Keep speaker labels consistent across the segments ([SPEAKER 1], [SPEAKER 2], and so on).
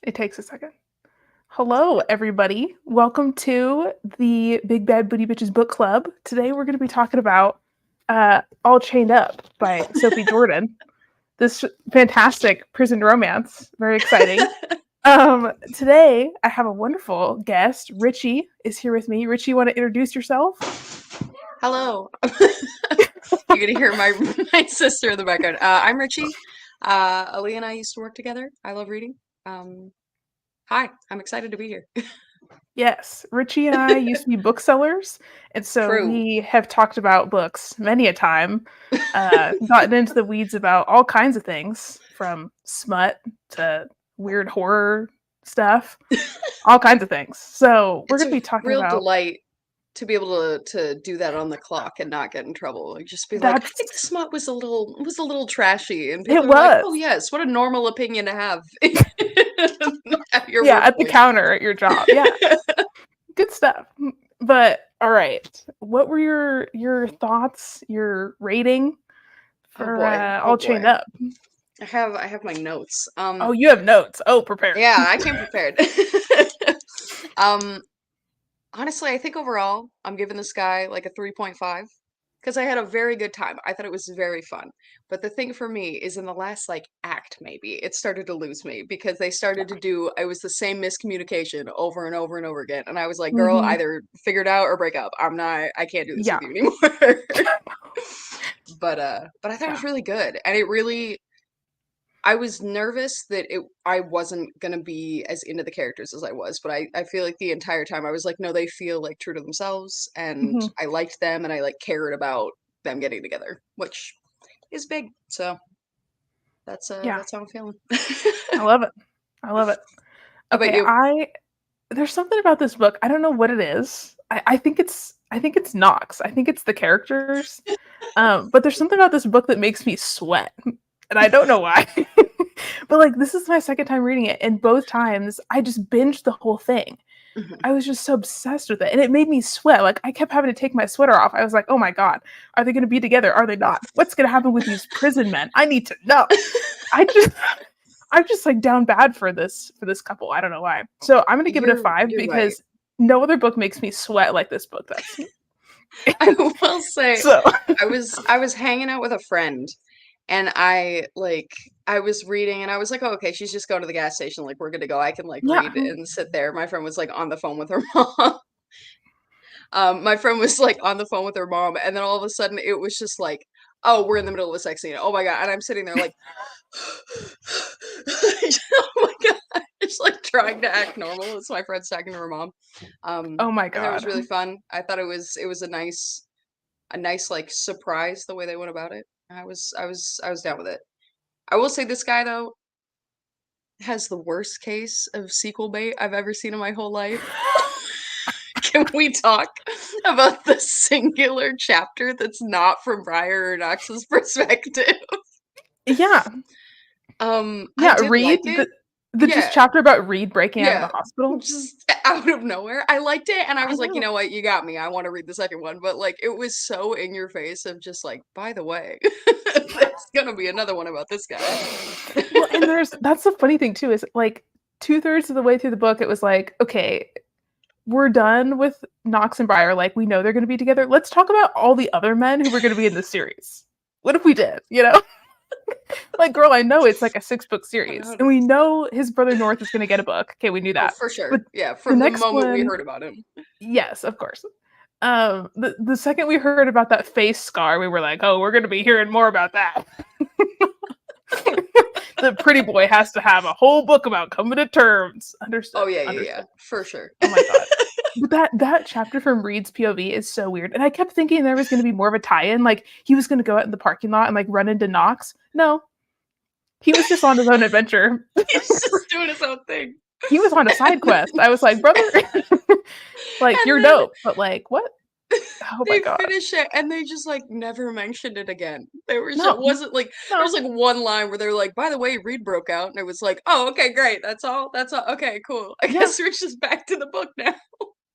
[SPEAKER 1] It takes a second. Hello, everybody. Welcome to the Big Bad Booty Bitches Book Club. Today we're going to be talking about All Chained Up by Sophie Jordan. This fantastic prison romance. Very exciting. Today I have a wonderful guest. Richie is here with me. Richie, you want to introduce yourself?
[SPEAKER 2] Hello. You're gonna hear my sister in the background. I'm Richie. Alea and I used to work together. I love reading. Um, Hi, I'm excited to be here.
[SPEAKER 1] Yes, Richie and I used to be booksellers, and so
[SPEAKER 2] True.
[SPEAKER 1] we have talked about books many a time, gotten into the weeds about all kinds of things, from smut to weird horror stuff, all kinds of things. So we're
[SPEAKER 2] It's
[SPEAKER 1] going to
[SPEAKER 2] a
[SPEAKER 1] be talking
[SPEAKER 2] real
[SPEAKER 1] about
[SPEAKER 2] delight to be able to do that on the clock and not get in trouble. Like just be like, I think
[SPEAKER 1] that's
[SPEAKER 2] smut was a little trashy, and
[SPEAKER 1] it
[SPEAKER 2] people are like, oh
[SPEAKER 1] was.
[SPEAKER 2] yes, what a normal opinion to have at your
[SPEAKER 1] Yeah, at the
[SPEAKER 2] workplace.
[SPEAKER 1] counter at your job. Yeah, good stuff. But all right, what were your thoughts, your rating
[SPEAKER 2] Oh
[SPEAKER 1] for
[SPEAKER 2] boy, oh
[SPEAKER 1] All Chained
[SPEAKER 2] boy.
[SPEAKER 1] Up?
[SPEAKER 2] I have my notes.
[SPEAKER 1] Oh, you have notes. Oh, prepare.
[SPEAKER 2] Yeah, I came prepared. Um, Honestly, I think overall I'm giving this guy like a 3.5 because I had a very good time. I thought it was very fun. But the thing for me is in the last like act maybe it started to lose me because they started to do it was the same miscommunication over and over and over again. And I was like, girl,
[SPEAKER 1] Hmm.
[SPEAKER 2] either figure it out or break up. I can't do this
[SPEAKER 1] Yeah.
[SPEAKER 2] with you anymore. But I thought it
[SPEAKER 1] Yeah.
[SPEAKER 2] was really good. And it really I was nervous that I wasn't gonna be as into the characters as I was, but I feel like the entire time I was like, no, they feel like true to themselves, and
[SPEAKER 1] Hmm.
[SPEAKER 2] I liked them, and I like cared about them getting together, which is big. So
[SPEAKER 1] Yeah.
[SPEAKER 2] that's how I'm feeling.
[SPEAKER 1] I love it. I love it.
[SPEAKER 2] How about
[SPEAKER 1] Okay,
[SPEAKER 2] you?
[SPEAKER 1] there's something about this book. I don't know what it is. I think it's Knox. I think it's the characters. But there's something about this book that makes me sweat. And I don't know why. But like this is my second time reading it, and both times I just binged the whole thing.
[SPEAKER 2] Mhm.
[SPEAKER 1] I was just so obsessed with it, and it made me sweat. Like I kept having to take my sweater off. I was like, "Oh my god, are they going to be together? Are they not? What's going to happen with these prison men? I need to know." I just, I'm just like down bad for this couple. I don't know why. So I'm going to give it a five
[SPEAKER 2] You're right.
[SPEAKER 1] because no other book makes me sweat like this book does.
[SPEAKER 2] I will say
[SPEAKER 1] So
[SPEAKER 2] I was hanging out with a friend and I was reading and I was like, oh, okay, she's just going to the gas station, like we're good to go. I can like
[SPEAKER 1] yeah,
[SPEAKER 2] read and sit there. My friend was like on the phone with her mom. My friend was like on the phone with her mom, and then all of a sudden it was just like, oh, we're in the middle of a sex scene. Oh my god. And I'm sitting there like oh my god, just like trying to act normal as my friend's talking to her mom.
[SPEAKER 1] oh my
[SPEAKER 2] I thought it was
[SPEAKER 1] god,
[SPEAKER 2] really fun. I thought it was a nice like surprise the way they went about it. I was down with it. I will say this guy though has the worst case of sequel bait I've ever seen in my whole life. Can we talk about the singular chapter that's not from Briar or Knox's perspective?
[SPEAKER 1] yeah,
[SPEAKER 2] I
[SPEAKER 1] yeah.
[SPEAKER 2] did
[SPEAKER 1] Reed,
[SPEAKER 2] like it.
[SPEAKER 1] the just
[SPEAKER 2] Yeah,
[SPEAKER 1] chapter about Reed breaking out of the
[SPEAKER 2] yeah.
[SPEAKER 1] hospital.
[SPEAKER 2] Just out of nowhere. I liked it and I
[SPEAKER 1] I
[SPEAKER 2] was like, you
[SPEAKER 1] know.
[SPEAKER 2] know what, you got me. I want to read the second one. But like it was so in your face of just like, by the way, there's gonna be another one about this guy.
[SPEAKER 1] Well, and that's the funny thing too is like 2/3 of the way through the book, it was like, okay, we're done with Knox and Briar. Like we know they're going to be together. Let's talk about all the other men who were going to be in the series. What if we did? You know, like girl, I know it's like a 6 book series, and we know his brother North is going to get a book. Okay, we knew
[SPEAKER 2] Oh,
[SPEAKER 1] that.
[SPEAKER 2] for
[SPEAKER 1] But
[SPEAKER 2] sure. Yeah,
[SPEAKER 1] the
[SPEAKER 2] from the
[SPEAKER 1] next
[SPEAKER 2] moment we
[SPEAKER 1] one,
[SPEAKER 2] heard about him.
[SPEAKER 1] yes, of course. The second we heard about that face scar, we were like, oh, we're going to be hearing more about that. The pretty boy has to have a whole book about coming to terms.
[SPEAKER 2] Oh
[SPEAKER 1] Understood.
[SPEAKER 2] yeah, yeah, yeah.
[SPEAKER 1] Understood.
[SPEAKER 2] For sure.
[SPEAKER 1] Oh my god. But that chapter from Reed's POV is so weird. And I kept thinking there was going to be more of a tie-in, like he was going to go out in the parking lot and like run into Knox. No, he was just on his own adventure.
[SPEAKER 2] He's just doing his own thing.
[SPEAKER 1] He was on a side quest. I was like, brother, like
[SPEAKER 2] And
[SPEAKER 1] you're
[SPEAKER 2] then
[SPEAKER 1] dope, but like what? Oh my
[SPEAKER 2] they
[SPEAKER 1] god.
[SPEAKER 2] finish it and they just like never mentioned it again. It
[SPEAKER 1] No,
[SPEAKER 2] wasn't like there was
[SPEAKER 1] no.
[SPEAKER 2] like one line where they're like, by the way, Reed broke out, and it was like, oh, okay, great, that's all. That's all. Okay, cool. I
[SPEAKER 1] Yeah,
[SPEAKER 2] guess we're just back to the book now.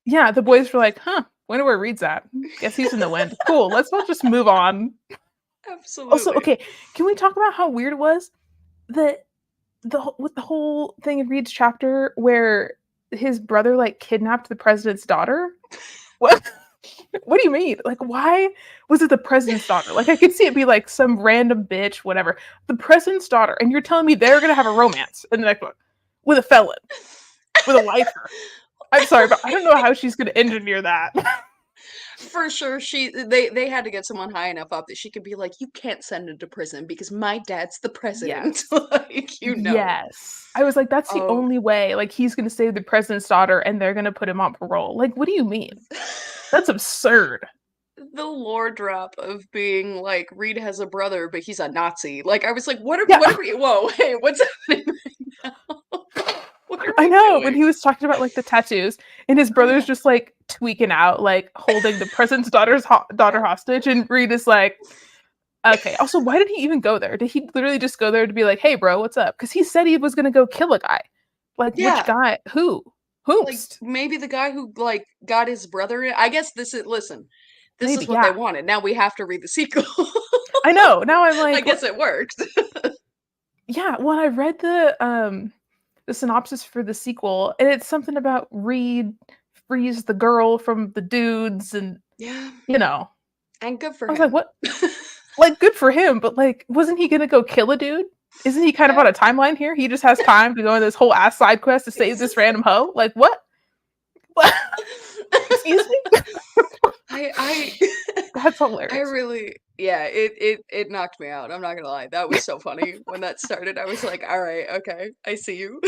[SPEAKER 1] yeah. The boys were like, huh? Wonder where Reed's at. Guess he's in the wind. Cool. Let's not just move on. Also,
[SPEAKER 2] Absolutely.
[SPEAKER 1] okay, can we talk about how weird it was that with the whole thing in Reed's chapter where his brother like kidnapped the president's daughter. What? What do you mean? Like, why was it the president's daughter? Like, I could see it be like some random bitch, whatever. The president's daughter, and you're telling me they're gonna have a romance in the next book with a felon, with a lifer. I'm sorry, but I don't know how she's gonna engineer that.
[SPEAKER 2] For sure, they had to get someone high enough up that she could be like, "You can't send him to prison because my dad's the president."
[SPEAKER 1] Yes.
[SPEAKER 2] Like, you know.
[SPEAKER 1] Yes. I was like, that's the
[SPEAKER 2] Oh.
[SPEAKER 1] only way. Like, he's gonna save the president's daughter and they're gonna put him on parole. Like, what do you mean? That's absurd.
[SPEAKER 2] The lore drop of being like, Reed has a brother, but he's a Nazi. Like, I was like, what
[SPEAKER 1] Yeah.
[SPEAKER 2] are we, whoa, hey, what's happening right now? What are
[SPEAKER 1] I
[SPEAKER 2] we
[SPEAKER 1] know when
[SPEAKER 2] doing?
[SPEAKER 1] he was talking about like the tattoos, and his
[SPEAKER 2] Oh,
[SPEAKER 1] brother's
[SPEAKER 2] yeah.
[SPEAKER 1] just like tweaking out, like holding the president's daughter hostage, and Reed is like, okay. Also, why did he even go there? Did he literally just go there to be like, hey, bro, what's up? Because he said he was gonna go kill a guy. Like, which
[SPEAKER 2] Yeah.
[SPEAKER 1] guy? Who?
[SPEAKER 2] Like,
[SPEAKER 1] Whomst?
[SPEAKER 2] maybe the guy who, like, got his brother in. I guess listen, this
[SPEAKER 1] Maybe,
[SPEAKER 2] is what they
[SPEAKER 1] yeah.
[SPEAKER 2] wanted. Now we have to read the sequel.
[SPEAKER 1] I know. Now I'm
[SPEAKER 2] I
[SPEAKER 1] like,
[SPEAKER 2] guess it worked.
[SPEAKER 1] yeah. When I read the synopsis for the sequel, and it's something about Reed frees the girl from the dudes, and
[SPEAKER 2] Yeah.
[SPEAKER 1] you know,
[SPEAKER 2] And good for
[SPEAKER 1] I was like,
[SPEAKER 2] him.
[SPEAKER 1] what? Like, good for him, but like, wasn't he gonna go kill a dude? Isn't he kind of
[SPEAKER 2] Yeah.
[SPEAKER 1] on a timeline here? He just has time to go on this whole ass side quest to save this random hoe? Like, what? What? Excuse me?
[SPEAKER 2] I
[SPEAKER 1] That's
[SPEAKER 2] I
[SPEAKER 1] hilarious.
[SPEAKER 2] really, yeah, it knocked me out. I'm not gonna lie. That was so funny when that started. I was like, all right, okay, I see you.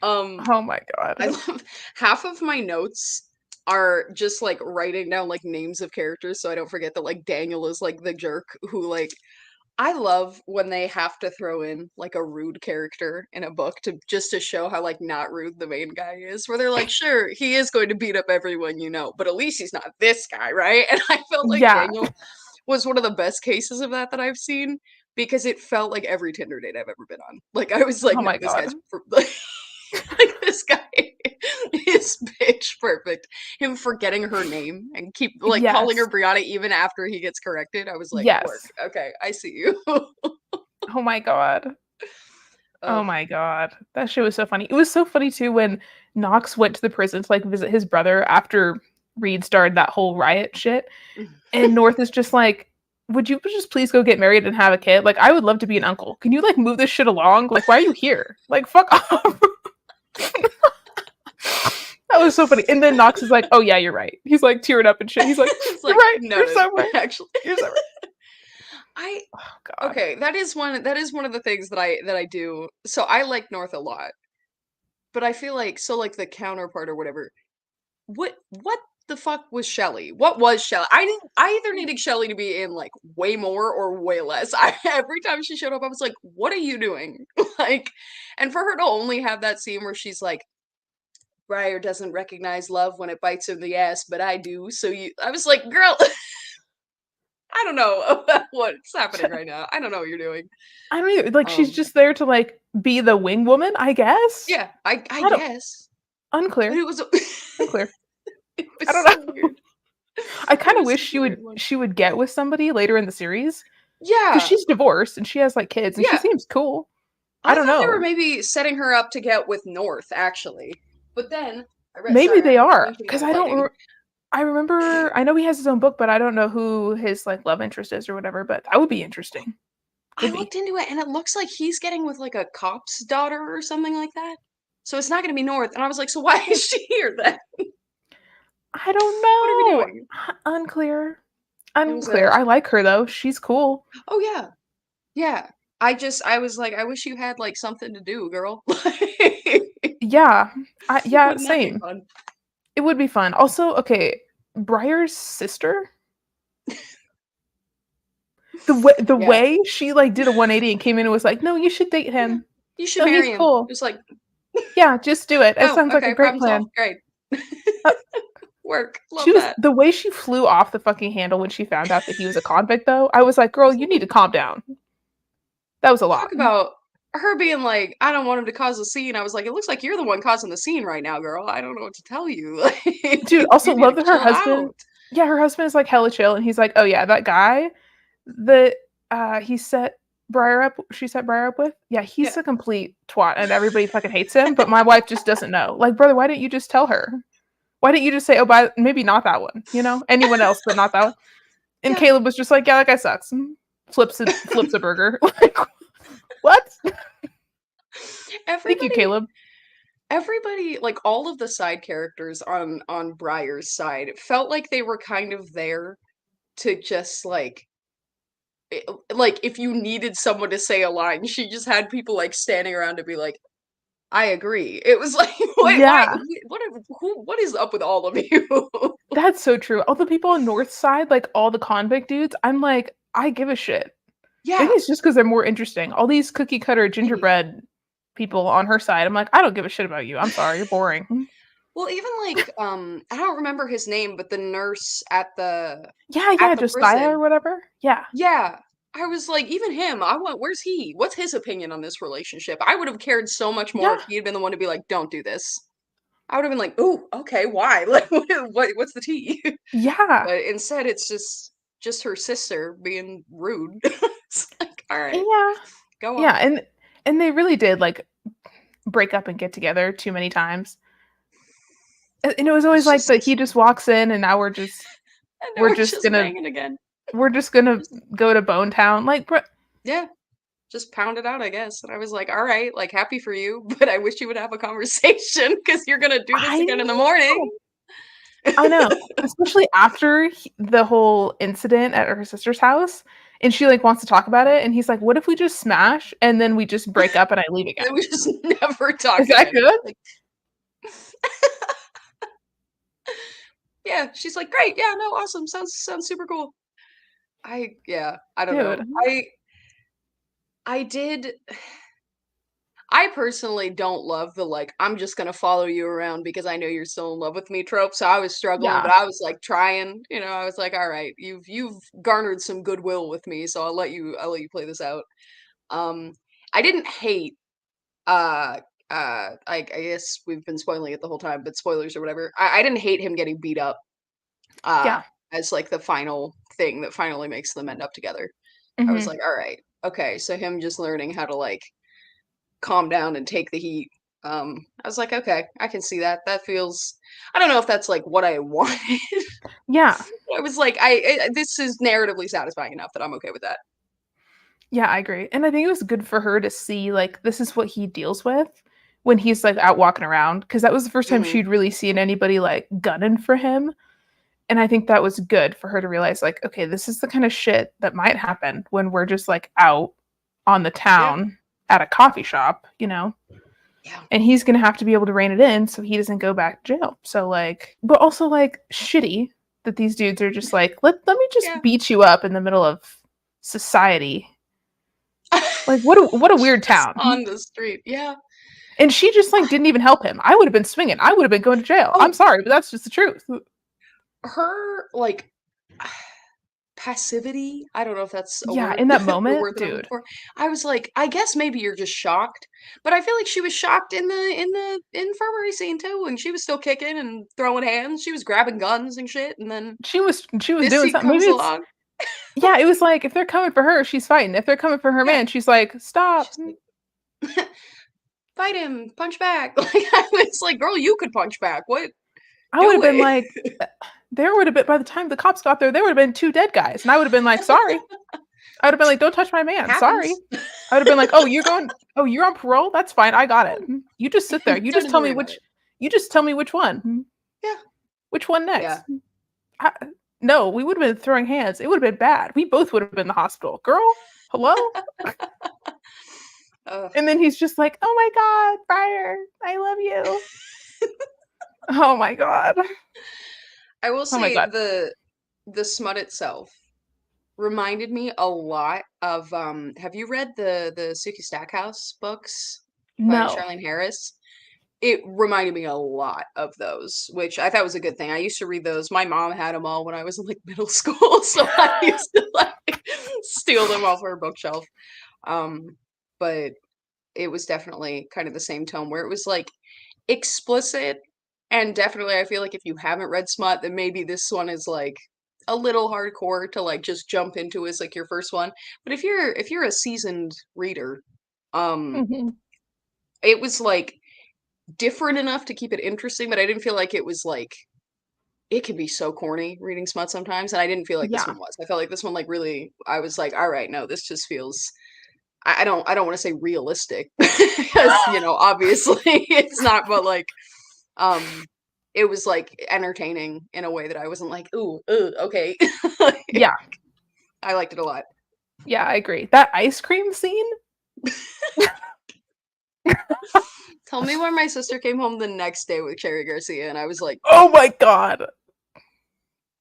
[SPEAKER 2] um,
[SPEAKER 1] Oh my
[SPEAKER 2] I
[SPEAKER 1] god.
[SPEAKER 2] love half of my notes are just like writing down like names of characters so I don't forget that like Daniel is like the jerk who like I love when they have to throw in like a rude character in a book to just to show how like not rude the main guy is. Where they're like, sure, he is going to beat up everyone you know, but at least he's not this guy, right? And I felt like
[SPEAKER 1] Yeah.
[SPEAKER 2] Daniel was one of the best cases of that I've seen because it felt like every Tinder date I've ever been on. Like I was like,
[SPEAKER 1] Oh
[SPEAKER 2] no,
[SPEAKER 1] my
[SPEAKER 2] this
[SPEAKER 1] god.
[SPEAKER 2] guy's like this guy is pitch perfect. Him forgetting her name and keep like calling her
[SPEAKER 1] Yes.
[SPEAKER 2] Brianna even after he gets corrected. I was like, work.
[SPEAKER 1] Yes.
[SPEAKER 2] Okay, I see you.
[SPEAKER 1] Oh my god. Oh
[SPEAKER 2] Ugh.
[SPEAKER 1] my god. That shit was so funny. It was so funny too when Knox went to the prison to like visit his brother after Reed started that whole riot shit. And North is just like, would you just please go get married and have a kid? Like, I would love to be an uncle. Can you like move this shit along? Like, why are you here? Like, fuck off. That was so funny. And then Knox is like, oh yeah, you're right. He's like tearing up and shit. He's like,
[SPEAKER 2] It's
[SPEAKER 1] you're
[SPEAKER 2] like
[SPEAKER 1] right. You're
[SPEAKER 2] noted,
[SPEAKER 1] so right.
[SPEAKER 2] actually.
[SPEAKER 1] You're so right.
[SPEAKER 2] I
[SPEAKER 1] Oh god.
[SPEAKER 2] okay, that is one of the things that I do. So I like North a lot, but I feel like so like the counterpart or whatever. What the fuck was Shelly? What was Shelly? I either needed Shelly to be in like way more or way less. Every time she showed up, I was like, what are you doing? Like, and for her to only have that scene where she's like, Briar doesn't recognize love when it bites him in the ass, but I do. So you I was like, girl, I don't know what's happening right now. I don't know what you're doing.
[SPEAKER 1] I don't either. Like, she's
[SPEAKER 2] Um,
[SPEAKER 1] just there to like be the wing woman, I guess.
[SPEAKER 2] yeah, I
[SPEAKER 1] I don't.
[SPEAKER 2] guess, but
[SPEAKER 1] Unclear.
[SPEAKER 2] it was
[SPEAKER 1] Unclear.
[SPEAKER 2] it
[SPEAKER 1] I
[SPEAKER 2] was
[SPEAKER 1] don't
[SPEAKER 2] so
[SPEAKER 1] know.
[SPEAKER 2] weird.
[SPEAKER 1] I
[SPEAKER 2] It
[SPEAKER 1] kind of
[SPEAKER 2] was
[SPEAKER 1] wish
[SPEAKER 2] such a weird one.
[SPEAKER 1] she would get with somebody later in the series because
[SPEAKER 2] Yeah,
[SPEAKER 1] she's divorced and she has like kids and she
[SPEAKER 2] yeah.
[SPEAKER 1] seems cool. I
[SPEAKER 2] I
[SPEAKER 1] don't
[SPEAKER 2] thought they were
[SPEAKER 1] know.
[SPEAKER 2] maybe setting her up to get with North, actually. But then I read.
[SPEAKER 1] Maybe
[SPEAKER 2] Sorry,
[SPEAKER 1] they
[SPEAKER 2] I'm
[SPEAKER 1] are
[SPEAKER 2] blinking
[SPEAKER 1] because
[SPEAKER 2] and
[SPEAKER 1] I don't.
[SPEAKER 2] lighting.
[SPEAKER 1] I remember. I know he has his own book, but I don't know who his like love interest is or whatever. But that would be interesting.
[SPEAKER 2] I
[SPEAKER 1] Would be.
[SPEAKER 2] looked into it, and it looks like he's getting with like a cop's daughter or something like that. So it's not going to be North. And I was like, so why is she here then?
[SPEAKER 1] I don't
[SPEAKER 2] What are we
[SPEAKER 1] know.
[SPEAKER 2] doing?
[SPEAKER 1] Unclear.
[SPEAKER 2] It was
[SPEAKER 1] Unclear.
[SPEAKER 2] a.
[SPEAKER 1] I like her though. She's cool.
[SPEAKER 2] Oh yeah, yeah. I was like, I wish you had like something to do, girl.
[SPEAKER 1] Yeah. Yeah.
[SPEAKER 2] Wouldn't that be
[SPEAKER 1] Same.
[SPEAKER 2] fun?
[SPEAKER 1] It would be fun. Also, okay. Briar's sister. The
[SPEAKER 2] Yeah,
[SPEAKER 1] way she like did a 180 and came in and was like, "No, you should date
[SPEAKER 2] yeah.
[SPEAKER 1] him.
[SPEAKER 2] You should
[SPEAKER 1] No, he's
[SPEAKER 2] marry him.
[SPEAKER 1] cool.
[SPEAKER 2] Just like,
[SPEAKER 1] Yeah, just do it. It
[SPEAKER 2] oh,
[SPEAKER 1] sounds like a
[SPEAKER 2] okay,
[SPEAKER 1] great
[SPEAKER 2] problem solved.
[SPEAKER 1] plan."
[SPEAKER 2] Great.
[SPEAKER 1] Uh,
[SPEAKER 2] Work.
[SPEAKER 1] she
[SPEAKER 2] Love
[SPEAKER 1] was
[SPEAKER 2] that.
[SPEAKER 1] the way she flew off the fucking handle when she found out that he was a convict though. I was like, "Girl, you need to calm down." That was a
[SPEAKER 2] Talk
[SPEAKER 1] lot.
[SPEAKER 2] about her being like, I don't want him to cause a scene. I was like, it looks like you're the one causing the scene right now, girl. I don't know what to tell you.
[SPEAKER 1] Dude,
[SPEAKER 2] Like,
[SPEAKER 1] also
[SPEAKER 2] you need
[SPEAKER 1] love
[SPEAKER 2] to
[SPEAKER 1] that her
[SPEAKER 2] chill
[SPEAKER 1] husband,
[SPEAKER 2] out.
[SPEAKER 1] yeah, her husband is like hella chill and he's like, "Oh yeah, that guy that he said she set Briar up with? Yeah, he's
[SPEAKER 2] Yeah.
[SPEAKER 1] a complete twat and everybody fucking hates him, but my wife just doesn't know. Like, brother, why didn't you just tell her? Why didn't you just say, oh, maybe not that one, anyone else, but not that one? And
[SPEAKER 2] Yeah.
[SPEAKER 1] Caleb was just like, yeah, that guy sucks. Flips a burger. Like, what? Thank you,
[SPEAKER 2] Everybody
[SPEAKER 1] Caleb.
[SPEAKER 2] everybody, like all of the side characters on Briar's side felt like they were kind of there to just like if you needed someone to say a line, she just had people like standing around to be like, I agree. It was like, wait, why?
[SPEAKER 1] Yeah,
[SPEAKER 2] What is up with all of you?
[SPEAKER 1] that's so true. All the people on North Side, like all the convict dudes, I'm like, I give a shit. Maybe
[SPEAKER 2] Yeah,
[SPEAKER 1] it's just because they're more interesting. All these cookie cutter
[SPEAKER 2] maybe.
[SPEAKER 1] gingerbread people on her side, I'm like, I don't give a shit about you. I'm sorry, you're boring.
[SPEAKER 2] Well, even like I don't remember his name, but the nurse
[SPEAKER 1] Yeah,
[SPEAKER 2] at
[SPEAKER 1] yeah,
[SPEAKER 2] the
[SPEAKER 1] Josiah or
[SPEAKER 2] prison.
[SPEAKER 1] whatever. Yeah.
[SPEAKER 2] Yeah. I was like, even him, I want where's he? What's his opinion on this relationship? I would have cared so much more
[SPEAKER 1] Yeah.
[SPEAKER 2] if he had been the one to be like, don't do this. I would have been like, "Ooh, okay, why? Like, what's the tea?"
[SPEAKER 1] Yeah.
[SPEAKER 2] But instead, it's just her sister being rude. It's like, all right,
[SPEAKER 1] Yeah.
[SPEAKER 2] go
[SPEAKER 1] Yeah.
[SPEAKER 2] on.
[SPEAKER 1] And they really did like break up and get together too many times. And it was always
[SPEAKER 2] It's
[SPEAKER 1] like that he
[SPEAKER 2] just,
[SPEAKER 1] just walks in and now
[SPEAKER 2] and now
[SPEAKER 1] we're
[SPEAKER 2] we're
[SPEAKER 1] just
[SPEAKER 2] just
[SPEAKER 1] gonna
[SPEAKER 2] banging again.
[SPEAKER 1] we're just gonna
[SPEAKER 2] Just,
[SPEAKER 1] go to Bone Town. Like,
[SPEAKER 2] yeah, just pound it out, I guess. And I was like, all right, like happy for you, but I wish you would have a conversation because you're gonna do this
[SPEAKER 1] I
[SPEAKER 2] again in the morning.
[SPEAKER 1] know. I know. Especially after the whole incident at her sister's house. And she like wants to talk about it. And he's like, what if we just smash and then we just break up and I leave again?
[SPEAKER 2] And we just never talk
[SPEAKER 1] Is that
[SPEAKER 2] again.
[SPEAKER 1] good?
[SPEAKER 2] Like, yeah, she's like, great, yeah, no, awesome, sounds super cool. Yeah, I don't know.
[SPEAKER 1] Dude.
[SPEAKER 2] I did I personally don't love the like I'm just gonna follow you around because I know you're still in love with me trope. So I was struggling,
[SPEAKER 1] Yeah.
[SPEAKER 2] but I was like trying, I was like, all right, you've garnered some goodwill with me, so I'll let you play this out. Um I didn't hate I guess we've been spoiling it the whole time, but spoilers or whatever. I didn't hate him getting beat up uh
[SPEAKER 1] Yeah.
[SPEAKER 2] as like the final thing that finally makes them end up together. I was
[SPEAKER 1] Hmm.
[SPEAKER 2] like, all right, okay, so him just learning how to like calm down and take the heat. I was like, okay, I can see that. That feels. I don't know if that's like what I wanted.
[SPEAKER 1] Yeah.
[SPEAKER 2] I was like, this is narratively satisfying enough that I'm okay with that.
[SPEAKER 1] Yeah, I agree. And I think it was good for her to see like this is what he deals with when he's like out walking around because that was the first time
[SPEAKER 2] Hmm.
[SPEAKER 1] she'd really seen anybody like gunning for him. And I think that was good for her to realize like, okay, this is the kind of shit that might happen when we're just like out on the
[SPEAKER 2] Yeah,
[SPEAKER 1] town at a coffee shop.
[SPEAKER 2] yeah,
[SPEAKER 1] And he's going to have to be able to rein it in so he doesn't go back to jail. So like, but also like shitty that these dudes are just like, let me just
[SPEAKER 2] yeah.
[SPEAKER 1] beat you up in the middle of society. Like what a weird
[SPEAKER 2] Just
[SPEAKER 1] town.
[SPEAKER 2] on the street. Yeah.
[SPEAKER 1] And she just like didn't even help him. I would have been swinging. I would have been going to jail. I'm
[SPEAKER 2] Oh,
[SPEAKER 1] sorry, but that's just the truth.
[SPEAKER 2] her like passivity. I don't know if that's a
[SPEAKER 1] Yeah,
[SPEAKER 2] word,
[SPEAKER 1] in that
[SPEAKER 2] the
[SPEAKER 1] moment,
[SPEAKER 2] word that I'm looking
[SPEAKER 1] dude.
[SPEAKER 2] for. I was like, I guess maybe you're just shocked, but I feel like she was shocked in the infirmary scene too, and she was still kicking and throwing hands. She was grabbing guns and shit, and then
[SPEAKER 1] She was
[SPEAKER 2] this
[SPEAKER 1] doing
[SPEAKER 2] scene
[SPEAKER 1] something. Maybe
[SPEAKER 2] comes
[SPEAKER 1] it's
[SPEAKER 2] along.
[SPEAKER 1] yeah, it was like if they're coming for her, she's fighting. If they're coming for her
[SPEAKER 2] Yeah,
[SPEAKER 1] man, she's like, stop.
[SPEAKER 2] she's like, fight him, punch back. Like I was like, girl, you could punch back. What?
[SPEAKER 1] I would
[SPEAKER 2] Do
[SPEAKER 1] have been
[SPEAKER 2] it.
[SPEAKER 1] like, there would have been by the time the cops got there would have been two dead guys. And I would have been like, sorry. I would have been like, don't touch my man. Sorry.
[SPEAKER 2] Happens.
[SPEAKER 1] I would have been like, oh, you're on parole? That's fine. I got it. You just sit there.
[SPEAKER 2] Don't even worry about it.
[SPEAKER 1] You just tell me which one.
[SPEAKER 2] Yeah,
[SPEAKER 1] Which one
[SPEAKER 2] yeah.
[SPEAKER 1] next? I, no, we would have been throwing hands. It would have been bad. We both would have been in the hospital. Girl, hello?
[SPEAKER 2] Ugh.
[SPEAKER 1] And then he's just like, oh my God, Briar, I love you. Oh my God.
[SPEAKER 2] I will
[SPEAKER 1] Oh my
[SPEAKER 2] say
[SPEAKER 1] God.
[SPEAKER 2] the smut itself reminded me a lot of have you read the Suki Stackhouse books by
[SPEAKER 1] No.
[SPEAKER 2] Charlene Harris? It reminded me a lot of those, which I thought was a good thing. I used to read those. My mom had them all when I was in like middle school, so I used to like steal them off her bookshelf. Um, but it was definitely kind of the same tone where it was like explicit and definitely I feel like if you haven't read smut, then maybe this one is like a little hardcore to like just jump into as like your first one. But if you're a seasoned reader, um,
[SPEAKER 1] Mhm.
[SPEAKER 2] it was like different enough to keep it interesting, but I didn't feel like it was like it can be so corny reading smut sometimes, and I didn't feel like this
[SPEAKER 1] Yeah.
[SPEAKER 2] one was. I felt like this one like really I was like, all right, no, this just feels I don't want to say realistic because obviously it's not, but like um it was like entertaining in a way that I wasn't like, ooh, okay. Like,
[SPEAKER 1] Yeah.
[SPEAKER 2] I liked it a lot.
[SPEAKER 1] Yeah, I agree. That ice cream scene?
[SPEAKER 2] Tell me why my sister came home the next day with Cherry Garcia, and I was like,
[SPEAKER 1] Oh my god.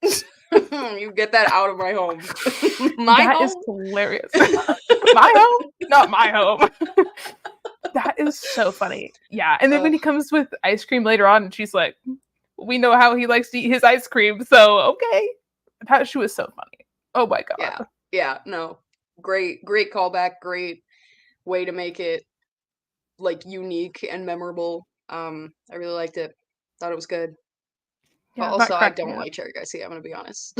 [SPEAKER 2] you get that out of my home. My
[SPEAKER 1] That is
[SPEAKER 2] home?
[SPEAKER 1] hilarious. My home? Not my home. That is so funny. Yeah. And then when
[SPEAKER 2] Ugh,
[SPEAKER 1] he comes with ice cream later on and she's like, we know how he likes to eat his ice cream, so okay. That she was so funny. Oh my
[SPEAKER 2] yeah,
[SPEAKER 1] god.
[SPEAKER 2] yeah, no. Great callback, great way to make it like unique and memorable. I really liked it. Thought it was good. But
[SPEAKER 1] Yeah, that
[SPEAKER 2] also I
[SPEAKER 1] cracked me
[SPEAKER 2] don't
[SPEAKER 1] up.
[SPEAKER 2] like Cherry Garcia, I'm gonna be honest.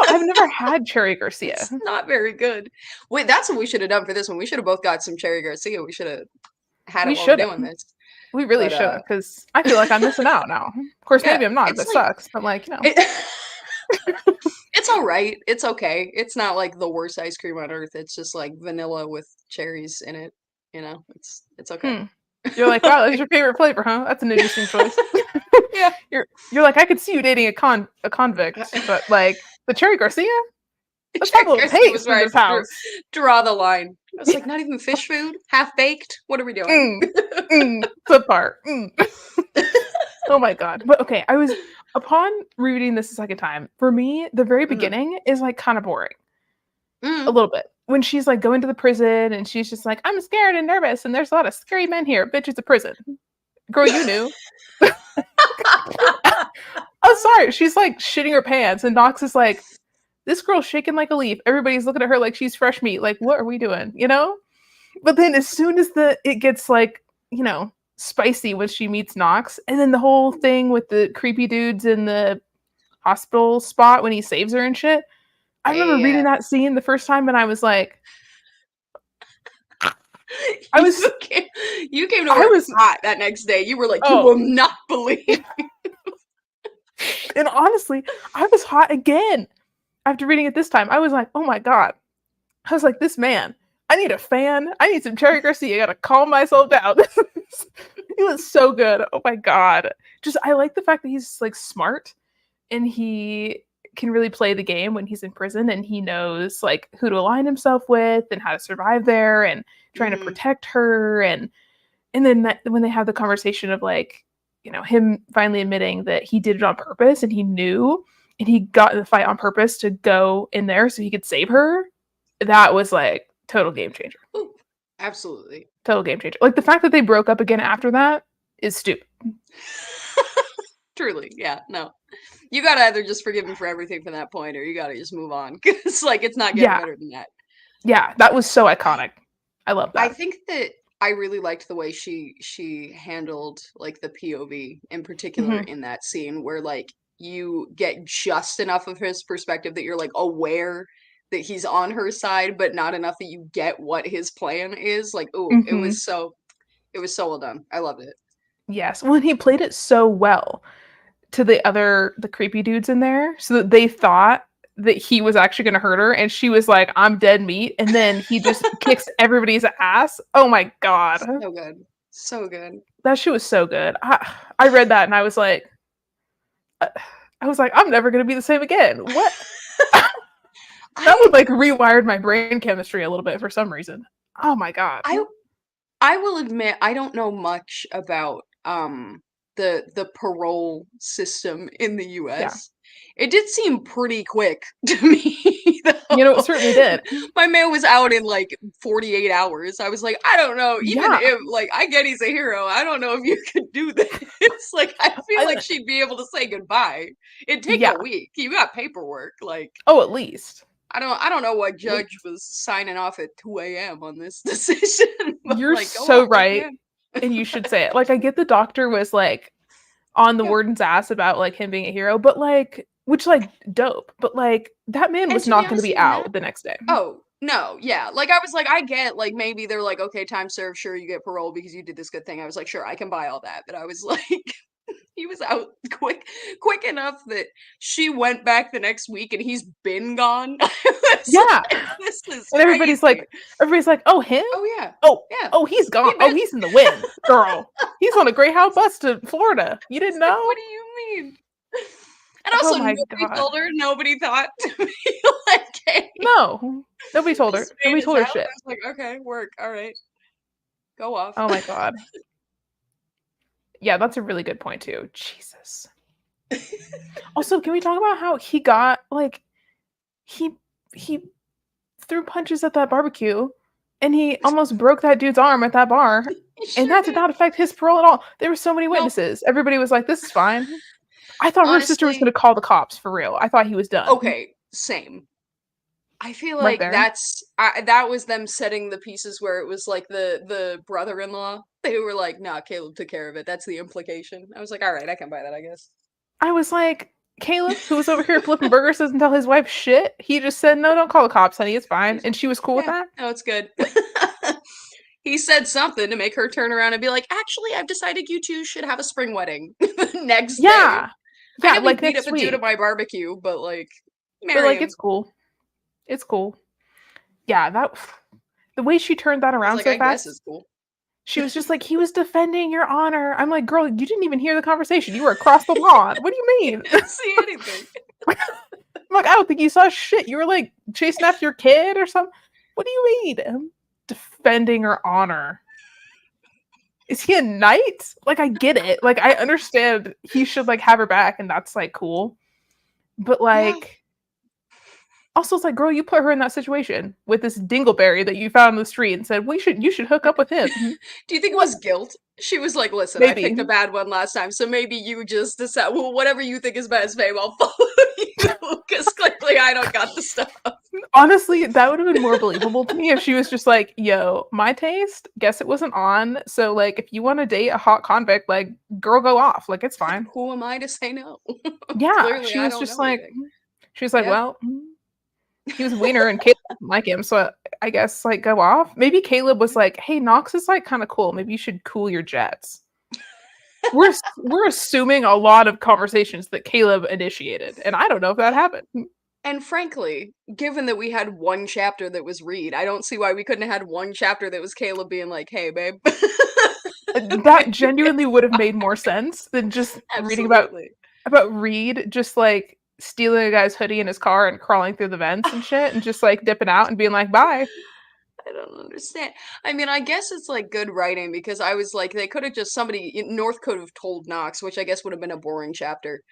[SPEAKER 1] I've never had Cherry Garcia.
[SPEAKER 2] It's not very good. Wait, that's what we should have done for this one. We should have both got some Cherry Garcia. We should have had
[SPEAKER 1] We
[SPEAKER 2] it while we're
[SPEAKER 1] should
[SPEAKER 2] doing
[SPEAKER 1] have.
[SPEAKER 2] this.
[SPEAKER 1] We really
[SPEAKER 2] But
[SPEAKER 1] should have, because I feel like I'm missing out now. Of course,
[SPEAKER 2] yeah,
[SPEAKER 1] maybe I'm not if
[SPEAKER 2] it's
[SPEAKER 1] it
[SPEAKER 2] like
[SPEAKER 1] sucks, but like,
[SPEAKER 2] it, it's all right. It's okay. It's not like the worst ice cream on earth. It's just like vanilla with cherries in it. It's okay.
[SPEAKER 1] hmm. You're like, wow, that's your favorite flavor, huh? That's an interesting choice.
[SPEAKER 2] Yeah.
[SPEAKER 1] You're like, I could see you dating a convict, but like the Cherry Garcia? Let's have
[SPEAKER 2] Cherry
[SPEAKER 1] a little
[SPEAKER 2] Garcia was
[SPEAKER 1] taste
[SPEAKER 2] where
[SPEAKER 1] in
[SPEAKER 2] I
[SPEAKER 1] this house.
[SPEAKER 2] draw the line. I was like, not even fish food, half baked. What are we doing?
[SPEAKER 1] Mm, flip part. Mm. Oh my god. But okay, I was upon reading this a second time. For me, the very
[SPEAKER 2] Mhm.
[SPEAKER 1] beginning is like kind of boring. A
[SPEAKER 2] Mhm.
[SPEAKER 1] little bit. When she's like going to the prison and she's just like, I'm scared and nervous and there's a lot of scary men here. Bitch, it's a prison. Girl, you knew. Oh, sorry. She's like shitting her pants, and Knox is like, this girl's shaking like a leaf. Everybody's looking at her like she's fresh meat. Like, what are we doing? You know? But then as soon as it gets like, spicy when she meets Knox, and then the whole thing with the creepy dudes in the hospital spot when he saves her and shit. I remember reading
[SPEAKER 2] Yeah.
[SPEAKER 1] that scene the first time and I was like, I
[SPEAKER 2] You
[SPEAKER 1] was
[SPEAKER 2] came, you came to
[SPEAKER 1] I
[SPEAKER 2] work
[SPEAKER 1] was
[SPEAKER 2] hot that next day. You were like, you
[SPEAKER 1] oh,
[SPEAKER 2] will not believe.
[SPEAKER 1] and honestly, I was hot again after reading it this time. I was like, oh my god. I was like, this man, I need a fan. I need some Cherry Garcia. I gotta calm myself down. He was so good. Oh my god. Just I like the fact that he's like smart and he can really play the game when he's in prison and he knows like who to align himself with and how to survive there and trying to
[SPEAKER 2] Mhm.
[SPEAKER 1] protect her and then when they have the conversation of like him finally admitting that he did it on purpose and he knew and he got in the fight on purpose to go in there so he could save her, that was like total game changer.
[SPEAKER 2] Ooh, absolutely.
[SPEAKER 1] Total game changer. Like the fact that they broke up again after that is stupid.
[SPEAKER 2] Truly, yeah, no. You gotta either just forgive him for everything from that point, or you gotta just move on. Cause like it's not getting
[SPEAKER 1] Yeah,
[SPEAKER 2] better than that.
[SPEAKER 1] yeah, that was so
[SPEAKER 2] I
[SPEAKER 1] iconic. I love
[SPEAKER 2] I
[SPEAKER 1] that.
[SPEAKER 2] think that I really liked the way she handled like the POV in particular
[SPEAKER 1] Hmm.
[SPEAKER 2] in that scene where like you get just enough of his perspective that you're like aware that he's on her side, but not enough that you get what his plan is. Like, oh,
[SPEAKER 1] Hmm.
[SPEAKER 2] it was so well done. I loved it.
[SPEAKER 1] Yes, well, he played it so well to the creepy dudes in there so that they thought that he was actually going to hurt her and she was like, I'm dead meat, and then he just kicks everybody's ass. Oh my god,
[SPEAKER 2] So good. So good.
[SPEAKER 1] that shit was so good. I read that and uh, I was like, I'm never going to be the same again. What? That
[SPEAKER 2] I
[SPEAKER 1] would like rewired my brain chemistry a little bit for some reason. Oh my god.
[SPEAKER 2] I I will admit I don't know much about the parole system in the
[SPEAKER 1] Yeah,
[SPEAKER 2] US. It did seem pretty quick to me
[SPEAKER 1] it
[SPEAKER 2] though.
[SPEAKER 1] certainly did.
[SPEAKER 2] My man was out in like 48 hours. I was like, I don't know, even
[SPEAKER 1] Yeah,
[SPEAKER 2] if like I get he's a hero, I don't know if you could do this. Like I feel like
[SPEAKER 1] I,
[SPEAKER 2] she'd be able to say goodbye. It'd take
[SPEAKER 1] yeah.
[SPEAKER 2] a week. You got paperwork. Like
[SPEAKER 1] Oh, at least
[SPEAKER 2] I don't know what
[SPEAKER 1] at
[SPEAKER 2] judge
[SPEAKER 1] least.
[SPEAKER 2] was signing off at 2 a.m. on this decision, but
[SPEAKER 1] You're
[SPEAKER 2] like go
[SPEAKER 1] so
[SPEAKER 2] off if you
[SPEAKER 1] right,
[SPEAKER 2] can.
[SPEAKER 1] and you should say it. Like, I get the doctor was like on the
[SPEAKER 2] Yeah.
[SPEAKER 1] warden's ass about like him being a hero, but like which like dope, but like that man
[SPEAKER 2] And
[SPEAKER 1] was
[SPEAKER 2] to be
[SPEAKER 1] not going to
[SPEAKER 2] honest,
[SPEAKER 1] be
[SPEAKER 2] even that,
[SPEAKER 1] out the next day.
[SPEAKER 2] oh, no, yeah. Like, I was like, I get, like, maybe they're like, okay, time served, sure, you get parole because you did this good thing. I was like, sure, I can buy all that. But I was like, he was out quick enough that she went back the next week and he's been gone. I was
[SPEAKER 1] Yeah.
[SPEAKER 2] like, this is
[SPEAKER 1] And
[SPEAKER 2] crazy.
[SPEAKER 1] everybody's like, "Oh, him?
[SPEAKER 2] Oh yeah,
[SPEAKER 1] Oh,
[SPEAKER 2] yeah.
[SPEAKER 1] oh, he's gone.
[SPEAKER 2] He
[SPEAKER 1] Oh,
[SPEAKER 2] been.
[SPEAKER 1] he's in the wind, girl. He's on a Greyhound bus to Florida. You
[SPEAKER 2] It's
[SPEAKER 1] didn't
[SPEAKER 2] like,
[SPEAKER 1] know?"
[SPEAKER 2] what do you mean? And
[SPEAKER 1] Oh
[SPEAKER 2] also,
[SPEAKER 1] my
[SPEAKER 2] nobody
[SPEAKER 1] god.
[SPEAKER 2] told her. Nobody thought to be like, hey,
[SPEAKER 1] No. Nobody told her.
[SPEAKER 2] this man
[SPEAKER 1] Nobody
[SPEAKER 2] is
[SPEAKER 1] told her
[SPEAKER 2] out. I
[SPEAKER 1] shit.
[SPEAKER 2] was like, okay, work, all right, go off.
[SPEAKER 1] Oh my god. Yeah, that's a really good point too. Jesus. Also, can we talk about how he got like he he threw punches at that barbecue and he almost broke that dude's arm at that bar,
[SPEAKER 2] He
[SPEAKER 1] and
[SPEAKER 2] sure
[SPEAKER 1] that did
[SPEAKER 2] did.
[SPEAKER 1] not affect his parole at all. There were so many
[SPEAKER 2] Nope.
[SPEAKER 1] witnesses. Everybody was like, "This is fine." I thought her sister was gonna
[SPEAKER 2] Honestly,
[SPEAKER 1] call the cops for real. I thought he was done
[SPEAKER 2] okay, same. I feel
[SPEAKER 1] right
[SPEAKER 2] like
[SPEAKER 1] there.
[SPEAKER 2] that was them setting the pieces where it was like the brother-in-law. They were like, "Nah, Caleb took care of it." That's the implication. I was like, "All right, I can buy that, I guess."
[SPEAKER 1] I was like, Caleb, who was over here flipping burgers, doesn't tell his wife shit. He just said, "No, don't call the cops, honey. It's fine."
[SPEAKER 2] He's
[SPEAKER 1] And she was cool with
[SPEAKER 2] yeah,
[SPEAKER 1] that.
[SPEAKER 2] no, it's good. He said something to make her turn around and be like, "Actually, I've decided you two should have a spring wedding." The next day.
[SPEAKER 1] Yeah.
[SPEAKER 2] I
[SPEAKER 1] Yeah,
[SPEAKER 2] know he
[SPEAKER 1] like
[SPEAKER 2] beat up
[SPEAKER 1] next
[SPEAKER 2] a dude at
[SPEAKER 1] week.
[SPEAKER 2] my barbecue, but like,
[SPEAKER 1] But
[SPEAKER 2] marry
[SPEAKER 1] like
[SPEAKER 2] him.
[SPEAKER 1] it's cool. It's cool. Yeah, that the way she turned that
[SPEAKER 2] I was
[SPEAKER 1] around
[SPEAKER 2] like,
[SPEAKER 1] so
[SPEAKER 2] I guess
[SPEAKER 1] fast.
[SPEAKER 2] it's cool.
[SPEAKER 1] She was just like, he was defending your honor. I'm like, girl, you didn't even hear the conversation. You were across the lawn. What do you
[SPEAKER 2] You
[SPEAKER 1] mean?
[SPEAKER 2] didn't see anything.
[SPEAKER 1] I'm like, I don't think you saw shit. You were like chasing after your kid or something. What do you mean? Defending her honor. Is he a knight? Like, I get it. Like, I understand he should like have her back, and that's like cool. But
[SPEAKER 2] Yeah.
[SPEAKER 1] like, also, it's like, girl, you put her in that situation with this dingleberry that you found in the street and said, you should hook up with him.
[SPEAKER 2] Do you think it
[SPEAKER 1] What?
[SPEAKER 2] was guilt? She was like, "Listen, I picked a
[SPEAKER 1] Maybe.
[SPEAKER 2] bad one last time, so maybe you just decide. Well, whatever you think is best, babe, I'll follow you because clearly I don't got the stuff."
[SPEAKER 1] Honestly, that would have been more believable to me if she was just like, yo, my taste, guess it wasn't on. So, like, if you want to date a hot convict, like, girl, go off. Like, it's fine.
[SPEAKER 2] Who am I to say no?
[SPEAKER 1] Yeah.
[SPEAKER 2] Clearly, I don't know anything.
[SPEAKER 1] She was like,
[SPEAKER 2] Yeah.
[SPEAKER 1] well, he was a wiener and Caleb didn't like him. So I guess, like, go off. Maybe Caleb was like, hey, Knox is, like, kind of cool. Maybe you should cool your jets. We're assuming a lot of conversations that Caleb initiated. And I don't know if that happened.
[SPEAKER 2] And frankly, given that we had one chapter that was Reed, I don't see why we couldn't have had one chapter that was Caleb being like, "Hey, babe."
[SPEAKER 1] That genuinely would have made more sense than just reading
[SPEAKER 2] Absolutely.
[SPEAKER 1] about Reed just like stealing a guy's hoodie in his car and crawling through the vents and shit and just like dipping out and being like, bye.
[SPEAKER 2] I don't understand. I mean, I guess it's like good writing because I was like, they could have just North could have told Knox, which I guess would have been a boring chapter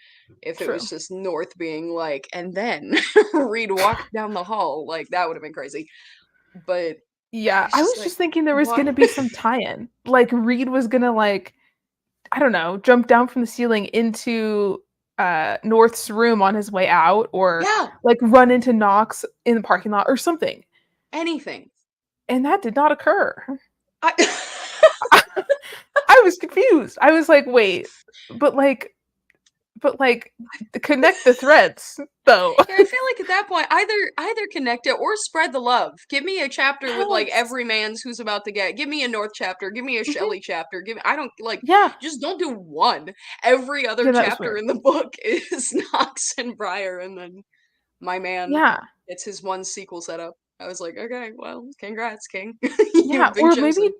[SPEAKER 2] if it was
[SPEAKER 1] True.
[SPEAKER 2] just North being like, and then Reed walked down the hall. Like, that would have been crazy. But I
[SPEAKER 1] Yeah,
[SPEAKER 2] was
[SPEAKER 1] I
[SPEAKER 2] just
[SPEAKER 1] was
[SPEAKER 2] like,
[SPEAKER 1] just thinking there was
[SPEAKER 2] what?
[SPEAKER 1] gonna be some tie-in. Like Reed was gonna like, I don't know, jump down from the ceiling into North's room on his way out, or
[SPEAKER 2] Yeah,
[SPEAKER 1] like run into Knox in the parking lot or something.
[SPEAKER 2] anything.
[SPEAKER 1] And that did not occur.
[SPEAKER 2] I
[SPEAKER 1] I was confused. I was like, wait, but like but connect the threads though.
[SPEAKER 2] Yeah, I feel like at that point, either connect it or spread the love. Give me a chapter with like
[SPEAKER 1] Yes.
[SPEAKER 2] every man's who's about to get. Give me a North chapter. Give me a
[SPEAKER 1] Mhm.
[SPEAKER 2] Shelley chapter. I don't like.
[SPEAKER 1] Yeah.
[SPEAKER 2] Just don't do one. Every other
[SPEAKER 1] Yeah, that was
[SPEAKER 2] chapter
[SPEAKER 1] weird.
[SPEAKER 2] in the book is Knox and Briar, and then my man
[SPEAKER 1] Yeah.
[SPEAKER 2] gets his one sequel set up. I was like, okay, well, congrats, King.
[SPEAKER 1] Yeah,
[SPEAKER 2] You've been chosen.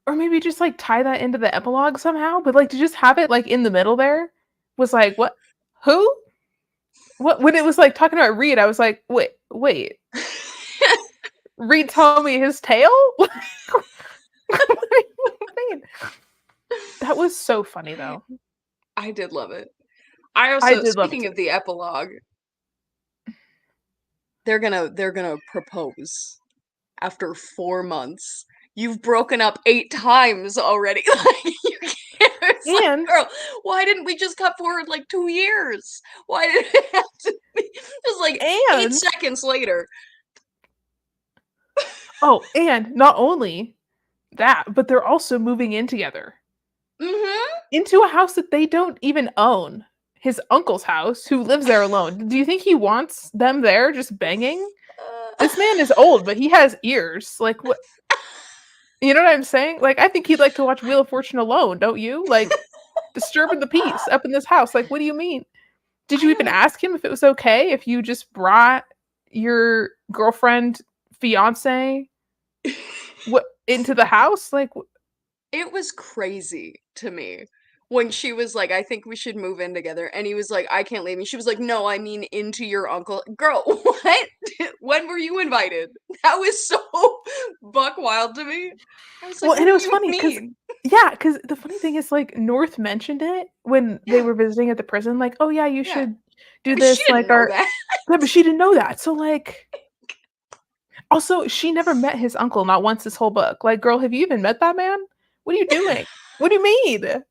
[SPEAKER 1] or maybe just like tie that into the epilogue somehow, but like to just have it like in the middle there was like, what? Who? What? When it was like talking about Reed, I was like, wait. Reed told me his tale? What do you mean? That was so funny though.
[SPEAKER 2] I did love it. I
[SPEAKER 1] I
[SPEAKER 2] also,
[SPEAKER 1] did love it
[SPEAKER 2] speaking
[SPEAKER 1] too.
[SPEAKER 2] of the epilogue, they're gonna propose after 4 months. You've broken up 8 times already. Like, you can't. It's like,
[SPEAKER 1] And
[SPEAKER 2] girl, why didn't we just cut forward like 2 years? Why did it have to be just like 8 seconds later?
[SPEAKER 1] and not only that, but they're also moving in together
[SPEAKER 2] Mm-hmm.
[SPEAKER 1] into a house that they don't even own. his uncle's house, who lives there alone. Do you think he wants them there just banging? This man is old, but he has ears. Like, what? You know what I'm saying? Like, I think he'd like to watch Wheel of Fortune alone, don't you? Like, disturbing the peace up in this house. Like, what do you mean? Did you
[SPEAKER 2] I
[SPEAKER 1] even
[SPEAKER 2] don't.
[SPEAKER 1] ask him if it was okay if you just brought your girlfriend, fiance, what into the house? Like,
[SPEAKER 2] It was crazy to me when she was like, I think we should move in together. And he was like, I can't leave me. She was like, no, I mean into your uncle. Girl, what? When were you invited? That was so buck wild to me. I was like,
[SPEAKER 1] well, and
[SPEAKER 2] what
[SPEAKER 1] it
[SPEAKER 2] do
[SPEAKER 1] was
[SPEAKER 2] you
[SPEAKER 1] funny because,
[SPEAKER 2] mean?
[SPEAKER 1] yeah, because the funny thing is, like, North mentioned it when they
[SPEAKER 2] Yeah,
[SPEAKER 1] were visiting at the prison. Like, oh yeah, you
[SPEAKER 2] yeah.
[SPEAKER 1] should do
[SPEAKER 2] She
[SPEAKER 1] this.
[SPEAKER 2] didn't
[SPEAKER 1] Like,
[SPEAKER 2] know
[SPEAKER 1] our
[SPEAKER 2] that.
[SPEAKER 1] yeah, but she didn't know that. So, like, also, she never met his uncle, not once this whole book. Like, girl, have you even met that man? What are you doing? What do you mean?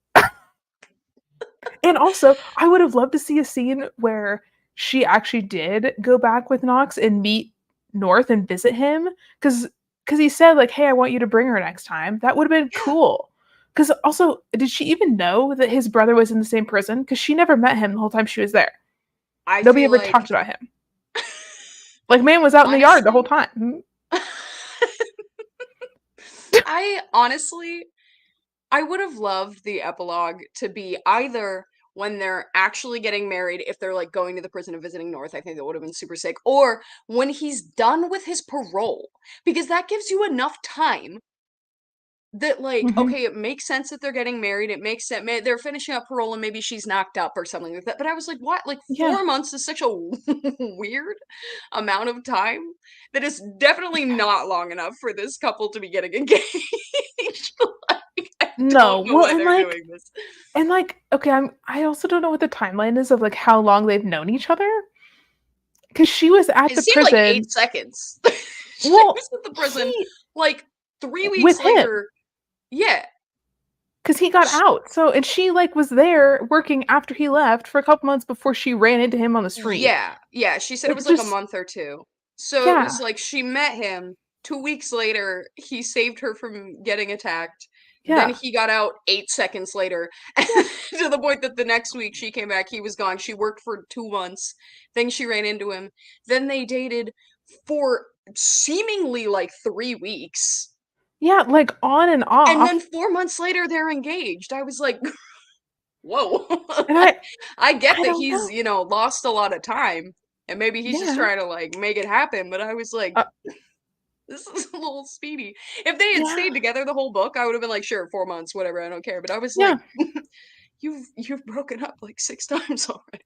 [SPEAKER 1] And also, I would have loved to see a scene where she actually did go back with Knox and meet North and visit him because he said like, "Hey, I want you to bring her next time." That would have been
[SPEAKER 2] Yeah.
[SPEAKER 1] cool. Because also, did she even know that his brother was in the same prison? Because she never met him the whole time she was there.
[SPEAKER 2] I
[SPEAKER 1] Nobody
[SPEAKER 2] feel
[SPEAKER 1] ever
[SPEAKER 2] like,
[SPEAKER 1] talked about him. Like, man was out in the yard the whole
[SPEAKER 2] honestly,
[SPEAKER 1] time.
[SPEAKER 2] I honestly, I would have loved the epilogue to be either when they're actually getting married, if they're like going to the prison and visiting North, I think that would have been super sick, or when he's done with his parole, because that gives you enough time that, like,
[SPEAKER 1] Mhm.
[SPEAKER 2] okay, it makes sense that they're getting married. It makes sense they're finishing up parole and maybe she's knocked up or something like that. But I was like, what? Like
[SPEAKER 1] Yeah.
[SPEAKER 2] 4 months is such a weird amount of time that is definitely not long enough for this couple to be getting engaged. Like, I
[SPEAKER 1] No.
[SPEAKER 2] don't know
[SPEAKER 1] Well,
[SPEAKER 2] why they're doing this.
[SPEAKER 1] and like, okay, I also don't know what the timeline is of like how long they've known each other. Because she was at
[SPEAKER 2] It
[SPEAKER 1] the
[SPEAKER 2] seemed like 8
[SPEAKER 1] prison.
[SPEAKER 2] seconds. She
[SPEAKER 1] Well,
[SPEAKER 2] was at the prison
[SPEAKER 1] he
[SPEAKER 2] like 3 weeks
[SPEAKER 1] with him
[SPEAKER 2] later. Yeah.
[SPEAKER 1] because he got
[SPEAKER 2] Sh
[SPEAKER 1] out. So and she like was there working after he left for a couple months before she ran into him on the street.
[SPEAKER 2] Yeah, yeah, she said it
[SPEAKER 1] Like
[SPEAKER 2] was like a
[SPEAKER 1] just
[SPEAKER 2] month or 2. So it
[SPEAKER 1] yeah,
[SPEAKER 2] was like she met him, 2 weeks later, he saved her from getting attacked. Then
[SPEAKER 1] yeah,
[SPEAKER 2] he got out 8 seconds later,
[SPEAKER 1] yeah,
[SPEAKER 2] to the point that the next week she came back, he was gone. She worked for 2 months, then she ran into him. Then they dated for seemingly like 3 weeks,
[SPEAKER 1] yeah. Like on and
[SPEAKER 2] and then
[SPEAKER 1] off.
[SPEAKER 2] 4 months later, they're engaged. I was like, "Whoa."
[SPEAKER 1] And
[SPEAKER 2] Like, I get
[SPEAKER 1] I
[SPEAKER 2] that
[SPEAKER 1] don't
[SPEAKER 2] he's,
[SPEAKER 1] know.
[SPEAKER 2] lost a lot of time, and maybe he's just
[SPEAKER 1] Yeah,
[SPEAKER 2] trying to, like, make it happen, but I was like,
[SPEAKER 1] uh,
[SPEAKER 2] "This is a little speedy." If they had
[SPEAKER 1] yeah,
[SPEAKER 2] stayed together the whole book, I would've been like, "Sure, 4 months, whatever, I don't care," but I was
[SPEAKER 1] yeah.
[SPEAKER 2] like, You've broken up, like, 6 times already.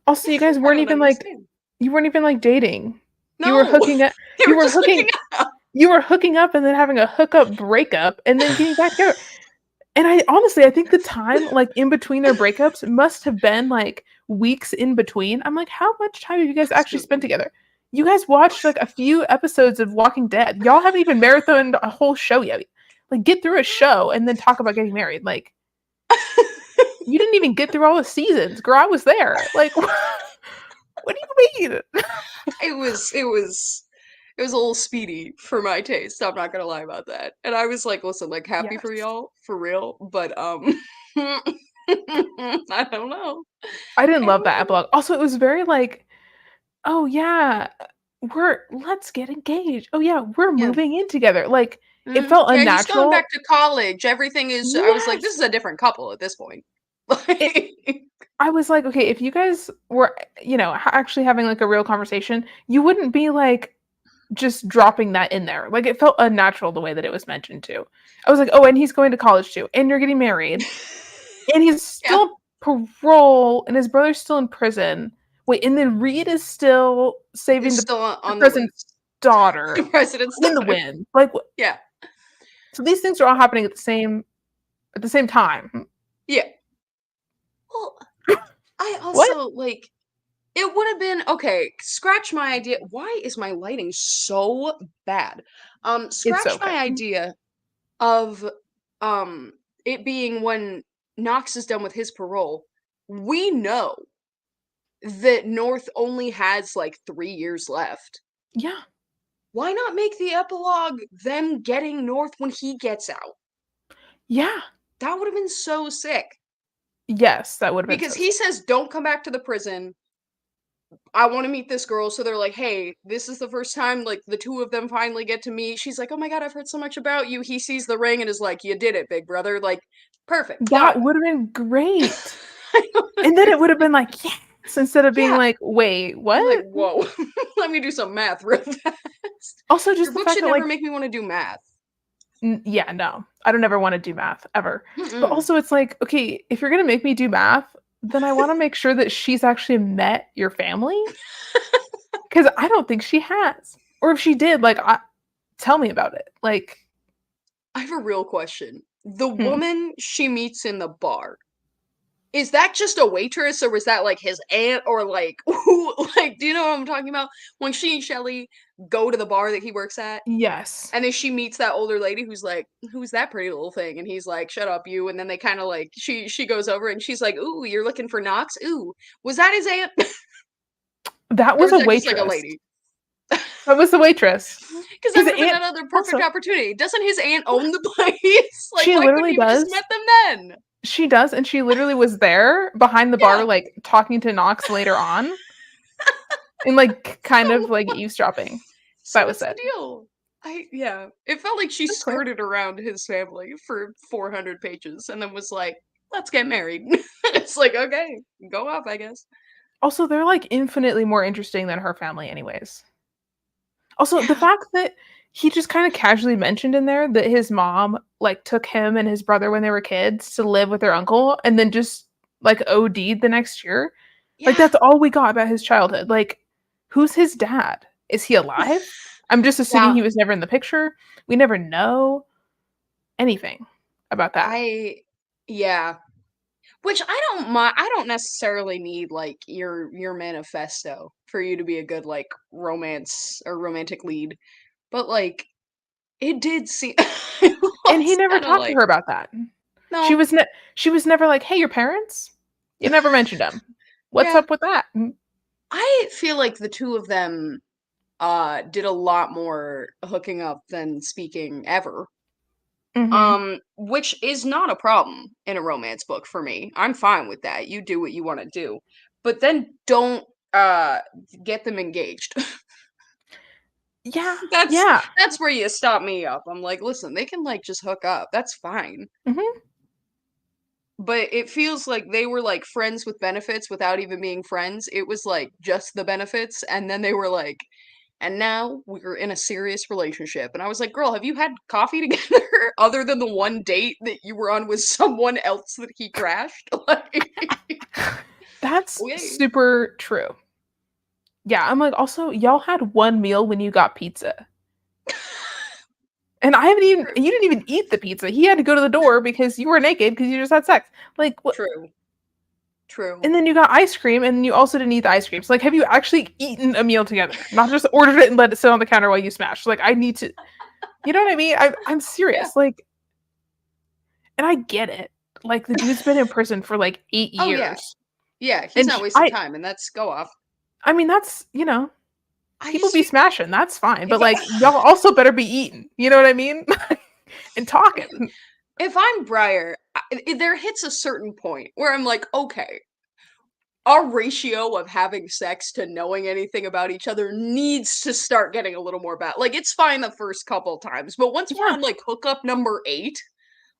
[SPEAKER 1] Also, you guys
[SPEAKER 2] I
[SPEAKER 1] weren't
[SPEAKER 2] don't
[SPEAKER 1] even like
[SPEAKER 2] understand."
[SPEAKER 1] dating. You were
[SPEAKER 2] No!
[SPEAKER 1] hooking up.
[SPEAKER 2] They
[SPEAKER 1] You
[SPEAKER 2] were
[SPEAKER 1] were
[SPEAKER 2] just
[SPEAKER 1] hooking.
[SPEAKER 2] hooking up.
[SPEAKER 1] You were hooking up and then having a hookup breakup and then getting back together. And I honestly, I think the time, like, in between their breakups must have been, like, weeks in between. I'm like, "How much time have you guys
[SPEAKER 2] Has
[SPEAKER 1] actually
[SPEAKER 2] to
[SPEAKER 1] spent
[SPEAKER 2] be.
[SPEAKER 1] together?" You guys watched, like, a few episodes of Walking Dead. Y'all haven't even marathoned a whole show yet. Like, get through a show and then talk about getting married. Like, you didn't even get through all the seasons. Girl, I was there. Like, what do you mean?
[SPEAKER 2] It was a little speedy for my taste, I'm not gonna lie about that, and I was like, "Listen, like, happy for
[SPEAKER 1] Yes.
[SPEAKER 2] y'all, for real, but, I don't know.
[SPEAKER 1] I didn't
[SPEAKER 2] I
[SPEAKER 1] love
[SPEAKER 2] don't
[SPEAKER 1] that
[SPEAKER 2] know."
[SPEAKER 1] epilogue. Also, it was very, like, "Oh, yeah, let's get engaged. Oh, yeah, we're
[SPEAKER 2] Yeah.
[SPEAKER 1] moving in together." Like, it
[SPEAKER 2] Mhm.
[SPEAKER 1] felt
[SPEAKER 2] Yeah, he's going back
[SPEAKER 1] unnatural.
[SPEAKER 2] to college, everything is I was like, "This
[SPEAKER 1] Yes.
[SPEAKER 2] is a different couple at this point."
[SPEAKER 1] It
[SPEAKER 2] Like
[SPEAKER 1] I was like, "Okay, if you guys were, actually having, like, a real conversation, you wouldn't be, like, just dropping that in there." Like, it felt unnatural the way that it was mentioned too. I was like, "Oh, and he's going to college too, and you're getting married, and he's
[SPEAKER 2] Yeah,
[SPEAKER 1] still parole, and his brother's still in prison. Wait, and then Reed is still saving
[SPEAKER 2] is
[SPEAKER 1] the
[SPEAKER 2] still on the
[SPEAKER 1] president's
[SPEAKER 2] loose. The
[SPEAKER 1] daughter
[SPEAKER 2] president's
[SPEAKER 1] in the
[SPEAKER 2] daughter.
[SPEAKER 1] wind." Like, what?
[SPEAKER 2] Yeah,
[SPEAKER 1] So these things are all happening at the same time.
[SPEAKER 2] yeah. Well, I
[SPEAKER 1] What?
[SPEAKER 2] also, like it would have been okay, scratch my idea why is my lighting so bad?
[SPEAKER 1] It's
[SPEAKER 2] Scratch
[SPEAKER 1] okay.
[SPEAKER 2] my idea of, it being when Knox is done with his parole. We know that North only has, like, 3 years left.
[SPEAKER 1] Yeah.
[SPEAKER 2] Why not make the epilogue them getting North when he gets out?
[SPEAKER 1] Yeah.
[SPEAKER 2] That would've been so sick.
[SPEAKER 1] Yes, that would have been
[SPEAKER 2] Because
[SPEAKER 1] so
[SPEAKER 2] he
[SPEAKER 1] sad.
[SPEAKER 2] says, "Don't come back to the prison. I want to meet this girl." So they're like, "Hey, this is the first time like the two of them finally get to meet." She's like, "Oh my god, I've heard so much about you." He sees the ring and is like, "You did it, big brother." Like, perfect,
[SPEAKER 1] That
[SPEAKER 2] done.
[SPEAKER 1] would have been great. And then it would have been like, "Yes," instead of being
[SPEAKER 2] Yeah.
[SPEAKER 1] like, "Wait,
[SPEAKER 2] I'm like,
[SPEAKER 1] what?"
[SPEAKER 2] whoa. Let me do some math real fast.
[SPEAKER 1] Also, just
[SPEAKER 2] Your
[SPEAKER 1] the
[SPEAKER 2] book
[SPEAKER 1] fact
[SPEAKER 2] should
[SPEAKER 1] that,
[SPEAKER 2] never
[SPEAKER 1] like,
[SPEAKER 2] make me want to do math.
[SPEAKER 1] yeah, no. I don't ever wanna do math, ever. But
[SPEAKER 2] Mm-mm.
[SPEAKER 1] also, it's like, okay, if you're gonna make me do math, then I wanna make sure that she's actually met your family, because I don't think she has. Or if she did, like, tell me about it. Like,
[SPEAKER 2] I have a real question. The
[SPEAKER 1] hmm,
[SPEAKER 2] woman she meets in the bar, is that just a waitress or was that like his aunt or like who like do you know what I'm talking about? When she and Shelly go to the bar that he works at
[SPEAKER 1] yes.
[SPEAKER 2] and then she meets that older lady who's like, "Who's that pretty little thing?" And he's like, "Shut up, you." And then they kind of like she goes over and she's like, "Ooh, you're looking for Knox? Ooh, was that his aunt?"
[SPEAKER 1] That
[SPEAKER 2] Or
[SPEAKER 1] was
[SPEAKER 2] is
[SPEAKER 1] a
[SPEAKER 2] that just like a
[SPEAKER 1] waitress.
[SPEAKER 2] lady?
[SPEAKER 1] That was the waitress.
[SPEAKER 2] Because that
[SPEAKER 1] His
[SPEAKER 2] would have been
[SPEAKER 1] aunt
[SPEAKER 2] another perfect
[SPEAKER 1] also,
[SPEAKER 2] opportunity. Doesn't his aunt own the place? Like,
[SPEAKER 1] she
[SPEAKER 2] why couldn't
[SPEAKER 1] literally
[SPEAKER 2] you have just
[SPEAKER 1] does.
[SPEAKER 2] met them then?
[SPEAKER 1] She does, and she literally was there behind the bar,
[SPEAKER 2] Yeah.
[SPEAKER 1] like, talking to Knox later on and, like, kind of,
[SPEAKER 2] So
[SPEAKER 1] like, eavesdropping.
[SPEAKER 2] so
[SPEAKER 1] That was
[SPEAKER 2] what's the
[SPEAKER 1] it.
[SPEAKER 2] deal? Yeah. It felt like she
[SPEAKER 1] Okay.
[SPEAKER 2] skirted around his family for 400 pages and then was like, "Let's get married." It's like, "Okay, go off, I guess."
[SPEAKER 1] Also, they're, like, infinitely more interesting than her family anyways. Also, the
[SPEAKER 2] Yeah.
[SPEAKER 1] fact that he just kinda casually mentioned in there that his mom, like, took him and his brother when they were kids to live with their uncle and then just, like, OD'd the next year. Like,
[SPEAKER 2] Yeah.
[SPEAKER 1] that's all we got about his childhood. Like, who's his dad? Is he alive? I'm just assuming
[SPEAKER 2] Yeah.
[SPEAKER 1] he was never in the picture. We never know anything about that.
[SPEAKER 2] I yeah. Which I don't necessarily need, like, your manifesto for you to be a good, like, romance or romantic lead, but, like, it did seem it
[SPEAKER 1] And he
[SPEAKER 2] was
[SPEAKER 1] never
[SPEAKER 2] kinda
[SPEAKER 1] talked to
[SPEAKER 2] like,
[SPEAKER 1] her about that. She
[SPEAKER 2] "No."
[SPEAKER 1] was she was never like, "Hey, your parents?" You never mentioned them. What's
[SPEAKER 2] Yeah.
[SPEAKER 1] up with that?
[SPEAKER 2] I feel like the 2 of them, did a lot more hooking up than speaking ever,
[SPEAKER 1] Mhm.
[SPEAKER 2] which is not a problem in a romance book for me. I'm fine with that. You do what you wanna do, but then don't, get them engaged.
[SPEAKER 1] Yeah,
[SPEAKER 2] That's
[SPEAKER 1] yeah.
[SPEAKER 2] that's where you stop me up. I'm like, "Listen, they can, like, just hook up. That's fine."
[SPEAKER 1] Mhm.
[SPEAKER 2] But it feels like they were, like, friends with benefits without even being friends. It was, like, just the benefits, and then they were like, "And now we're in a serious relationship." And I was like, "Girl, have you had coffee together other than the one date that you were on with someone else that he crashed?" Like,
[SPEAKER 1] That's
[SPEAKER 2] okay.
[SPEAKER 1] super true. Yeah, I'm like, "Also, y'all had one meal when you got pizza." And I haven't even
[SPEAKER 2] True.
[SPEAKER 1] you didn't even eat the pizza. He had to go to the door because you were naked because you just had sex. Like, what?
[SPEAKER 2] True. True.
[SPEAKER 1] And then you got ice cream, and you also didn't eat the ice cream. So, like, have you actually eaten a meal together? Not just ordered it and let it sit on the counter while you smash. Like, I need to, you know what I mean? I'm
[SPEAKER 2] Yeah.
[SPEAKER 1] serious. Like, and I get it. Like, the dude's been in prison for like 8
[SPEAKER 2] Oh, yeah.
[SPEAKER 1] years.
[SPEAKER 2] Yeah, he's
[SPEAKER 1] And
[SPEAKER 2] not wasting time, and that's go off.
[SPEAKER 1] I mean, that's,
[SPEAKER 2] I
[SPEAKER 1] people
[SPEAKER 2] just
[SPEAKER 1] be
[SPEAKER 2] feel
[SPEAKER 1] smashing, that's fine. But
[SPEAKER 2] if I
[SPEAKER 1] like, y'all also better be eating. You know what I mean? And talking.
[SPEAKER 2] if I'm Briar, there hits a certain point where I'm like, "Okay, our ratio of having sex to knowing anything about each other needs to start getting a little more bad." Like, it's fine the first couple times, but once we're
[SPEAKER 1] Yeah.
[SPEAKER 2] on, like, hookup number 8,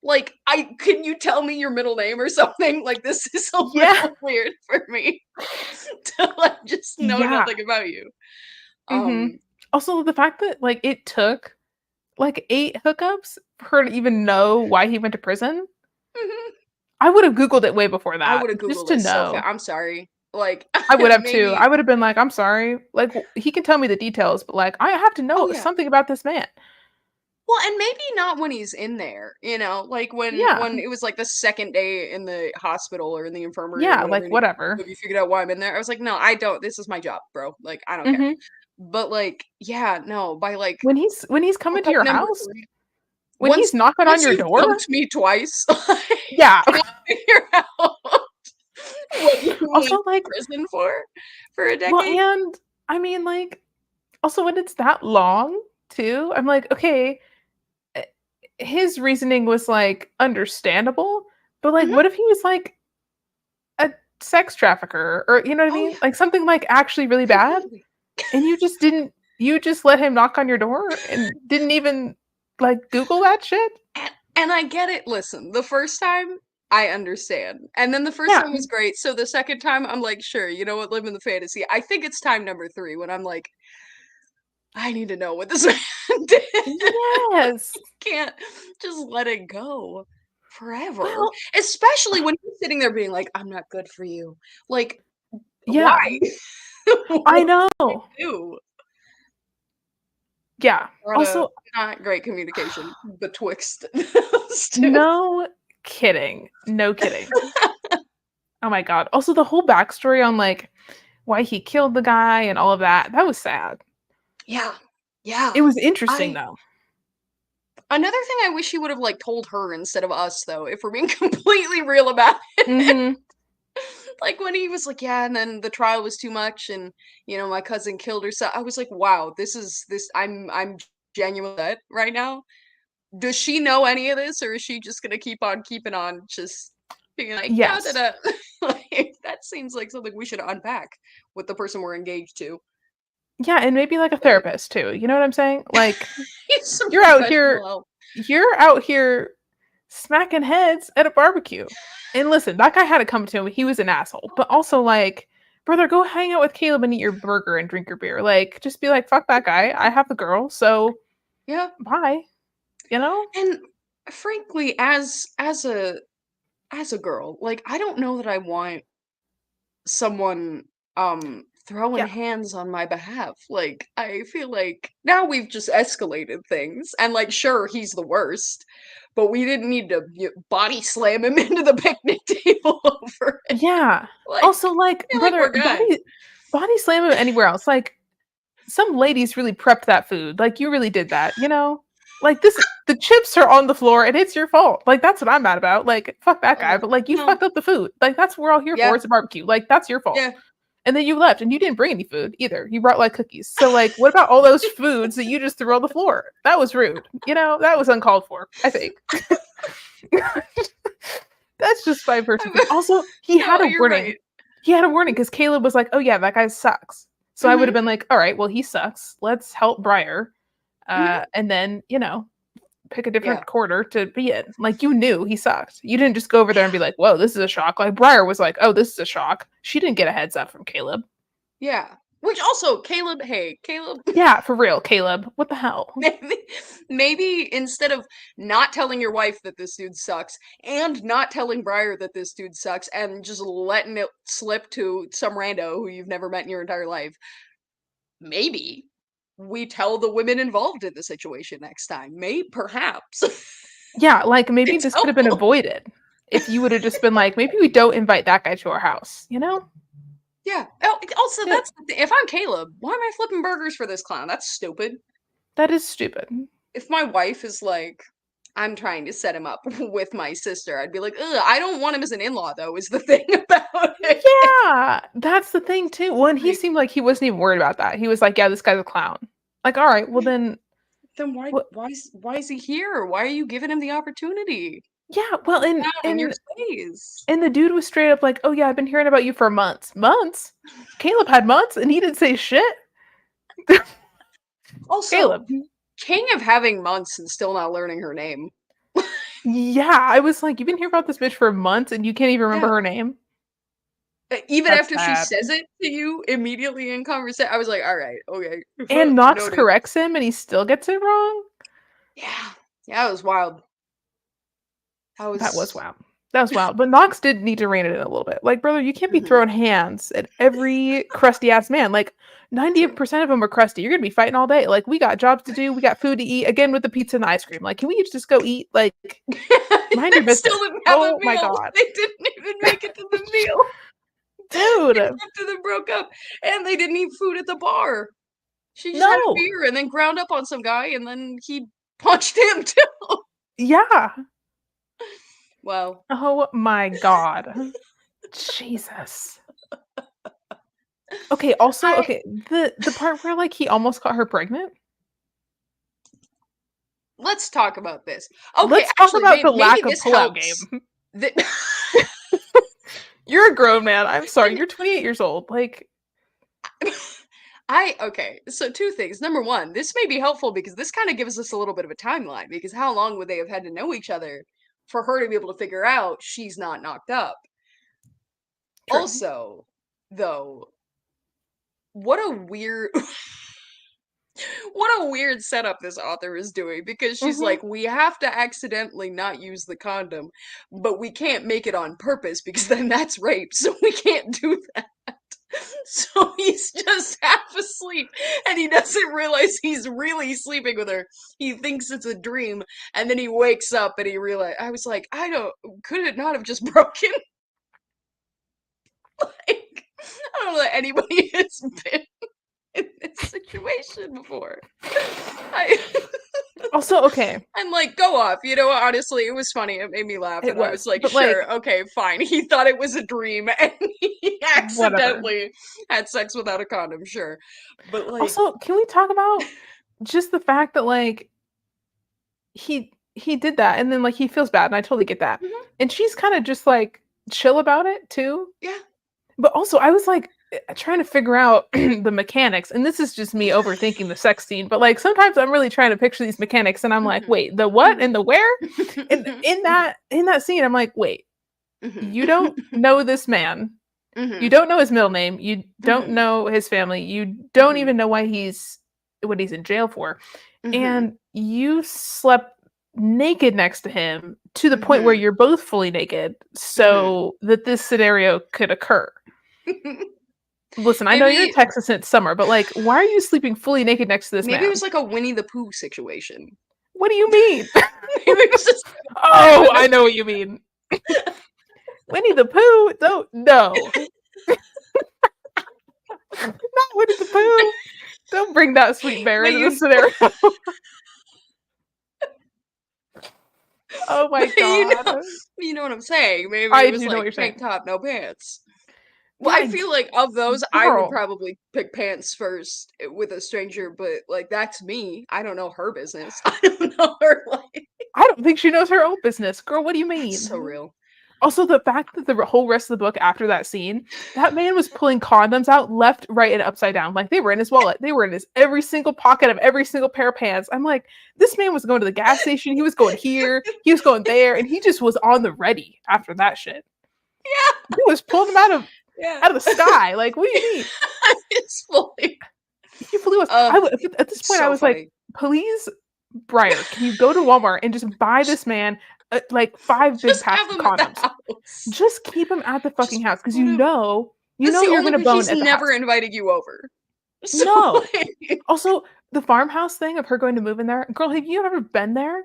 [SPEAKER 2] like, I can you tell me your middle name or something? Like, this is a
[SPEAKER 1] Yeah.
[SPEAKER 2] little weird for me to, like, just know
[SPEAKER 1] Yeah.
[SPEAKER 2] nothing about you.
[SPEAKER 1] Mhm.
[SPEAKER 2] Um,
[SPEAKER 1] Also, the fact that, like, it took, like, 8 hookups for her to even know why he went to prison,
[SPEAKER 2] mhm.
[SPEAKER 1] I would've Googled it way before
[SPEAKER 2] I
[SPEAKER 1] that,
[SPEAKER 2] woulda
[SPEAKER 1] just
[SPEAKER 2] Googled
[SPEAKER 1] to
[SPEAKER 2] it so
[SPEAKER 1] know.
[SPEAKER 2] fast. I'm sorry. Like,
[SPEAKER 1] I would have too. I
[SPEAKER 2] maybe
[SPEAKER 1] would have been like, "I'm sorry." Like, w he can tell me the details, but, like, I have to
[SPEAKER 2] oh,
[SPEAKER 1] know
[SPEAKER 2] yeah.
[SPEAKER 1] something about this man.
[SPEAKER 2] Well, and maybe not when he's in there, like,
[SPEAKER 1] Yeah.
[SPEAKER 2] when it was, like, the 2nd day in the hospital or in the infirmary or
[SPEAKER 1] Yeah,
[SPEAKER 2] whatever,
[SPEAKER 1] like,
[SPEAKER 2] and he's
[SPEAKER 1] whatever.
[SPEAKER 2] like, "Have you figured out why I'm in there?" I was like, "No, I don't. This is my job, bro. Like, I don't care."
[SPEAKER 1] Mhm.
[SPEAKER 2] But, like, yeah, no, by, like,
[SPEAKER 1] When he's coming to
[SPEAKER 2] hookup
[SPEAKER 1] your
[SPEAKER 2] number
[SPEAKER 1] house,
[SPEAKER 2] 3,
[SPEAKER 1] when he's knocking on
[SPEAKER 2] once
[SPEAKER 1] your
[SPEAKER 2] you've
[SPEAKER 1] door,
[SPEAKER 2] dumped me twice, I
[SPEAKER 1] yeah.
[SPEAKER 2] can't figure out what you went
[SPEAKER 1] Also,
[SPEAKER 2] to
[SPEAKER 1] like,
[SPEAKER 2] prison for a
[SPEAKER 1] well,
[SPEAKER 2] decade.
[SPEAKER 1] and I mean, like, also when it's that long too, I'm like, "Okay, his reasoning was, like, understandable, but, like,
[SPEAKER 2] Mhm.
[SPEAKER 1] what if he was, like, sex trafficker, or you know what I
[SPEAKER 2] Oh
[SPEAKER 1] mean?
[SPEAKER 2] yeah,
[SPEAKER 1] Like something like actually really bad,
[SPEAKER 2] completely.
[SPEAKER 1] and you just let him knock on your door and didn't even like Google that shit?
[SPEAKER 2] And I get it. Listen, the first time I understand, and then the first
[SPEAKER 1] Yeah.
[SPEAKER 2] time was great. So the second time, I'm like, sure, you know what, live in the fantasy. I think it's time number 3 when I'm like, I need to know what this man did.
[SPEAKER 1] Yes.
[SPEAKER 2] Can't just let it go forever.
[SPEAKER 1] Well,
[SPEAKER 2] Especially when he's sitting there being like, I'm not good for you. Like, why?
[SPEAKER 1] yeah, I
[SPEAKER 2] What
[SPEAKER 1] know.
[SPEAKER 2] do?
[SPEAKER 1] Yeah.
[SPEAKER 2] Not a
[SPEAKER 1] Also,
[SPEAKER 2] not great communication betwixt those two.
[SPEAKER 1] no kidding. No kidding. Oh my god. Also, the whole backstory on like why he killed the guy and all of that, that was sad.
[SPEAKER 2] Yeah. Yeah.
[SPEAKER 1] It was interesting
[SPEAKER 2] I
[SPEAKER 1] though.
[SPEAKER 2] Another thing I wish he would have, like, told her instead of us, though, if we're being completely real about it.
[SPEAKER 1] Mhm.
[SPEAKER 2] Like, when he was like, "Yeah, and then the trial was too much, and, you know, my cousin killed herself." I was like, "Wow, this I'm genuinely upset right now." Does she know any of this, or is she just gonna keep on keeping on just being like, "Yeah, da,
[SPEAKER 1] Yes.
[SPEAKER 2] da." Like, that seems like something we should unpack with the person we're engaged to.
[SPEAKER 1] Yeah, and maybe like a
[SPEAKER 2] But
[SPEAKER 1] therapist too. You know what I'm saying? Like
[SPEAKER 2] some
[SPEAKER 1] you're out
[SPEAKER 2] professional
[SPEAKER 1] here
[SPEAKER 2] help.
[SPEAKER 1] you're out here smacking heads at a barbecue. And listen, that guy had it coming to him. He was an asshole. But also like, brother, go hang out with Caleb and eat your burger and drink your beer. Like, just be like, fuck that guy. I have the girl, so
[SPEAKER 2] Yeah.
[SPEAKER 1] bye. You know?
[SPEAKER 2] And frankly, as a girl, like I don't know that I want someone throwing
[SPEAKER 1] Yeah.
[SPEAKER 2] hands on my behalf. Like I feel like now we've just escalated things and like sure he's the worst, but we didn't need to body slam him into the picnic table over it.
[SPEAKER 1] Yeah.
[SPEAKER 2] Like
[SPEAKER 1] Also, like,
[SPEAKER 2] I feel like
[SPEAKER 1] brother,
[SPEAKER 2] we're good.
[SPEAKER 1] body slam him anywhere else. Like, some ladies really prepped that food. Like, you really did that, you know? Like, the chips are on the floor and it's your fault. Like, that's what I'm mad about. Like, fuck that guy. But, like, you
[SPEAKER 2] No.
[SPEAKER 1] fucked up the food. Like, that's what we're all here for.
[SPEAKER 2] Yeah.
[SPEAKER 1] It's a barbecue. Like, that's your fault.
[SPEAKER 2] Yeah.
[SPEAKER 1] And then you left and you didn't bring any food either. You brought, like, cookies. So, like, what about all those foods that you just threw on the floor? That was rude. You know, that was uncalled for, I think. That's just my personal opinion. Also, he had
[SPEAKER 2] No,
[SPEAKER 1] a
[SPEAKER 2] you're
[SPEAKER 1] warning.
[SPEAKER 2] right.
[SPEAKER 1] He had a warning because Caleb was like, "Oh yeah, that guy sucks." So I would have
[SPEAKER 2] Mhm.
[SPEAKER 1] been like, "All right, well he sucks. Let's help Briar,
[SPEAKER 2] Mhm.
[SPEAKER 1] and then pick a
[SPEAKER 2] Yeah.
[SPEAKER 1] different quarter to be in." Like you knew he sucked. You didn't just go over there and
[SPEAKER 2] Yeah.
[SPEAKER 1] be like, "Whoa, this is a shock." Like Briar was like, "Oh, this is a shock." She didn't get a heads up from Caleb.
[SPEAKER 2] Yeah. Which also, Caleb, hey, Caleb,
[SPEAKER 1] Yeah, for real, Caleb. What the hell?
[SPEAKER 2] maybe, maybe instead of not telling your wife that this dude sucks and not telling Briar that this dude sucks and just letting it slip to some rando who you've never met in your entire life, maybe we tell the women involved in the situation next time. Maybe, perhaps.
[SPEAKER 1] Yeah, like maybe
[SPEAKER 2] It's
[SPEAKER 1] this could have been
[SPEAKER 2] helpful.
[SPEAKER 1] avoided if you would have just been like, maybe we don't invite that guy to our house. You know?
[SPEAKER 2] Yeah. Oh, also,
[SPEAKER 1] Yeah,
[SPEAKER 2] that's the thing. If I'm Caleb, why am I flipping burgers for this clown? That's stupid.
[SPEAKER 1] that is stupid.
[SPEAKER 2] If my wife is like, I'm trying to set him up with my sister, I'd be like, ugh, I don't want him as an in-law though, is the thing about it.
[SPEAKER 1] Yeah, that's the thing too. Well, and he
[SPEAKER 2] Like,
[SPEAKER 1] seemed like he wasn't even worried about that. He was like, "Yeah, this guy's a clown." Like, all right, well
[SPEAKER 2] yeah,
[SPEAKER 1] then,
[SPEAKER 2] then
[SPEAKER 1] what?
[SPEAKER 2] why is he here? Why are you giving him the opportunity?
[SPEAKER 1] Yeah, well,
[SPEAKER 2] Sit down in your space.
[SPEAKER 1] and the dude was straight up like, "Oh yeah, I've been hearing about you for months." Months? Caleb had months, and he didn't say shit.
[SPEAKER 2] Also,
[SPEAKER 1] Caleb.
[SPEAKER 2] king of having months and still not learning her name.
[SPEAKER 1] Yeah, I was like, "You've been hearing about this bitch for months, and you can't even remember
[SPEAKER 2] Yeah.
[SPEAKER 1] her name."
[SPEAKER 2] Even
[SPEAKER 1] That's
[SPEAKER 2] after she
[SPEAKER 1] sad.
[SPEAKER 2] says it to you immediately in conversation, I was like, all right, okay,
[SPEAKER 1] And Knox
[SPEAKER 2] noted.
[SPEAKER 1] corrects him, and he still gets it wrong.
[SPEAKER 2] Yeah. Yeah, it was wild. That
[SPEAKER 1] That was
[SPEAKER 2] was
[SPEAKER 1] wild. That was wild. But Knox did need to rein it in a little bit. Like, brother, you can't be
[SPEAKER 2] mhm,
[SPEAKER 1] throwing hands at every crusty ass man. Like,
[SPEAKER 2] true.
[SPEAKER 1] 90% of them are crusty. You're gonna be fighting all day. Like, we got jobs to do. We got food to eat. Again with the pizza and the ice cream. Like, can we just go eat? Like, mind
[SPEAKER 2] They
[SPEAKER 1] your
[SPEAKER 2] still
[SPEAKER 1] business.
[SPEAKER 2] didn't have a
[SPEAKER 1] Oh my
[SPEAKER 2] meal.
[SPEAKER 1] god.
[SPEAKER 2] They didn't even make it to the meal.
[SPEAKER 1] Dude.
[SPEAKER 2] After they broke up, and they didn't eat food at the bar. She just had a
[SPEAKER 1] No.
[SPEAKER 2] beer and then ground up on some guy, and then he punched him too.
[SPEAKER 1] Yeah.
[SPEAKER 2] Wow.
[SPEAKER 1] Oh my god. Jesus. Okay, also,
[SPEAKER 2] I
[SPEAKER 1] okay, the part where like he almost got her pregnant.
[SPEAKER 2] Let's talk about this. Okay,
[SPEAKER 1] Let's talk
[SPEAKER 2] actually,
[SPEAKER 1] about the
[SPEAKER 2] maybe
[SPEAKER 1] lack of
[SPEAKER 2] this
[SPEAKER 1] pullout
[SPEAKER 2] helps.
[SPEAKER 1] game.
[SPEAKER 2] Th
[SPEAKER 1] You're a grown man. I'm sorry. You're 28 years old. Like,
[SPEAKER 2] Okay, so two things. Number one, this may be helpful because this kind of gives us a little bit of a timeline because how long would they have had to know each other for her to be able to figure out she's not knocked up?
[SPEAKER 1] true.
[SPEAKER 2] Also, though, what a weird what a weird setup this author is doing because she's
[SPEAKER 1] Mm-hmm.
[SPEAKER 2] like, we have to accidentally not use the condom, but we can't make it on purpose because then that's rape, so we can't do that. So he's just half asleep and he doesn't realize he's really sleeping with her. He thinks it's a dream and then he wakes up and he realized, I was like, could it not have just broken? Like, I don't know that anybody has been in this situation before.
[SPEAKER 1] Also, okay.
[SPEAKER 2] I'm like, go off. You know, honestly, it was funny. It made me laugh.
[SPEAKER 1] It
[SPEAKER 2] And I
[SPEAKER 1] was.
[SPEAKER 2] was like,
[SPEAKER 1] But,
[SPEAKER 2] sure,
[SPEAKER 1] like,
[SPEAKER 2] okay, fine. He thought it was a dream and he
[SPEAKER 1] whatever.
[SPEAKER 2] accidentally had sex without a condom, sure. But, like,
[SPEAKER 1] Also, can we talk about just the fact that, like, he did that and then, like, he feels bad, and I totally get that.
[SPEAKER 2] mhm,
[SPEAKER 1] And she's kind of just, like, chill about it too.
[SPEAKER 2] yeah.
[SPEAKER 1] But also, I was like trying to figure out the mechanics, and this is just me overthinking the sex scene. But like sometimes I'm really trying to picture these mechanics, and I'm like,
[SPEAKER 2] Mhm,
[SPEAKER 1] wait, the what
[SPEAKER 2] mhm,
[SPEAKER 1] and the where? And
[SPEAKER 2] mhm,
[SPEAKER 1] in that scene, I'm like, wait,
[SPEAKER 2] mhm,
[SPEAKER 1] you don't know this man, you
[SPEAKER 2] mhm,
[SPEAKER 1] don't know his middle name, you don't
[SPEAKER 2] mhm,
[SPEAKER 1] know his family, you don't
[SPEAKER 2] mhm,
[SPEAKER 1] even know why he's what he's in jail for,
[SPEAKER 2] mhm,
[SPEAKER 1] and you slept naked next to him to the point where
[SPEAKER 2] mhm,
[SPEAKER 1] you're both fully naked,
[SPEAKER 2] mhm.
[SPEAKER 1] so that this scenario could occur. Listen, I know you're in
[SPEAKER 2] Maybe
[SPEAKER 1] Texas and it's summer, but, like, why are you sleeping fully naked next to this
[SPEAKER 2] maybe it
[SPEAKER 1] man?
[SPEAKER 2] was like a Winnie the Pooh situation.
[SPEAKER 1] What do you mean?
[SPEAKER 2] Maybe it was just
[SPEAKER 1] Oh, I know what you mean. Winnie the Pooh? Don't no. Not Winnie the Pooh. Don't bring that sweet bear
[SPEAKER 2] but
[SPEAKER 1] into the
[SPEAKER 2] you
[SPEAKER 1] scenario. Oh my
[SPEAKER 2] but
[SPEAKER 1] god.
[SPEAKER 2] you know what I'm saying. Maybe it
[SPEAKER 1] I
[SPEAKER 2] was
[SPEAKER 1] do know what
[SPEAKER 2] like
[SPEAKER 1] you're
[SPEAKER 2] tank
[SPEAKER 1] saying.
[SPEAKER 2] top, no pants. Well,
[SPEAKER 1] Yeah,
[SPEAKER 2] I feel like of those, I would
[SPEAKER 1] girl.
[SPEAKER 2] probably pick pants first with a stranger, but like that's me. I don't know her business. I don't know her life.
[SPEAKER 1] I don't think she knows her own business. Girl, what do you
[SPEAKER 2] That's so
[SPEAKER 1] mean?
[SPEAKER 2] real.
[SPEAKER 1] Also, the fact that the whole rest of the book after that scene, that man was pulling condoms out left, right, and upside down. Like they were in his wallet. They were in his every single pocket of every single pair of pants. I'm like, this man was going to the gas station. He was going here. He was going there, and he just was on the ready after that shit.
[SPEAKER 2] Yeah,
[SPEAKER 1] He was pulling them
[SPEAKER 2] yeah.
[SPEAKER 1] out of the sky. Like, what do you mean?
[SPEAKER 2] It's fully.
[SPEAKER 1] He fully was.
[SPEAKER 2] Uh,
[SPEAKER 1] At this point, I
[SPEAKER 2] so
[SPEAKER 1] was like,
[SPEAKER 2] funny.
[SPEAKER 1] please, Briar, can you go to Walmart and just buy this man like 5 big
[SPEAKER 2] Just
[SPEAKER 1] packs
[SPEAKER 2] have
[SPEAKER 1] of
[SPEAKER 2] him at the
[SPEAKER 1] condoms?
[SPEAKER 2] house.
[SPEAKER 1] Just keep him at the fucking
[SPEAKER 2] Just
[SPEAKER 1] house because
[SPEAKER 2] put him.
[SPEAKER 1] you
[SPEAKER 2] That's
[SPEAKER 1] know
[SPEAKER 2] the
[SPEAKER 1] you're
[SPEAKER 2] only
[SPEAKER 1] gonna
[SPEAKER 2] way
[SPEAKER 1] bone
[SPEAKER 2] he's
[SPEAKER 1] at the
[SPEAKER 2] never
[SPEAKER 1] house.
[SPEAKER 2] inviting you over. So
[SPEAKER 1] No.
[SPEAKER 2] like,
[SPEAKER 1] Also, the farmhouse thing of her going to move in there, girl, have you ever been there?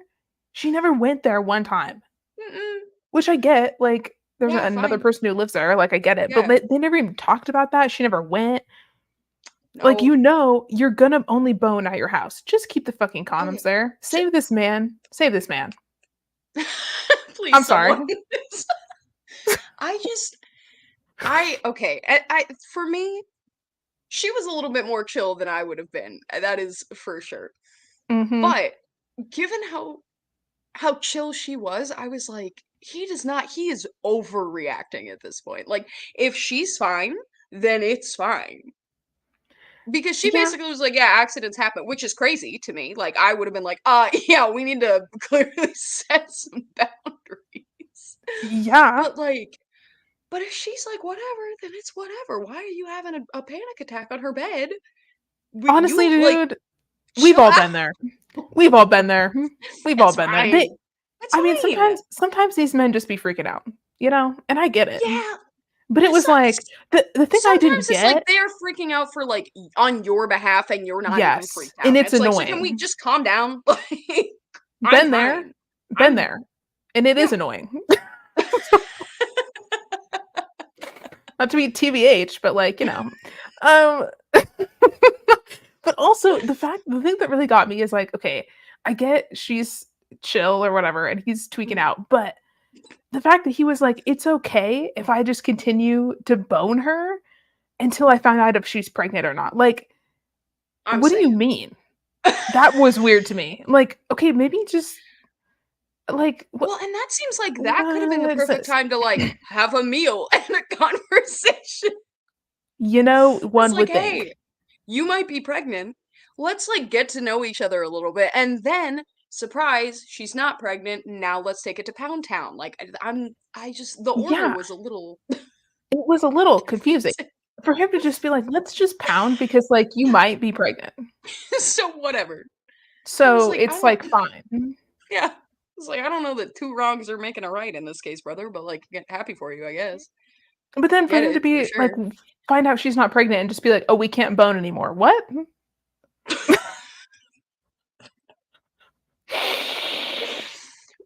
[SPEAKER 1] She never went there one time,
[SPEAKER 2] mm-mm.
[SPEAKER 1] which I get. Like, there's
[SPEAKER 2] Yeah,
[SPEAKER 1] another
[SPEAKER 2] fine.
[SPEAKER 1] person who lives there. Like, I get it, but
[SPEAKER 2] Yeah,
[SPEAKER 1] they never even talked about that. She never went. Like,
[SPEAKER 2] no.
[SPEAKER 1] you know, you're gonna only bone at your house. Just keep the fucking
[SPEAKER 2] Oh
[SPEAKER 1] condoms
[SPEAKER 2] yeah.
[SPEAKER 1] there.
[SPEAKER 2] J-
[SPEAKER 1] Save this man. Save this man. I'm
[SPEAKER 2] Please,
[SPEAKER 1] sorry.
[SPEAKER 2] someone. I just, okay. For me, she was a little bit more chill than I would have been. That is for sure.
[SPEAKER 1] Hmm.
[SPEAKER 2] But given how chill she was, I was like, he does not. He is overreacting at this point. Like, if she's fine, then it's fine. Because she
[SPEAKER 1] Yeah.
[SPEAKER 2] basically was like, yeah, accidents happen, which is crazy to me. Like, I would have been like, yeah, we need to clearly set some boundaries.
[SPEAKER 1] Yeah.
[SPEAKER 2] But like, but if she's like, whatever, then it's whatever. Why are you having a panic attack on her bed?
[SPEAKER 1] Honestly,
[SPEAKER 2] You like
[SPEAKER 1] dude, we've
[SPEAKER 2] chill
[SPEAKER 1] all
[SPEAKER 2] out.
[SPEAKER 1] been there. We've all been there. We've all
[SPEAKER 2] It's
[SPEAKER 1] been there. They
[SPEAKER 2] fine. It's
[SPEAKER 1] I mean,
[SPEAKER 2] fine.
[SPEAKER 1] sometimes these men just be freaking out, you know? And I get it.
[SPEAKER 2] Yeah,
[SPEAKER 1] But
[SPEAKER 2] but
[SPEAKER 1] it
[SPEAKER 2] it's
[SPEAKER 1] was
[SPEAKER 2] not.
[SPEAKER 1] like the thing I didn't
[SPEAKER 2] Sometimes it's like
[SPEAKER 1] get,
[SPEAKER 2] they're freaking out for like on your behalf, and you're not even
[SPEAKER 1] yes,
[SPEAKER 2] freaked
[SPEAKER 1] and
[SPEAKER 2] out. And
[SPEAKER 1] it's
[SPEAKER 2] it's like, so can we
[SPEAKER 1] annoying.
[SPEAKER 2] just calm down? Like, I'm
[SPEAKER 1] Been there,
[SPEAKER 2] fine.
[SPEAKER 1] been
[SPEAKER 2] I'm
[SPEAKER 1] there, and it is
[SPEAKER 2] yeah.
[SPEAKER 1] annoying. Not to be TBH, but like, you know. Um but also the thing that really got me is like, okay, I get she's chill or whatever and he's tweaking
[SPEAKER 2] Mhm.
[SPEAKER 1] out, but the fact that he was like, it's okay if I just continue to bone her until I find out if she's pregnant or not. Like,
[SPEAKER 2] I'm
[SPEAKER 1] what do you
[SPEAKER 2] saying.
[SPEAKER 1] mean? That was weird to me. Like, okay, maybe just like
[SPEAKER 2] Well, and that seems like that could have been the
[SPEAKER 1] what is
[SPEAKER 2] perfect
[SPEAKER 1] this?
[SPEAKER 2] time to like have a meal and a conversation.
[SPEAKER 1] You know,
[SPEAKER 2] It's
[SPEAKER 1] one
[SPEAKER 2] like,
[SPEAKER 1] would think.
[SPEAKER 2] hey, you might be pregnant. Let's like get to know each other a little bit. And then, surprise, she's not pregnant. Now let's take it to Pound Town. Like I just the order
[SPEAKER 1] Yeah,
[SPEAKER 2] was a little
[SPEAKER 1] it was a little confusing.
[SPEAKER 2] confusing.
[SPEAKER 1] For him to just be like, "Let's just pound because, like, you might be pregnant."
[SPEAKER 2] So whatever. I was
[SPEAKER 1] So,
[SPEAKER 2] like, I
[SPEAKER 1] it's,
[SPEAKER 2] don't
[SPEAKER 1] like, fine.
[SPEAKER 2] yeah. It's like I don't know that two wrongs are making a right in this case, brother, but like get happy for you, I guess.
[SPEAKER 1] But then for
[SPEAKER 2] Get
[SPEAKER 1] him to
[SPEAKER 2] it for
[SPEAKER 1] be like,
[SPEAKER 2] sure.
[SPEAKER 1] find out she's not pregnant and just be like, "Oh, we can't bone anymore." What?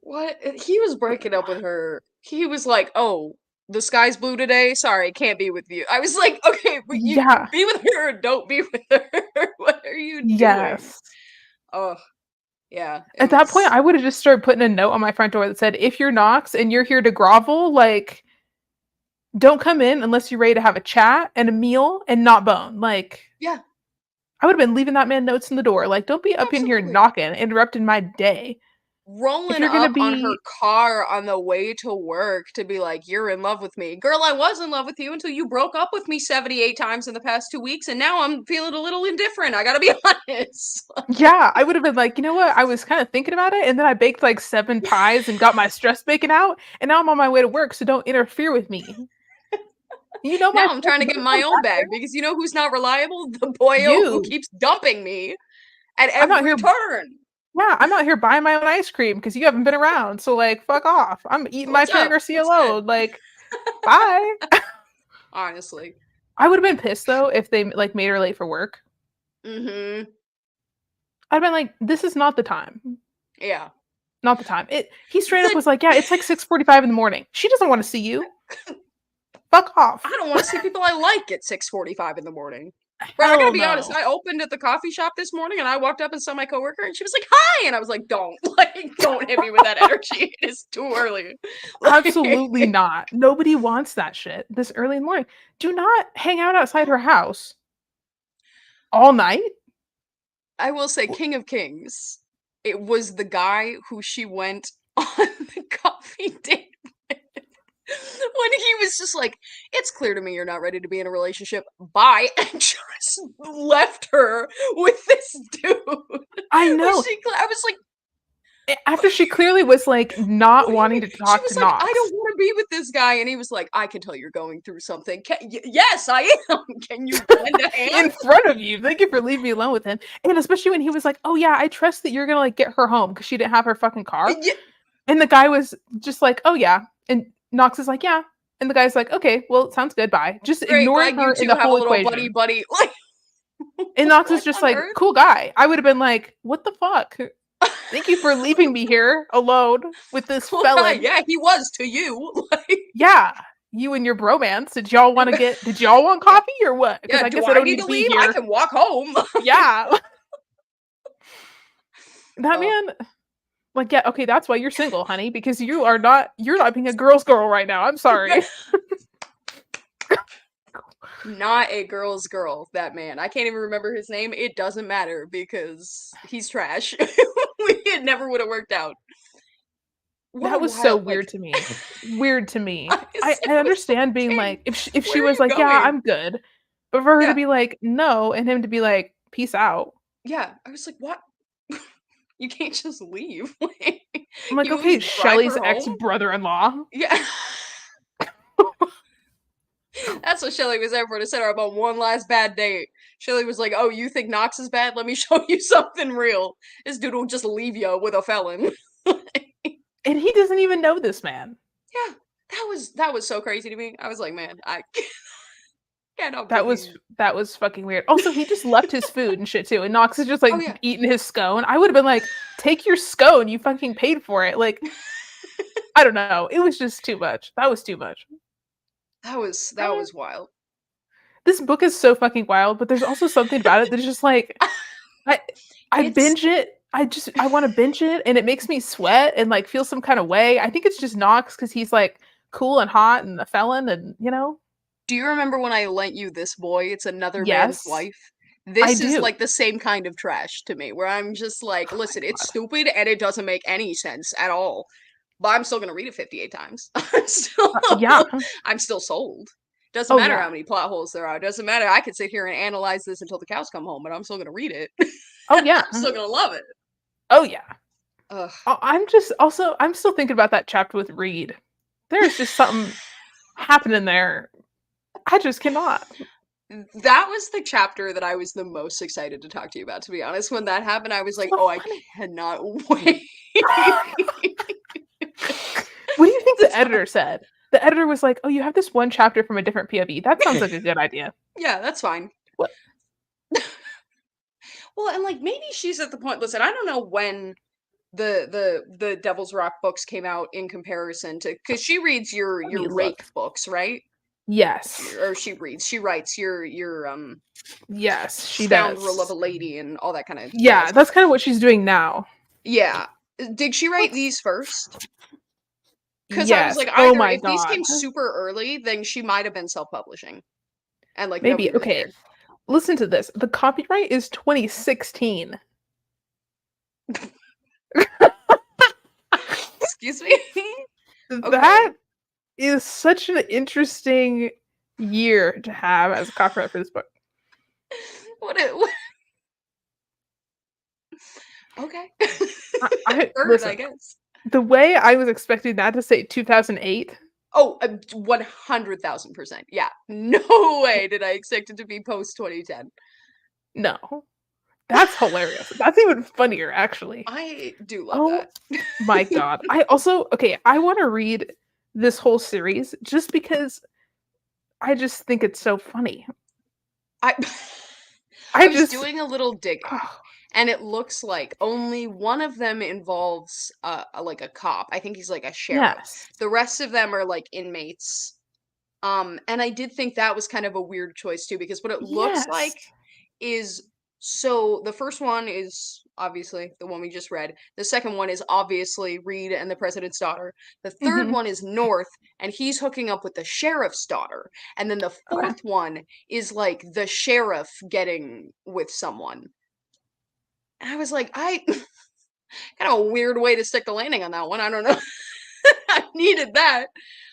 [SPEAKER 2] What? He was breaking up with her. He was like, "Oh, the sky's blue today. Sorry, can't be with you." I was like, "Okay, but you
[SPEAKER 1] Yeah.
[SPEAKER 2] be with her or don't be with her. What are you doing?"
[SPEAKER 1] Yes.
[SPEAKER 2] Oh, yeah, it
[SPEAKER 1] At that point,
[SPEAKER 2] was.
[SPEAKER 1] I would've just started putting a note on my front door that said, "If you're Knox and you're here to grovel, like, don't come in unless you're ready to have a chat and a meal and not bone." Like,
[SPEAKER 2] Yeah,
[SPEAKER 1] I would've been leaving that man notes in the door, like, "Don't be up in here
[SPEAKER 2] absolutely.
[SPEAKER 1] knocking, interrupting my day. If
[SPEAKER 2] Rolling
[SPEAKER 1] you're gonna
[SPEAKER 2] up on her
[SPEAKER 1] be."
[SPEAKER 2] car on the way to work to be like, "You're in love with me." Girl, I was in love with you until you broke up with me 78 times in the past 2 weeks, and now I'm feeling a little indifferent. I gotta be honest.
[SPEAKER 1] Yeah, I would've been like, "You know what? I was kinda thinking about it, and then I baked, like, 7 pies and got my stress bacon out, and now I'm on my way to work, so don't interfere with me. You know my
[SPEAKER 2] Now I'm
[SPEAKER 1] place,
[SPEAKER 2] trying to get
[SPEAKER 1] better
[SPEAKER 2] my
[SPEAKER 1] come
[SPEAKER 2] own
[SPEAKER 1] back
[SPEAKER 2] bag
[SPEAKER 1] there.
[SPEAKER 2] because you know who's not reliable? The boyo who
[SPEAKER 1] You.
[SPEAKER 2] keeps dumping me at
[SPEAKER 1] I'm out
[SPEAKER 2] every
[SPEAKER 1] here
[SPEAKER 2] turn.
[SPEAKER 1] Yeah, I'm out here buying my own ice cream because you haven't been around, so, like, fuck off. I'm eating my
[SPEAKER 2] What's
[SPEAKER 1] Cherry
[SPEAKER 2] up?
[SPEAKER 1] Garcia
[SPEAKER 2] What's good?
[SPEAKER 1] alone, like, bye."
[SPEAKER 2] Honestly.
[SPEAKER 1] I would've been pissed, though, if they, like, made her late for work.
[SPEAKER 2] Mhm.
[SPEAKER 1] I'd been like, "This is not the time.
[SPEAKER 2] Yeah.
[SPEAKER 1] Not the time." He straight up
[SPEAKER 2] The
[SPEAKER 1] was like, "Yeah, it's, like, 6:45 in the morning." She doesn't wanna see you. Fuck
[SPEAKER 2] I
[SPEAKER 1] off.
[SPEAKER 2] don't wanna see people I like at 6:45 in the morning. Bro, I gotta
[SPEAKER 1] Hell
[SPEAKER 2] be honest,
[SPEAKER 1] no.
[SPEAKER 2] I opened at the coffee shop this morning and I walked up and saw my coworker and she was like, "Hi!" And I was like, "Don't, like, don't hit me with that energy. It is too early."
[SPEAKER 1] Absolutely
[SPEAKER 2] Like,
[SPEAKER 1] not. Nobody wants that shit this early in the morning. Do not hang out outside her house all night.
[SPEAKER 2] I will say King of Kings. It was the guy who she went on the coffee date with. When he was just like, "It's clear to me you're not ready to be in a relationship. Bye," and just left her with this dude.
[SPEAKER 1] I know.
[SPEAKER 2] I was like,
[SPEAKER 1] After she clearly was, like,
[SPEAKER 2] "What
[SPEAKER 1] not
[SPEAKER 2] do you
[SPEAKER 1] wanting
[SPEAKER 2] mean?"
[SPEAKER 1] to
[SPEAKER 2] She
[SPEAKER 1] talk to
[SPEAKER 2] was like, "I
[SPEAKER 1] Knox
[SPEAKER 2] don't want to be with this guy," and he was like, "I can tell you're going through something. Yes, I am. Can you lend a hand?"
[SPEAKER 1] in front of you. Thank you for leaving me alone with him. And especially when he was like, "Oh, yeah, I trust that you're gonna, like, get her home because she didn't have her fucking car."
[SPEAKER 2] Yeah,
[SPEAKER 1] And the guy was just like, "Oh, yeah." And Knox is like, "Yeah." And the guy's like, "Okay, well, sounds good, bye." Just
[SPEAKER 2] great.
[SPEAKER 1] ignoring
[SPEAKER 2] Glad you
[SPEAKER 1] her in
[SPEAKER 2] two
[SPEAKER 1] the
[SPEAKER 2] have a
[SPEAKER 1] whole
[SPEAKER 2] little buddy
[SPEAKER 1] equation.
[SPEAKER 2] buddy. Like,
[SPEAKER 1] And Knox is
[SPEAKER 2] what
[SPEAKER 1] just
[SPEAKER 2] on
[SPEAKER 1] like,
[SPEAKER 2] earth?
[SPEAKER 1] "Cool guy." I would have been like, "What the fuck? Thank you for leaving me here alone with this
[SPEAKER 2] Cool guy.
[SPEAKER 1] felon."
[SPEAKER 2] Yeah, he was to you. Like,
[SPEAKER 1] Yeah. You and your bromance. Did y'all want coffee or what? Because
[SPEAKER 2] yeah,
[SPEAKER 1] I
[SPEAKER 2] do
[SPEAKER 1] guess I
[SPEAKER 2] I
[SPEAKER 1] don't
[SPEAKER 2] need
[SPEAKER 1] need
[SPEAKER 2] to
[SPEAKER 1] to be
[SPEAKER 2] leave? I
[SPEAKER 1] here.
[SPEAKER 2] can walk home.
[SPEAKER 1] Yeah. That
[SPEAKER 2] Oh,
[SPEAKER 1] man, like, yeah, okay, that's why you're single, honey, because you're not being a girl's girl right now. I'm sorry.
[SPEAKER 2] not a girl's girl, that man. I can't even remember his name. It doesn't matter because he's trash. It never would have worked out. What a
[SPEAKER 1] That was so
[SPEAKER 2] wild, like,
[SPEAKER 1] weird to me. Weird to me. I
[SPEAKER 2] it
[SPEAKER 1] I
[SPEAKER 2] was like,
[SPEAKER 1] understand being
[SPEAKER 2] King,
[SPEAKER 1] like, if she
[SPEAKER 2] where are
[SPEAKER 1] was
[SPEAKER 2] you
[SPEAKER 1] like, "Yeah,
[SPEAKER 2] going?
[SPEAKER 1] I'm good." But for her to
[SPEAKER 2] Yeah,
[SPEAKER 1] be like, "No," and him to be like, "Peace out."
[SPEAKER 2] yeah. I was like, what? You can't just leave. Like,
[SPEAKER 1] I'm like,
[SPEAKER 2] you at
[SPEAKER 1] "Okay,
[SPEAKER 2] least drive
[SPEAKER 1] Shelly's
[SPEAKER 2] her home?
[SPEAKER 1] ex-brother-in-law."
[SPEAKER 2] Yeah. That's what Shelly was there for, to set her up on one last bad date. Shelly was like, "Oh, you think Knox is bad? Let me show you something real. This dude will just leave you with a felon."
[SPEAKER 1] And he doesn't even know this man.
[SPEAKER 2] Yeah, that was so crazy to me. I was like, "Man, I cannot
[SPEAKER 1] That was
[SPEAKER 2] believe."
[SPEAKER 1] that was fucking weird. Also, he just left his food and shit too, and Knox is just,
[SPEAKER 2] Oh
[SPEAKER 1] like,
[SPEAKER 2] yeah,
[SPEAKER 1] eating his scone. I would've been like, "Take your scone, you fucking paid for it." Like, I don't know. It was just too much. That was too much.
[SPEAKER 2] that
[SPEAKER 1] Uh,
[SPEAKER 2] was wild.
[SPEAKER 1] this book is so fucking wild, but there's also something about it that's just like, I I
[SPEAKER 2] It's
[SPEAKER 1] binge it. I wanna binge it, and it makes me sweat and, like, feel some kinda way. I think it's just Knox because he's, like, cool and hot and a felon and, you know?
[SPEAKER 2] Do you remember when I lent you This Boy? It's Another Man's
[SPEAKER 1] Yes,
[SPEAKER 2] Wife.
[SPEAKER 1] I
[SPEAKER 2] This is
[SPEAKER 1] do.
[SPEAKER 2] like the same kind of trash to me, where I'm just like,
[SPEAKER 1] Oh my
[SPEAKER 2] listen, it's
[SPEAKER 1] god.
[SPEAKER 2] stupid and it doesn't make any sense at all. but I'm still gonna read it 58 times. I'm still
[SPEAKER 1] Yeah.
[SPEAKER 2] I'm still sold. Doesn't
[SPEAKER 1] Oh
[SPEAKER 2] matter
[SPEAKER 1] yeah.
[SPEAKER 2] how many plot holes there are. Doesn't matter. I could sit here and analyze this until the cows come home, but I'm still gonna read it.
[SPEAKER 1] Oh
[SPEAKER 2] I'm
[SPEAKER 1] yeah.
[SPEAKER 2] still gonna love it.
[SPEAKER 1] Oh yeah.
[SPEAKER 2] Ugh.
[SPEAKER 1] I'm still thinking about that chapter with Reed. There's just something happening there. I just cannot.
[SPEAKER 2] That was the chapter that I was the most excited to talk to you about, to be honest. When that happened, I was like,
[SPEAKER 1] So
[SPEAKER 2] oh, I
[SPEAKER 1] funny.
[SPEAKER 2] cannot wait.
[SPEAKER 1] What do you think the
[SPEAKER 2] This-
[SPEAKER 1] editor said? The editor was like, "Oh, you have this one chapter from a different POV. That sounds like a good idea."
[SPEAKER 2] yeah, that's fine.
[SPEAKER 1] What?
[SPEAKER 2] Well, and like maybe she's at the point. Listen, I don't know when the Devil's Rock books came out in comparison to, because she reads
[SPEAKER 1] Let
[SPEAKER 2] your
[SPEAKER 1] me look.
[SPEAKER 2] Rake books, right?
[SPEAKER 1] Yes.
[SPEAKER 2] Or she writes your
[SPEAKER 1] Yes, she
[SPEAKER 2] scoundrel of a
[SPEAKER 1] does.
[SPEAKER 2] lady and all that kind of
[SPEAKER 1] Yeah,
[SPEAKER 2] jazz.
[SPEAKER 1] that's kind of what she's doing now.
[SPEAKER 2] Yeah. Did she write
[SPEAKER 1] Let's
[SPEAKER 2] these first? Because I was
[SPEAKER 1] Yes.
[SPEAKER 2] like,
[SPEAKER 1] Oh
[SPEAKER 2] either
[SPEAKER 1] my
[SPEAKER 2] if these
[SPEAKER 1] god.
[SPEAKER 2] came super early, then she might have been self-publishing, and like nobody
[SPEAKER 1] Maybe.
[SPEAKER 2] really
[SPEAKER 1] Okay.
[SPEAKER 2] cared.
[SPEAKER 1] Listen to this. The copyright is 2016.
[SPEAKER 2] Excuse me. Okay.
[SPEAKER 1] That is such an interesting year to have as a copyright for this book.
[SPEAKER 2] What? Okay.
[SPEAKER 1] I
[SPEAKER 2] Bird, I
[SPEAKER 1] listen.
[SPEAKER 2] guess.
[SPEAKER 1] The way I was expecting that to say 2008.
[SPEAKER 2] Oh, 100,000%. Yeah. No way did I expect it to be post 2010.
[SPEAKER 1] No, that's hilarious. That's even funnier, actually.
[SPEAKER 2] I do love
[SPEAKER 1] Oh
[SPEAKER 2] that.
[SPEAKER 1] my god. I also okay. I want to read this whole series just because I just think it's so funny.
[SPEAKER 2] I I
[SPEAKER 1] I
[SPEAKER 2] was
[SPEAKER 1] just
[SPEAKER 2] doing a little digging, and it looks like only one of them involves like a cop. I think he's like a sheriff.
[SPEAKER 1] yes,
[SPEAKER 2] The rest of them are like inmates. And I did think that was kind of a weird choice too, because what it looks
[SPEAKER 1] yes.
[SPEAKER 2] like is, so the first one is obviously the one we just read. The second one is obviously Reed and the president's daughter. The third
[SPEAKER 1] Hmm.
[SPEAKER 2] one is North, and he's hooking up with the sheriff's daughter. And then the
[SPEAKER 1] Okay.
[SPEAKER 2] fourth one is like the sheriff getting with someone. And I was like, I kind of a weird way to stick the landing on that one. I don't know. I needed that.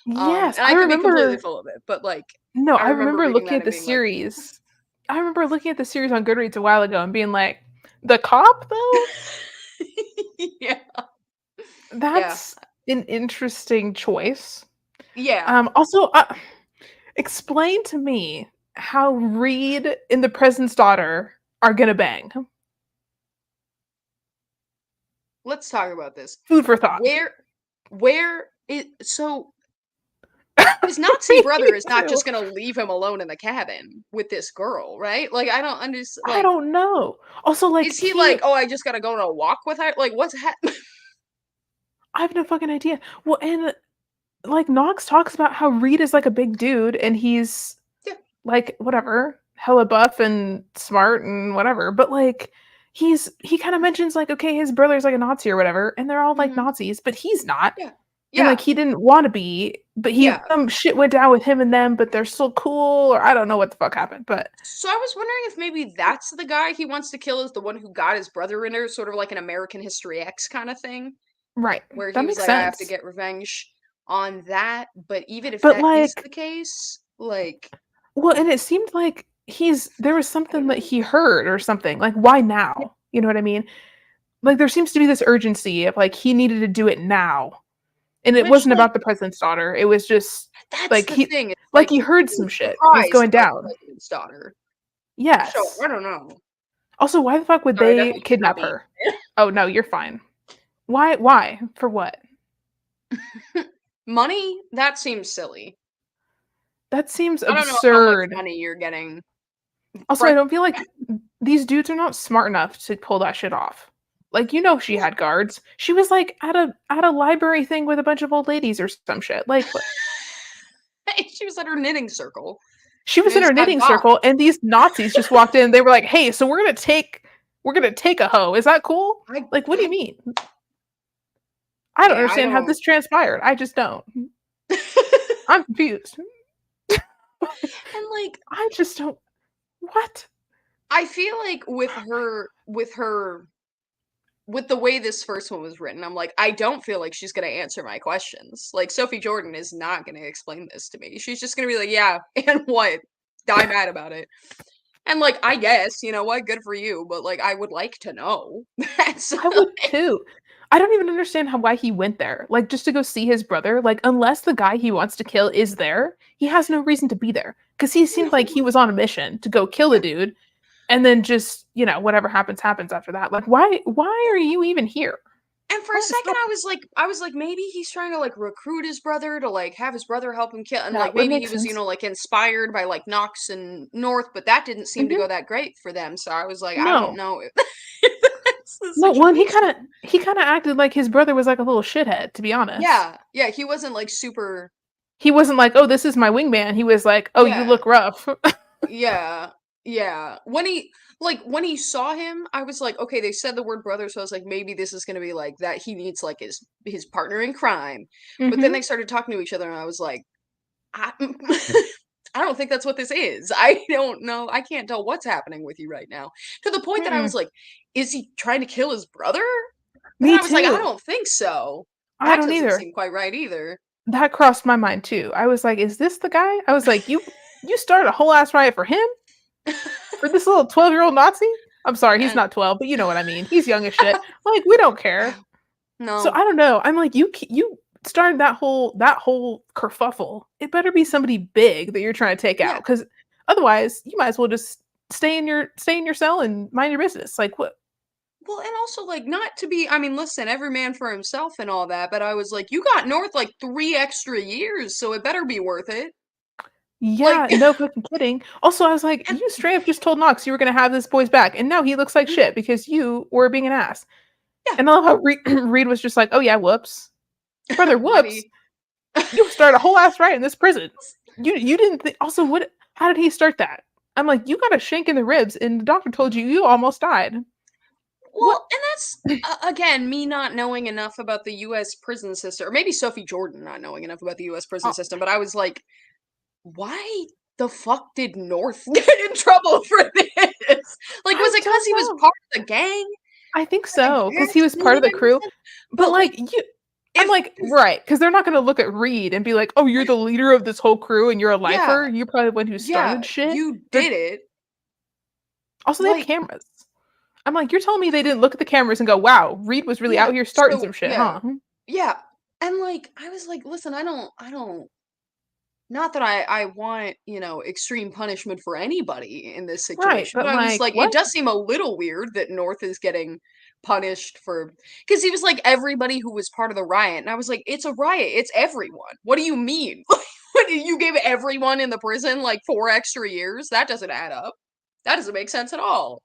[SPEAKER 1] Yes,
[SPEAKER 2] And
[SPEAKER 1] I
[SPEAKER 2] I could be completely
[SPEAKER 1] remember.
[SPEAKER 2] full of it, but like
[SPEAKER 1] No,
[SPEAKER 2] I
[SPEAKER 1] I
[SPEAKER 2] remember
[SPEAKER 1] remember
[SPEAKER 2] reading
[SPEAKER 1] looking
[SPEAKER 2] that
[SPEAKER 1] at
[SPEAKER 2] and
[SPEAKER 1] the
[SPEAKER 2] being like,
[SPEAKER 1] series. I remember looking at the series on Goodreads a while ago and being like, the cop though?
[SPEAKER 2] yeah, yeah,
[SPEAKER 1] That's an interesting choice.
[SPEAKER 2] yeah.
[SPEAKER 1] Also, explain to me how Reed and the president's daughter are gonna bang.
[SPEAKER 2] Let's talk about this.
[SPEAKER 1] Food for thought.
[SPEAKER 2] Where, where is so his Nazi brother
[SPEAKER 1] Me
[SPEAKER 2] is not
[SPEAKER 1] too.
[SPEAKER 2] just gonna leave him alone in the cabin with this girl, right? Like I don't understand.
[SPEAKER 1] I
[SPEAKER 2] Like,
[SPEAKER 1] don't know. Also, like
[SPEAKER 2] is he
[SPEAKER 1] he,
[SPEAKER 2] like, oh, I just gotta go on a walk with her? Like, what's happening?
[SPEAKER 1] I have no fucking idea. Well, and like Knox talks about how Reed is like a big dude and he's
[SPEAKER 2] yeah,
[SPEAKER 1] like whatever, hella buff and smart and whatever. But like he kind of mentions like okay, his brother's like a Nazi or whatever, and they're all like
[SPEAKER 2] hmm,
[SPEAKER 1] Nazis, but he's not.
[SPEAKER 2] yeah,
[SPEAKER 1] And like
[SPEAKER 2] yeah,
[SPEAKER 1] he didn't want to be, but he
[SPEAKER 2] yeah.
[SPEAKER 1] some shit went down with him and them, but they're still cool, or I don't know what the fuck happened. But
[SPEAKER 2] So I was wondering if maybe that's the guy he wants to kill, is the one who got his brother in there, sort of like an American History X kind of thing,
[SPEAKER 1] right,
[SPEAKER 2] where he
[SPEAKER 1] that
[SPEAKER 2] was
[SPEAKER 1] makes
[SPEAKER 2] like, I have to
[SPEAKER 1] sense.
[SPEAKER 2] get revenge on that. But even if
[SPEAKER 1] But
[SPEAKER 2] that is
[SPEAKER 1] like,
[SPEAKER 2] the case, like,
[SPEAKER 1] well, and it seemed like there was
[SPEAKER 2] I don't
[SPEAKER 1] something that
[SPEAKER 2] know.
[SPEAKER 1] he heard or something. Like, why
[SPEAKER 2] Yeah.
[SPEAKER 1] now? You know what I mean? Like, there seems to be this urgency of like he needed to do it now, and it
[SPEAKER 2] Which,
[SPEAKER 1] wasn't
[SPEAKER 2] like,
[SPEAKER 1] about the president's daughter. It was just
[SPEAKER 2] that's
[SPEAKER 1] like
[SPEAKER 2] the thing. It's
[SPEAKER 1] like
[SPEAKER 2] like
[SPEAKER 1] he heard
[SPEAKER 2] he was
[SPEAKER 1] some shit was
[SPEAKER 2] surprised
[SPEAKER 1] going
[SPEAKER 2] by the
[SPEAKER 1] down.
[SPEAKER 2] president's daughter. So
[SPEAKER 1] Yes.
[SPEAKER 2] I don't know.
[SPEAKER 1] Also, why the fuck would
[SPEAKER 2] Sorry, I
[SPEAKER 1] they
[SPEAKER 2] definitely should not
[SPEAKER 1] kidnap
[SPEAKER 2] be.
[SPEAKER 1] her? Oh no, you're fine. Why? Why? For what?
[SPEAKER 2] Money? That seems silly.
[SPEAKER 1] That seems
[SPEAKER 2] I don't know how much
[SPEAKER 1] absurd.
[SPEAKER 2] money you're getting.
[SPEAKER 1] Also, I
[SPEAKER 2] Right.
[SPEAKER 1] don't feel like these dudes are not smart enough to pull that shit off. Like, you know, she had guards. She was like at a library thing with a bunch of old ladies or some shit. Like,
[SPEAKER 2] She was at her knitting circle.
[SPEAKER 1] she
[SPEAKER 2] She
[SPEAKER 1] was in
[SPEAKER 2] just
[SPEAKER 1] her
[SPEAKER 2] got
[SPEAKER 1] knitting
[SPEAKER 2] got.
[SPEAKER 1] circle, and these Nazis just walked in. They were like, "Hey, so we're gonna take a hoe. Is that cool?"
[SPEAKER 2] I,
[SPEAKER 1] Like, what do you
[SPEAKER 2] I,
[SPEAKER 1] mean? I don't
[SPEAKER 2] yeah, I
[SPEAKER 1] understand how
[SPEAKER 2] don't.
[SPEAKER 1] this transpired. I just don't. I'm confused.
[SPEAKER 2] And like,
[SPEAKER 1] I just don't. What?
[SPEAKER 2] I feel like with her with the way this first one was written, I'm like, I don't feel like she's gonna answer my questions. Like Sophie Jordan is not gonna explain this to me. She's just gonna be like, yeah, and what? Die mad about it. And like, I guess, you know what, good for you, but like I would like to know. That's
[SPEAKER 1] I would too. I don't even understand why he went there. Like, just to go see his brother. Like, unless the guy he wants to kill is there, he has no reason to be there. Because he seemed like he
[SPEAKER 2] no.
[SPEAKER 1] was on a mission to go kill the
[SPEAKER 2] Yeah.
[SPEAKER 1] dude, and then just, whatever happens, happens after that. Like, why are you even here?
[SPEAKER 2] And for a
[SPEAKER 1] Why
[SPEAKER 2] second
[SPEAKER 1] stop.
[SPEAKER 2] I was like, maybe he's trying to like recruit his brother to like have his brother help him kill, and like
[SPEAKER 1] That would
[SPEAKER 2] maybe
[SPEAKER 1] make
[SPEAKER 2] he was,
[SPEAKER 1] sense.
[SPEAKER 2] like inspired by like Knox and North, but that didn't seem to
[SPEAKER 1] Mhm.
[SPEAKER 2] go that great for them. So I was like, I don't
[SPEAKER 1] No.
[SPEAKER 2] know if that's the
[SPEAKER 1] No, well,
[SPEAKER 2] situation.
[SPEAKER 1] he kinda acted like his brother was like a little shithead, to be honest.
[SPEAKER 2] Yeah. Yeah, he wasn't like super.
[SPEAKER 1] He wasn't like, "Oh, this is my wingman." He was like, "Oh, you
[SPEAKER 2] Yeah.
[SPEAKER 1] look rough."
[SPEAKER 2] Yeah. Yeah. When he saw him, I was like, okay, they said the word brother, so I was like, maybe this is gonna be like that he needs like his partner in crime. But then
[SPEAKER 1] Mhm.
[SPEAKER 2] they started talking to each other and I was like, I I don't think that's what this is. I don't know. I can't tell what's happening with you right now. To the point that I was
[SPEAKER 1] Mm-mm.
[SPEAKER 2] like, is he trying to kill his brother? But then
[SPEAKER 1] Me
[SPEAKER 2] I was like, I
[SPEAKER 1] too.
[SPEAKER 2] don't think so.
[SPEAKER 1] I
[SPEAKER 2] That
[SPEAKER 1] don't
[SPEAKER 2] doesn't
[SPEAKER 1] either.
[SPEAKER 2] seem quite right either.
[SPEAKER 1] That crossed my mind too. I was like, "Is this the guy?" I was like, "You started a whole ass riot for him? For this little 12-year-old Nazi?" I'm sorry, he's
[SPEAKER 2] And
[SPEAKER 1] not 12, but you know what I mean. He's young as shit. Like, we don't care. So
[SPEAKER 2] no.
[SPEAKER 1] I don't know. I'm like, you started that whole kerfuffle. It better be somebody big that you're trying to take out,
[SPEAKER 2] Yeah.
[SPEAKER 1] because otherwise, you might as well just stay in your cell and mind your business. Like what?
[SPEAKER 2] Well, and also like not to be, I mean, listen, every man for himself and all that, but I was like, you got North like 3 extra years, so it better be worth it. Like
[SPEAKER 1] Yeah, no fucking kidding. Also, I was like,
[SPEAKER 2] and
[SPEAKER 1] you straight up just told Knox you were gonna have this boy's back, and now he looks like
[SPEAKER 2] yeah,
[SPEAKER 1] shit because you were being an ass.
[SPEAKER 2] yeah.
[SPEAKER 1] And I love how Reed was just like, "Oh yeah, whoops, brother, whoops.
[SPEAKER 2] Buddy.
[SPEAKER 1] You started a whole ass riot in this prison. You didn't think." Also, what? How did he start that? I'm like, you got a shank in the ribs, and the doctor told you you almost died. What?
[SPEAKER 2] Well, and that's again me not knowing enough about the U.S. prison system, or maybe Sophie Jordan not knowing enough about the U.S. prison
[SPEAKER 1] Oh,
[SPEAKER 2] system. But I was like, why the fuck did North get in trouble for this? Like,
[SPEAKER 1] I
[SPEAKER 2] was it because
[SPEAKER 1] don't
[SPEAKER 2] he was
[SPEAKER 1] know.
[SPEAKER 2] part of the gang?
[SPEAKER 1] I think
[SPEAKER 2] I
[SPEAKER 1] so because he
[SPEAKER 2] guess
[SPEAKER 1] was
[SPEAKER 2] does
[SPEAKER 1] part
[SPEAKER 2] it
[SPEAKER 1] of the
[SPEAKER 2] make any
[SPEAKER 1] crew.
[SPEAKER 2] sense?
[SPEAKER 1] But
[SPEAKER 2] But like,
[SPEAKER 1] like you, I'm
[SPEAKER 2] if
[SPEAKER 1] like, right, because they're not gonna look at Reed and be like, "Oh, you're the leader of this whole crew and you're a
[SPEAKER 2] yeah,
[SPEAKER 1] lifer. You're probably the one who
[SPEAKER 2] yeah,
[SPEAKER 1] started shit."
[SPEAKER 2] you
[SPEAKER 1] They're
[SPEAKER 2] did it.
[SPEAKER 1] also, they have
[SPEAKER 2] Like,
[SPEAKER 1] cameras. I'm like, you're telling me they didn't look at the cameras and go, "Wow, Reed was really
[SPEAKER 2] yeah.
[SPEAKER 1] out here starting
[SPEAKER 2] So
[SPEAKER 1] some shit,
[SPEAKER 2] yeah,
[SPEAKER 1] huh?"
[SPEAKER 2] yeah. And like, I was like, listen, I don't. Not that I want, extreme punishment for anybody in this
[SPEAKER 1] Right,
[SPEAKER 2] situation, but
[SPEAKER 1] but
[SPEAKER 2] I was
[SPEAKER 1] like,
[SPEAKER 2] like, it
[SPEAKER 1] what?
[SPEAKER 2] does seem a little weird that North is getting punished for, because he was like everybody who was part of the riot, and I was like, it's a riot, it's everyone. What do you mean? What, you gave everyone in the prison like 4 extra years? That doesn't add up. That doesn't make sense at all.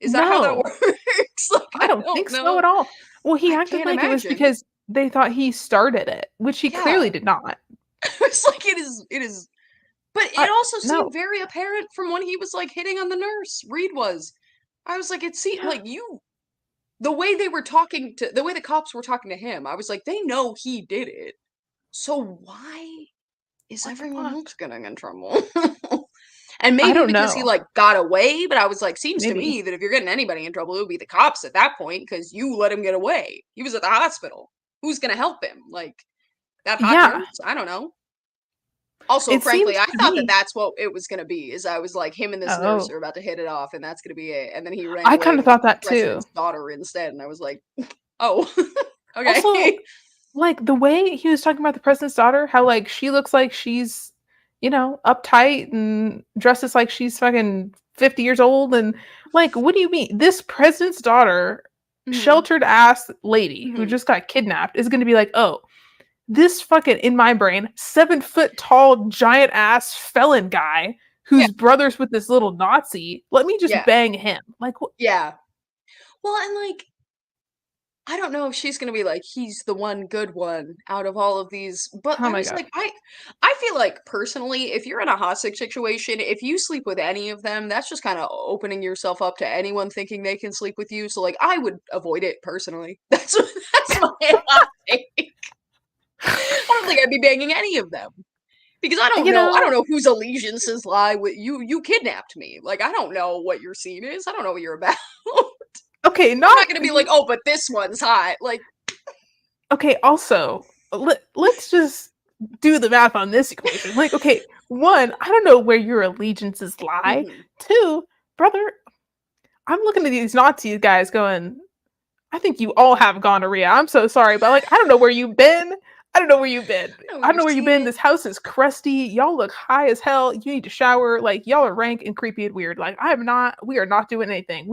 [SPEAKER 2] Is that how that
[SPEAKER 1] No,
[SPEAKER 2] works? Like,
[SPEAKER 1] I
[SPEAKER 2] I
[SPEAKER 1] don't
[SPEAKER 2] don't
[SPEAKER 1] think so
[SPEAKER 2] know.
[SPEAKER 1] at all. Well, he
[SPEAKER 2] I
[SPEAKER 1] acted
[SPEAKER 2] can't
[SPEAKER 1] like it was
[SPEAKER 2] imagine.
[SPEAKER 1] because they thought he started it, which he clearly
[SPEAKER 2] Yeah.
[SPEAKER 1] did not.
[SPEAKER 2] It's like it is. But it
[SPEAKER 1] I
[SPEAKER 2] also seemed
[SPEAKER 1] no.
[SPEAKER 2] very apparent from when he was like hitting on the nurse. Reed was. I was like, it seemed
[SPEAKER 1] Yeah,
[SPEAKER 2] like the way they were talking to, the way the cops were talking to him, I was like, they know he did it. So why is
[SPEAKER 1] what the
[SPEAKER 2] everyone
[SPEAKER 1] fuck?
[SPEAKER 2] else getting in trouble? And
[SPEAKER 1] I
[SPEAKER 2] maybe
[SPEAKER 1] don't
[SPEAKER 2] because he
[SPEAKER 1] know.
[SPEAKER 2] like got away, but I was like, seems to
[SPEAKER 1] Maybe.
[SPEAKER 2] me that if you're getting anybody in trouble, it would be the cops at that point because you let him get away. He was at the hospital. Who's gonna help him? Like that hot
[SPEAKER 1] Yeah,
[SPEAKER 2] nurse? I don't know. Also,
[SPEAKER 1] it
[SPEAKER 2] frankly,
[SPEAKER 1] seems
[SPEAKER 2] I
[SPEAKER 1] to
[SPEAKER 2] thought that
[SPEAKER 1] me.
[SPEAKER 2] that's what it was gonna be, is I was like, him and this nurse
[SPEAKER 1] Oh,
[SPEAKER 2] are about to hit it off, and that's gonna be it, and then he ran
[SPEAKER 1] I
[SPEAKER 2] away
[SPEAKER 1] kind of
[SPEAKER 2] with
[SPEAKER 1] thought
[SPEAKER 2] the
[SPEAKER 1] that too.
[SPEAKER 2] president's daughter instead, and I was like, "Oh,
[SPEAKER 1] Also,
[SPEAKER 2] okay."
[SPEAKER 1] like the way he was talking about the president's daughter, how like she looks like she's, uptight and dresses like she's fucking 50 years old. And like, what do you mean? This president's daughter,
[SPEAKER 2] Mhm,
[SPEAKER 1] sheltered ass lady who
[SPEAKER 2] mhm.
[SPEAKER 1] just got kidnapped, is going to be like, oh, this fucking, in my brain, 7 foot tall, giant ass felon guy
[SPEAKER 2] Yeah,
[SPEAKER 1] who's brothers with this little Nazi. Let me just
[SPEAKER 2] yeah,
[SPEAKER 1] bang him. Like,
[SPEAKER 2] yeah. Well, and, like, I don't know if she's gonna be like, "He's the one good one out of all of these," but
[SPEAKER 1] oh
[SPEAKER 2] I
[SPEAKER 1] my
[SPEAKER 2] was
[SPEAKER 1] God.
[SPEAKER 2] like, I feel like, personally, if you're in a hostage situation, if you sleep with any of them, that's just kinda opening yourself up to anyone thinking they can sleep with you, so, like, I would avoid it personally. That's my hot take. I don't think I'd be banging any of them, because
[SPEAKER 1] You
[SPEAKER 2] I don't
[SPEAKER 1] know,
[SPEAKER 2] know whose allegiances lie with you. You kidnapped me, like, I don't know what your scene is, I don't know what you're about.
[SPEAKER 1] Okay,
[SPEAKER 2] I'm
[SPEAKER 1] not
[SPEAKER 2] not gonna be like, oh, but this one's hot. Like,
[SPEAKER 1] okay. Also, let's just do the math on this equation. Like, okay, one, I don't know where your allegiances lie.
[SPEAKER 2] mhm,
[SPEAKER 1] Two, brother, I'm looking at these Nazi guys going, I think you all have gonorrhea. I'm so sorry, but like, I don't know where you've been. I don't know where you've been.
[SPEAKER 2] I know
[SPEAKER 1] I
[SPEAKER 2] where
[SPEAKER 1] don't
[SPEAKER 2] you've
[SPEAKER 1] know where you've
[SPEAKER 2] seen
[SPEAKER 1] been.
[SPEAKER 2] it.
[SPEAKER 1] This house is crusty. Y'all look high as hell. You need to shower. Like, y'all are rank and creepy and weird. Like, we are not doing anything.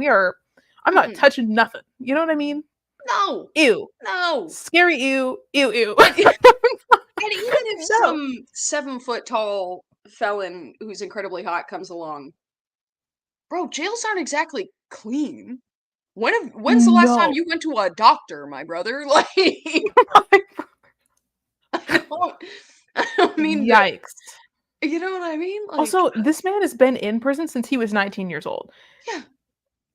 [SPEAKER 1] I'm not
[SPEAKER 2] Mm-mm.
[SPEAKER 1] touching nothing. You know what I mean?
[SPEAKER 2] No,
[SPEAKER 1] Ew.
[SPEAKER 2] no.
[SPEAKER 1] Scary ew. Ew, ew.
[SPEAKER 2] And even if
[SPEAKER 1] No.
[SPEAKER 2] some 7 foot tall felon who's incredibly hot comes along, bro, jails aren't exactly clean. When's the last time
[SPEAKER 1] No.
[SPEAKER 2] you went to a doctor, my brother? Like, don't I don't mean to,
[SPEAKER 1] Yikes.
[SPEAKER 2] you know what I mean? Like,
[SPEAKER 1] Also, this man has been in prison since he was 19 years old.
[SPEAKER 2] yeah,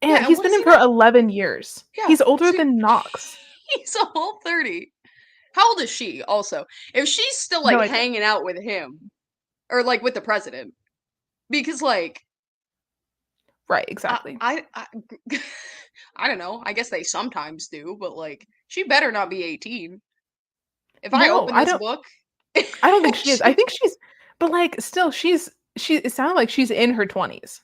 [SPEAKER 1] And
[SPEAKER 2] yeah. And
[SPEAKER 1] he's
[SPEAKER 2] what
[SPEAKER 1] been
[SPEAKER 2] is
[SPEAKER 1] in
[SPEAKER 2] he
[SPEAKER 1] for
[SPEAKER 2] now?
[SPEAKER 1] 11 years.
[SPEAKER 2] Yeah,
[SPEAKER 1] He's older
[SPEAKER 2] so
[SPEAKER 1] than Knox.
[SPEAKER 2] he's a whole 30. How old is she? Also, if she's still
[SPEAKER 1] No
[SPEAKER 2] like
[SPEAKER 1] idea.
[SPEAKER 2] hanging out with him or like with the president, because like
[SPEAKER 1] Right,
[SPEAKER 2] I
[SPEAKER 1] exactly.
[SPEAKER 2] I I, I don't know. I guess they sometimes do, but like she better not be 18. If I
[SPEAKER 1] No,
[SPEAKER 2] open this book,
[SPEAKER 1] I don't think she is. I
[SPEAKER 2] she,
[SPEAKER 1] think she's but, like, still, she it sounded like she's in her 20s.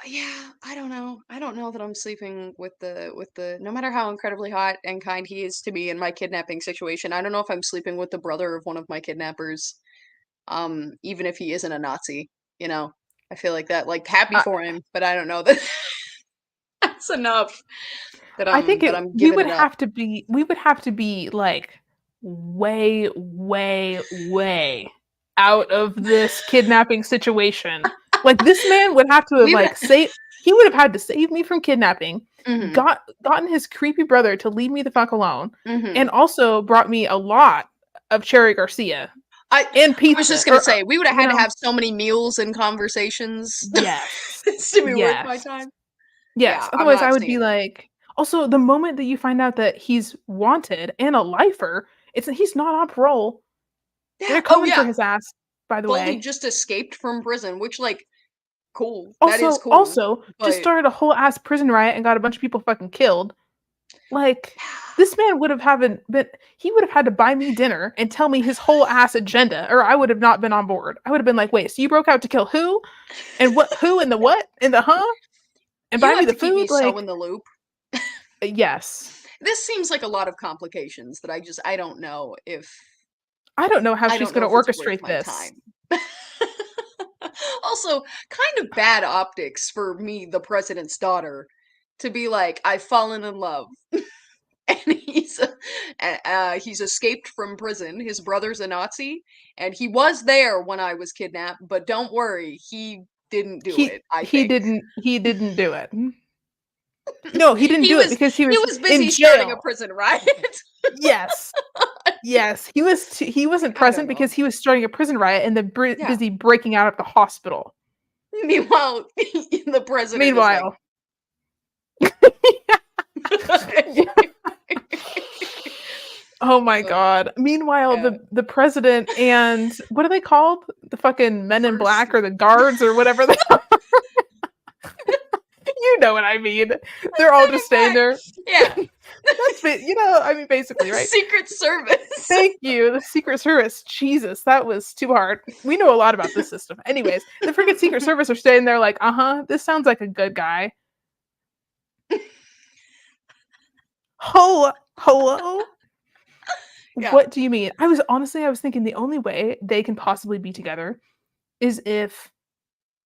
[SPEAKER 2] yeah, I don't know. I don't know that I'm sleeping with the no matter how incredibly hot and kind he is to me in my kidnapping situation. I don't know if I'm sleeping with the brother of one of my kidnappers. Even if he isn't a Nazi, you know. I feel like that like happy
[SPEAKER 1] I
[SPEAKER 2] for him, but I don't know that that's enough
[SPEAKER 1] I think
[SPEAKER 2] that
[SPEAKER 1] it
[SPEAKER 2] I'm giving it up.
[SPEAKER 1] we would have to be, like, way, way, way out of this kidnapping situation. Like, this man would have to have,
[SPEAKER 2] We would
[SPEAKER 1] like, saved he would have had to save me from kidnapping,
[SPEAKER 2] mhm.
[SPEAKER 1] gotten his creepy brother to leave me the fuck alone, and
[SPEAKER 2] Mhm.
[SPEAKER 1] also brought me a lot of Cherry Garcia
[SPEAKER 2] I
[SPEAKER 1] and
[SPEAKER 2] I was just
[SPEAKER 1] pizza,
[SPEAKER 2] gonna say, we would have
[SPEAKER 1] you
[SPEAKER 2] had to
[SPEAKER 1] know?
[SPEAKER 2] have so many meals and conversations
[SPEAKER 1] Yes.
[SPEAKER 2] to be worth my
[SPEAKER 1] Yes.
[SPEAKER 2] time.
[SPEAKER 1] Yes,
[SPEAKER 2] Yeah, I'm
[SPEAKER 1] otherwise I
[SPEAKER 2] not
[SPEAKER 1] would be
[SPEAKER 2] seeing it.
[SPEAKER 1] like also, the moment that you find out that he's wanted and a lifer, he's not on parole.
[SPEAKER 2] Yeah,
[SPEAKER 1] They're
[SPEAKER 2] oh
[SPEAKER 1] coming for
[SPEAKER 2] yeah,
[SPEAKER 1] his ass, by the
[SPEAKER 2] fully
[SPEAKER 1] way.
[SPEAKER 2] just escaped from prison, which, like, cool, that is cool,
[SPEAKER 1] Also, just
[SPEAKER 2] but
[SPEAKER 1] started a whole ass prison riot and got a bunch of people fucking killed. Like, this man would have haven't been he would have had to buy me dinner and tell me his whole ass agenda, or I would have not been on board. I would have been like, "Wait, so you broke out to kill who? And what who and the what? And the huh? And
[SPEAKER 2] you
[SPEAKER 1] buy me
[SPEAKER 2] have
[SPEAKER 1] the
[SPEAKER 2] to keep me
[SPEAKER 1] food?"
[SPEAKER 2] so
[SPEAKER 1] Like,
[SPEAKER 2] in the loop.
[SPEAKER 1] yes.
[SPEAKER 2] This seems like a lot of complications that I don't know if
[SPEAKER 1] I don't know how
[SPEAKER 2] I
[SPEAKER 1] she's
[SPEAKER 2] don't know
[SPEAKER 1] gonna
[SPEAKER 2] if it's worth
[SPEAKER 1] orchestrate
[SPEAKER 2] my
[SPEAKER 1] this.
[SPEAKER 2] time. Also, kind of bad optics for me, the president's daughter, to be like, "I've fallen in love." And he's escaped from prison. His brother's a Nazi, and he was there when I was kidnapped, but don't worry, he didn't do it, I think.
[SPEAKER 1] He didn't do it. No, he didn't
[SPEAKER 2] He
[SPEAKER 1] do it
[SPEAKER 2] was
[SPEAKER 1] because he
[SPEAKER 2] he
[SPEAKER 1] was
[SPEAKER 2] was
[SPEAKER 1] in
[SPEAKER 2] busy starting a
[SPEAKER 1] jail.
[SPEAKER 2] prison riot.
[SPEAKER 1] Yes. Yes, he wasn't
[SPEAKER 2] I don't
[SPEAKER 1] present
[SPEAKER 2] know.
[SPEAKER 1] because he was starting a prison riot and then
[SPEAKER 2] Yeah.
[SPEAKER 1] busy breaking out of the hospital.
[SPEAKER 2] Meanwhile, the president is like,
[SPEAKER 1] Meanwhile, oh my
[SPEAKER 2] uh,
[SPEAKER 1] god. Meanwhile,
[SPEAKER 2] uh,
[SPEAKER 1] the president and what are they called? The fucking men in
[SPEAKER 2] first
[SPEAKER 1] black or the guards or whatever they are. You know what I mean. They're all
[SPEAKER 2] men
[SPEAKER 1] just
[SPEAKER 2] in
[SPEAKER 1] staying
[SPEAKER 2] black.
[SPEAKER 1] there.
[SPEAKER 2] Yeah.
[SPEAKER 1] I mean, basically, right?
[SPEAKER 2] Secret Service.
[SPEAKER 1] Thank you, the Secret Service. Jesus, that was too hard. We know a lot about this system. Anyways, the freaking Secret Service are staying there like, uh-huh, this sounds like a good guy. Hello?
[SPEAKER 2] Yeah.
[SPEAKER 1] What do you mean? I was thinking the only way they can possibly be together is if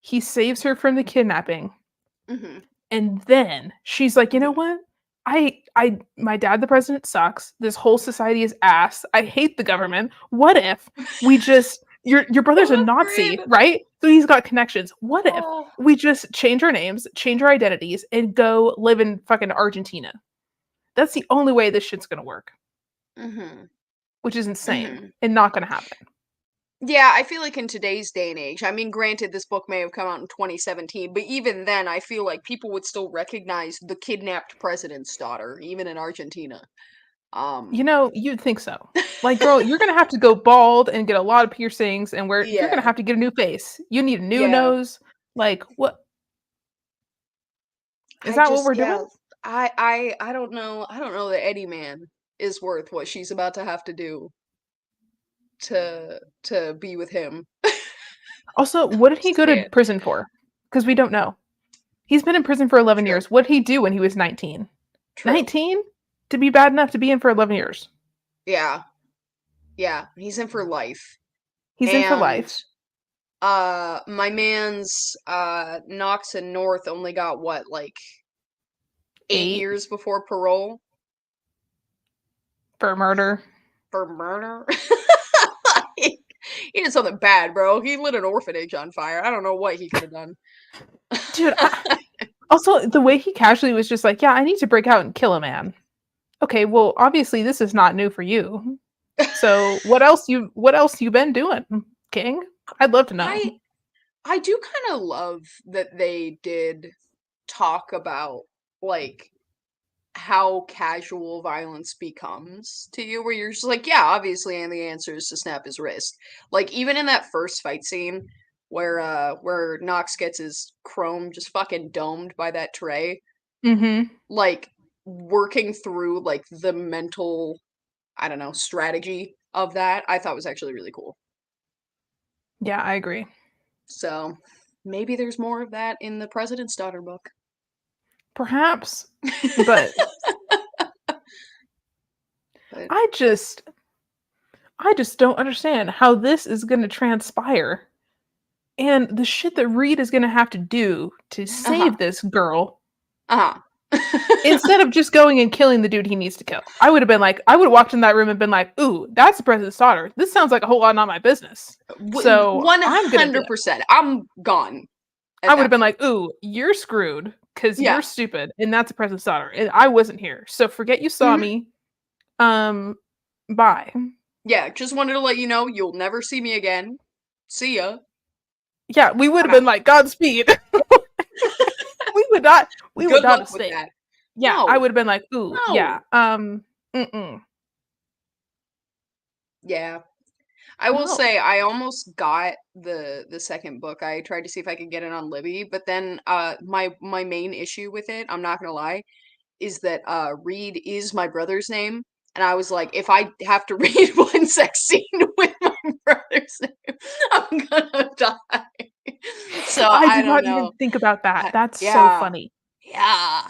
[SPEAKER 1] he saves her from the kidnapping
[SPEAKER 2] Hmm.
[SPEAKER 1] and then she's like, "You know
[SPEAKER 2] Hmm.
[SPEAKER 1] what? My dad, the president, sucks. This whole society is ass. I hate the government. What if we just your brother's a
[SPEAKER 2] God
[SPEAKER 1] Nazi,
[SPEAKER 2] forbid.
[SPEAKER 1] right? So he's got connections. What if
[SPEAKER 2] Oh.
[SPEAKER 1] we just change our names, change our identities, and go live in fucking Argentina? That's the only way this shit's gonna work,
[SPEAKER 2] Hmm.
[SPEAKER 1] which is insane
[SPEAKER 2] Hmm.
[SPEAKER 1] and not gonna happen.
[SPEAKER 2] Yeah, I feel like in today's day and age, I mean, granted, this book may have come out in 2017, but even then, I feel like people would still recognize the kidnapped president's daughter, even in Argentina.
[SPEAKER 1] You
[SPEAKER 2] Um,
[SPEAKER 1] know, you'd think so. Like, girl, you're gonna have to go bald and get a lot of piercings, and you're gonna
[SPEAKER 2] yeah,
[SPEAKER 1] have to get a new face. You need a new
[SPEAKER 2] yeah.
[SPEAKER 1] nose. Like, what? Is that what we're
[SPEAKER 2] yeah,
[SPEAKER 1] doing?
[SPEAKER 2] I don't know. I don't know that any man is worth what she's about to have to do to be with him.
[SPEAKER 1] Also, what did he
[SPEAKER 2] Just
[SPEAKER 1] go to
[SPEAKER 2] saying.
[SPEAKER 1] prison for? Because we don't know. He's been in prison for 11
[SPEAKER 2] True.
[SPEAKER 1] years. What did he do when he was 19?
[SPEAKER 2] True.
[SPEAKER 1] 19? To be bad enough to be in for 11 years.
[SPEAKER 2] Yeah. Yeah. He's in for life.
[SPEAKER 1] He's in for
[SPEAKER 2] And
[SPEAKER 1] life.
[SPEAKER 2] my man's Knox and North only got what, like
[SPEAKER 1] 8
[SPEAKER 2] 8 years before parole
[SPEAKER 1] for murder.
[SPEAKER 2] for murder. He did something bad, bro. He lit an orphanage on fire. I don't know what he could have done.
[SPEAKER 1] Dude, also the way he casually was just like, "Yeah, I need to break out and kill a man." Okay, well, obviously this is not new for you. So, what else you been doing, King? I'd love to know.
[SPEAKER 2] I I do kind of love that they did talk about like how casual violence becomes to you, where you're just like, yeah, obviously, and the answer is to snap his wrist. Like even in that first fight scene where Knox gets his chrome just fucking domed by that tray,
[SPEAKER 1] Mhm.
[SPEAKER 2] like working through like the mental, I don't know, strategy of that, I thought was actually really cool.
[SPEAKER 1] Yeah, I agree.
[SPEAKER 2] So maybe there's more of that in the President's Daughter book.
[SPEAKER 1] Perhaps, but
[SPEAKER 2] But
[SPEAKER 1] I just I just don't understand how this is going to transpire and the shit that Reed is going to have to do to
[SPEAKER 2] uh-huh.
[SPEAKER 1] save this girl
[SPEAKER 2] Uh-huh.
[SPEAKER 1] instead of just going and killing the dude he needs to kill. I would have been like, I would have walked in that room and been like, "Ooh, that's the president's daughter. This sounds like a whole lot not my business." So I'm gonna do it.
[SPEAKER 2] 100%. I'm gone
[SPEAKER 1] I
[SPEAKER 2] at
[SPEAKER 1] would have
[SPEAKER 2] that
[SPEAKER 1] been
[SPEAKER 2] point.
[SPEAKER 1] like, "Ooh, you're screwed because you're
[SPEAKER 2] Yeah.
[SPEAKER 1] stupid, and that's the president's daughter, and I wasn't here. So forget you saw
[SPEAKER 2] Mhm.
[SPEAKER 1] me. Bye."
[SPEAKER 2] Yeah, just wanted to let you know you'll never see me again. See ya.
[SPEAKER 1] Yeah, we would
[SPEAKER 2] I'm
[SPEAKER 1] have been
[SPEAKER 2] out.
[SPEAKER 1] like, "Godspeed." we would not. We would
[SPEAKER 2] Good
[SPEAKER 1] not
[SPEAKER 2] luck
[SPEAKER 1] have
[SPEAKER 2] with
[SPEAKER 1] stayed.
[SPEAKER 2] that.
[SPEAKER 1] Yeah, I
[SPEAKER 2] No.
[SPEAKER 1] would have been like, "Ooh, yeah,
[SPEAKER 2] No.
[SPEAKER 1] mm-mm,
[SPEAKER 2] Yeah. I will
[SPEAKER 1] no."
[SPEAKER 2] say I almost got the second book. I tried to see if I could get it on Libby, but then my main issue with it, I'm not gonna lie, is that Reed is my brother's name. And I was like, if I have to read one sex scene with my brother's name, I'm gonna die. So
[SPEAKER 1] I
[SPEAKER 2] I
[SPEAKER 1] did
[SPEAKER 2] don't
[SPEAKER 1] not even
[SPEAKER 2] know.
[SPEAKER 1] think about that.
[SPEAKER 2] I,
[SPEAKER 1] That's so
[SPEAKER 2] yeah,
[SPEAKER 1] funny.
[SPEAKER 2] yeah,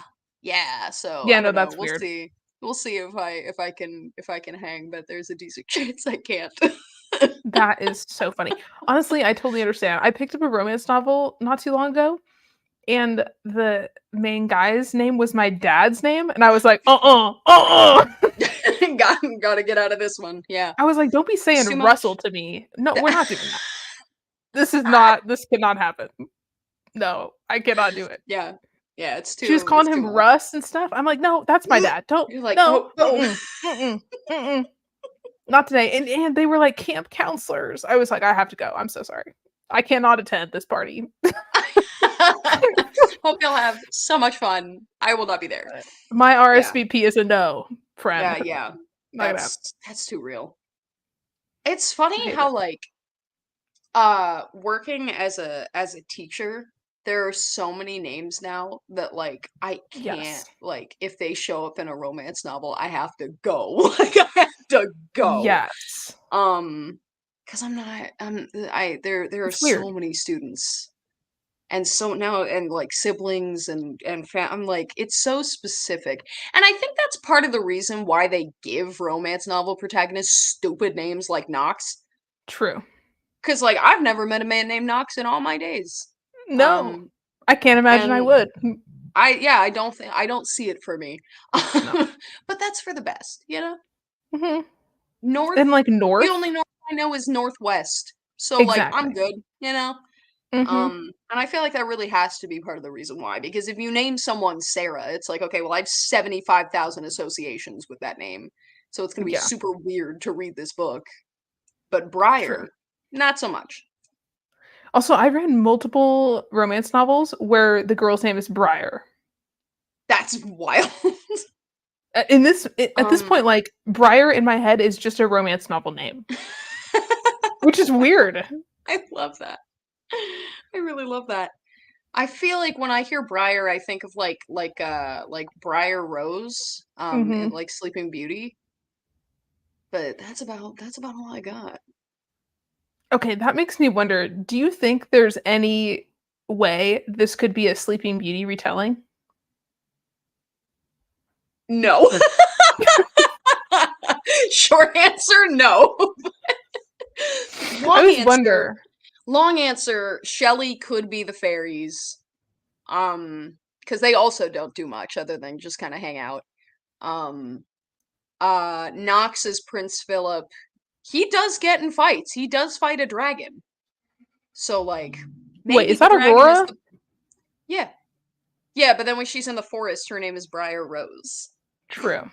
[SPEAKER 2] yeah. So
[SPEAKER 1] Yeah,
[SPEAKER 2] I
[SPEAKER 1] no,
[SPEAKER 2] don't know.
[SPEAKER 1] that's
[SPEAKER 2] We'll
[SPEAKER 1] weird.
[SPEAKER 2] see. We'll see if I can hang, but there's a decent chance I can't.
[SPEAKER 1] That is so funny. Honestly, I totally understand. I picked up a romance novel not too long ago, and the main guy's name was my dad's name, and I was like,
[SPEAKER 2] Gotta get out of this one. Yeah,
[SPEAKER 1] I was like, "Don't be saying
[SPEAKER 2] it's too
[SPEAKER 1] Russell
[SPEAKER 2] much.
[SPEAKER 1] to me. No, we're not doing that. This cannot happen. No, I cannot do it."
[SPEAKER 2] Yeah, yeah.
[SPEAKER 1] She was
[SPEAKER 2] It's
[SPEAKER 1] calling
[SPEAKER 2] too
[SPEAKER 1] him
[SPEAKER 2] much.
[SPEAKER 1] Russ and stuff. I'm like, "No, that's my dad. Don't,
[SPEAKER 2] You're like,
[SPEAKER 1] no,
[SPEAKER 2] oh, oh.
[SPEAKER 1] mm-mm, mm-mm, not today." And they were like camp counselors. I was like, "I have to go. I'm so sorry. I cannot attend this party."
[SPEAKER 2] Hope you'll have so much fun. I will not be there.
[SPEAKER 1] My
[SPEAKER 2] Yeah,
[SPEAKER 1] RSVP is a no,
[SPEAKER 2] yeah,
[SPEAKER 1] friend.
[SPEAKER 2] yeah.
[SPEAKER 1] Not gonna happen.
[SPEAKER 2] That's too real. It's funny
[SPEAKER 1] I hate it.
[SPEAKER 2] how like working as a teacher, there are so many names now that like I can't,
[SPEAKER 1] Yes.
[SPEAKER 2] like if they show up in a romance novel, I have to go. Like I have to go.
[SPEAKER 1] Yes.
[SPEAKER 2] Because I'm not I there are
[SPEAKER 1] It's weird.
[SPEAKER 2] so many students. And so now and like siblings and I'm like it's so specific. And I think that's part of the reason why they give romance novel protagonists stupid names like Knox.
[SPEAKER 1] True.
[SPEAKER 2] 'Cause, like, I've never met a man named Knox in all my days.
[SPEAKER 1] No.
[SPEAKER 2] Um,
[SPEAKER 1] I can't imagine I
[SPEAKER 2] and
[SPEAKER 1] would.
[SPEAKER 2] I don't see it for me.
[SPEAKER 1] No.
[SPEAKER 2] But that's for the best, you know?
[SPEAKER 1] Mhm. And,
[SPEAKER 2] North,
[SPEAKER 1] like,
[SPEAKER 2] the
[SPEAKER 1] North?
[SPEAKER 2] only North I know is Northwest. So, like, I'm
[SPEAKER 1] Exactly.
[SPEAKER 2] good, you know?
[SPEAKER 1] Mhm.
[SPEAKER 2] And I feel like that really has to be part of the reason why, because if you name someone Sarah, it's like, okay, well, I have 75,000 associations with that name. So it's gonna be
[SPEAKER 1] Yeah.
[SPEAKER 2] super weird to read this book. But
[SPEAKER 1] True.
[SPEAKER 2] Briar, not so much.
[SPEAKER 1] Also, I read multiple romance novels where the girl's name is Briar.
[SPEAKER 2] That's wild.
[SPEAKER 1] In this at this
[SPEAKER 2] Um
[SPEAKER 1] point, like, Briar in my head is just a romance novel name, which is weird.
[SPEAKER 2] I love that. I really love that. I feel like when I hear Briar, I think of like Briar Rose, in
[SPEAKER 1] Hmm.
[SPEAKER 2] like Sleeping Beauty. But that's about all I got.
[SPEAKER 1] Okay, that makes me wonder, do you think there's any way this could be a Sleeping Beauty retelling?
[SPEAKER 2] No. Short answer, no.
[SPEAKER 1] I
[SPEAKER 2] Long
[SPEAKER 1] always
[SPEAKER 2] answer,
[SPEAKER 1] wonder.
[SPEAKER 2] long answer, Shelley could be the fairies. Because they also don't do much other than just kind of hang out. Um, Knox is Prince Philip. He does get in fights. He does fight a dragon. So like
[SPEAKER 1] Wait,
[SPEAKER 2] maybe
[SPEAKER 1] is
[SPEAKER 2] the
[SPEAKER 1] that
[SPEAKER 2] dragon is
[SPEAKER 1] Aurora?
[SPEAKER 2] the yeah. Yeah, but then when she's in the forest, her name is Briar Rose.
[SPEAKER 1] True.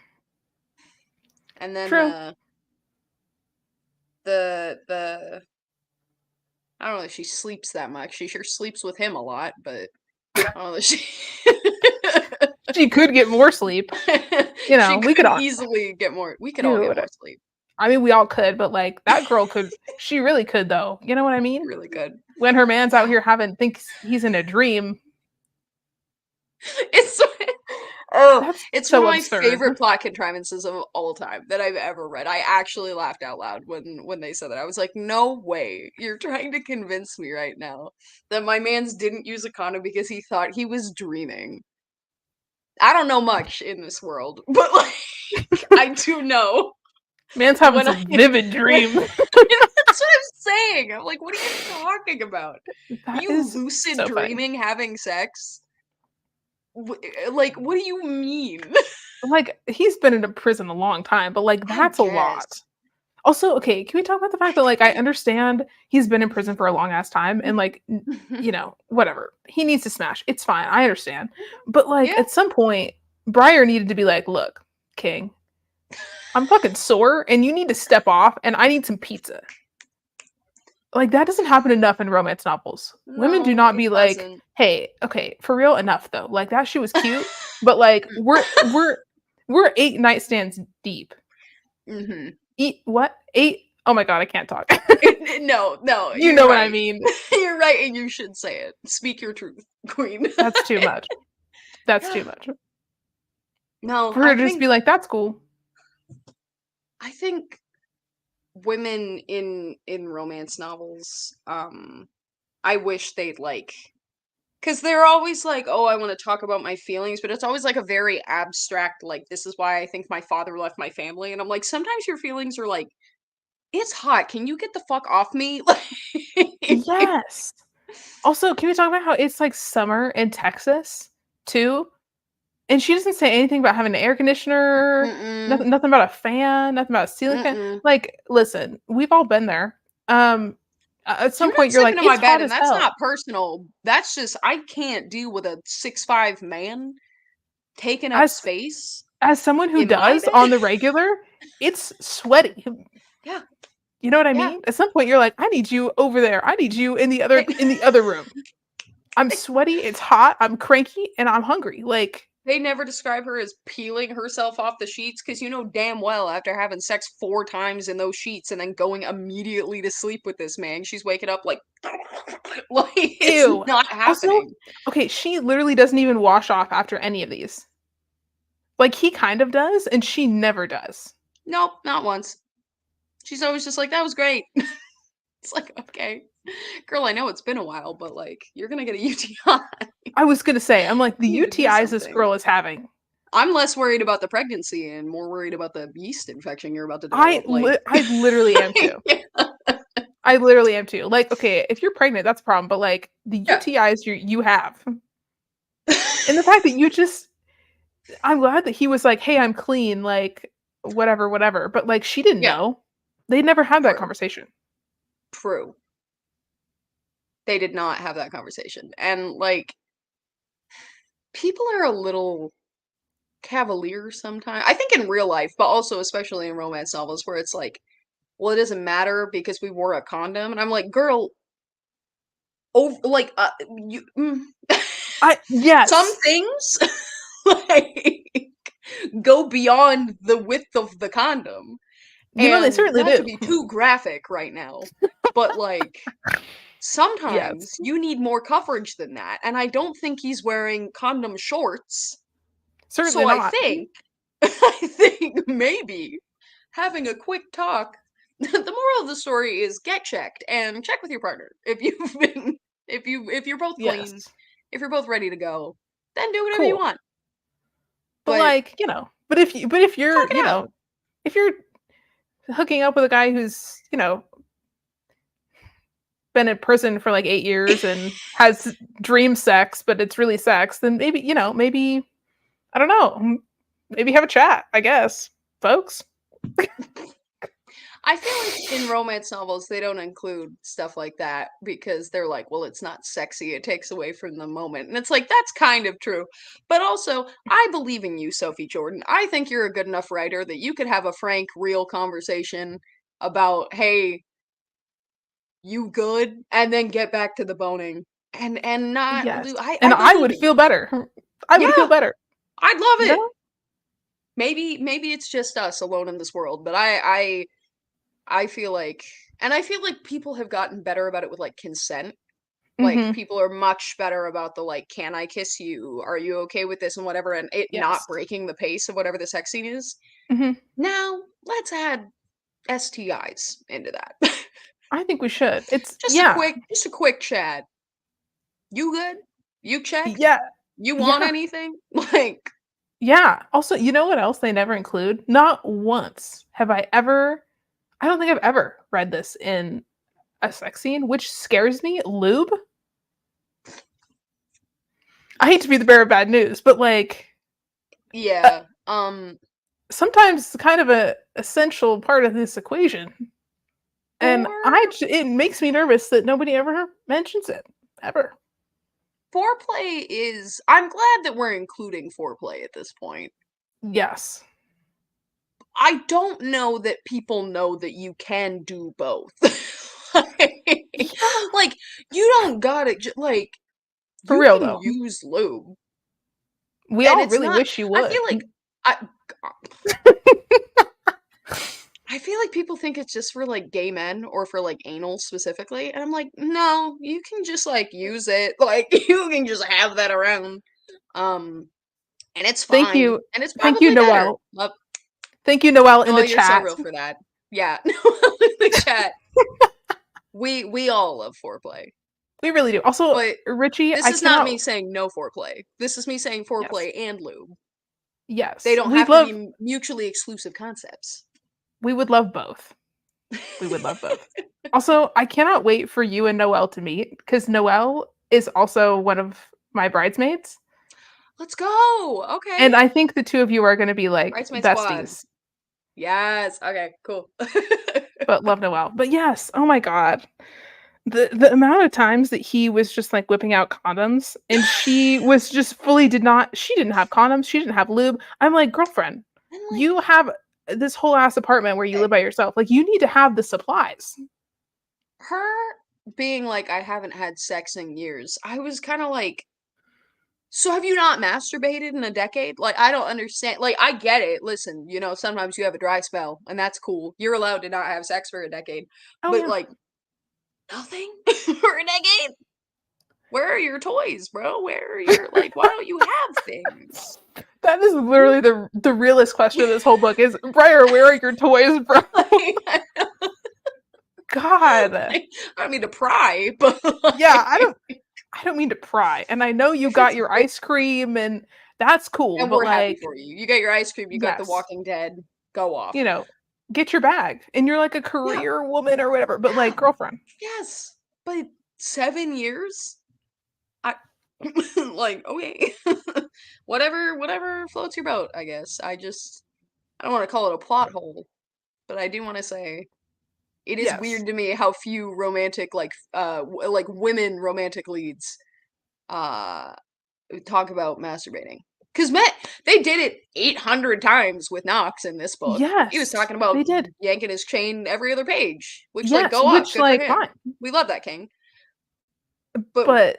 [SPEAKER 2] And then
[SPEAKER 1] True.
[SPEAKER 2] the I don't know if she sleeps that much. She sure sleeps with him a lot, but I don't know if she
[SPEAKER 1] She could get more sleep. You know,
[SPEAKER 2] she
[SPEAKER 1] we could
[SPEAKER 2] could
[SPEAKER 1] all,
[SPEAKER 2] easily get more. We could all get
[SPEAKER 1] dude.
[SPEAKER 2] more sleep.
[SPEAKER 1] I mean, we all could, but like that girl could. She really could, though. You know what I mean?
[SPEAKER 2] Really good.
[SPEAKER 1] When her man's out
[SPEAKER 2] Yeah.
[SPEAKER 1] here having thinks he's in a dream,
[SPEAKER 2] It's oh,
[SPEAKER 1] that's
[SPEAKER 2] it's one
[SPEAKER 1] so
[SPEAKER 2] of my
[SPEAKER 1] absurd.
[SPEAKER 2] favorite plot contrivances of all time that I've ever read. I actually laughed out loud when they said that. I was like, "No way. You're trying to convince me right now that my man's didn't use a condom because he thought he was dreaming." I don't know much in this world, but like I do know
[SPEAKER 1] Man's having
[SPEAKER 2] when I
[SPEAKER 1] some vivid
[SPEAKER 2] when
[SPEAKER 1] dream.
[SPEAKER 2] that's what I'm saying. I'm like, "What are you talking about?
[SPEAKER 1] That
[SPEAKER 2] You
[SPEAKER 1] is
[SPEAKER 2] lucid
[SPEAKER 1] so funny.
[SPEAKER 2] dreaming having sex?" Like, what do you mean?
[SPEAKER 1] Like he's been in a prison a long time, but like
[SPEAKER 2] I
[SPEAKER 1] that's a lot.
[SPEAKER 2] guess.
[SPEAKER 1] Also, okay, can we talk about the fact that like I understand he's been in prison for a long ass time and like you know, whatever. He needs to smash. It's fine. I understand. But like
[SPEAKER 2] Yeah.
[SPEAKER 1] at some point, Briar needed to be like, "Look, King, I'm fucking sore and you need to step off and I need some pizza." Like that doesn't happen enough in romance novels. Women do
[SPEAKER 2] No,
[SPEAKER 1] not
[SPEAKER 2] it
[SPEAKER 1] be like,
[SPEAKER 2] doesn't.
[SPEAKER 1] "Hey, okay, for real enough though. Like that shit was cute, but like we're 8 nightstands deep."
[SPEAKER 2] Mhm.
[SPEAKER 1] Eat what? 8? Oh my god, I can't talk.
[SPEAKER 2] No, no,
[SPEAKER 1] You
[SPEAKER 2] you're
[SPEAKER 1] know what I
[SPEAKER 2] right.
[SPEAKER 1] mean.
[SPEAKER 2] You're right, and you should say it. Speak your truth, queen.
[SPEAKER 1] That's too much. That's too much.
[SPEAKER 2] No,
[SPEAKER 1] For her to just be like, "That's cool."
[SPEAKER 2] I think women in romance novels, I wish they'd like because they're always like, "Oh, I want to talk about my feelings," but it's always like a very abstract, like, "This is why I think my father left my family," and I'm like, sometimes your feelings are like, "It's hot. Can you get the fuck off me?" Like,
[SPEAKER 1] Yes. Also, can we talk about how it's like summer in Texas too? And she doesn't say anything about having an air conditioner,
[SPEAKER 2] mm-mm,
[SPEAKER 1] nothing about a fan, nothing about a ceiling fan.
[SPEAKER 2] mm-mm.
[SPEAKER 1] Like, listen, we've all been there. At some
[SPEAKER 2] You're not
[SPEAKER 1] point, you're like,
[SPEAKER 2] sleeping in my
[SPEAKER 1] it's
[SPEAKER 2] bed,
[SPEAKER 1] hot
[SPEAKER 2] and
[SPEAKER 1] as
[SPEAKER 2] that's
[SPEAKER 1] hell.
[SPEAKER 2] not personal. That's just I can't deal with a 6'5" man taking up
[SPEAKER 1] As
[SPEAKER 2] space
[SPEAKER 1] as someone who
[SPEAKER 2] in my
[SPEAKER 1] does
[SPEAKER 2] bed.
[SPEAKER 1] on the regular, it's sweaty.
[SPEAKER 2] Yeah,
[SPEAKER 1] You know what I
[SPEAKER 2] yeah.
[SPEAKER 1] mean? At some point, you're like, I need you over there. I need you
[SPEAKER 2] They,
[SPEAKER 1] in the other room. I'm sweaty. It's hot. I'm cranky, and I'm hungry. Like,
[SPEAKER 2] they never describe her as peeling herself off the sheets because you know damn well after having sex 4 times in those sheets and then going immediately to sleep with this man, she's waking up like, like it's
[SPEAKER 1] ew.
[SPEAKER 2] not
[SPEAKER 1] Also,
[SPEAKER 2] happening.
[SPEAKER 1] okay, she literally doesn't even wash off after any of these. Like he kind of does, and she never does.
[SPEAKER 2] Nope, not once. She's always just like, that was great. It's like, okay, girl, I know it's been a while, but like, you're gonna get a UTI.
[SPEAKER 1] I was gonna say, I'm like the
[SPEAKER 2] You need to do
[SPEAKER 1] UTIs this
[SPEAKER 2] something.
[SPEAKER 1] girl is having.
[SPEAKER 2] I'm less worried about the pregnancy and more worried about the yeast infection you're about to develop. Like,
[SPEAKER 1] I literally am too. I literally am too. Like, okay, if you're pregnant, that's a problem, but like the
[SPEAKER 2] yeah,
[SPEAKER 1] UTIs you have, and the fact that you just, I'm glad that he was like, "Hey, I'm clean," like whatever, whatever. But like she didn't
[SPEAKER 2] yeah,
[SPEAKER 1] know. They never had that
[SPEAKER 2] true,
[SPEAKER 1] conversation.
[SPEAKER 2] true. They did not have that conversation, and like, people are a little cavalier sometimes. I think in real life, but also especially in romance novels, where it's like, well, it doesn't matter because we wore a condom, and I'm like, girl, oh, like, you.
[SPEAKER 1] I
[SPEAKER 2] Some
[SPEAKER 1] yes.
[SPEAKER 2] things like go beyond the width of the condom.
[SPEAKER 1] You know, they
[SPEAKER 2] And
[SPEAKER 1] certainly
[SPEAKER 2] not to
[SPEAKER 1] do.
[SPEAKER 2] be too graphic right now, but like Sometimes
[SPEAKER 1] Yes.
[SPEAKER 2] you need more coverage than that, and I don't think he's wearing condom shorts.
[SPEAKER 1] Certainly
[SPEAKER 2] So I
[SPEAKER 1] not.
[SPEAKER 2] think I think maybe having a quick talk. The moral of the story is get checked and check with your partner. If you've been if you're both clean,
[SPEAKER 1] Yes.
[SPEAKER 2] if you're both ready to go, then do whatever you
[SPEAKER 1] Cool.
[SPEAKER 2] want.
[SPEAKER 1] But
[SPEAKER 2] But
[SPEAKER 1] like, but if you're,
[SPEAKER 2] talk it out.
[SPEAKER 1] if you're hooking up with a guy who's, been in prison for like 8 years and has dream sex, but it's really sex, then maybe, maybe I don't know, maybe have a chat, I guess, folks.
[SPEAKER 2] I feel like in romance novels they don't include stuff like that because they're like, well, it's not sexy. It takes away from the moment. And it's like that's kind of true. But also, I believe in you, Sophie Jordan. I think you're a good enough writer that you could have a frank, real conversation about, "Hey, you good?" and then get back to the boning. And not
[SPEAKER 1] Yes. And
[SPEAKER 2] I
[SPEAKER 1] I
[SPEAKER 2] believe
[SPEAKER 1] would
[SPEAKER 2] in you.
[SPEAKER 1] feel better. I would feel
[SPEAKER 2] Yeah,
[SPEAKER 1] better,
[SPEAKER 2] I'd love
[SPEAKER 1] you
[SPEAKER 2] it.
[SPEAKER 1] know?
[SPEAKER 2] Maybe it's just us alone in this world, but I feel like and I feel like people have gotten better about it with, like, consent. Like,
[SPEAKER 1] Mhm.
[SPEAKER 2] people are much better about the, like, "Can I kiss you? Are you okay with this?" and whatever, and it not
[SPEAKER 1] Yes.
[SPEAKER 2] breaking the pace of whatever the sex scene is.
[SPEAKER 1] Mhm.
[SPEAKER 2] Now, let's add STIs into that.
[SPEAKER 1] I think we should. It's
[SPEAKER 2] Just a quick chat. "You good? You checked?
[SPEAKER 1] yeah,
[SPEAKER 2] You want
[SPEAKER 1] yeah,
[SPEAKER 2] anything?" Like,
[SPEAKER 1] yeah. Also, you know what else they never include? Not once have I don't think I've ever read this in a sex scene, which scares me. Lube? I hate to be the bearer of bad news, but like uh,
[SPEAKER 2] yeah,
[SPEAKER 1] sometimes it's kind of a essential part of this equation. And
[SPEAKER 2] for
[SPEAKER 1] it makes me nervous that nobody ever mentions it ever.
[SPEAKER 2] foreplay is I'm glad that we're including foreplay at this point.
[SPEAKER 1] Yes.
[SPEAKER 2] I don't know that people know that you can do both. Like,
[SPEAKER 1] Yeah.
[SPEAKER 2] like, you don't gotta like,
[SPEAKER 1] For
[SPEAKER 2] you
[SPEAKER 1] real
[SPEAKER 2] can
[SPEAKER 1] though.
[SPEAKER 2] use lube,
[SPEAKER 1] We
[SPEAKER 2] and
[SPEAKER 1] all
[SPEAKER 2] it's
[SPEAKER 1] really
[SPEAKER 2] not
[SPEAKER 1] wish you
[SPEAKER 2] I feel
[SPEAKER 1] would.
[SPEAKER 2] like I I feel like people think it's just for, like, gay men or for, like, anal specifically, and I'm like, "No, you can just, like, use it, like, you can just have that around, um, and it's
[SPEAKER 1] Thank
[SPEAKER 2] fine,
[SPEAKER 1] you.
[SPEAKER 2] and it's
[SPEAKER 1] Thank you,
[SPEAKER 2] probably better."
[SPEAKER 1] Noelle. Thank you, Noelle, in
[SPEAKER 2] Oh,
[SPEAKER 1] the
[SPEAKER 2] you're so
[SPEAKER 1] chat.
[SPEAKER 2] real for that. Yeah, in the chat. We all love foreplay.
[SPEAKER 1] We really do. Also,
[SPEAKER 2] But
[SPEAKER 1] Richie,
[SPEAKER 2] this
[SPEAKER 1] I
[SPEAKER 2] is not me
[SPEAKER 1] cannot.
[SPEAKER 2] saying no foreplay. This is me saying
[SPEAKER 1] Yes.
[SPEAKER 2] foreplay and lube. They
[SPEAKER 1] Yes.
[SPEAKER 2] don't
[SPEAKER 1] We'd
[SPEAKER 2] have to be
[SPEAKER 1] love
[SPEAKER 2] mutually exclusive concepts.
[SPEAKER 1] we would love both. We would love both. Also, I cannot wait for you and Noelle to meet because Noelle is also one of my bridesmaids.
[SPEAKER 2] Let's go. Okay.
[SPEAKER 1] And I think the two of you are going to be like
[SPEAKER 2] Bridesmaid squad.
[SPEAKER 1] besties,
[SPEAKER 2] Yes. Okay, cool.
[SPEAKER 1] but love Noelle. But yes, oh my God. The amount of times that he was just like whipping out condoms and she was just fully she didn't have condoms, she didn't have lube. I'm like, girlfriend,
[SPEAKER 2] And like,
[SPEAKER 1] you have this whole ass apartment where you
[SPEAKER 2] okay,
[SPEAKER 1] live by yourself. Like you need to have the supplies.
[SPEAKER 2] her being like, I haven't had sex in years, I was kind of like, so have you not masturbated in a decade? Like, I don't understand. Like, I get it. Listen, sometimes you have a dry spell, and that's cool. You're allowed to not have sex for a decade.
[SPEAKER 1] Oh
[SPEAKER 2] But
[SPEAKER 1] yeah.
[SPEAKER 2] like, nothing for a decade? Where are your toys, bro? Where are your like? Why don't you have things?
[SPEAKER 1] That is
[SPEAKER 2] You
[SPEAKER 1] literally the realest question of this whole book is, Briar, where are your toys, bro?
[SPEAKER 2] like,
[SPEAKER 1] God.
[SPEAKER 2] I don't mean to pry, but
[SPEAKER 1] Yeah,
[SPEAKER 2] like,
[SPEAKER 1] I don't mean to pry. And I know you got your ice cream and that's cool,
[SPEAKER 2] and
[SPEAKER 1] but
[SPEAKER 2] we're happy
[SPEAKER 1] like,
[SPEAKER 2] for you. You got your ice cream. You got The
[SPEAKER 1] yes,
[SPEAKER 2] Walking Dead. Go off.
[SPEAKER 1] you know, get your bag. And you're like a
[SPEAKER 2] Yeah,
[SPEAKER 1] career woman or whatever, but
[SPEAKER 2] yeah,
[SPEAKER 1] like, girlfriend.
[SPEAKER 2] yes. But 7 years. I like, okay. Whatever floats your boat, I guess. I don't want to call it a plot hole, but I do want to say it is
[SPEAKER 1] Yes.
[SPEAKER 2] weird to me how few romantic like women romantic leads uh talk about masturbating. Cuz they did it 800 times with Knox in this book. He was
[SPEAKER 1] Yes,
[SPEAKER 2] talking about
[SPEAKER 1] they did.
[SPEAKER 2] yanking his chain every other page, which like
[SPEAKER 1] Yes,
[SPEAKER 2] go off,
[SPEAKER 1] which
[SPEAKER 2] good for
[SPEAKER 1] like
[SPEAKER 2] him.
[SPEAKER 1] fine.
[SPEAKER 2] We love that king. But
[SPEAKER 1] But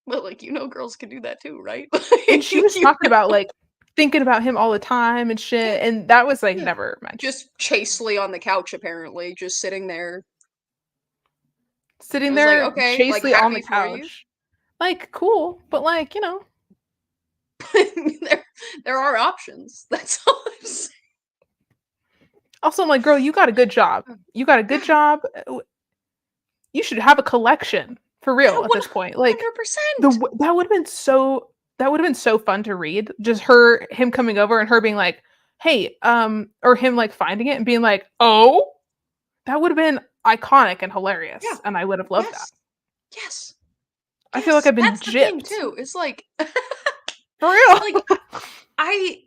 [SPEAKER 2] but like girls can do that too, right?
[SPEAKER 1] and she was
[SPEAKER 2] You
[SPEAKER 1] talking about like thinking about him all the time and
[SPEAKER 2] Yeah,
[SPEAKER 1] shit, and that was like
[SPEAKER 2] yeah.
[SPEAKER 1] never mentioned.
[SPEAKER 2] Just chastely on the couch, apparently, just sitting there.
[SPEAKER 1] sitting
[SPEAKER 2] I was like,
[SPEAKER 1] there
[SPEAKER 2] okay, like
[SPEAKER 1] chastely on the
[SPEAKER 2] happy for you.
[SPEAKER 1] couch. Like, cool, but like,
[SPEAKER 2] there, there are options. That's all I'm saying.
[SPEAKER 1] also I'm like, girl, you got a good job. You got a good
[SPEAKER 2] Yeah,
[SPEAKER 1] job. You should have a collection for
[SPEAKER 2] yeah,
[SPEAKER 1] real at
[SPEAKER 2] one
[SPEAKER 1] this point. Like
[SPEAKER 2] hundred percent.
[SPEAKER 1] that would have been so fun to read. Just him coming over and her being like, "Hey," or him like finding it and being like, "Oh," that would have been iconic and
[SPEAKER 2] Yeah.
[SPEAKER 1] hilarious, and I would have loved that.
[SPEAKER 2] Yes. Yes.
[SPEAKER 1] I feel like
[SPEAKER 2] Yes.
[SPEAKER 1] I've been
[SPEAKER 2] That's the thing
[SPEAKER 1] gypped
[SPEAKER 2] too. It's like
[SPEAKER 1] for real.
[SPEAKER 2] like I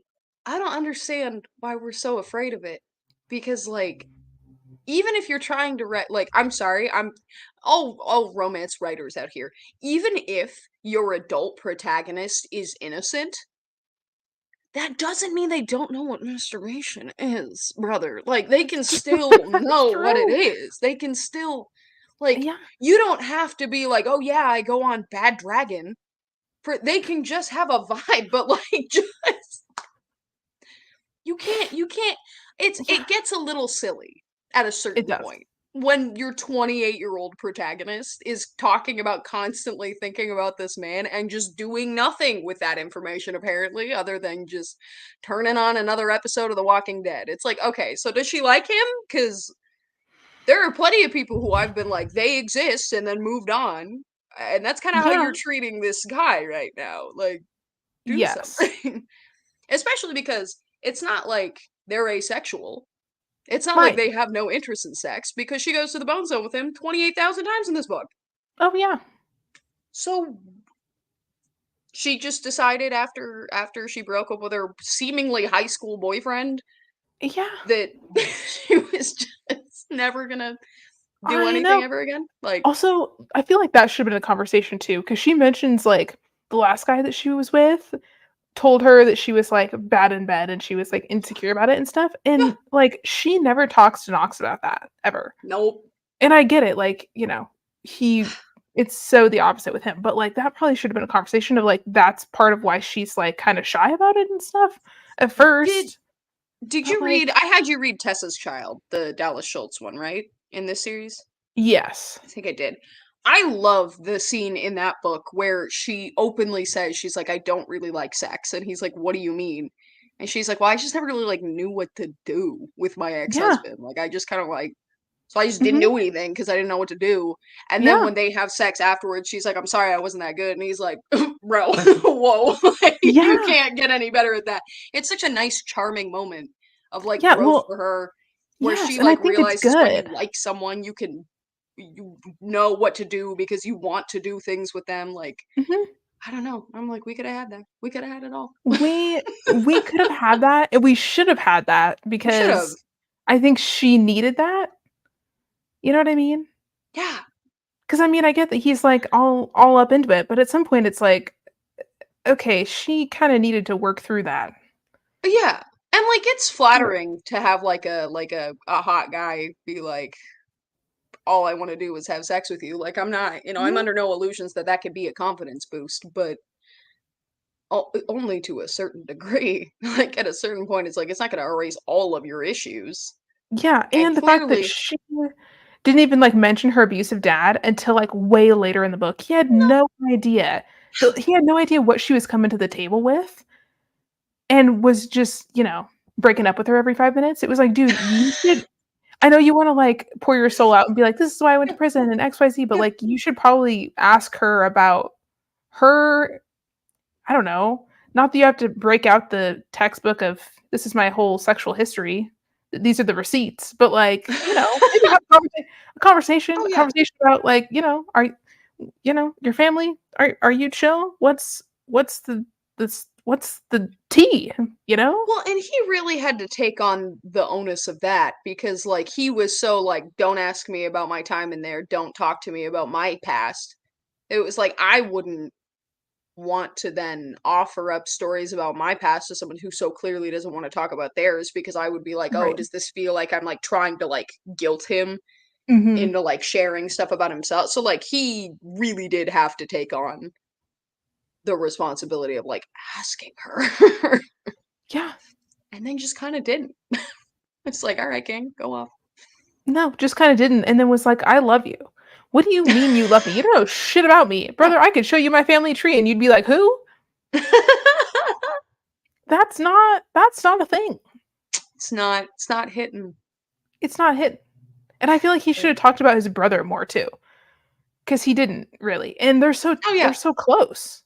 [SPEAKER 2] I don't understand why we're so afraid of it. Because like even if you're trying to write like I'm sorry, I'm all romance writers out here. Even if your adult protagonist is innocent, that doesn't mean they don't know what masturbation is, brother. Like they can still
[SPEAKER 1] That's
[SPEAKER 2] know what it
[SPEAKER 1] true.
[SPEAKER 2] is. They can still like
[SPEAKER 1] Yeah,
[SPEAKER 2] you don't have to be like, "Oh yeah, I go on Bad Dragon." For they can just have a vibe, but like just you can't
[SPEAKER 1] yeah,
[SPEAKER 2] it gets a little silly at a
[SPEAKER 1] it
[SPEAKER 2] certain
[SPEAKER 1] does.
[SPEAKER 2] point when your 28-year-old protagonist is talking about constantly thinking about this man and just doing nothing with that information apparently other than just turning on another episode of The Walking Dead. It's like, okay, so does she like him? Cuz there are plenty of people who I've been like they exist and then moved on. And that's kind of how
[SPEAKER 1] Yeah.
[SPEAKER 2] you're treating this guy right now. Like do
[SPEAKER 1] Yes.
[SPEAKER 2] something. Especially because it's not like they're asexual. It's not like
[SPEAKER 1] Right.
[SPEAKER 2] they have no interest in sex because she goes to the bone zone with him 28,000 times in this book.
[SPEAKER 1] Oh yeah.
[SPEAKER 2] So she just decided after she broke up with her seemingly high school boyfriend
[SPEAKER 1] Yeah.
[SPEAKER 2] that she was just never gonna do
[SPEAKER 1] I
[SPEAKER 2] anything
[SPEAKER 1] know.
[SPEAKER 2] ever again. Like,
[SPEAKER 1] Also, I feel like that should have been a conversation too, because she mentions like the last guy that she was with told her that she was like bad in bed and she was like insecure about it and stuff.
[SPEAKER 2] yeah,
[SPEAKER 1] And like she never talks to Knox about that ever.
[SPEAKER 2] nope.
[SPEAKER 1] And I get it, like, he it's so the opposite with him. But like that probably should have been a conversation of like that's part of why she's like kind of shy about it and stuff at
[SPEAKER 2] Did
[SPEAKER 1] first.
[SPEAKER 2] did
[SPEAKER 1] But
[SPEAKER 2] you
[SPEAKER 1] like,
[SPEAKER 2] read I had you read Tessa's Child, the Dallas Schultz one, right? In this series?
[SPEAKER 1] yes.
[SPEAKER 2] I think I did. I love the scene in that book where she openly says she's like, "I don't really like sex," and he's like, "What do you mean?" And she's like, "Well, I just never really like knew what to do with my
[SPEAKER 1] Yeah.
[SPEAKER 2] ex-husband. Like, I just kind of like, so I just didn't
[SPEAKER 1] Mhm.
[SPEAKER 2] do anything because I didn't know what to do." And then
[SPEAKER 1] Yeah.
[SPEAKER 2] when they have sex afterwards, she's like, "I'm sorry, I wasn't that good," and he's like, "Bro, whoa, like, you
[SPEAKER 1] Yeah.
[SPEAKER 2] can't get any better at that." It's such a nice, charming moment of like
[SPEAKER 1] Yeah,
[SPEAKER 2] growth
[SPEAKER 1] well,
[SPEAKER 2] for her, where
[SPEAKER 1] yes,
[SPEAKER 2] she
[SPEAKER 1] and I
[SPEAKER 2] like
[SPEAKER 1] think it's
[SPEAKER 2] realizes when you
[SPEAKER 1] good.
[SPEAKER 2] like someone, you know what to do because you want to do things with them. Like,
[SPEAKER 1] Mhm.
[SPEAKER 2] I don't know. I'm like, we could have had that. We could have had it all.
[SPEAKER 1] We could have had that, and we should have had that
[SPEAKER 2] We should have.
[SPEAKER 1] because I think she needed that, you know what I mean?
[SPEAKER 2] Yeah.
[SPEAKER 1] Because I mean, I get that he's, like, all up into it, but at some point, it's like, okay, she kinda needed to work through that.
[SPEAKER 2] Yeah. And like it's
[SPEAKER 1] Sure.
[SPEAKER 2] flattering to have like a hot guy be like, all I want to do is have sex with you. Like I'm not, I'm
[SPEAKER 1] Mhm.
[SPEAKER 2] under no illusions that that could be a confidence boost, but only to a certain degree. Like at a certain point, it's like it's not going to erase all of your issues.
[SPEAKER 1] Yeah,
[SPEAKER 2] And
[SPEAKER 1] and the fact that
[SPEAKER 2] clearly,
[SPEAKER 1] she didn't even, like, mention her abusive dad until, like, way later in the book. He had
[SPEAKER 2] no.
[SPEAKER 1] no idea. He had no idea what she was coming to the table with. And was just, breaking up with her every 5 minutes. It was like, "Dude, you should I know you wanna, like, pour your soul out and be like, 'This is why I went
[SPEAKER 2] Yeah,
[SPEAKER 1] to prison and XYZ,' but,
[SPEAKER 2] yeah.
[SPEAKER 1] like, you should probably ask her about her I don't know, not that you have to break out the textbook of, 'This is my whole sexual history. These are the receipts,' but, like, maybe have a conversation
[SPEAKER 2] Oh
[SPEAKER 1] a
[SPEAKER 2] yeah.
[SPEAKER 1] conversation about, like, your family? Are you chill? What's the tea, you know?
[SPEAKER 2] Well, and he really had to take on the onus of that because, like, he was so like, "Don't ask me about my time in there. Don't talk to me about my past." It was like I wouldn't want to then offer up stories about my past to someone who so clearly doesn't want to talk about theirs because I would be like, "Oh,
[SPEAKER 1] Right.
[SPEAKER 2] does this feel like I'm like trying to like guilt him
[SPEAKER 1] Mhm.
[SPEAKER 2] into like sharing stuff about himself?" So like he really did have to take on the responsibility of like asking her
[SPEAKER 1] Yeah.
[SPEAKER 2] and then just kind of didn't. It's like, "All right, King, go off."
[SPEAKER 1] No, just kinda didn't, and then was like, "I love you," What do you mean you love me? You don't know shit about me.
[SPEAKER 2] Yeah.
[SPEAKER 1] Brother, I could show you my family tree and you'd be like, "Who?" That's not a thing.
[SPEAKER 2] It's not hitting.
[SPEAKER 1] It's not hit. And I feel like he should have talked about his brother more too, because he didn't really. And
[SPEAKER 2] Oh
[SPEAKER 1] they're
[SPEAKER 2] yeah.
[SPEAKER 1] so close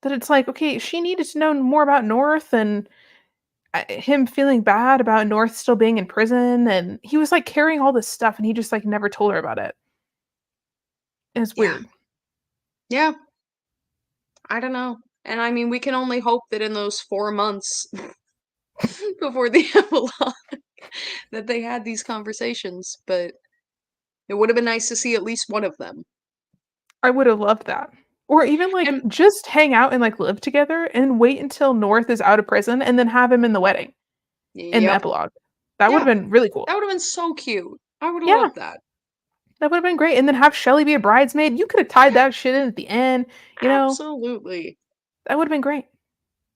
[SPEAKER 1] that it's like, okay, she needed to know more about North and him feeling bad about North still being in prison, and he was like carrying all this stuff, and he just like never told her about it. It's
[SPEAKER 2] Yeah.
[SPEAKER 1] weird.
[SPEAKER 2] Yeah. I don't know. And I mean, we can only hope that in those 4 months before the epilogue that they had these conversations, but it would have been nice to see at least one of them.
[SPEAKER 1] I would have loved that. Or even like
[SPEAKER 2] And
[SPEAKER 1] just hang out and like live together and wait until North is out of prison and then have him in the wedding in the
[SPEAKER 2] yep.
[SPEAKER 1] epilogue. That would have
[SPEAKER 2] Yeah.
[SPEAKER 1] been really cool.
[SPEAKER 2] That would have been so cute. I would have
[SPEAKER 1] Yeah,
[SPEAKER 2] loved that.
[SPEAKER 1] that would have been great. And then have Shelly be a bridesmaid. You could have tied that shit in at the end, you know?
[SPEAKER 2] Absolutely.
[SPEAKER 1] That would have been great.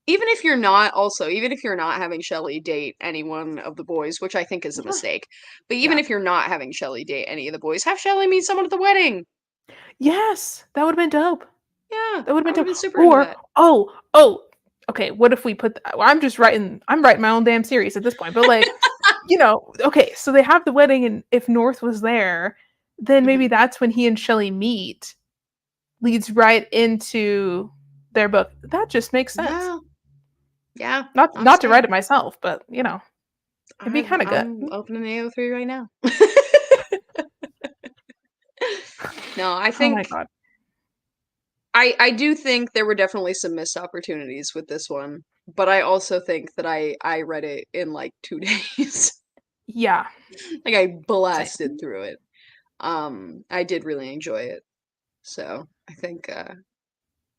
[SPEAKER 2] Even if you're not having Shelly date any one of the boys, which I think is a
[SPEAKER 1] Yeah.
[SPEAKER 2] mistake, but even
[SPEAKER 1] Yeah.
[SPEAKER 2] if you're not having Shelly date any of the boys, have Shelly meet someone at the wedding.
[SPEAKER 1] Yes, that would have been dope.
[SPEAKER 2] Yeah,
[SPEAKER 1] That would
[SPEAKER 2] I
[SPEAKER 1] have
[SPEAKER 2] would
[SPEAKER 1] been
[SPEAKER 2] have been
[SPEAKER 1] dope.
[SPEAKER 2] super into
[SPEAKER 1] Or
[SPEAKER 2] that.
[SPEAKER 1] okay, what if we put well, I'm writing my own damn series at this point, but like, okay, so they have the wedding and if North was there, then
[SPEAKER 2] Mhm.
[SPEAKER 1] maybe that's when he and Shelly meet, leads right into their book. That just makes sense.
[SPEAKER 2] Yeah, yeah,
[SPEAKER 1] Not to
[SPEAKER 2] honestly,
[SPEAKER 1] write it myself, but it'd be kind of good.
[SPEAKER 2] I'm opening the AO3 right now. No, I
[SPEAKER 1] Oh my
[SPEAKER 2] think
[SPEAKER 1] god.
[SPEAKER 2] I do think there were definitely some missed opportunities with this one, but I also think that I read it in like 2 days.
[SPEAKER 1] Yeah,
[SPEAKER 2] Like I
[SPEAKER 1] same.
[SPEAKER 2] blasted through it. I did really enjoy it. So, I think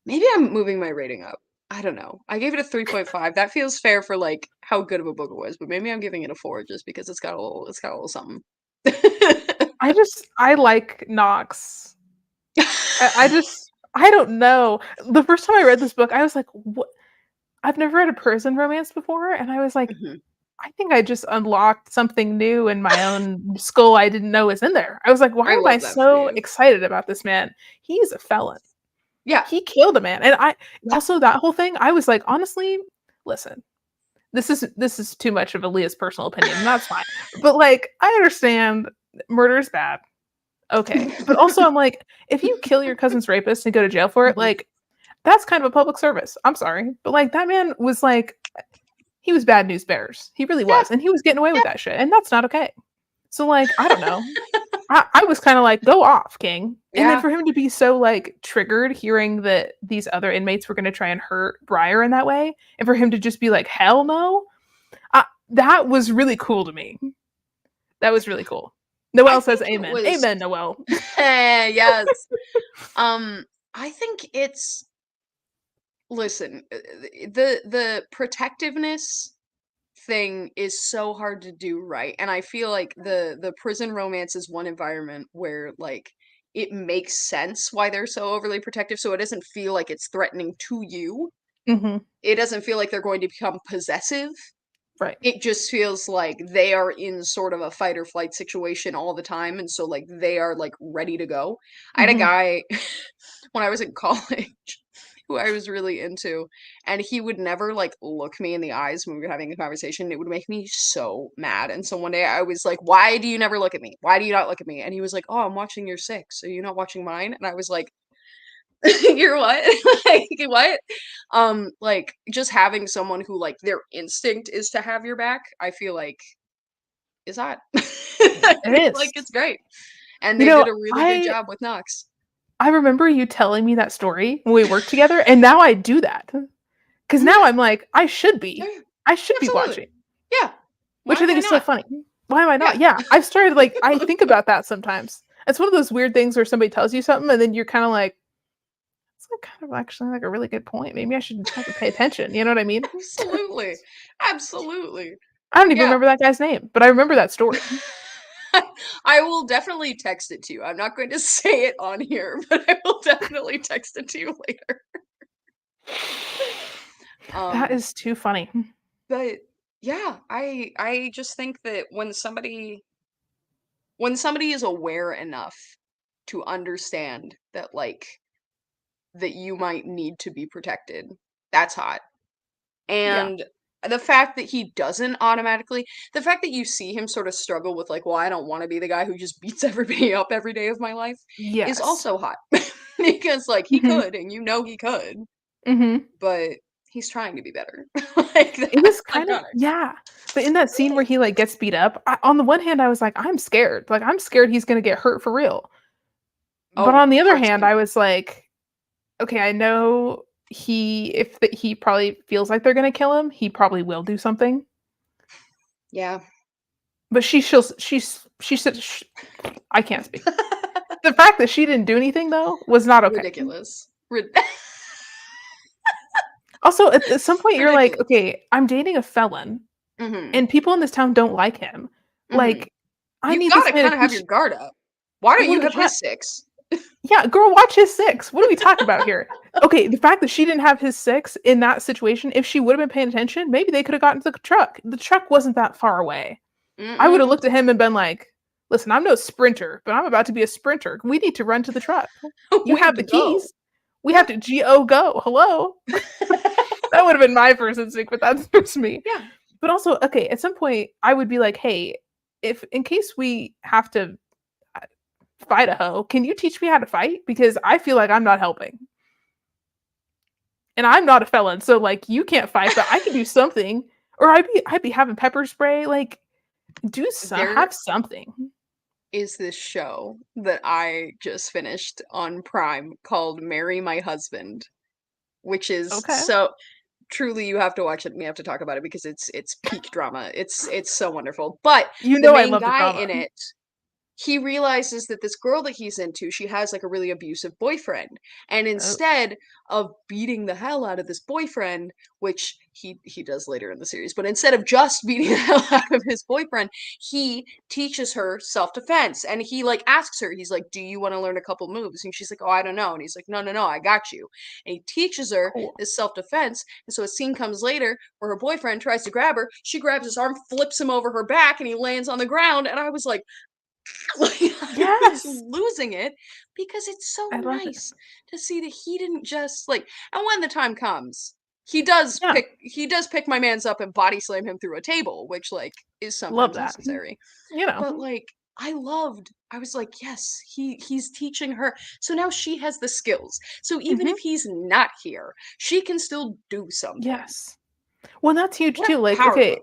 [SPEAKER 2] maybe I'm moving my rating up. I don't know. I gave it a 3.5. That feels fair for like how good of a book it was, but maybe I'm giving it a 4 just because it's got a little something.
[SPEAKER 1] I like Knox. I don't know. The first time I read this book, I was like, "What?" I've never read a prison romance before, and I was like,
[SPEAKER 2] Mhm.
[SPEAKER 1] I think I just unlocked something new in my own skull I didn't know was in there. I was like, why
[SPEAKER 2] I
[SPEAKER 1] am I
[SPEAKER 2] love that for
[SPEAKER 1] so
[SPEAKER 2] you.
[SPEAKER 1] excited about this man? He's a felon.
[SPEAKER 2] Yeah.
[SPEAKER 1] He killed a man. And I
[SPEAKER 2] Yeah.
[SPEAKER 1] also that whole thing, I was like, honestly, listen, this is too much of Aaliyah's personal opinion, and that's fine. But like, I understand murder is bad. Okay. But also I'm like, if you kill your cousin's rapist and go to jail for it,
[SPEAKER 2] Mhm.
[SPEAKER 1] like, that's kind of a public service. I'm sorry. But like that man was like he was bad news bears. He really
[SPEAKER 2] Yeah.
[SPEAKER 1] was. And he was getting away with
[SPEAKER 2] Yeah.
[SPEAKER 1] that shit. And that's not okay. So like, I don't know. I was kind of like, go off, King. And then
[SPEAKER 2] Yeah.
[SPEAKER 1] for him to be so like triggered hearing that these other inmates were going to try and hurt Briar in that way, and for him to just be like, hell no, that was really cool to me. That was really cool.
[SPEAKER 2] I
[SPEAKER 1] Noelle says
[SPEAKER 2] think it
[SPEAKER 1] amen.
[SPEAKER 2] was
[SPEAKER 1] Amen, Noelle.
[SPEAKER 2] yes. I think it's listen, the protectiveness thing is so hard to do right, and I feel like the prison romance is one environment where, like, it makes sense why they're so overly protective, so it doesn't feel like it's threatening to you.
[SPEAKER 1] Hmm.
[SPEAKER 2] It doesn't feel like they're going to become possessive.
[SPEAKER 1] Right.
[SPEAKER 2] It just feels like they are in sort of a fight or flight situation all the time, and so, like, they are, like, ready to go. I had a
[SPEAKER 1] Hmm.
[SPEAKER 2] guy when I was in college who I was really into, and he would never, like, look me in the eyes when we were having a conversation. It would make me so mad, and so one day I was like, "Why do you never look at me? Why do you not look at me?" And he was like, "Oh, I'm watching your 6. Are you not watching mine?" And I was like, "You're what? Like, what?" Like, just having someone who, like, their instinct is to have your back, I feel like is hot. I
[SPEAKER 1] It
[SPEAKER 2] feel
[SPEAKER 1] is.
[SPEAKER 2] like it's great, and
[SPEAKER 1] You
[SPEAKER 2] they
[SPEAKER 1] know,
[SPEAKER 2] did a really good
[SPEAKER 1] I
[SPEAKER 2] job with Knox.
[SPEAKER 1] I remember you telling me that story when we worked together, and now I do that. Because now
[SPEAKER 2] Mhm.
[SPEAKER 1] I'm like,
[SPEAKER 2] Yeah, yeah.
[SPEAKER 1] I should be
[SPEAKER 2] Absolutely.
[SPEAKER 1] watching,
[SPEAKER 2] Yeah.
[SPEAKER 1] which
[SPEAKER 2] Why
[SPEAKER 1] I
[SPEAKER 2] am
[SPEAKER 1] think
[SPEAKER 2] I
[SPEAKER 1] is so
[SPEAKER 2] not?
[SPEAKER 1] funny. Why am I not?
[SPEAKER 2] Yeah.
[SPEAKER 1] Yeah, I've started like I think about that sometimes. It's one of those weird things where somebody tells you something, and then you're kind of like, it's like kind of actually like a really good point. Maybe I should fucking pay attention. You know what I mean?
[SPEAKER 2] Absolutely. Absolutely.
[SPEAKER 1] I don't even
[SPEAKER 2] Yeah.
[SPEAKER 1] remember that guy's name, but I remember that story.
[SPEAKER 2] I will definitely text it to you. I'm not going to say it on here, but I will definitely text it to you later.
[SPEAKER 1] That
[SPEAKER 2] Um,
[SPEAKER 1] is too funny.
[SPEAKER 2] but yeah, I just think that when somebody is aware enough to understand that, like, that you might need to be protected. That's hot.
[SPEAKER 1] Yeah.
[SPEAKER 2] And the fact that he doesn't automatically the fact that you see him sort of struggle with, like, "Well, I don't wanna be the guy who just beats everybody up every day of my life," is
[SPEAKER 1] Yes.
[SPEAKER 2] also hot. Because, like, he
[SPEAKER 1] Mhm.
[SPEAKER 2] could, and you know he could,
[SPEAKER 1] Mhm.
[SPEAKER 2] but he's trying to be better. Like,
[SPEAKER 1] It
[SPEAKER 2] that's
[SPEAKER 1] was kind of
[SPEAKER 2] iconic.
[SPEAKER 1] yeah. But in that scene
[SPEAKER 2] It
[SPEAKER 1] where he,
[SPEAKER 2] is.
[SPEAKER 1] like, gets beat up, on the one hand, I was like, "I'm scared." Like, I'm scared he's gonna get hurt for real. But
[SPEAKER 2] Oh,
[SPEAKER 1] on the other hand,
[SPEAKER 2] cartoon.
[SPEAKER 1] I was like, "Okay, I know he probably feels like they're gonna kill him, he probably will do something."
[SPEAKER 2] Yeah.
[SPEAKER 1] But she said I can't speak. The fact that she didn't do anything, though, was not okay.
[SPEAKER 2] Ridiculous. Rid
[SPEAKER 1] Also, at some point, you're like,
[SPEAKER 2] ridiculous.
[SPEAKER 1] "Okay, I'm dating a felon,
[SPEAKER 2] Mhm.
[SPEAKER 1] and people in this town don't like him.
[SPEAKER 2] Mhm.
[SPEAKER 1] Like, I
[SPEAKER 2] You
[SPEAKER 1] need this
[SPEAKER 2] gotta
[SPEAKER 1] man to
[SPEAKER 2] kinda have your
[SPEAKER 1] teach."
[SPEAKER 2] guard up. Why don't you
[SPEAKER 1] Well,
[SPEAKER 2] have
[SPEAKER 1] yeah,
[SPEAKER 2] his 6?
[SPEAKER 1] yeah, girl, watch his 6. What are we talking about here? Okay, the fact that she didn't have his 6 in that situation, if she would've been paying attention, maybe they coulda gotten to the truck. The truck wasn't that far away. I would've
[SPEAKER 2] Mm-mm.
[SPEAKER 1] looked at him and been like, "Listen, I'm no sprinter, but I'm about to be a sprinter. We need to run to the truck. You
[SPEAKER 2] We have
[SPEAKER 1] have
[SPEAKER 2] to
[SPEAKER 1] the
[SPEAKER 2] go.
[SPEAKER 1] keys. We
[SPEAKER 2] Yeah.
[SPEAKER 1] have to GO go. Hello?" That would've been my first instinct, but that's just me.
[SPEAKER 2] Yeah.
[SPEAKER 1] But also, okay, at some point, I would be like, "Hey, if in case we have to, uh, fight a hoe, can you teach me how to fight? Because I feel like I'm not helping. And I'm not a felon, so, like, you can't fight, but I can do something." Or I'd be having pepper spray, like,
[SPEAKER 2] There
[SPEAKER 1] have something.
[SPEAKER 2] is this show that I just finished on Prime called Marry My Husband, which is
[SPEAKER 1] Okay.
[SPEAKER 2] so truly you have to watch it and we have to talk about it because it's peak drama. It's so wonderful. But
[SPEAKER 1] You
[SPEAKER 2] the
[SPEAKER 1] know I
[SPEAKER 2] main
[SPEAKER 1] love the
[SPEAKER 2] guy
[SPEAKER 1] drama.
[SPEAKER 2] in it, he realizes that this girl that he's into, she has like a really abusive boyfriend. And
[SPEAKER 1] Oh,
[SPEAKER 2] instead of beating the hell out of this boyfriend, which he does later in the series, but instead of just beating the hell out of his boyfriend, he teaches her self-defense. And he like asks her, he's like, "Do you want to learn a couple moves?" And she's like, "Oh, I don't know." And he's like, "No, no, no, I got you." And he teaches her
[SPEAKER 1] cool.
[SPEAKER 2] this self-defense. And so a scene comes later where her boyfriend tries to grab her. She grabs his arm, flips him over her back, and he lands on the ground. And I was like, like, I was
[SPEAKER 1] Yes!
[SPEAKER 2] losing it because it's so
[SPEAKER 1] I love it.
[SPEAKER 2] nice to see that he didn't just like and when the time comes,
[SPEAKER 1] Yeah,
[SPEAKER 2] he does pick my man's up and body slam him through a table, which like is
[SPEAKER 1] love
[SPEAKER 2] sometimes
[SPEAKER 1] that.
[SPEAKER 2] necessary.
[SPEAKER 1] You know,
[SPEAKER 2] But like I was like, yes, he's teaching her. So now she has the skills. So even
[SPEAKER 1] mhm,
[SPEAKER 2] if he's not here, she can still do something.
[SPEAKER 1] yes. Well, that's huge
[SPEAKER 2] What
[SPEAKER 1] too,
[SPEAKER 2] a
[SPEAKER 1] like,
[SPEAKER 2] power
[SPEAKER 1] okay,
[SPEAKER 2] move.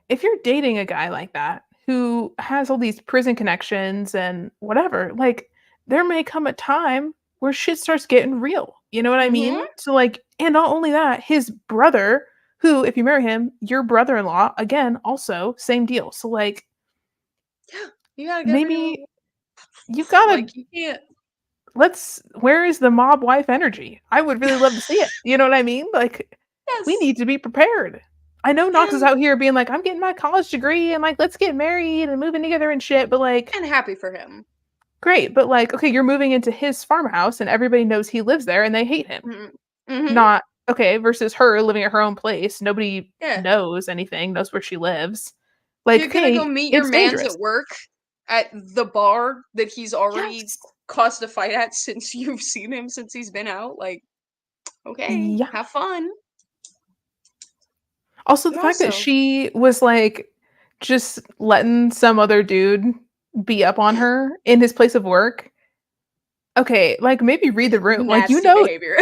[SPEAKER 1] if you're dating a guy like that who has all these prison connections and whatever, like, there may come a time where shit starts getting real, you know what I
[SPEAKER 2] Mhm.
[SPEAKER 1] mean? So, like, and not only that, his brother, who, if you marry him, your brother-in-law, again, also same deal. So, like,
[SPEAKER 2] Yeah. You gotta get ready with
[SPEAKER 1] maybe you gotta
[SPEAKER 2] like you can't.
[SPEAKER 1] let's where is the mob wife energy? I would really love to see it, you know what I mean? Like, we
[SPEAKER 2] Yes.
[SPEAKER 1] need to be prepared. I know Knox is
[SPEAKER 2] And
[SPEAKER 1] out here being like, "I'm getting my college degree and, like, let's get married and moving together and shit," but, like,
[SPEAKER 2] and happy for him.
[SPEAKER 1] great, but, like, okay, you're moving into his farmhouse and everybody knows he lives there and they hate him.
[SPEAKER 2] Mhm. Mhm.
[SPEAKER 1] Not okay, versus her living at her own place, nobody
[SPEAKER 2] Yeah.
[SPEAKER 1] knows anything, knows where she lives. Like,
[SPEAKER 2] You're gonna go
[SPEAKER 1] okay,
[SPEAKER 2] meet your
[SPEAKER 1] it's
[SPEAKER 2] mans
[SPEAKER 1] dangerous.
[SPEAKER 2] at work at the bar that he's already
[SPEAKER 1] Yes.
[SPEAKER 2] caused a fight at since you've seen him since he's been out, like, okay,
[SPEAKER 1] Yeah.
[SPEAKER 2] have fun.
[SPEAKER 1] Also, the
[SPEAKER 2] But
[SPEAKER 1] fact that
[SPEAKER 2] also
[SPEAKER 1] she was, like, just letting some other dude be up on her in his place of work. Okay, like, maybe read the room. Like, you
[SPEAKER 2] nasty
[SPEAKER 1] know
[SPEAKER 2] behavior.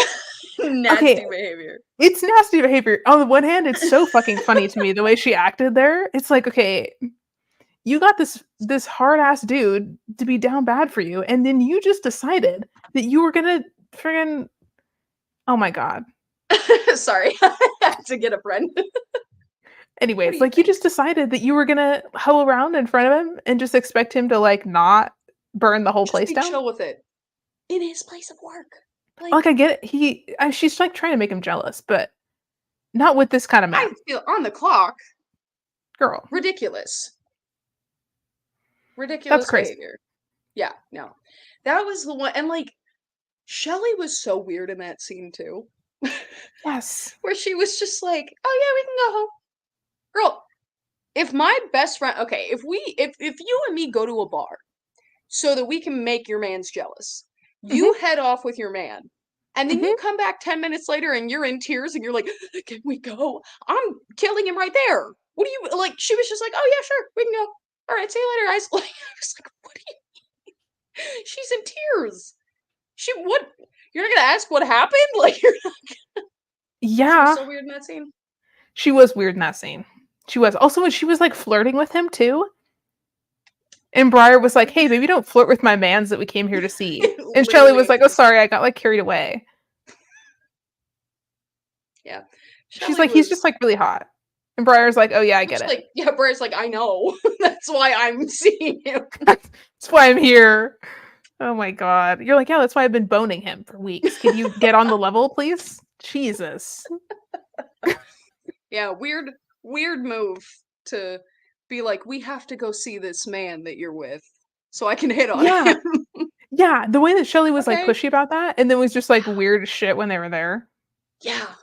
[SPEAKER 1] okay,
[SPEAKER 2] Nasty behavior.
[SPEAKER 1] it's nasty behavior. On the one hand, it's so fucking funny to me the way she acted there. It's like, okay, you got this hard ass dude to be down bad for you, and then you just decided that you were gonna friggin' oh my god.
[SPEAKER 2] Sorry. I had to get a friend. What do
[SPEAKER 1] Anyways,
[SPEAKER 2] you
[SPEAKER 1] like, you
[SPEAKER 2] think?
[SPEAKER 1] just decided that you were gonna hoe around in front of him and just expect him to, like, not burn the whole
[SPEAKER 2] Just
[SPEAKER 1] place
[SPEAKER 2] be
[SPEAKER 1] down?
[SPEAKER 2] chill with it. In his place of work.
[SPEAKER 1] Like,
[SPEAKER 2] Like,
[SPEAKER 1] I get it, she's, like, trying to make him jealous, but not with this kinda
[SPEAKER 2] I
[SPEAKER 1] man.
[SPEAKER 2] feel on the clock,
[SPEAKER 1] Girl,
[SPEAKER 2] ridiculous.
[SPEAKER 1] that's
[SPEAKER 2] Ridiculous
[SPEAKER 1] crazy.
[SPEAKER 2] behavior. Yeah, no. That was the one and, like, Shelley was so weird in that scene too.
[SPEAKER 1] Yes.
[SPEAKER 2] Where she was just like, "Oh, yeah, we can go home." Girl, if my best friend okay, if you and me go to a bar so that we can make your man's jealous.
[SPEAKER 1] Mhm.
[SPEAKER 2] You head off with your man. And then you
[SPEAKER 1] Mhm.
[SPEAKER 2] come back 10 minutes later and you're in tears and you're like, can we go? I'm killing him right there. What do you like? She was just like, oh, yeah, sure, we can go. All right, see you later, guys. Like, I was like, what do you? She's in tears. What? You're not gonna ask what happened? Like, she was
[SPEAKER 1] Yeah.
[SPEAKER 2] so weird in that scene.
[SPEAKER 1] She was weird in that scene. She was. Also, when she was, like, flirting with him too, and Briar was like, "Hey, maybe don't flirt with my mans that we came here to see." And Shelley
[SPEAKER 2] Literally
[SPEAKER 1] was like, "Oh,
[SPEAKER 2] accused her.
[SPEAKER 1] sorry, I got, like, carried away."
[SPEAKER 2] Yeah.
[SPEAKER 1] She's
[SPEAKER 2] Shelley
[SPEAKER 1] like, "He's just,
[SPEAKER 2] was
[SPEAKER 1] like, really hot." And Briar's like, "Oh, yeah, I get
[SPEAKER 2] Which,
[SPEAKER 1] it.
[SPEAKER 2] like, yeah, Briar's like, I know. That's why I'm seeing him.
[SPEAKER 1] That's why I'm here." Oh my god. You're like, "Yeah, that's why I've been boning him for weeks. Can you get on the level, please?" Jesus.
[SPEAKER 2] Yeah, weird move to be like, we have to go see this man that you're with so I can hit on
[SPEAKER 1] Yeah.
[SPEAKER 2] him.
[SPEAKER 1] Yeah, the way that Shelley was, like,
[SPEAKER 2] Okay.
[SPEAKER 1] pushy about that, and then was just, like, weird as shit when they were there.
[SPEAKER 2] Yeah.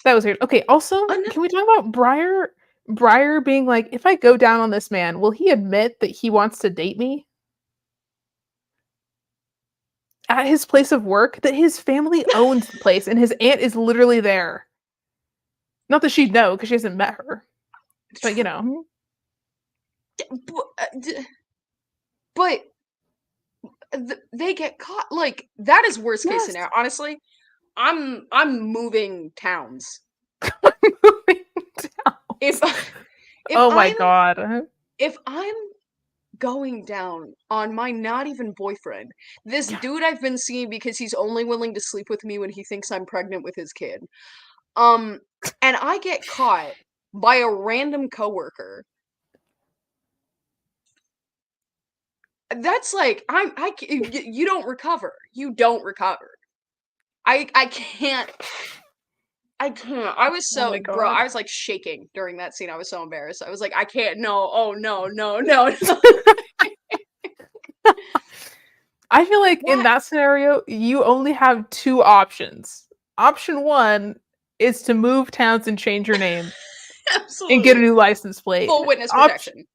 [SPEAKER 1] That was weird. Okay, also,
[SPEAKER 2] An-
[SPEAKER 1] can we talk about Briar being like, "If I go down on this man, will he admit that he wants to date me?" At his place of work, that his family owns the place, and his aunt is literally there. Not that she'd know, because she hasn't met her, but, you know.
[SPEAKER 2] but they get caught. Like, that is worst case
[SPEAKER 1] Yes.
[SPEAKER 2] scenario. Honestly, I'm moving towns.
[SPEAKER 1] Moving down.
[SPEAKER 2] If if
[SPEAKER 1] Oh my
[SPEAKER 2] I'm
[SPEAKER 1] god.
[SPEAKER 2] if I'm going down on my not even boyfriend, this
[SPEAKER 1] Yeah.
[SPEAKER 2] dude I've been seeing because he's only willing to sleep with me when he thinks I'm pregnant with his kid. Um, and I get caught by a random coworker. That's like you don't recover. You don't recover. I can't. I can't. I was
[SPEAKER 1] Oh my
[SPEAKER 2] so bro.
[SPEAKER 1] god.
[SPEAKER 2] I was like shaking during that scene. I was so embarrassed. I was like, I can't. No. Oh no. No. No. No.
[SPEAKER 1] I feel like in
[SPEAKER 2] What?
[SPEAKER 1] that scenario, you only have 2 options. Option 1 is to move towns and change your name and get a
[SPEAKER 2] Absolutely.
[SPEAKER 1] new license plate.
[SPEAKER 2] Full witness
[SPEAKER 1] Option
[SPEAKER 2] protection.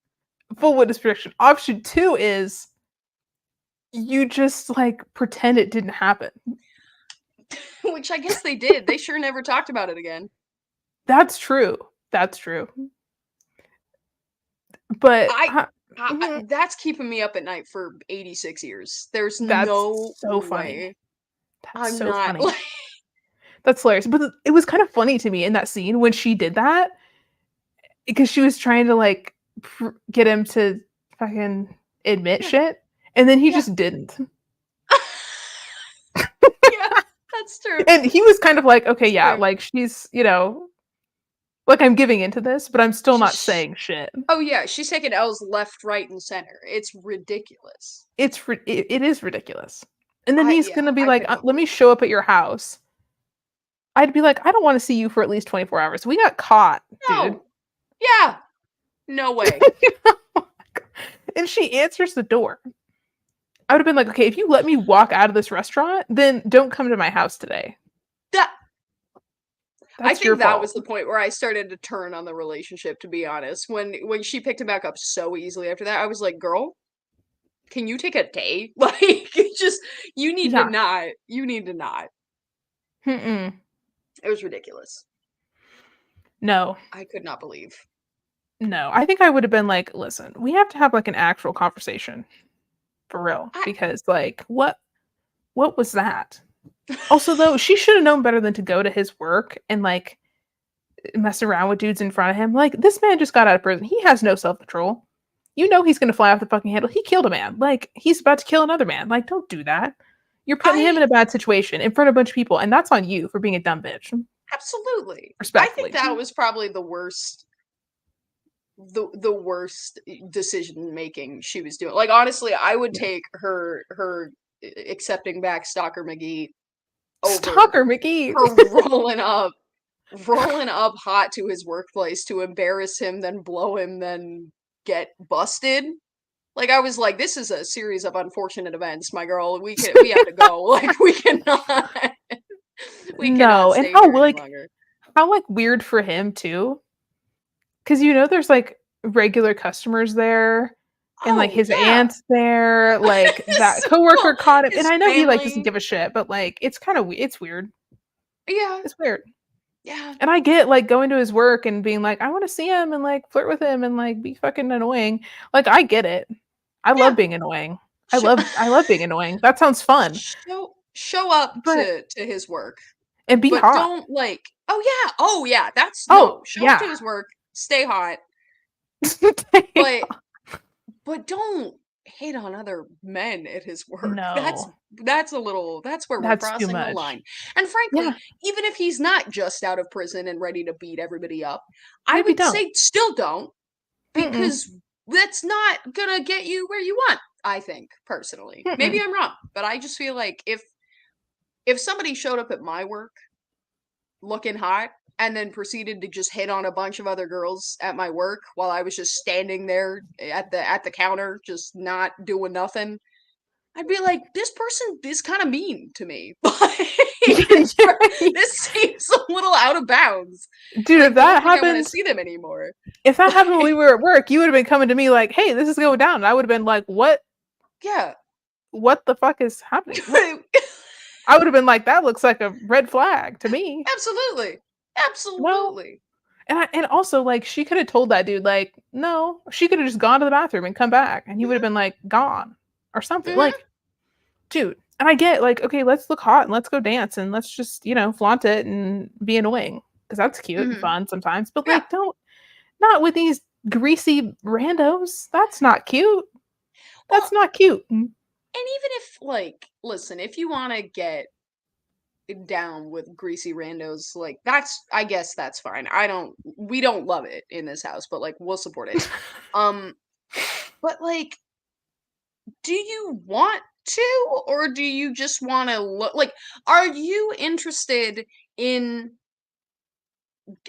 [SPEAKER 1] Full witness protection. Option 2 is you just, like, pretend it didn't happen.
[SPEAKER 2] Which I guess they did. They sure never talked about it again.
[SPEAKER 1] That's true. That's true. But
[SPEAKER 2] I,
[SPEAKER 1] mhm,
[SPEAKER 2] that's keeping me up at night for 86 years. There's
[SPEAKER 1] that's
[SPEAKER 2] no
[SPEAKER 1] so funny.
[SPEAKER 2] way
[SPEAKER 1] That's
[SPEAKER 2] I'm
[SPEAKER 1] so
[SPEAKER 2] not
[SPEAKER 1] funny.
[SPEAKER 2] like
[SPEAKER 1] That's hilarious. But it was kind of funny to me in that scene when she did that because she was trying to, like, get him to fucking admit
[SPEAKER 2] yeah,
[SPEAKER 1] shit, and then he
[SPEAKER 2] yeah.
[SPEAKER 1] just didn't.
[SPEAKER 2] Yeah, that's true.
[SPEAKER 1] And he was kind of like, "Okay,
[SPEAKER 2] That's
[SPEAKER 1] yeah,
[SPEAKER 2] fair.
[SPEAKER 1] like, she's, like, I'm giving into this, but I'm still not
[SPEAKER 2] She's
[SPEAKER 1] saying shit."
[SPEAKER 2] Oh yeah, she's taking L's left, right, and center. It's ridiculous.
[SPEAKER 1] It is ridiculous. And then he's
[SPEAKER 2] Yeah,
[SPEAKER 1] gonna be
[SPEAKER 2] I
[SPEAKER 1] like,
[SPEAKER 2] could not
[SPEAKER 1] "Let me
[SPEAKER 2] believe
[SPEAKER 1] show up at your house." I'd be like, "I don't wanna see you for at least 24 hours. We got caught, dude."
[SPEAKER 2] No. Yeah. No way.
[SPEAKER 1] And she answers the door. I would've been like, "Okay, if you let me walk out of this restaurant, then don't come to my house today.
[SPEAKER 2] That I
[SPEAKER 1] That's your
[SPEAKER 2] think that was
[SPEAKER 1] fault."
[SPEAKER 2] the point where I started to turn on the relationship, to be honest. When she picked him back up so easily after that, I was like, "Girl, can you take a day?" Like, it's just
[SPEAKER 1] Yeah.
[SPEAKER 2] you need to not.
[SPEAKER 1] Mm-mm.
[SPEAKER 2] It was ridiculous.
[SPEAKER 1] No.
[SPEAKER 2] I could not believe.
[SPEAKER 1] No. I think I would've been like, "Listen, we have to have, like, an actual conversation, for real,
[SPEAKER 2] I
[SPEAKER 1] because, like, what was that?" Also, though, she should've known better than to go to his work and, like, mess around with dudes in front of him. Like, this man just got out of prison. He has no self-control. You know he's gonna fly off the fucking handle. He killed a man. Like, he's about to kill another man. Like, don't do that. You're putting him
[SPEAKER 2] I
[SPEAKER 1] in a bad situation in front of a bunch of people, and that's on you for being a dumb bitch.
[SPEAKER 2] Absolutely. I think
[SPEAKER 1] Respectfully.
[SPEAKER 2] that was probably the worst decision making she was doing. Like, honestly, I would
[SPEAKER 1] Yeah.
[SPEAKER 2] take her accepting back Stalker McGee over
[SPEAKER 1] Stalker McGee.
[SPEAKER 2] her rolling up hot to his workplace to embarrass him, then blow him, then get busted. Like, I was like, this is a series of unfortunate events, my girl. We have to go. Like, we cannot
[SPEAKER 1] No, and
[SPEAKER 2] stay here any longer.
[SPEAKER 1] how, like, weird for him too, because there's, like, regular customers there, And like
[SPEAKER 2] Oh,
[SPEAKER 1] his
[SPEAKER 2] yeah.
[SPEAKER 1] aunt's there, like that
[SPEAKER 2] So
[SPEAKER 1] coworker
[SPEAKER 2] cool.
[SPEAKER 1] caught him. And
[SPEAKER 2] His
[SPEAKER 1] I know he like doesn't
[SPEAKER 2] family.
[SPEAKER 1] give a shit, but like it's kind of it's weird.
[SPEAKER 2] Yeah.
[SPEAKER 1] It's weird.
[SPEAKER 2] Yeah.
[SPEAKER 1] And I get like going to his work and being like, I want to see him and like flirt with him and like be fucking annoying. Like I get it. I love
[SPEAKER 2] Yeah.
[SPEAKER 1] being annoying. I
[SPEAKER 2] Show
[SPEAKER 1] love I love being annoying. That sounds fun.
[SPEAKER 2] show up
[SPEAKER 1] But
[SPEAKER 2] to his work,
[SPEAKER 1] and be
[SPEAKER 2] but
[SPEAKER 1] hot.
[SPEAKER 2] don't like, oh yeah, that's
[SPEAKER 1] Oh,
[SPEAKER 2] no, show up to
[SPEAKER 1] yeah.
[SPEAKER 2] his work, stay hot, but don't hit on other men at his work.
[SPEAKER 1] No.
[SPEAKER 2] That's a little, that's where we're
[SPEAKER 1] That's too
[SPEAKER 2] crossing the
[SPEAKER 1] much.
[SPEAKER 2] line. And frankly,
[SPEAKER 1] Yeah.
[SPEAKER 2] even if he's not just out of prison and ready to beat everybody up, I
[SPEAKER 1] Maybe
[SPEAKER 2] would
[SPEAKER 1] don't.
[SPEAKER 2] say still don't,
[SPEAKER 1] Mm-mm.
[SPEAKER 2] because that's not gonna get you where you want, I think, personally. Maybe
[SPEAKER 1] Mm-mm.
[SPEAKER 2] I'm wrong, but I just feel like if somebody showed up at my work looking hot and then proceeded to just hit on a bunch of other girls at my work while I was just standing there at the counter just not doing nothing, I'd be like, this person is kind of mean to me. This seems a little out of bounds.
[SPEAKER 1] Dude,
[SPEAKER 2] Like, I don't think I want to see them anymore.
[SPEAKER 1] if that happened when we
[SPEAKER 2] Like,
[SPEAKER 1] were at work, you would have been coming to me like, "Hey, this is going down." And I would have been like,
[SPEAKER 2] yeah.
[SPEAKER 1] what the fuck is happening? What?" I would have been like, "That looks like a red flag to me."
[SPEAKER 2] Absolutely.
[SPEAKER 1] No.
[SPEAKER 2] Absolutely.
[SPEAKER 1] And also like she could have told that dude like, "No." She could have just gone to the bathroom and come back and he would have
[SPEAKER 2] Hmm.
[SPEAKER 1] been like, "Gone." Or something.
[SPEAKER 2] Hmm.
[SPEAKER 1] Like, dude, and I get like, okay, let's look hot and let's go dance and let's just, flaunt it and be annoying because that's cute and
[SPEAKER 2] Hmm.
[SPEAKER 1] fun sometimes. But
[SPEAKER 2] Yeah.
[SPEAKER 1] like, don't not with these greasy randos. That's not cute. That's
[SPEAKER 2] Well,
[SPEAKER 1] not cute.
[SPEAKER 2] and even if, like, listen, if you want to get down with greasy randos, like, I guess that's fine. We don't love it in this house, but like, we'll support it. Um, but like, do you want to, or do you just want to look like, are you interested in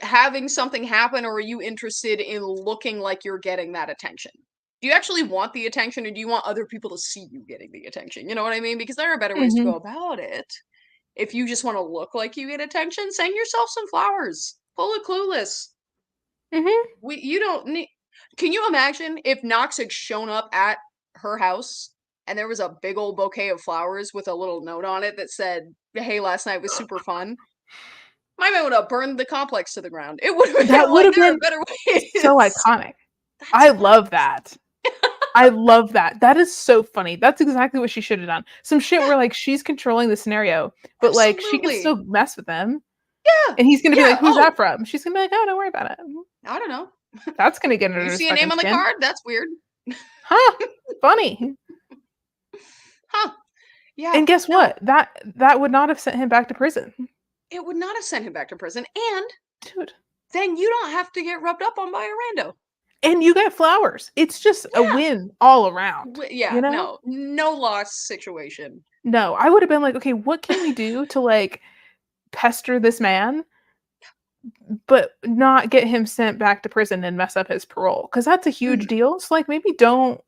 [SPEAKER 2] having something happen, or are you interested in looking like you're getting that attention? Do you actually want the attention, or do you want other people to see you getting the attention? You know what I mean? Because there are better ways to
[SPEAKER 1] Mhm.
[SPEAKER 2] go about it. If you just want to look like you get attention, send yourself some flowers. Full of clueless.
[SPEAKER 1] Mhm.
[SPEAKER 2] You don't need. Can you imagine if Knox had shown up at her house and there was a big old bouquet of flowers with a little note on it that said, "Hey, last night was super fun." My man would have burned the complex to the ground. It would have
[SPEAKER 1] That
[SPEAKER 2] been
[SPEAKER 1] would
[SPEAKER 2] like,
[SPEAKER 1] have
[SPEAKER 2] there are
[SPEAKER 1] been
[SPEAKER 2] better
[SPEAKER 1] so
[SPEAKER 2] ways.
[SPEAKER 1] iconic.
[SPEAKER 2] That's
[SPEAKER 1] I
[SPEAKER 2] funny.
[SPEAKER 1] love that. I love that. That is so funny. That's exactly what she should have done. Some shit
[SPEAKER 2] Yeah,
[SPEAKER 1] where like she's controlling the scenario, but like she can
[SPEAKER 2] absolutely.
[SPEAKER 1] still mess with them.
[SPEAKER 2] Yeah.
[SPEAKER 1] And he's gonna be like,
[SPEAKER 2] Yeah.
[SPEAKER 1] "Who's that
[SPEAKER 2] Oh,
[SPEAKER 1] from?" She's gonna be like, "Oh, don't worry about it."
[SPEAKER 2] I don't know.
[SPEAKER 1] That's gonna get under
[SPEAKER 2] You
[SPEAKER 1] his
[SPEAKER 2] see a
[SPEAKER 1] fucking
[SPEAKER 2] name on the
[SPEAKER 1] skin.
[SPEAKER 2] card? That's weird.
[SPEAKER 1] Huh. Funny.
[SPEAKER 2] Huh. Yeah.
[SPEAKER 1] And guess
[SPEAKER 2] No,
[SPEAKER 1] what? That would not have sent him back to prison.
[SPEAKER 2] it would not have sent him back to prison. And
[SPEAKER 1] Dude.
[SPEAKER 2] then you don't have to get rubbed up on by a rando.
[SPEAKER 1] And you get flowers. It's just a
[SPEAKER 2] Yeah.
[SPEAKER 1] win all around,
[SPEAKER 2] Yeah.
[SPEAKER 1] you know?
[SPEAKER 2] No, no loss situation.
[SPEAKER 1] No, I would have been like, "Okay, what can we do to like pester this man but not get him sent back to prison and mess up his parole?" Cuz that's a huge
[SPEAKER 2] Mhm.
[SPEAKER 1] deal. So like maybe don't.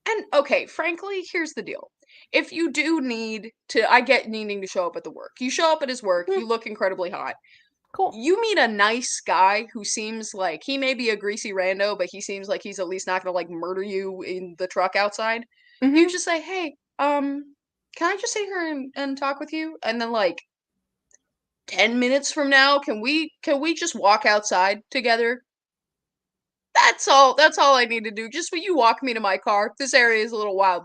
[SPEAKER 2] And okay, frankly, here's the deal. If you do need to, I get needing to show up at the work. You show up at his work,
[SPEAKER 1] Mhm,
[SPEAKER 2] you look incredibly hot.
[SPEAKER 1] cool.
[SPEAKER 2] You meet a nice guy who seems like he may be a greasy rando, but he seems like he's at least not gonna like murder you in the truck outside. You
[SPEAKER 1] Mhm.
[SPEAKER 2] just say, "Hey, can I just sit here and talk with you?" And then like 10 minutes from now, can we just walk outside together? That's all I need to do. Just will you walk me to my car? This area is a little wild.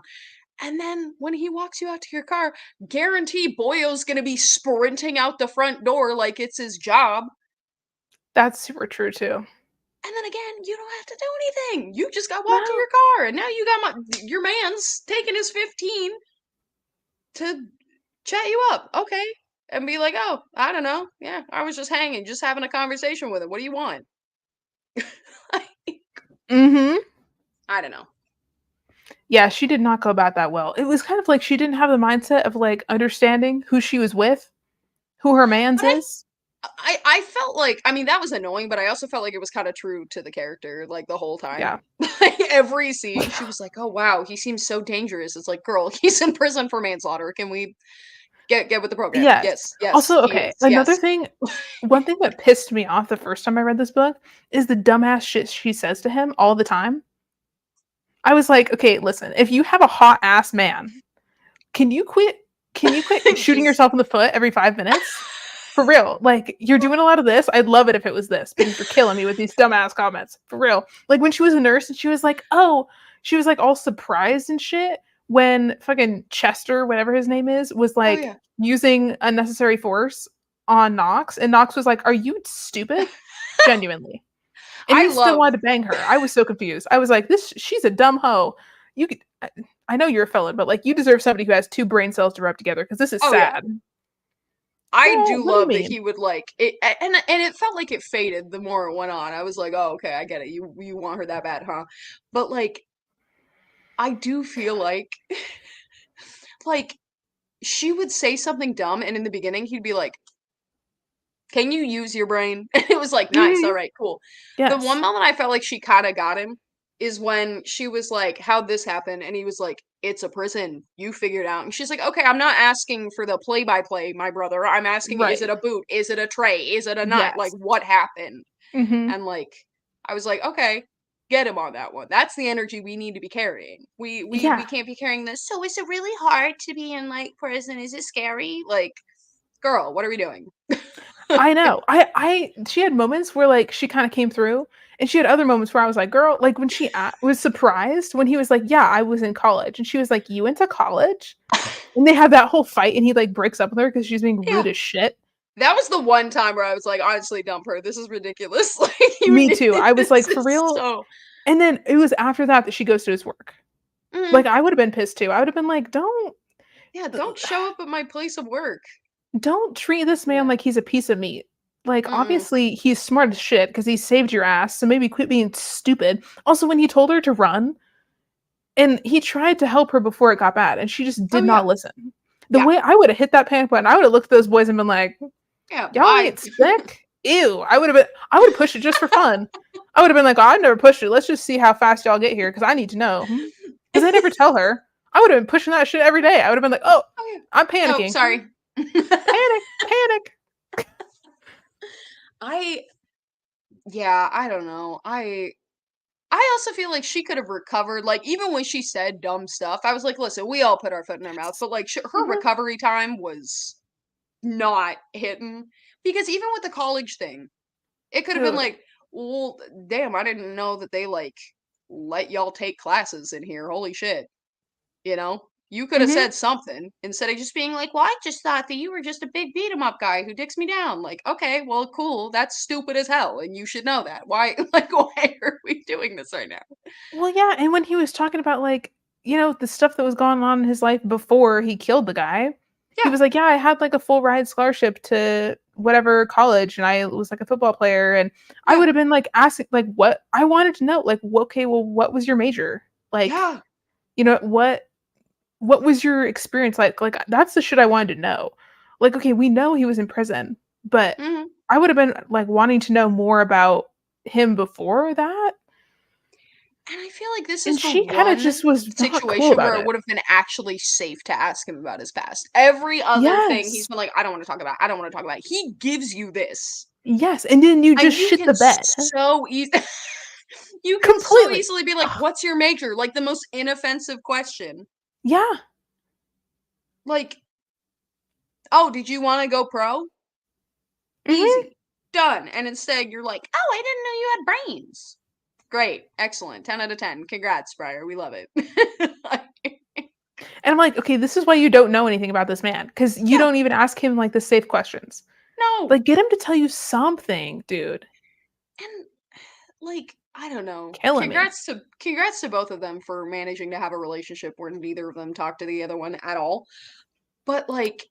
[SPEAKER 2] And then when he walks you out to your car, guarantee Boyo's gonna be sprinting out the front door like it's his job.
[SPEAKER 1] That's super true too.
[SPEAKER 2] And then again, you don't have to do anything. You just got walked to
[SPEAKER 1] No.
[SPEAKER 2] your car, and now you got your man's taking his 15 to chat you up. Okay. And be like, "Oh, I don't know. Yeah, I was just hanging, just having a conversation with him. What do you want?"
[SPEAKER 1] Mhm.
[SPEAKER 2] I don't know.
[SPEAKER 1] Yeah, she did not go about that well. It was kind of like she didn't have the mindset of like understanding who she was with, who her man's
[SPEAKER 2] But I
[SPEAKER 1] is.
[SPEAKER 2] I felt like, I mean, that was annoying, but I also felt like it was kind of true to the character, like, the whole time.
[SPEAKER 1] Yeah.
[SPEAKER 2] Like, every scene, she was like, "Oh, wow, he seems so dangerous." It's like, "Girl, he's in prison for manslaughter. Can we get with the program?"
[SPEAKER 1] Yes.
[SPEAKER 2] Yes, yes,
[SPEAKER 1] Also,
[SPEAKER 2] he
[SPEAKER 1] okay,
[SPEAKER 2] is.
[SPEAKER 1] another
[SPEAKER 2] Yes.
[SPEAKER 1] thing one thing that pissed me off the first time I read this book is the dumbass shit she says to him all the time. I was like, okay, listen, if you have a hot ass man, can you quit? Can you quit shooting
[SPEAKER 2] Just
[SPEAKER 1] yourself in the foot every 5 minutes? For real. Like, you're doing a lot of this. I'd love it if it was this because you're killing me with these dumbass comments. For real. Like, when she was a nurse and she was like, oh, she was like all surprised and shit when fucking Chester, whatever his name is, was
[SPEAKER 2] oh
[SPEAKER 1] like
[SPEAKER 2] yeah.
[SPEAKER 1] using unnecessary force on Knox. And Knox was like, are you stupid? Genuinely. And
[SPEAKER 2] I
[SPEAKER 1] he still
[SPEAKER 2] love
[SPEAKER 1] wanted to bang her. I was so confused. I was like, she's a dumb hoe. You could, I know you're a felon, but like, you deserve somebody who has two brain cells to rub together because this is
[SPEAKER 2] oh yeah.
[SPEAKER 1] sad.
[SPEAKER 2] I
[SPEAKER 1] Girl,
[SPEAKER 2] do
[SPEAKER 1] what do you
[SPEAKER 2] love that
[SPEAKER 1] mean?
[SPEAKER 2] he would like it, and it felt like it faded the more it went on. I was like, oh, okay, I get it. You want her that bad, huh? But like, I do feel like she would say something dumb, and in the beginning, he'd be like, "Can you use your brain?" And it was like, nice, all
[SPEAKER 1] Mhm.
[SPEAKER 2] right, cool. The one
[SPEAKER 1] Yes.
[SPEAKER 2] moment I felt like she kind of got him is when she was like, "How'd this happen?" And he was like, "It's a prison. You figure it out." And she's like, "Okay, I'm not asking for the play by play, my brother. I'm asking, is it
[SPEAKER 1] Right.
[SPEAKER 2] a boot? Is it a tray? Is it a knife? Like,
[SPEAKER 1] Yes.
[SPEAKER 2] what happened?"
[SPEAKER 1] Mhm.
[SPEAKER 2] And like, I was like, okay, get him on that one. That's the energy we need to be carrying. We
[SPEAKER 1] Yeah.
[SPEAKER 2] can't be carrying this. So is it really hard to be in like prison? Is it scary? Like, girl, what are we doing?
[SPEAKER 1] I know. She had moments where like she kind of came through, and she had other moments where I was like, girl, like when she was surprised when he was like, yeah, I was in college, and she was like, you went to college, and they have that whole fight, and he like breaks up with her because she's being rude
[SPEAKER 2] Yeah.
[SPEAKER 1] as shit.
[SPEAKER 2] That was the one time where I was like, honestly, dump her. This is ridiculous. Like,
[SPEAKER 1] Me too. I was
[SPEAKER 2] this
[SPEAKER 1] like, for
[SPEAKER 2] is
[SPEAKER 1] real.
[SPEAKER 2] so.
[SPEAKER 1] And then it was after that that she goes to his work.
[SPEAKER 2] Mm,
[SPEAKER 1] Like I would have been pissed too. I would have been like,
[SPEAKER 2] yeah, don't show up at my place of work.
[SPEAKER 1] don't treat this man
[SPEAKER 2] Yeah.
[SPEAKER 1] like he's a piece of meat. Like
[SPEAKER 2] Mm-mm.
[SPEAKER 1] obviously he's smart as shit because he saved your ass. So maybe quit being stupid. Also, when he told her to run, and he tried to help her before it got bad, and she just
[SPEAKER 2] Oh
[SPEAKER 1] did
[SPEAKER 2] yeah.
[SPEAKER 1] not listen. The
[SPEAKER 2] Yeah.
[SPEAKER 1] way I would have hit that panic button, I would have looked at those boys and been like,
[SPEAKER 2] Yeah.
[SPEAKER 1] "Y'all
[SPEAKER 2] Bye.
[SPEAKER 1] ain't sick." Ew. I would have pushed it just for fun. I would have been like, oh, "I never pushed it. Let's just see how fast y'all get here because I need to know." Because I never tell her. I would have been pushing that shit every day. I would have been like, "Oh,
[SPEAKER 2] Oh yeah.
[SPEAKER 1] I'm
[SPEAKER 2] Oh,
[SPEAKER 1] panicking.
[SPEAKER 2] sorry.
[SPEAKER 1] Panic, panic."
[SPEAKER 2] I yeah, I don't know. I also feel like she could have recovered. Like even when she said dumb stuff, I was like, listen, we all put our foot in our mouth, but like her
[SPEAKER 1] Mhm.
[SPEAKER 2] recovery time was not hitting because even with the college thing, it could have been
[SPEAKER 1] Dude.
[SPEAKER 2] like, well, damn, I didn't know that they like let y'all take classes in here. Holy shit. You know? You could have
[SPEAKER 1] Mhm.
[SPEAKER 2] said something instead of just being like, "Well, I just thought that you were just a big beat 'em up guy who dicks me down." Like, okay, well, cool. That's stupid as hell, and you should know that. Why, like, why are we doing this right now?
[SPEAKER 1] Well, yeah, and when he was talking about, like, the stuff that was going on in his life before he killed the guy, he
[SPEAKER 2] Yeah,
[SPEAKER 1] was like, "Yeah, I had, like, a full ride scholarship to whatever college, and I was, like, a football player," and I
[SPEAKER 2] yeah,
[SPEAKER 1] would have been, like, asking, like, what I wanted to know, like, "Okay, well, what was your major?" Like,
[SPEAKER 2] yeah.
[SPEAKER 1] what was your experience like? Like, that's the shit I wanted to know. Like, okay, we know he was in prison, but
[SPEAKER 2] Mhm.
[SPEAKER 1] I would have been, like, wanting to know more about him before that,
[SPEAKER 2] And I feel like this
[SPEAKER 1] and
[SPEAKER 2] is the
[SPEAKER 1] she kinda
[SPEAKER 2] one
[SPEAKER 1] just was not cool
[SPEAKER 2] situation
[SPEAKER 1] about
[SPEAKER 2] where it
[SPEAKER 1] it.
[SPEAKER 2] would have been actually safe to ask him about his past. Every other thing, he's
[SPEAKER 1] Yes.
[SPEAKER 2] been like, "I don't want to talk about. It. I don't want to talk about." It. He gives you this,
[SPEAKER 1] Yes, and then you
[SPEAKER 2] and
[SPEAKER 1] just
[SPEAKER 2] you
[SPEAKER 1] shit
[SPEAKER 2] can
[SPEAKER 1] the bed.
[SPEAKER 2] so easy. You can so
[SPEAKER 1] Completely.
[SPEAKER 2] easily be like, "What's your major?" Like the most inoffensive question.
[SPEAKER 1] Yeah.
[SPEAKER 2] Like, "Oh, did you wanna go pro?"
[SPEAKER 1] Mhm.
[SPEAKER 2] Easy. Done. And instead you're like, "Oh, I didn't know you had brains." Great. Excellent. 10 out of 10. Congrats, Briar. We love it. Like,
[SPEAKER 1] And I'm like, "Okay, this is why you don't know anything about this man, because you
[SPEAKER 2] yeah,
[SPEAKER 1] don't even ask him, like, the safe questions."
[SPEAKER 2] no.
[SPEAKER 1] Like, get him to tell you something, dude.
[SPEAKER 2] And like, I don't know.
[SPEAKER 1] Killing me.
[SPEAKER 2] Congrats to both of them for managing to have a relationship where neither of them talk to the other one at all. But like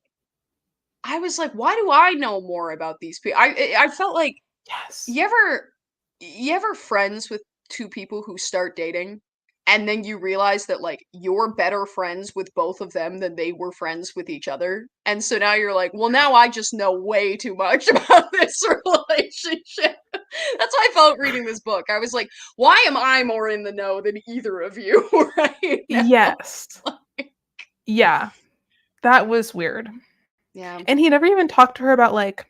[SPEAKER 2] I was like, why do I know more about these people? I felt like
[SPEAKER 1] Yes.
[SPEAKER 2] you ever you ever friends with two people who start dating and then you realize that like you're better friends with both of them than they were friends with each other? And so now you're like, well, now I just know way too much about this relationship. That's how I felt reading this book. I was like, why am I more in the know than either of you right now?
[SPEAKER 1] Yes. Yeah. That was weird.
[SPEAKER 2] Yeah.
[SPEAKER 1] And he never even talked to her about, like,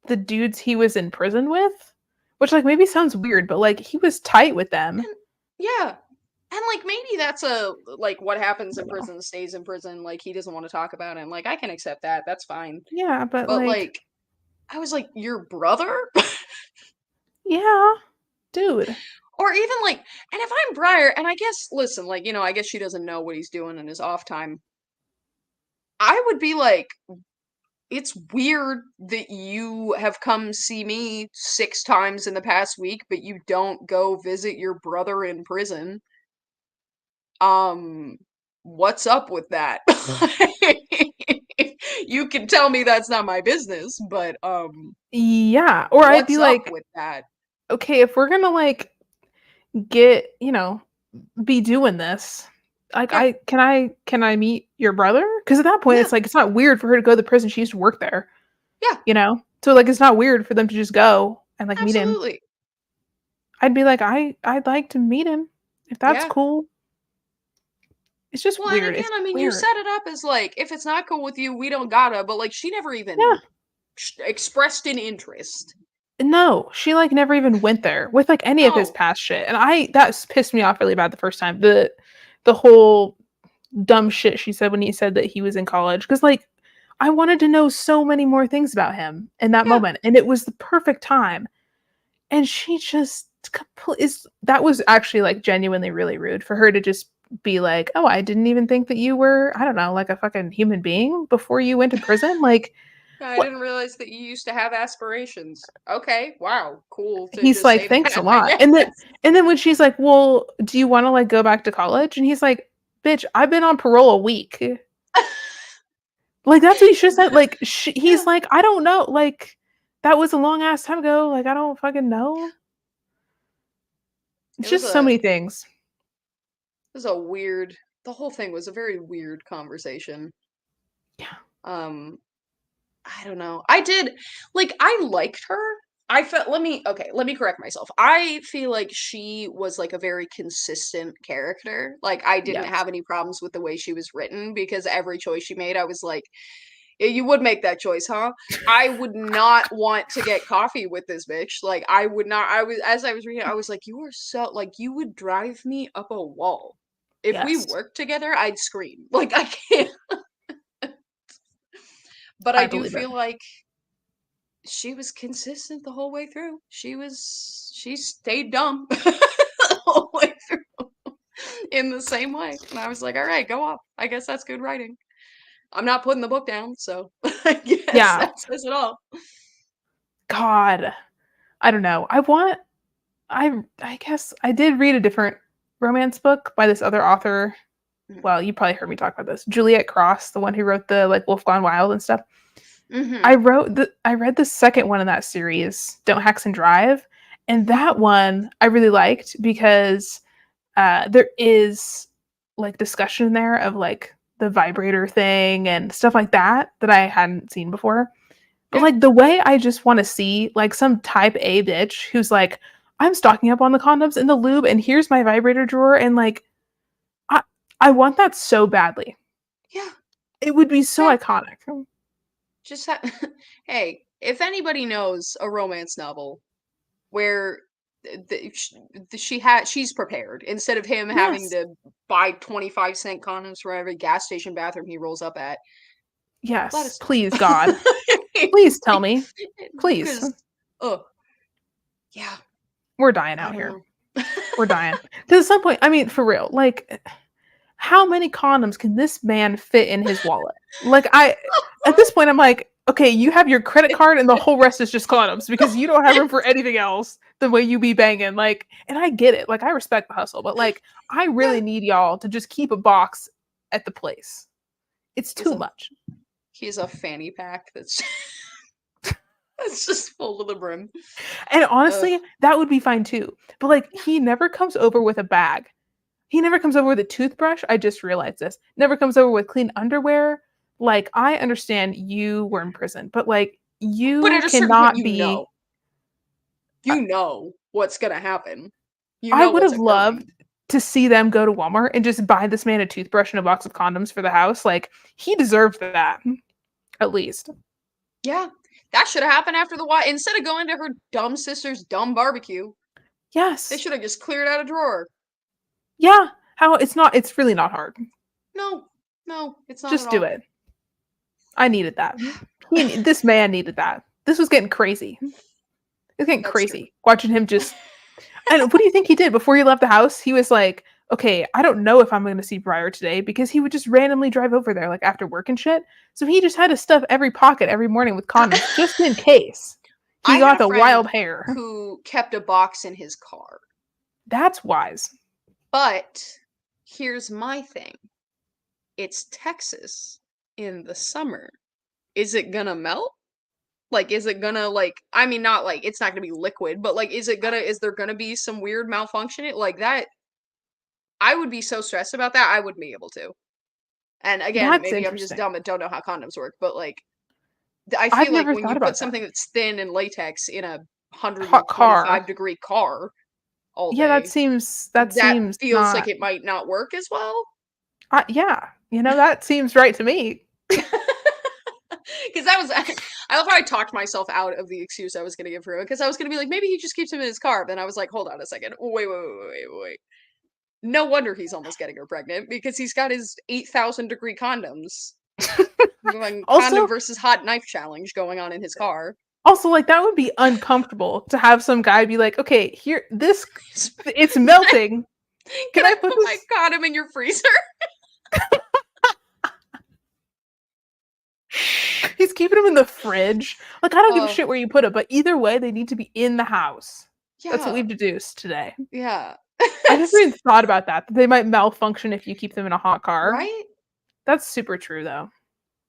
[SPEAKER 1] the dudes he was in prison with, which, like, maybe sounds weird, but, like, he was tight with them.
[SPEAKER 2] And yeah. And, like, maybe that's like, what happens
[SPEAKER 1] I
[SPEAKER 2] in
[SPEAKER 1] don't know.
[SPEAKER 2] prison stays in prison, like, he doesn't wanna talk about it, and, like, I can accept that, that's fine.
[SPEAKER 1] Yeah, but
[SPEAKER 2] But,
[SPEAKER 1] like,
[SPEAKER 2] like, I was like, "Your brother?"
[SPEAKER 1] yeah, dude.
[SPEAKER 2] Or even, like, and if I'm Briar, and I guess listen, like, I guess she doesn't know what he's doing in his off time. I would be like, "It's weird that you have come see me 6 times in the past week, but you don't go visit your brother in prison. Um, what's up with that?" You can tell me that's not my business, but,
[SPEAKER 1] Yeah, or I'd be
[SPEAKER 2] what's up
[SPEAKER 1] like,
[SPEAKER 2] with that?
[SPEAKER 1] okay, if we're gonna like get, be doing this, like
[SPEAKER 2] Yeah,
[SPEAKER 1] can I meet your brother? Because at that point,
[SPEAKER 2] yeah,
[SPEAKER 1] it's like it's not weird for her to go to the prison. She used to work there,
[SPEAKER 2] yeah,
[SPEAKER 1] you know. So like, it's not weird for them to just go and like meet him.
[SPEAKER 2] absolutely.
[SPEAKER 1] I'd be like, I'd like to meet him if that's
[SPEAKER 2] Yeah.
[SPEAKER 1] cool. It's just
[SPEAKER 2] Well, and
[SPEAKER 1] weird.
[SPEAKER 2] again,
[SPEAKER 1] It's
[SPEAKER 2] I mean, you
[SPEAKER 1] weird.
[SPEAKER 2] set it up as like, if it's not cool with you, we don't gotta, but like, she never
[SPEAKER 1] Yeah.
[SPEAKER 2] even expressed an interest.
[SPEAKER 1] No, she, like, never even went there with, like, any of his
[SPEAKER 2] No.
[SPEAKER 1] past shit, and pissed me off really bad the first time. The whole dumb shit she said when he said that he was in college, because like, I wanted to know so many more things about him in that
[SPEAKER 2] Yeah.
[SPEAKER 1] moment, and it was the perfect time, and she just that was actually, like, genuinely really rude for her to just be like, "Oh, I didn't even think that you were, I don't know, like, a fucking human being before you went to prison." Like,
[SPEAKER 2] I
[SPEAKER 1] what?
[SPEAKER 2] didn't realize that you used to have aspirations. Okay. Wow. Cool to
[SPEAKER 1] He's
[SPEAKER 2] just
[SPEAKER 1] like,
[SPEAKER 2] say
[SPEAKER 1] "Thanks a
[SPEAKER 2] that, I
[SPEAKER 1] lot."
[SPEAKER 2] guess.
[SPEAKER 1] And then when she's like, "Well, do you wanna, like, go back to college?" And he's like, "Bitch, I've been on parole a week." Like, that's what he should said, like,
[SPEAKER 2] Yeah.
[SPEAKER 1] he's like, "I don't know, like, that was a long ass time ago, like, I don't fucking know." It's
[SPEAKER 2] It was
[SPEAKER 1] just so
[SPEAKER 2] a
[SPEAKER 1] many things.
[SPEAKER 2] it was a weird the whole thing was a very weird conversation.
[SPEAKER 1] Yeah.
[SPEAKER 2] Um, I don't know. I did like I liked her. I felt let me correct myself. I feel like she was like a very consistent character. Like I didn't
[SPEAKER 1] Yes.
[SPEAKER 2] have any problems with the way she was written because every choice she made, I was like, "Yeah, you would make that choice, huh? I would not want to get coffee with this bitch. Like I would not I was as I was reading, I was like, you are so like you would drive me up a wall. If we
[SPEAKER 1] Yes.
[SPEAKER 2] worked together, I'd scream. Like I can't. But I
[SPEAKER 1] I
[SPEAKER 2] do
[SPEAKER 1] believe it.
[SPEAKER 2] feel like she was consistent the whole way through. She stayed dumb the whole way through in the same way. And I was like, all right, go off. I guess that's good writing. I'm not putting the book down, so I guess
[SPEAKER 1] Yeah.
[SPEAKER 2] that says it all.
[SPEAKER 1] God. I don't know. I guess I did read a different romance book by this other author. Well, you probably heard me talk about this. Juliet Cross, the one who wrote the, like, Wolf Gone Wild and stuff.
[SPEAKER 2] Mm-hmm.
[SPEAKER 1] I read the second one in that series, Don't Hacks and Drive, and
[SPEAKER 2] Mm-hmm.
[SPEAKER 1] that one I really liked because, there is, like, discussion in there of, like, the vibrator thing and stuff like that, that I hadn't seen before. But,
[SPEAKER 2] Yeah.
[SPEAKER 1] like, the way I just wanna see, like, some type A bitch who's like, "I'm stocking up on the condoms and the lube, and here's my vibrator drawer," and, like, I I want that so badly.
[SPEAKER 2] Yeah.
[SPEAKER 1] It would be so
[SPEAKER 2] Yeah.
[SPEAKER 1] iconic.
[SPEAKER 2] Just hey, if anybody knows a romance novel where she's prepared instead of him having
[SPEAKER 1] Yes.
[SPEAKER 2] to buy 25-cent condoms for every gas station bathroom he rolls up at. Let
[SPEAKER 1] Yes.
[SPEAKER 2] us
[SPEAKER 1] Please,
[SPEAKER 2] know.
[SPEAKER 1] God. Please tell me. Please.
[SPEAKER 2] Because, oh, yeah,
[SPEAKER 1] We're dying
[SPEAKER 2] I
[SPEAKER 1] out
[SPEAKER 2] don't
[SPEAKER 1] here.
[SPEAKER 2] know.
[SPEAKER 1] We're dying. 'Cause at some point, I mean, for real, like, how many condoms can this man fit in his wallet? Like, at this point, I'm like, "Okay, you have your credit card and the whole rest is just condoms because you don't have room for anything else the way you be banging," like, and I get it, like, I respect the hustle, but, like, I
[SPEAKER 2] Yeah,
[SPEAKER 1] really need y'all to just keep a box at the place. It's
[SPEAKER 2] he's
[SPEAKER 1] too
[SPEAKER 2] a
[SPEAKER 1] much.
[SPEAKER 2] he's a fanny pack that's that's just full to the brim.
[SPEAKER 1] And
[SPEAKER 2] Ugh.
[SPEAKER 1] honestly, that would be fine too, but, like,
[SPEAKER 2] Yeah,
[SPEAKER 1] he never comes over with a bag. He never comes over with a toothbrush, I just realized this. Never comes over with clean underwear. Like, I understand you were in prison, but, like,
[SPEAKER 2] but
[SPEAKER 1] you
[SPEAKER 2] at a certain point,
[SPEAKER 1] cannot be uh,
[SPEAKER 2] you know what's gonna happen. You
[SPEAKER 1] I
[SPEAKER 2] know
[SPEAKER 1] would
[SPEAKER 2] what's
[SPEAKER 1] have loved
[SPEAKER 2] occurring.
[SPEAKER 1] to see them go to Walmart and just buy this man a toothbrush and a box of condoms for the house, like, he deserved that, at least.
[SPEAKER 2] Yeah, that should have happened after the while. Instead of going to her dumb sister's dumb barbecue, they
[SPEAKER 1] Yes.
[SPEAKER 2] should have just cleared out a drawer.
[SPEAKER 1] Yeah. It's really not hard.
[SPEAKER 2] No, it's not at
[SPEAKER 1] Just do
[SPEAKER 2] all.
[SPEAKER 1] it. I needed that. This man needed that. This was getting crazy. It was getting
[SPEAKER 2] That's
[SPEAKER 1] crazy.
[SPEAKER 2] true.
[SPEAKER 1] Watching him just. And what do you think he did before he left the house? He was like, okay, I don't know if I'm going to see Briar today because he would just randomly drive over there like after work and shit. So he just had to stuff every pocket every morning with condoms just in case
[SPEAKER 2] I
[SPEAKER 1] he
[SPEAKER 2] had
[SPEAKER 1] got
[SPEAKER 2] a
[SPEAKER 1] the
[SPEAKER 2] friend
[SPEAKER 1] wild hair.
[SPEAKER 2] who kept a box in his car.
[SPEAKER 1] That's wise.
[SPEAKER 2] But here's my thing. It's Texas in the summer. Is it gonna melt? Like, is it gonna, like, I mean, not like, it's not gonna be liquid, but like, is there gonna be some weird malfunction? Like that, I would be so stressed about that, I wouldn't be able to. And again,
[SPEAKER 1] That's
[SPEAKER 2] maybe I'm just
[SPEAKER 1] interesting.
[SPEAKER 2] dumb and don't know how condoms work, but like, I
[SPEAKER 1] I've
[SPEAKER 2] feel like
[SPEAKER 1] never
[SPEAKER 2] when
[SPEAKER 1] thought
[SPEAKER 2] you put
[SPEAKER 1] about that.
[SPEAKER 2] something that's thin and latex in a
[SPEAKER 1] Hot car.
[SPEAKER 2] 125-degree car all
[SPEAKER 1] Yeah, that
[SPEAKER 2] day,
[SPEAKER 1] seems
[SPEAKER 2] that feels like
[SPEAKER 1] not.
[SPEAKER 2] it might not work as well.
[SPEAKER 1] Yeah, that seems right to me.
[SPEAKER 2] Because that was, I love how I talked myself out of the excuse I was going to give her. Because I was going to be like, maybe he just keeps him in his car. But then I was like, hold on a second. Wait. No wonder he's almost getting her pregnant because he's got his 8,000-degree condoms. Going condom
[SPEAKER 1] Also,
[SPEAKER 2] versus hot knife challenge going on in his car.
[SPEAKER 1] like that would be uncomfortable to have some guy be like, okay, here, it's melting.
[SPEAKER 2] Can I
[SPEAKER 1] put
[SPEAKER 2] my condom in your freezer?
[SPEAKER 1] He's keeping them in the fridge. Like, I don't give a shit where you put it, but either way, they need to be in the house. Yeah. That's what we've deduced today.
[SPEAKER 2] Yeah.
[SPEAKER 1] I never even thought about that they might malfunction if you keep them in a hot car.
[SPEAKER 2] Right?
[SPEAKER 1] That's super true, though.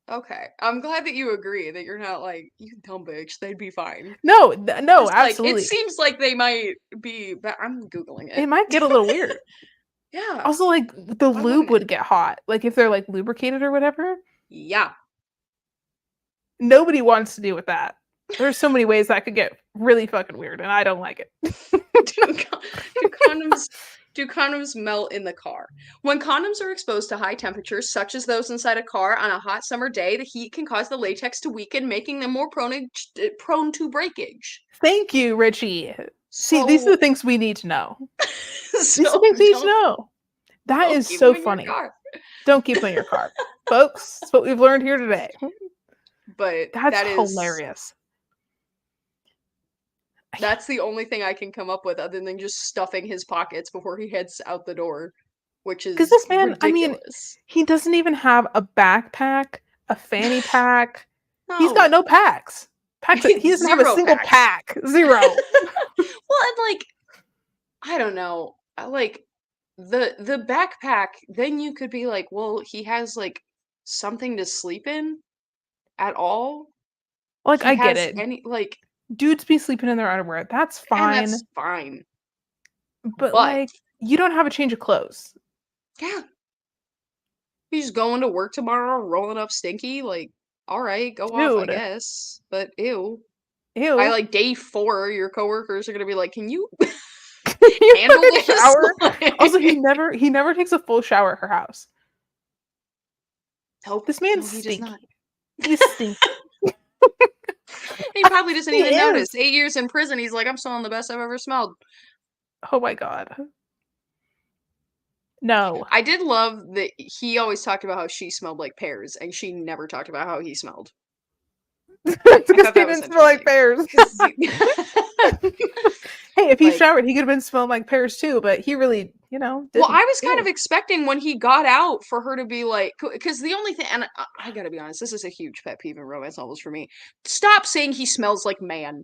[SPEAKER 2] Okay. I'm glad that you agree that you're not like, you dumb bitch, they'd be fine.
[SPEAKER 1] No, absolutely.
[SPEAKER 2] Like, it seems like they might be, but I'm Googling it.
[SPEAKER 1] It might get a little weird.
[SPEAKER 2] Yeah.
[SPEAKER 1] Also, like, the lube would get hot. Like, if they're, like, lubricated or whatever.
[SPEAKER 2] Yeah.
[SPEAKER 1] Nobody wants to deal with that. There's so many ways that could get really fucking weird, and I don't like it.
[SPEAKER 2] Do condoms melt in the car? When condoms are exposed to high temperatures, such as those inside a car on a hot summer day, the heat can cause the latex to weaken, making them more prone to breakage.
[SPEAKER 1] Thank you, Richie. See, these are the things we need to know. These are the things we need to know. That is so funny. Don't keep them in your car. Folks, that's what we've learned here today.
[SPEAKER 2] But
[SPEAKER 1] that's hilarious.
[SPEAKER 2] That's the only thing I can come up with other than just stuffing his pockets before he heads out the door, which is because this man, ridiculous. I mean,
[SPEAKER 1] he doesn't even have a backpack, a fanny pack. No. He's got no packs. He doesn't have a single pack. Zero.
[SPEAKER 2] Well, and like, I don't know, like the backpack. Then you could be like, well, he has like something to sleep in at all.
[SPEAKER 1] Like, I get it. Dudes be sleeping in their underwear. That's fine.
[SPEAKER 2] And that's fine.
[SPEAKER 1] But like, you don't have a change of clothes.
[SPEAKER 2] Yeah. He's going to work tomorrow, rolling up stinky. Like, all right, go off, I guess. But ew. By like day 4, your coworkers are gonna be like, "Can you handle this?"
[SPEAKER 1] Shower? Also, he never takes a full shower at her house.
[SPEAKER 2] Nope.
[SPEAKER 1] This man's stinky. He's stinky.
[SPEAKER 2] He probably doesn't even notice. 8 years in prison, he's like, I'm smelling the best I've ever smelled.
[SPEAKER 1] Oh my god. No.
[SPEAKER 2] I did love that he always talked about how she smelled like pears, and she never talked about how he smelled.
[SPEAKER 1] Because he didn't smell like pears. Hey, if he showered, he could have been smelling like pears too, but he really, didn't.
[SPEAKER 2] Well, I was kind of expecting when he got out for her to be like, because the only thing, and I gotta be honest, this is a huge pet peeve in romance novels for me. Stop saying he smells like man.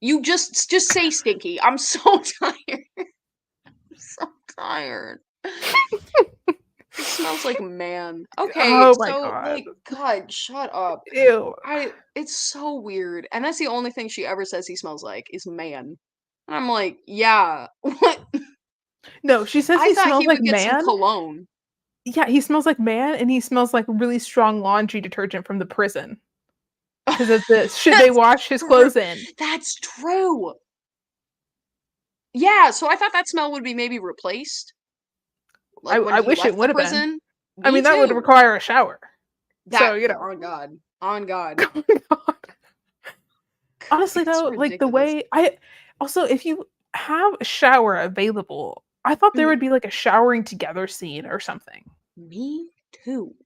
[SPEAKER 2] You just say stinky. I'm so tired. I'm so tired. It smells like man. Okay,
[SPEAKER 1] oh my god.
[SPEAKER 2] Like, God, shut up.
[SPEAKER 1] Ew.
[SPEAKER 2] It's so weird. And that's the only thing she ever says he smells like is man. And I'm like, yeah. What?
[SPEAKER 1] No, she says he smells like man.
[SPEAKER 2] Some cologne.
[SPEAKER 1] Yeah, he smells like man, and he smells like really strong laundry detergent from the prison. Because of the shit they wash his clothes in.
[SPEAKER 2] That's true. Yeah, so I thought that smell would be maybe replaced.
[SPEAKER 1] Like I wish it would have been. I mean, that would require a shower. So,
[SPEAKER 2] on God. On God.
[SPEAKER 1] Honestly, though, like the way also, if you have a shower available, I thought there would
[SPEAKER 2] Mhm.
[SPEAKER 1] be like a showering together scene or something.
[SPEAKER 2] Me too.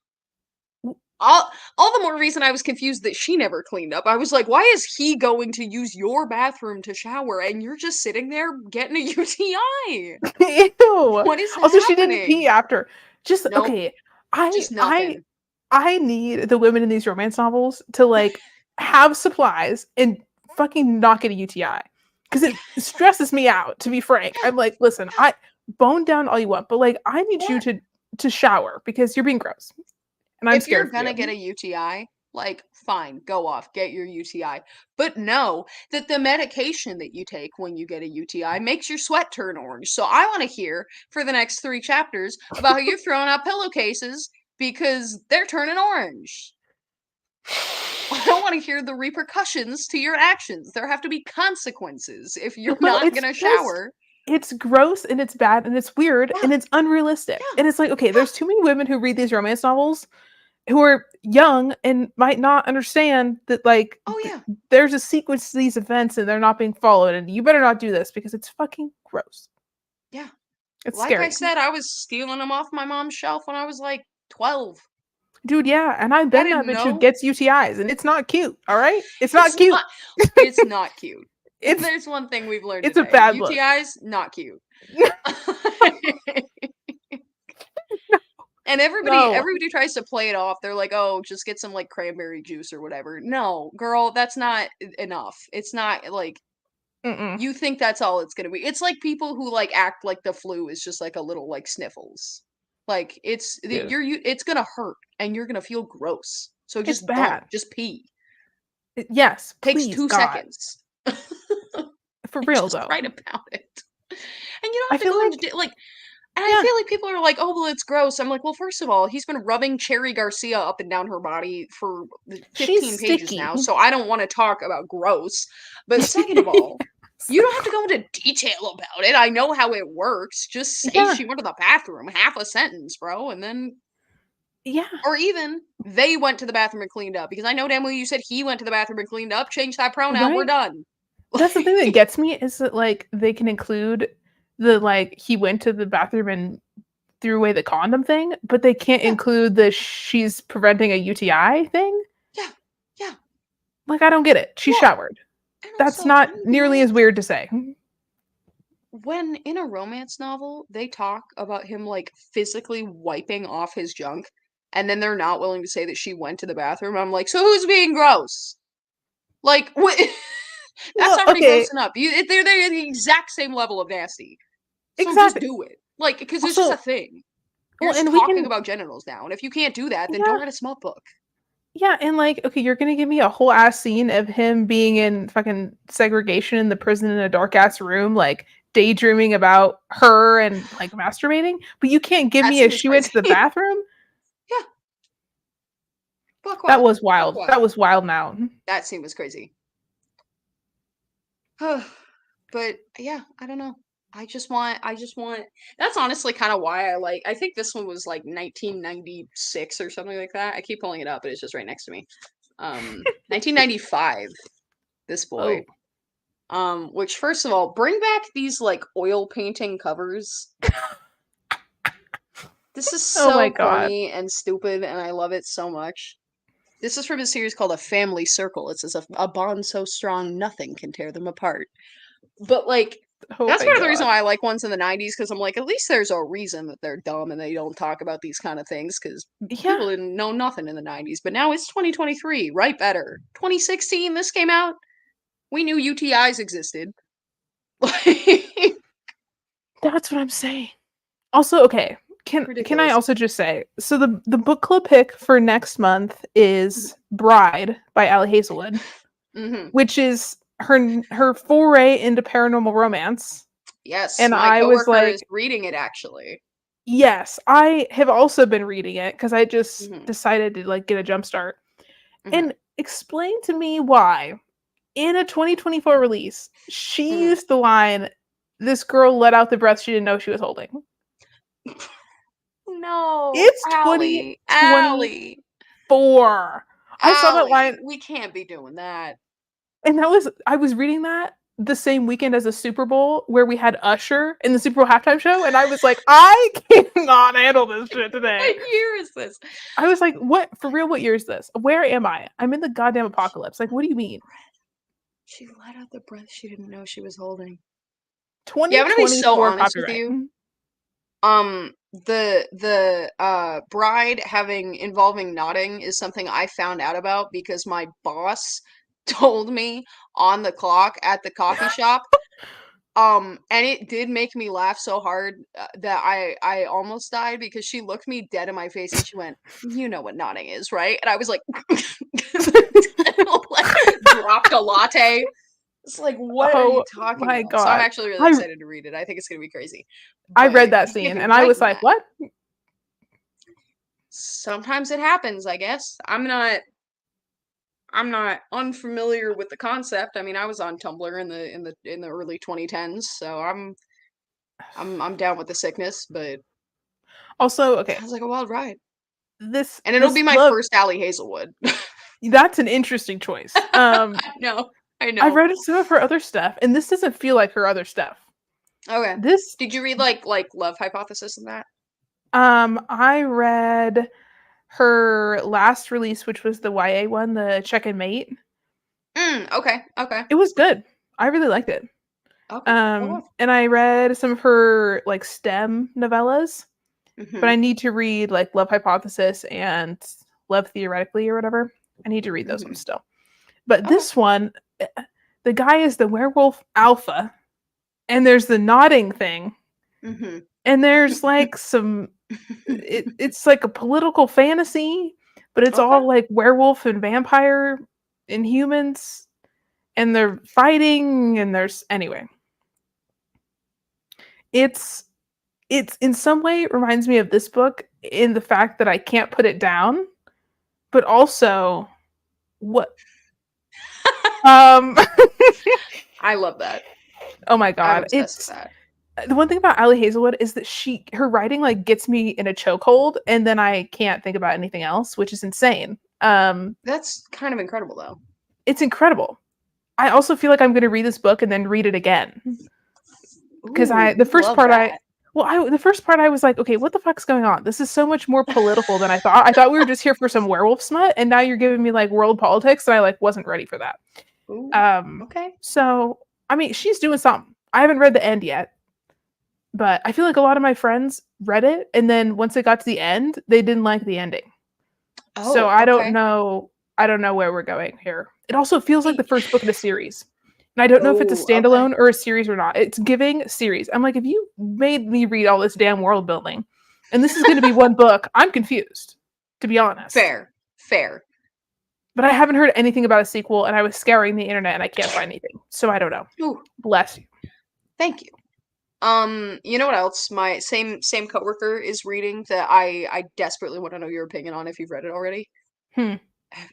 [SPEAKER 1] W-
[SPEAKER 2] All the more reason I was confused that she never cleaned up. I was like, why is he going to use your bathroom to shower and you're just sitting there getting a UTI?
[SPEAKER 1] Ew.
[SPEAKER 2] What is
[SPEAKER 1] Also, she didn't pee
[SPEAKER 2] happening?
[SPEAKER 1] after. Just
[SPEAKER 2] Nope,
[SPEAKER 1] okay. I
[SPEAKER 2] just
[SPEAKER 1] I
[SPEAKER 2] nothing.
[SPEAKER 1] I need the women in these romance novels to like have supplies and fucking not get a UTI because it stresses me out. To be frank, I'm like, listen, I bone down all you want, but like, I need you
[SPEAKER 2] Or
[SPEAKER 1] to shower because you're being gross, and I'm
[SPEAKER 2] if you're
[SPEAKER 1] scared for
[SPEAKER 2] gonna get
[SPEAKER 1] you.
[SPEAKER 2] a UTI, like, fine, go off, get your UTI. But know that the medication that you take when you get a UTI makes your sweat turn orange. So I want to hear for the next 3 chapters about how you're throwing out pillowcases because they're turning orange. I don't want to hear the repercussions to your actions. There have to be consequences if you're
[SPEAKER 1] Well,
[SPEAKER 2] not
[SPEAKER 1] it's
[SPEAKER 2] gonna
[SPEAKER 1] just
[SPEAKER 2] shower.
[SPEAKER 1] it's gross and it's bad and it's weird
[SPEAKER 2] Yeah,
[SPEAKER 1] and it's unrealistic.
[SPEAKER 2] yeah,
[SPEAKER 1] And it's like, okay,
[SPEAKER 2] yeah.
[SPEAKER 1] there's too many women who read these romance novels who are young and might not understand that like
[SPEAKER 2] Oh yeah,
[SPEAKER 1] there's a sequence to these events and they're not being followed and you better not do this because it's fucking gross.
[SPEAKER 2] yeah.
[SPEAKER 1] It's
[SPEAKER 2] Like I
[SPEAKER 1] scary.
[SPEAKER 2] said, I was stealing them off my mom's shelf when I was like 12.
[SPEAKER 1] Dude, yeah, and I've
[SPEAKER 2] I
[SPEAKER 1] been that
[SPEAKER 2] didn't
[SPEAKER 1] bitch who
[SPEAKER 2] know.
[SPEAKER 1] gets UTIs and it's not cute, all right? It's not
[SPEAKER 2] It's
[SPEAKER 1] cute.
[SPEAKER 2] not it's not cute. If
[SPEAKER 1] It's
[SPEAKER 2] there's one thing we've learned
[SPEAKER 1] it's a
[SPEAKER 2] today,
[SPEAKER 1] bad look.
[SPEAKER 2] UTIs, not cute. And
[SPEAKER 1] No.
[SPEAKER 2] everybody tries to play it off. They're like, "Oh, just get some like cranberry juice or whatever." No, girl, that's not enough. It's not like
[SPEAKER 1] Mm-mm.
[SPEAKER 2] you think that's all it's gonna be. It's like people who like act like the flu is just like a little like sniffles. Like
[SPEAKER 1] Dude,
[SPEAKER 2] it's gonna hurt and you're gonna feel gross. So
[SPEAKER 1] it's
[SPEAKER 2] just don't.
[SPEAKER 1] bad.
[SPEAKER 2] Just pee.
[SPEAKER 1] Yes,
[SPEAKER 2] Takes
[SPEAKER 1] please,
[SPEAKER 2] two
[SPEAKER 1] God.
[SPEAKER 2] seconds.
[SPEAKER 1] For
[SPEAKER 2] And
[SPEAKER 1] real
[SPEAKER 2] just
[SPEAKER 1] though.
[SPEAKER 2] write about it. And you don't
[SPEAKER 1] I
[SPEAKER 2] have to
[SPEAKER 1] feel
[SPEAKER 2] go into
[SPEAKER 1] like
[SPEAKER 2] like and I
[SPEAKER 1] yeah,
[SPEAKER 2] feel like people are like, "Oh, well, it's gross." I'm like, "Well, first of all, he's been rubbing Cherry Garcia up and down her body for
[SPEAKER 1] she's
[SPEAKER 2] 15 pages
[SPEAKER 1] sticky.
[SPEAKER 2] now, so I don't want to talk about gross." But second of all, you don't have to go into detail about it. I know how it works. Just say
[SPEAKER 1] Yeah,
[SPEAKER 2] she went to the bathroom, half a sentence, bro, and then
[SPEAKER 1] yeah,
[SPEAKER 2] or even they went to the bathroom and cleaned up because I know damn well you said he went to the bathroom and cleaned up. Change that pronoun. We're
[SPEAKER 1] right?
[SPEAKER 2] done.
[SPEAKER 1] That's the thing that gets me is that like they can include the like he went to the bathroom and threw away the condom thing, but they can't
[SPEAKER 2] Yeah,
[SPEAKER 1] include the she's preventing a UTI thing.
[SPEAKER 2] yeah, yeah.
[SPEAKER 1] Like I don't get it. She
[SPEAKER 2] Well,
[SPEAKER 1] showered.
[SPEAKER 2] and
[SPEAKER 1] That's
[SPEAKER 2] also,
[SPEAKER 1] not
[SPEAKER 2] can we be
[SPEAKER 1] nearly as
[SPEAKER 2] honest?
[SPEAKER 1] weird to say.
[SPEAKER 2] When in a romance novel, they talk about him like physically wiping off his junk, and then they're not willing to say that she went to the bathroom. I'm like, so who's being gross? Like, what? That's
[SPEAKER 1] Well,
[SPEAKER 2] already
[SPEAKER 1] okay,
[SPEAKER 2] gross enough. They're the exact same level of nasty. So just
[SPEAKER 1] exactly.
[SPEAKER 2] do it. Like, because it's just a
[SPEAKER 1] Also,
[SPEAKER 2] thing. You're
[SPEAKER 1] well,
[SPEAKER 2] just
[SPEAKER 1] and we
[SPEAKER 2] talking
[SPEAKER 1] can
[SPEAKER 2] about genitals now, and if you can't do that, then don't
[SPEAKER 1] yeah,
[SPEAKER 2] write a smut book.
[SPEAKER 1] yeah, and like, okay, you're gonna give me a whole ass scene of him being in fucking segregation in the prison in a dark ass room, like daydreaming about her and like masturbating, but you can't give
[SPEAKER 2] That
[SPEAKER 1] me a
[SPEAKER 2] scene was
[SPEAKER 1] she went
[SPEAKER 2] crazy.
[SPEAKER 1] to the bathroom.
[SPEAKER 2] Yeah, fuck
[SPEAKER 1] That
[SPEAKER 2] what?
[SPEAKER 1] was
[SPEAKER 2] Fuck
[SPEAKER 1] wild.
[SPEAKER 2] what?
[SPEAKER 1] That was wild now.
[SPEAKER 2] That scene was crazy. But yeah, I don't know. I just want that's honestly kind of why I think this one was like 1996 or something like that. I keep pulling it up, but it's just right next to me. 1995, this boy.
[SPEAKER 1] Oh,
[SPEAKER 2] Which first of all, bring back these like oil painting covers. This is
[SPEAKER 1] oh my
[SPEAKER 2] so
[SPEAKER 1] god.
[SPEAKER 2] corny and stupid, and I love it so much. This is from a series called A Family Circle. It says a bond so strong nothing can tear them apart. But like
[SPEAKER 1] Oh
[SPEAKER 2] that's
[SPEAKER 1] my
[SPEAKER 2] part of the reason
[SPEAKER 1] god.
[SPEAKER 2] why I like ones in the 90s because I'm like at least there's a reason that they're dumb and they don't talk about these kind of things because
[SPEAKER 1] Yeah,
[SPEAKER 2] people didn't know nothing in the 90s. But now it's 2023, right? Better. 2016, this came out. We knew UTIs existed.
[SPEAKER 1] that's what I'm saying. Also, okay, can I
[SPEAKER 2] Ridiculous.
[SPEAKER 1] also just say so the book club pick for next month is Bride by Allie Hazelwood,
[SPEAKER 2] Hmm.
[SPEAKER 1] which is her foray into paranormal romance.
[SPEAKER 2] Yes,
[SPEAKER 1] And
[SPEAKER 2] my
[SPEAKER 1] I was
[SPEAKER 2] coworker is
[SPEAKER 1] like,
[SPEAKER 2] reading it actually.
[SPEAKER 1] yes, I have also been reading it because I just
[SPEAKER 2] Hmm.
[SPEAKER 1] decided to like get a jump start.
[SPEAKER 2] Hmm.
[SPEAKER 1] And explain to me why in a 2024 release she
[SPEAKER 2] Hmm.
[SPEAKER 1] used the line, "This girl let out the breath she didn't know she was holding."
[SPEAKER 2] No,
[SPEAKER 1] It's
[SPEAKER 2] Allie,
[SPEAKER 1] 2024.
[SPEAKER 2] Allie,
[SPEAKER 1] I saw that
[SPEAKER 2] Allie,
[SPEAKER 1] line
[SPEAKER 2] we can't be doing that.
[SPEAKER 1] and I was reading that the same weekend as the Super Bowl where we had Usher in the Super Bowl halftime show, and I was like, I cannot handle this shit today.
[SPEAKER 2] What year is this?
[SPEAKER 1] I was like, what? For real, what year is this? Where am I? I'm in the goddamn apocalypse. Like, what do you mean?
[SPEAKER 2] She let out the breath she didn't know she was holding.
[SPEAKER 1] 2024
[SPEAKER 2] Yeah, I'm gonna be so honest with
[SPEAKER 1] copyright.
[SPEAKER 2] you. The bride involving nodding is something I found out about because my boss told me on the clock at the coffee shop. And it did make me laugh so hard that I almost died because she looked me dead in my face and she went, "You know what nodding is, right?" And I was like, like dropped a latte. It's like, what are you
[SPEAKER 1] Oh
[SPEAKER 2] talking
[SPEAKER 1] my
[SPEAKER 2] about? So I'm
[SPEAKER 1] God.
[SPEAKER 2] actually really excited to read it. I think it's gonna be crazy.
[SPEAKER 1] I read
[SPEAKER 2] But
[SPEAKER 1] that
[SPEAKER 2] if
[SPEAKER 1] scene
[SPEAKER 2] you
[SPEAKER 1] and I
[SPEAKER 2] like
[SPEAKER 1] was like,
[SPEAKER 2] that,
[SPEAKER 1] what?
[SPEAKER 2] sometimes it happens, I guess. I'm not unfamiliar with the concept. I mean, I was on Tumblr in the early 2010s, so I'm down with the sickness, but
[SPEAKER 1] Also, okay,
[SPEAKER 2] sounds like a wild ride.
[SPEAKER 1] this
[SPEAKER 2] And it'll
[SPEAKER 1] this
[SPEAKER 2] be my
[SPEAKER 1] love
[SPEAKER 2] first Allie Hazelwood.
[SPEAKER 1] that's an interesting choice.
[SPEAKER 2] I know. I
[SPEAKER 1] I've
[SPEAKER 2] know.
[SPEAKER 1] read some of her other stuff, and this doesn't feel like her other stuff.
[SPEAKER 2] Okay.
[SPEAKER 1] This
[SPEAKER 2] Did you read like Love Hypothesis and that?
[SPEAKER 1] I read her last release, which was the YA one, the Check and Mate.
[SPEAKER 2] Okay. Okay.
[SPEAKER 1] It was good. I really liked it.
[SPEAKER 2] Okay. Okay.
[SPEAKER 1] And I read some of her like STEM novellas, but
[SPEAKER 2] Mm-hmm.
[SPEAKER 1] I need to read like Love Hypothesis and Love Theoretically or whatever. I need to read those
[SPEAKER 2] Mm-hmm.
[SPEAKER 1] ones still. But
[SPEAKER 2] Okay.
[SPEAKER 1] this one, the guy is the werewolf alpha, and there's the nodding thing,
[SPEAKER 2] Mm-hmm.
[SPEAKER 1] and there's like it's like a political fantasy, but it's
[SPEAKER 2] Okay.
[SPEAKER 1] all like werewolf and vampire and humans, and they're fighting, and there's anyway. It's it's in some way it reminds me of this book in the fact that I can't put it down, but also what um
[SPEAKER 2] I love that.
[SPEAKER 1] oh my
[SPEAKER 2] I'm
[SPEAKER 1] god,
[SPEAKER 2] obsessed with
[SPEAKER 1] it's
[SPEAKER 2] that.
[SPEAKER 1] the one thing about Allie Hazelwood is that her writing like gets me in a chokehold and then I can't think about anything else, which is insane.
[SPEAKER 2] That's kind of incredible though.
[SPEAKER 1] It's incredible. I also feel like I'm going to read this book and then read it again because
[SPEAKER 2] Ooh,
[SPEAKER 1] the first
[SPEAKER 2] love
[SPEAKER 1] part
[SPEAKER 2] that.
[SPEAKER 1] the first part I was like, okay, what the fuck's going on? This is so much more political than I thought. I thought we were just here for some werewolf smut, and now you're giving me like world politics, and I like wasn't ready for that.
[SPEAKER 2] Ooh, okay.
[SPEAKER 1] So I mean, she's doing something. I haven't read the end yet, but I feel like a lot of my friends read it, and then once it got to the end, they didn't like the ending. So
[SPEAKER 2] Oh,
[SPEAKER 1] I don't
[SPEAKER 2] okay.
[SPEAKER 1] know. I don't know where we're going here. It also feels like
[SPEAKER 2] Hey.
[SPEAKER 1] the first book in a series. And I don't know if it's a
[SPEAKER 2] Oh, okay.
[SPEAKER 1] standalone or a series or not. It's giving series. I'm like, if you made me read all this damn world building and this is going to be one book, I'm confused, to be honest.
[SPEAKER 2] Fair. Fair.
[SPEAKER 1] But I haven't heard anything about a sequel, and I was scouring the internet and I can't find anything. So I don't know.
[SPEAKER 2] Ooh,
[SPEAKER 1] Bless you.
[SPEAKER 2] thank you. You know what else? My same coworker is reading that I desperately want to know your opinion on if you've read it already.
[SPEAKER 1] Hmm.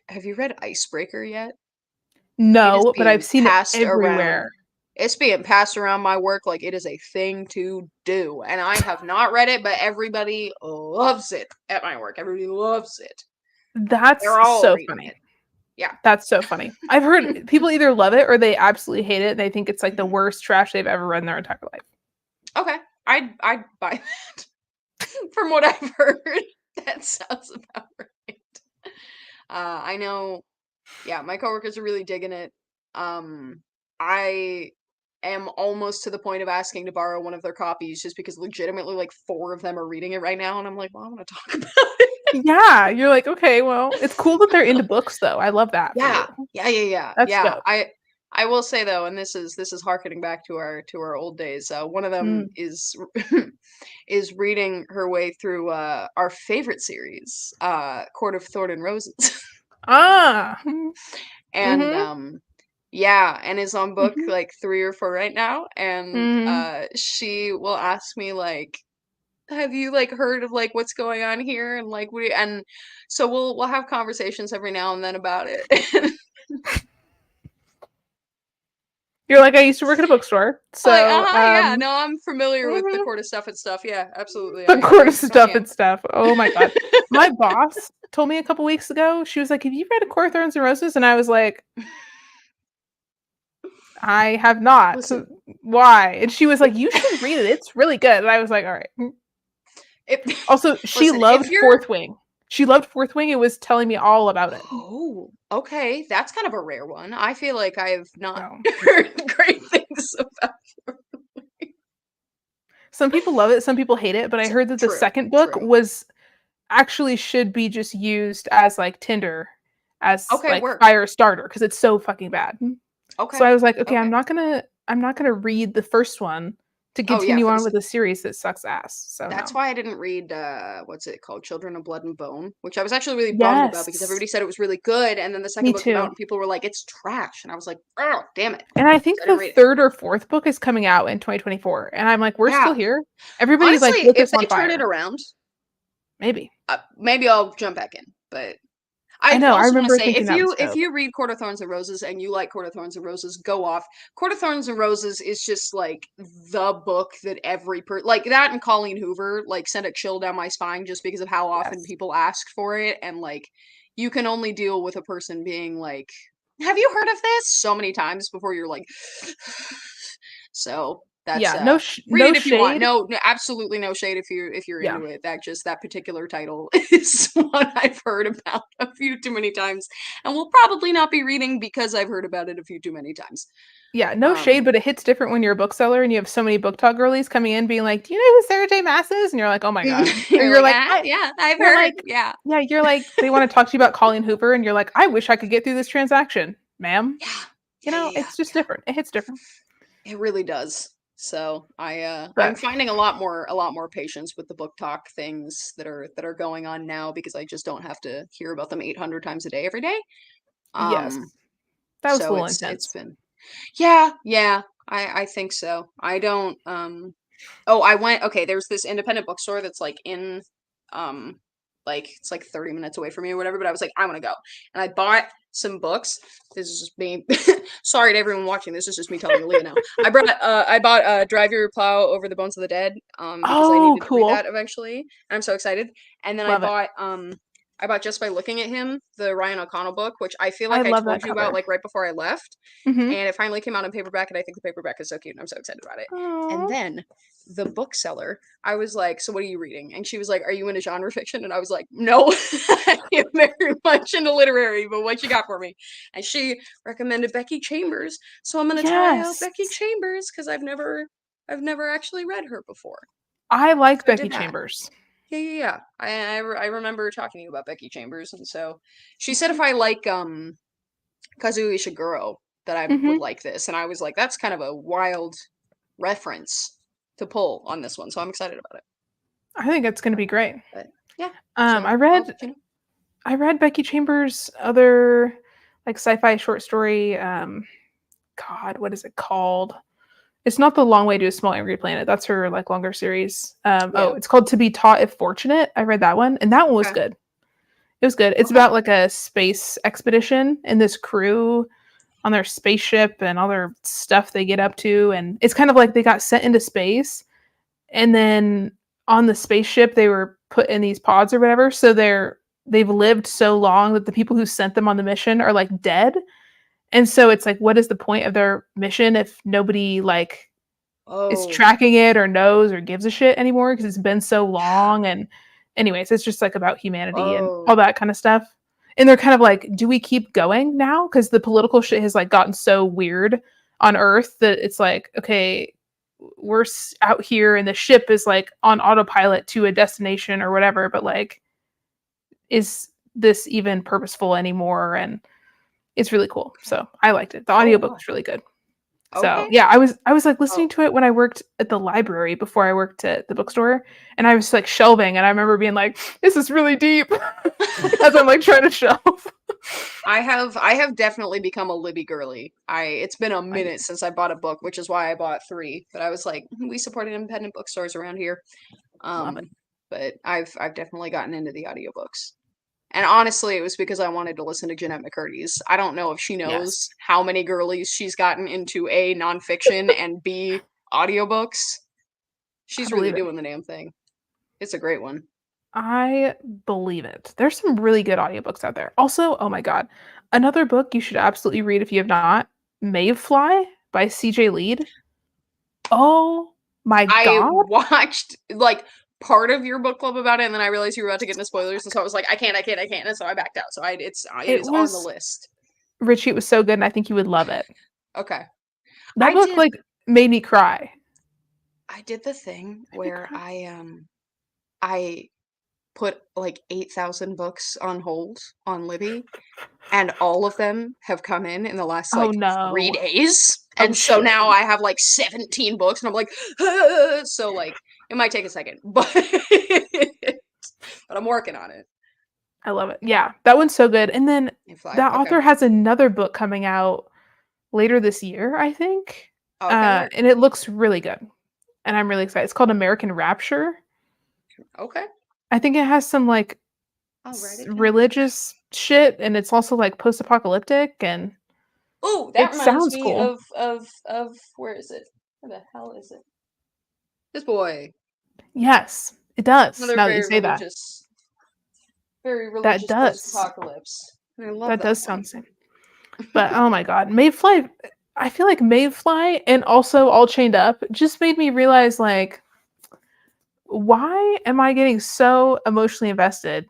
[SPEAKER 2] Have you read Icebreaker yet? It is
[SPEAKER 1] No, but I've
[SPEAKER 2] being
[SPEAKER 1] seen it
[SPEAKER 2] passed around.
[SPEAKER 1] everywhere.
[SPEAKER 2] It's being passed around my work like it is a thing to do. And I have not read it, but everybody loves it at my work. Everybody loves it.
[SPEAKER 1] That's
[SPEAKER 2] They're all
[SPEAKER 1] so
[SPEAKER 2] reading
[SPEAKER 1] funny.
[SPEAKER 2] it. Yeah.
[SPEAKER 1] That's so funny. I've heard people either love it or they absolutely hate it. And they think it's like the
[SPEAKER 2] Mhm.
[SPEAKER 1] worst trash they've ever read in their entire life.
[SPEAKER 2] Okay. I'd buy that. From what I've heard, that sounds about right. I know, yeah, my coworkers are really digging it. I am almost to the point of asking to borrow one of their copies just because legitimately like four of them are reading it right now, and I'm like, well, I want to talk about it.
[SPEAKER 1] Yeah, you're like, okay, well, it's cool that they're into books though. I love that for you.
[SPEAKER 2] Yeah, yeah.
[SPEAKER 1] That's
[SPEAKER 2] Yeah.
[SPEAKER 1] dope.
[SPEAKER 2] I will say though, and this is harkening back to our old days. One of them
[SPEAKER 1] Mm.
[SPEAKER 2] is reading her way through our favorite series, Court of Thorn and Roses.
[SPEAKER 1] Ah.
[SPEAKER 2] And
[SPEAKER 1] Mm-hmm.
[SPEAKER 2] yeah, and is on book
[SPEAKER 1] Mm-hmm.
[SPEAKER 2] like 3 or 4 right now. And
[SPEAKER 1] Mm-hmm.
[SPEAKER 2] she will ask me like, have you like heard of like what's going on here? And like we and so we'll have conversations every now and then about it.
[SPEAKER 1] You're like, I used to work at a bookstore.
[SPEAKER 2] Like,
[SPEAKER 1] So
[SPEAKER 2] yeah, no, I'm familiar with the
[SPEAKER 1] mhm.
[SPEAKER 2] court of stuff and stuff. Yeah, absolutely.
[SPEAKER 1] The
[SPEAKER 2] I
[SPEAKER 1] court of
[SPEAKER 2] definitely
[SPEAKER 1] stuff
[SPEAKER 2] am.
[SPEAKER 1] and stuff. Oh my god. My boss told me a couple weeks ago, she was like, have you read A Court of Thorns and Roses? And I was like, I have not.
[SPEAKER 2] Listen,
[SPEAKER 1] Why? And she was like,
[SPEAKER 2] if
[SPEAKER 1] "You should read it. It's really good." And I was like, "All right."
[SPEAKER 2] if
[SPEAKER 1] Also, she
[SPEAKER 2] listen, if
[SPEAKER 1] loved
[SPEAKER 2] you're
[SPEAKER 1] Fourth Wing. She loved Fourth Wing and was telling me all about it.
[SPEAKER 2] oh, okay, that's kind of a rare one. I feel like I have not
[SPEAKER 1] So,
[SPEAKER 2] heard great things about
[SPEAKER 1] some people love it, some people hate it, but I heard that the
[SPEAKER 2] true,
[SPEAKER 1] second book
[SPEAKER 2] true.
[SPEAKER 1] was actually should be just used as like Tinder, as
[SPEAKER 2] Okay,
[SPEAKER 1] like
[SPEAKER 2] work.
[SPEAKER 1] fire starter because it's so fucking bad. So
[SPEAKER 2] Okay,
[SPEAKER 1] I was like, okay,
[SPEAKER 2] okay.
[SPEAKER 1] I'm not gonna read the first one to
[SPEAKER 2] Oh yeah,
[SPEAKER 1] continue
[SPEAKER 2] for
[SPEAKER 1] on
[SPEAKER 2] this.
[SPEAKER 1] with a series that sucks ass. So
[SPEAKER 2] That's
[SPEAKER 1] no.
[SPEAKER 2] why I didn't read what's it called, Children of Blood and Bone, which I was actually really bummed about because
[SPEAKER 1] Yes.
[SPEAKER 2] everybody said it was really good, and then the second
[SPEAKER 1] Me
[SPEAKER 2] book came out
[SPEAKER 1] too.
[SPEAKER 2] and people were like, "It's trash," and I was like, "Oh, damn it!"
[SPEAKER 1] And I
[SPEAKER 2] So
[SPEAKER 1] think
[SPEAKER 2] I
[SPEAKER 1] the
[SPEAKER 2] didn't read it.
[SPEAKER 1] third or fourth book is coming out in 2024. And I'm like, we're still
[SPEAKER 2] Yeah,
[SPEAKER 1] here. Everybody like
[SPEAKER 2] honestly,
[SPEAKER 1] lit
[SPEAKER 2] if
[SPEAKER 1] this
[SPEAKER 2] they
[SPEAKER 1] on
[SPEAKER 2] turn it
[SPEAKER 1] fire.
[SPEAKER 2] around,
[SPEAKER 1] Maybe.
[SPEAKER 2] maybe I'll jump back in. But
[SPEAKER 1] I
[SPEAKER 2] I
[SPEAKER 1] know. I
[SPEAKER 2] also want to
[SPEAKER 1] remember
[SPEAKER 2] say,
[SPEAKER 1] thinking that was
[SPEAKER 2] if
[SPEAKER 1] dope.
[SPEAKER 2] you read Court of Thorns and Roses and you like Court of Thorns and Roses, go off. Court of Thorns and Roses is just like the book that like that and Colleen Hoover like sent a chill down my spine just because of how often
[SPEAKER 1] Yes.
[SPEAKER 2] people asked for it, and like you can only deal with a person being like, "Have you heard of this?" so many times before you're like. So that's
[SPEAKER 1] Yeah.
[SPEAKER 2] read
[SPEAKER 1] No
[SPEAKER 2] it if you want.
[SPEAKER 1] shade.
[SPEAKER 2] Absolutely no shade if you're
[SPEAKER 1] Yeah.
[SPEAKER 2] into it. That particular title is one I've heard about a few too many times and will probably not be reading because I've heard about it a few too many times.
[SPEAKER 1] Yeah, no shade,
[SPEAKER 2] Um
[SPEAKER 1] but it hits different when you're a bookseller and you have so many book talk girlies coming in being like, "Do you know who Sarah J. Maas is?" And you're like, "Oh my god." Or
[SPEAKER 2] you're
[SPEAKER 1] you're
[SPEAKER 2] like,
[SPEAKER 1] like,
[SPEAKER 2] "Ah,
[SPEAKER 1] "I,"
[SPEAKER 2] yeah, I've
[SPEAKER 1] you're
[SPEAKER 2] heard."
[SPEAKER 1] like,
[SPEAKER 2] Yeah.
[SPEAKER 1] yeah, you're like, they want to talk to you about Colleen Hoover, and you're like, "I wish I could get through this transaction, ma'am."
[SPEAKER 2] Yeah.
[SPEAKER 1] You
[SPEAKER 2] Yeah,
[SPEAKER 1] know,
[SPEAKER 2] yeah, yeah.
[SPEAKER 1] it's just different. It hits different.
[SPEAKER 2] It really does. So I'm
[SPEAKER 1] But
[SPEAKER 2] finding a lot more patience with the book talk things that are going on now because I just don't have to hear about them 800 times a day every day.
[SPEAKER 1] yes,
[SPEAKER 2] Um
[SPEAKER 1] that was a
[SPEAKER 2] so
[SPEAKER 1] little
[SPEAKER 2] it's
[SPEAKER 1] intense.
[SPEAKER 2] been yeah, yeah, I think so. I don't oh, I went okay, there's this independent bookstore that's like in um like it's like 30 minutes away from me or whatever, but I was like, I want to go. And I bought some books. This is just me. Sorry to everyone watching. This is just me telling Alea now. I bought Drive Your Plow Over the Bones of the Dead because I
[SPEAKER 1] Oh,
[SPEAKER 2] needed to read that
[SPEAKER 1] cool.
[SPEAKER 2] eventually. And I'm so excited. And then
[SPEAKER 1] Love it.
[SPEAKER 2] I bought Just by Looking at Him, the Ryan O'Connell book, which I feel
[SPEAKER 1] I
[SPEAKER 2] like I
[SPEAKER 1] love
[SPEAKER 2] told
[SPEAKER 1] that
[SPEAKER 2] you about
[SPEAKER 1] cover.
[SPEAKER 2] like right before I left,
[SPEAKER 1] Mhm.
[SPEAKER 2] and it finally came out in paperback, and I think the paperback is so cute, and I'm so excited about it. And
[SPEAKER 1] Aw.
[SPEAKER 2] then the bookseller, I was like, "So what are you reading?" And she was like, "Are you into genre fiction?" And I was like, "No, I am very much into literary, but what you got for me?" And she recommended Becky Chambers, so I'm gonna try out
[SPEAKER 1] Yes.
[SPEAKER 2] Becky Chambers because I've never actually read her before.
[SPEAKER 1] I like
[SPEAKER 2] So I
[SPEAKER 1] Becky
[SPEAKER 2] did that.
[SPEAKER 1] Chambers.
[SPEAKER 2] Yeah, yeah, yeah. I remember talking to you about Becky Chambers, and so she said if I like Kazuo Ishiguro that I would
[SPEAKER 1] Mhm.
[SPEAKER 2] like this, and I was like, that's kind of a wild reference to pull on this one, so I'm excited about it.
[SPEAKER 1] I think it's gonna be great.
[SPEAKER 2] But yeah,
[SPEAKER 1] Um, I
[SPEAKER 2] so I'll
[SPEAKER 1] read
[SPEAKER 2] you know.
[SPEAKER 1] I read Becky Chambers' other like sci-fi short story. God, what is it called? It's not The Long Way to a Small Angry Planet. That's her like longer series. Oh,
[SPEAKER 2] Yeah.
[SPEAKER 1] it's called To Be Taught If Fortunate. I read that one, and that one was
[SPEAKER 2] Okay.
[SPEAKER 1] good. It was good. It's
[SPEAKER 2] Okay.
[SPEAKER 1] about like a space expedition and this crew on their spaceship and all their stuff they get up to, and it's kind of like they got sent into space, and then on the spaceship they were put in these pods or whatever. So they've lived so long that the people who sent them on the mission are like dead. And so it's like, what is the point of their mission if nobody like is
[SPEAKER 2] Oh,
[SPEAKER 1] tracking it or knows or gives a shit anymore because it's been so
[SPEAKER 2] yeah.
[SPEAKER 1] long? And anyways, it's just like about humanity and all
[SPEAKER 2] Oh.
[SPEAKER 1] that kind of stuff. And they're kind of like, do we keep going now? Because the political shit has like gotten so weird on Earth that it's like, okay, we're out here and the ship is like on autopilot to a destination or whatever, but like, is this even purposeful anymore? And it's really cool.
[SPEAKER 2] Okay.
[SPEAKER 1] So I liked it. The
[SPEAKER 2] Oh
[SPEAKER 1] audiobook
[SPEAKER 2] wow.
[SPEAKER 1] was really good. So
[SPEAKER 2] Okay.
[SPEAKER 1] yeah, I was like
[SPEAKER 2] Oh.
[SPEAKER 1] listening to it when I worked at the library before I worked at the bookstore, and I was like shelving, and I remember being like, "This is really deep," as I'm like trying to shelve.
[SPEAKER 2] I have definitely become a Libby girly. I It's been a
[SPEAKER 1] I do.
[SPEAKER 2] minute since I bought a book, which is why I bought three. But I was like, we supported independent bookstores around here.
[SPEAKER 1] Love it.
[SPEAKER 2] But I've definitely gotten into the audiobooks. And honestly, it was because I wanted to listen to Jeanette McCurdy's. I don't know if she knows
[SPEAKER 1] Yes,
[SPEAKER 2] how many girlies she's gotten into A, nonfiction, and B, audiobooks.
[SPEAKER 1] I
[SPEAKER 2] She's really
[SPEAKER 1] believe it.
[SPEAKER 2] doing the damn thing. It's a great one.
[SPEAKER 1] I believe it. There's some really good audiobooks out there. Also, oh my god, another book you should absolutely read if you have not, Mayfly by CJ Lead. Oh my
[SPEAKER 2] I
[SPEAKER 1] god.
[SPEAKER 2] watched like part of your book club about it, and then I realized you were about to get into spoilers, and so I was like, I can't, and so I backed out. So it
[SPEAKER 1] It
[SPEAKER 2] is on the
[SPEAKER 1] was
[SPEAKER 2] list.
[SPEAKER 1] Richie, it was so good, and I think you would love it.
[SPEAKER 2] Okay.
[SPEAKER 1] That
[SPEAKER 2] I
[SPEAKER 1] book
[SPEAKER 2] did
[SPEAKER 1] like made me cry.
[SPEAKER 2] I did the thing
[SPEAKER 1] Made me
[SPEAKER 2] where
[SPEAKER 1] cry.
[SPEAKER 2] I put like 8,000 books on hold on Libby, and all of them have come in the last
[SPEAKER 1] Oh
[SPEAKER 2] like 3
[SPEAKER 1] no.
[SPEAKER 2] days.
[SPEAKER 1] Oh
[SPEAKER 2] And so
[SPEAKER 1] shit.
[SPEAKER 2] now I have like 17 books, and I'm like, so like it might take a second, but but I'm working on it.
[SPEAKER 1] I love it. Yeah, that one's so good. And then
[SPEAKER 2] You fly.
[SPEAKER 1] that
[SPEAKER 2] Okay.
[SPEAKER 1] author has another book coming out later this year, I think.
[SPEAKER 2] Okay.
[SPEAKER 1] And it looks really good. And I'm really excited. It's called American Rapture.
[SPEAKER 2] Okay.
[SPEAKER 1] I think it has some like
[SPEAKER 2] I'll write it down.
[SPEAKER 1] religious shit and it's also like post-apocalyptic and
[SPEAKER 2] Oh, that
[SPEAKER 1] it
[SPEAKER 2] reminds
[SPEAKER 1] sounds
[SPEAKER 2] me
[SPEAKER 1] cool.
[SPEAKER 2] of where is it? Where the hell is it? This boy.
[SPEAKER 1] Yes, it does.
[SPEAKER 2] Another
[SPEAKER 1] Now that you say that.
[SPEAKER 2] very
[SPEAKER 1] That
[SPEAKER 2] religious
[SPEAKER 1] does.
[SPEAKER 2] post-apocalypse. And I love
[SPEAKER 1] That
[SPEAKER 2] that
[SPEAKER 1] does
[SPEAKER 2] one.
[SPEAKER 1] sound same. But oh my god, Mayfly I feel like Mayfly and also All Chained Up just made me realize like why am I getting so emotionally invested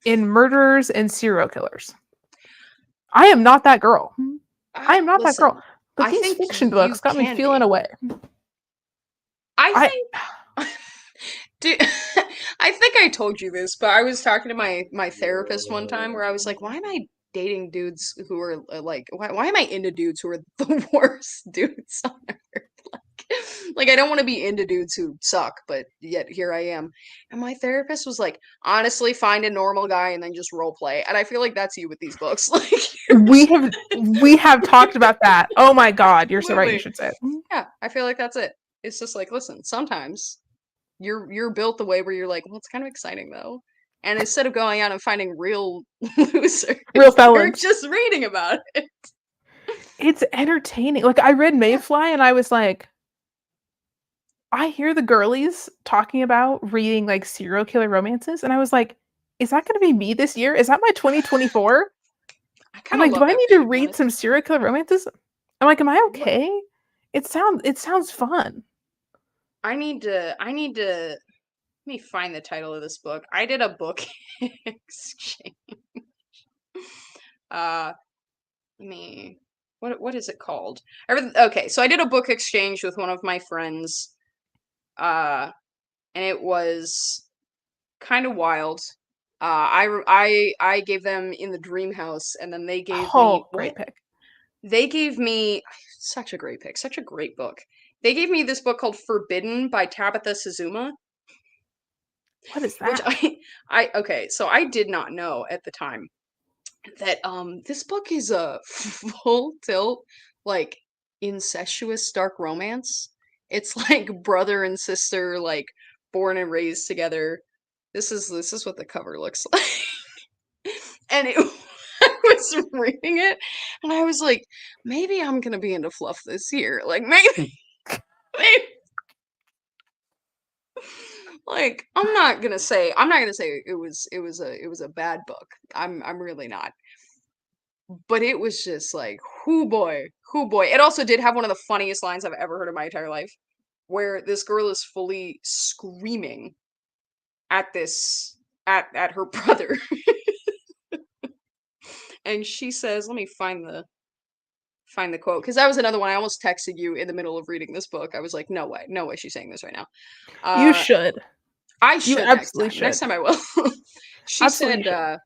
[SPEAKER 1] in murderers and serial killers? I am not that girl. I am not that girl.
[SPEAKER 2] Listen,
[SPEAKER 1] But
[SPEAKER 2] I
[SPEAKER 1] these
[SPEAKER 2] think
[SPEAKER 1] fiction
[SPEAKER 2] you
[SPEAKER 1] books got me
[SPEAKER 2] can
[SPEAKER 1] feeling
[SPEAKER 2] be.
[SPEAKER 1] away.
[SPEAKER 2] I
[SPEAKER 1] I
[SPEAKER 2] think Dude, I think I told you this, but I was talking to my therapist one time where I was like, why am I dating dudes who are like why am I into dudes who are the worst dudes on earth? Like I don't want to be into dudes who suck, but yet here I am. And my therapist was like, honestly, find a normal guy and then just role play. And I feel like that's you with these books. Like you're just
[SPEAKER 1] we have talked about that. Oh my god, you're so right. You
[SPEAKER 2] completely.
[SPEAKER 1] should say it.
[SPEAKER 2] Yeah, I feel like that's it. It's just like, listen, sometimes you're built the way where you're like, well, it's kind of exciting though. And instead of going out and finding real losers,
[SPEAKER 1] Real
[SPEAKER 2] you're
[SPEAKER 1] felons.
[SPEAKER 2] just reading about it.
[SPEAKER 1] It's entertaining. Like I read
[SPEAKER 2] Yeah.
[SPEAKER 1] Mayfly and I was like, I hear the girlies talking about reading like serial killer romances, and I was like, is that going to be me this year? Is that my 2024?
[SPEAKER 2] I
[SPEAKER 1] I'm
[SPEAKER 2] kind of
[SPEAKER 1] like, do
[SPEAKER 2] love
[SPEAKER 1] I
[SPEAKER 2] that
[SPEAKER 1] need
[SPEAKER 2] for you,
[SPEAKER 1] to
[SPEAKER 2] to be
[SPEAKER 1] read
[SPEAKER 2] honest.
[SPEAKER 1] some serial killer romances? I'm like, am I
[SPEAKER 2] What
[SPEAKER 1] okay? It sounds fun.
[SPEAKER 2] I need to let me find the title of this book. I did a book exchange. Uh let me what is it called? Okay, so I did a book exchange with one of my friends. Uh and it was kind of wild. I gave them In the Dream House, and then they gave me
[SPEAKER 1] Oh,
[SPEAKER 2] what?
[SPEAKER 1] great pick.
[SPEAKER 2] They gave me such a great pick, such a great book. They gave me this book called Forbidden by Tabitha Suzuma,
[SPEAKER 1] What is
[SPEAKER 2] which
[SPEAKER 1] that?
[SPEAKER 2] I okay, so I did not know at the time that this book is a full tilt like incestuous dark romance. It's like brother and sister like born and raised together. This is what the cover looks like. And it I was reading it and I was like, maybe I'm gonna be into fluff this year. Like maybe like I'm not gonna say it was a bad book. I'm really not. But it was just like, whoo boy, whoo boy. It also did have one of the funniest lines I've ever heard in my entire life, where this girl is fully screaming at this at her brother. And she says, let me find the quote because that was another one I almost texted you in the middle of reading this book. I was like, no way she's saying this right now.
[SPEAKER 1] You
[SPEAKER 2] Uh
[SPEAKER 1] should.
[SPEAKER 2] I
[SPEAKER 1] You
[SPEAKER 2] should next
[SPEAKER 1] absolutely
[SPEAKER 2] time. Next
[SPEAKER 1] should.
[SPEAKER 2] time I will. She
[SPEAKER 1] Absolutely
[SPEAKER 2] said,
[SPEAKER 1] should.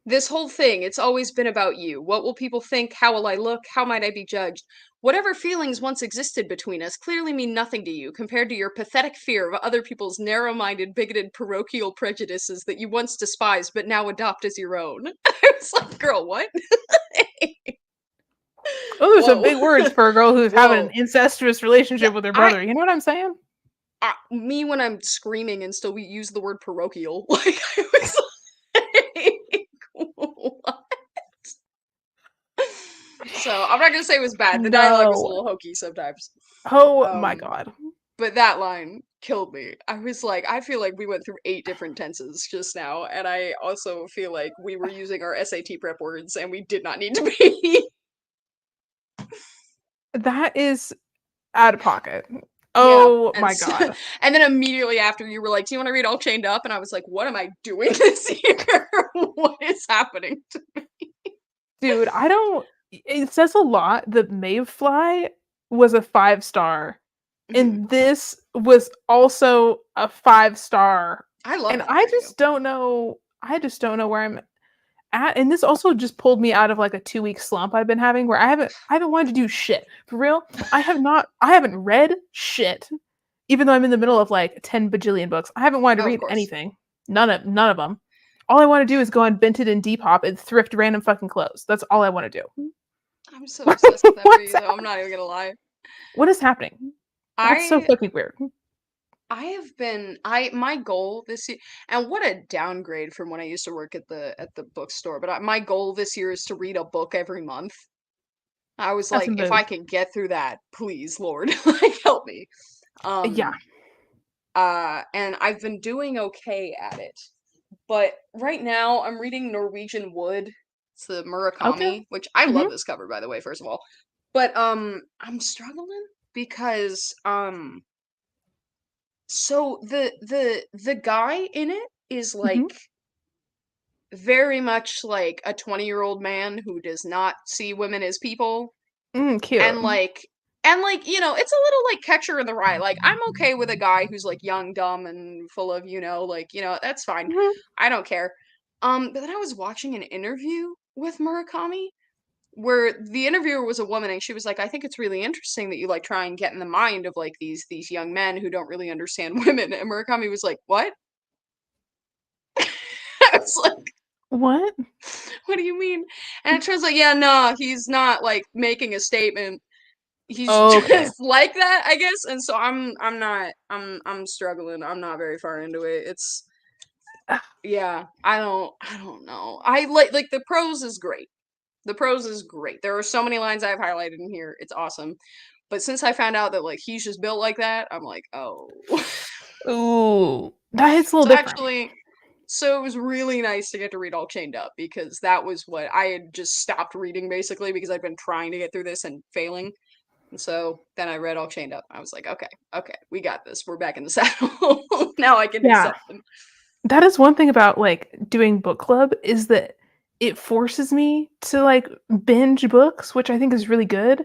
[SPEAKER 2] this whole thing, it's always been about you. What will people think? How will I look? How might I be judged? Whatever feelings once existed between us clearly mean nothing to you compared to your pathetic fear of other people's narrow-minded, bigoted, parochial prejudices that you once despised but now adopt as your own. I was like, girl, what?
[SPEAKER 1] Those are some
[SPEAKER 2] Whoa.
[SPEAKER 1] big words for a girl who's having an
[SPEAKER 2] Whoa.
[SPEAKER 1] incestuous
[SPEAKER 2] Yeah,
[SPEAKER 1] relationship with her brother. You know what I'm saying?
[SPEAKER 2] me when I'm screaming and still we use the word parochial. Like I was like, what? So I'm not gonna say it was bad. The dialogue was a
[SPEAKER 1] No.
[SPEAKER 2] little hokey sometimes.
[SPEAKER 1] Oh my
[SPEAKER 2] Um,
[SPEAKER 1] god.
[SPEAKER 2] but that line killed me. I was like, I feel like we went through 8 different tenses just now, and I also feel like we were using our SAT prep words and we did not need to be.
[SPEAKER 1] That is out of pocket.
[SPEAKER 2] Yeah,
[SPEAKER 1] Oh
[SPEAKER 2] and
[SPEAKER 1] my
[SPEAKER 2] so
[SPEAKER 1] god.
[SPEAKER 2] and then immediately after you were like, "Do you wanna read All Chained Up?" And I was like, "What am I doing this year? What is happening to me?"
[SPEAKER 1] Dude, I don't it says a lot that Mayfly was a 5-star,
[SPEAKER 2] Mhm.
[SPEAKER 1] and this was also a 5-star,
[SPEAKER 2] I love
[SPEAKER 1] and
[SPEAKER 2] that for you.
[SPEAKER 1] I just don't know where I'm at, and this also just pulled me out of, like, a 2-week slump I've been having where I haven't wanted to do shit. For real, I haven't read shit, even though I'm in the middle of, like, 10 bajillion books. I haven't wanted to
[SPEAKER 2] Oh, of
[SPEAKER 1] read
[SPEAKER 2] course.
[SPEAKER 1] anything. None of them. All I wanna do is go on Vinted and Depop and thrift random fucking clothes. That's all I wanna do.
[SPEAKER 2] I'm so obsessed with that for
[SPEAKER 1] What's
[SPEAKER 2] you, though, I'm
[SPEAKER 1] hap
[SPEAKER 2] not even gonna lie.
[SPEAKER 1] what is happening? That's so
[SPEAKER 2] I
[SPEAKER 1] fucking weird.
[SPEAKER 2] I have been I my goal this year, and what a downgrade from when I used to work at the bookstore, but my goal this year is to read a book every month. I was
[SPEAKER 1] That's a
[SPEAKER 2] like, "If I
[SPEAKER 1] move.
[SPEAKER 2] can get through that, please, Lord, like, help me."
[SPEAKER 1] Yeah.
[SPEAKER 2] Um, and I've been doing okay at it. But right now I'm reading Norwegian Wood. It's the
[SPEAKER 1] Okay.
[SPEAKER 2] Murakami, which I
[SPEAKER 1] Mhm.
[SPEAKER 2] love this cover by the way, first of all. But I'm struggling because so the guy in it is
[SPEAKER 1] Mhm.
[SPEAKER 2] like very much like a 20-year-old man who does not see women as people.
[SPEAKER 1] Cute.
[SPEAKER 2] And like, you know, it's a little like Catcher in the Rye. Like I'm okay with a guy who's like young, dumb, and full of, like, that's fine.
[SPEAKER 1] Mhm.
[SPEAKER 2] I don't care. But then I was watching an interview with Murakami where the interviewer was a woman and she was like, I think it's really interesting that you like try and get in the mind of like these young men who don't really understand women. And Murakami was like, "What?" I was like,
[SPEAKER 1] What?
[SPEAKER 2] "What do you mean?" And she was like, "Yeah, no, he's not like making a statement. He's
[SPEAKER 1] Okay.
[SPEAKER 2] just like that, I guess." And so I'm not I'm struggling. I'm not very far into it. It's yeah, I don't know. I like the prose is great. The prose is great. There are so many lines I've highlighted in here. It's awesome. But since I found out that like he's just built like that, I'm like, "Oh."
[SPEAKER 1] Ooh, that hits a little
[SPEAKER 2] So
[SPEAKER 1] different.
[SPEAKER 2] actually so it was really nice to get to read All Chained Up because that was what I had just stopped reading basically because I'd been trying to get through this and failing. And so then I read All Chained Up. I was like, "Okay, okay, we got this. We're back in the saddle. Now I can do
[SPEAKER 1] Yeah.
[SPEAKER 2] something."
[SPEAKER 1] That is one thing about, like, doing book club is that it forces me to, like, binge books, which I think is really good,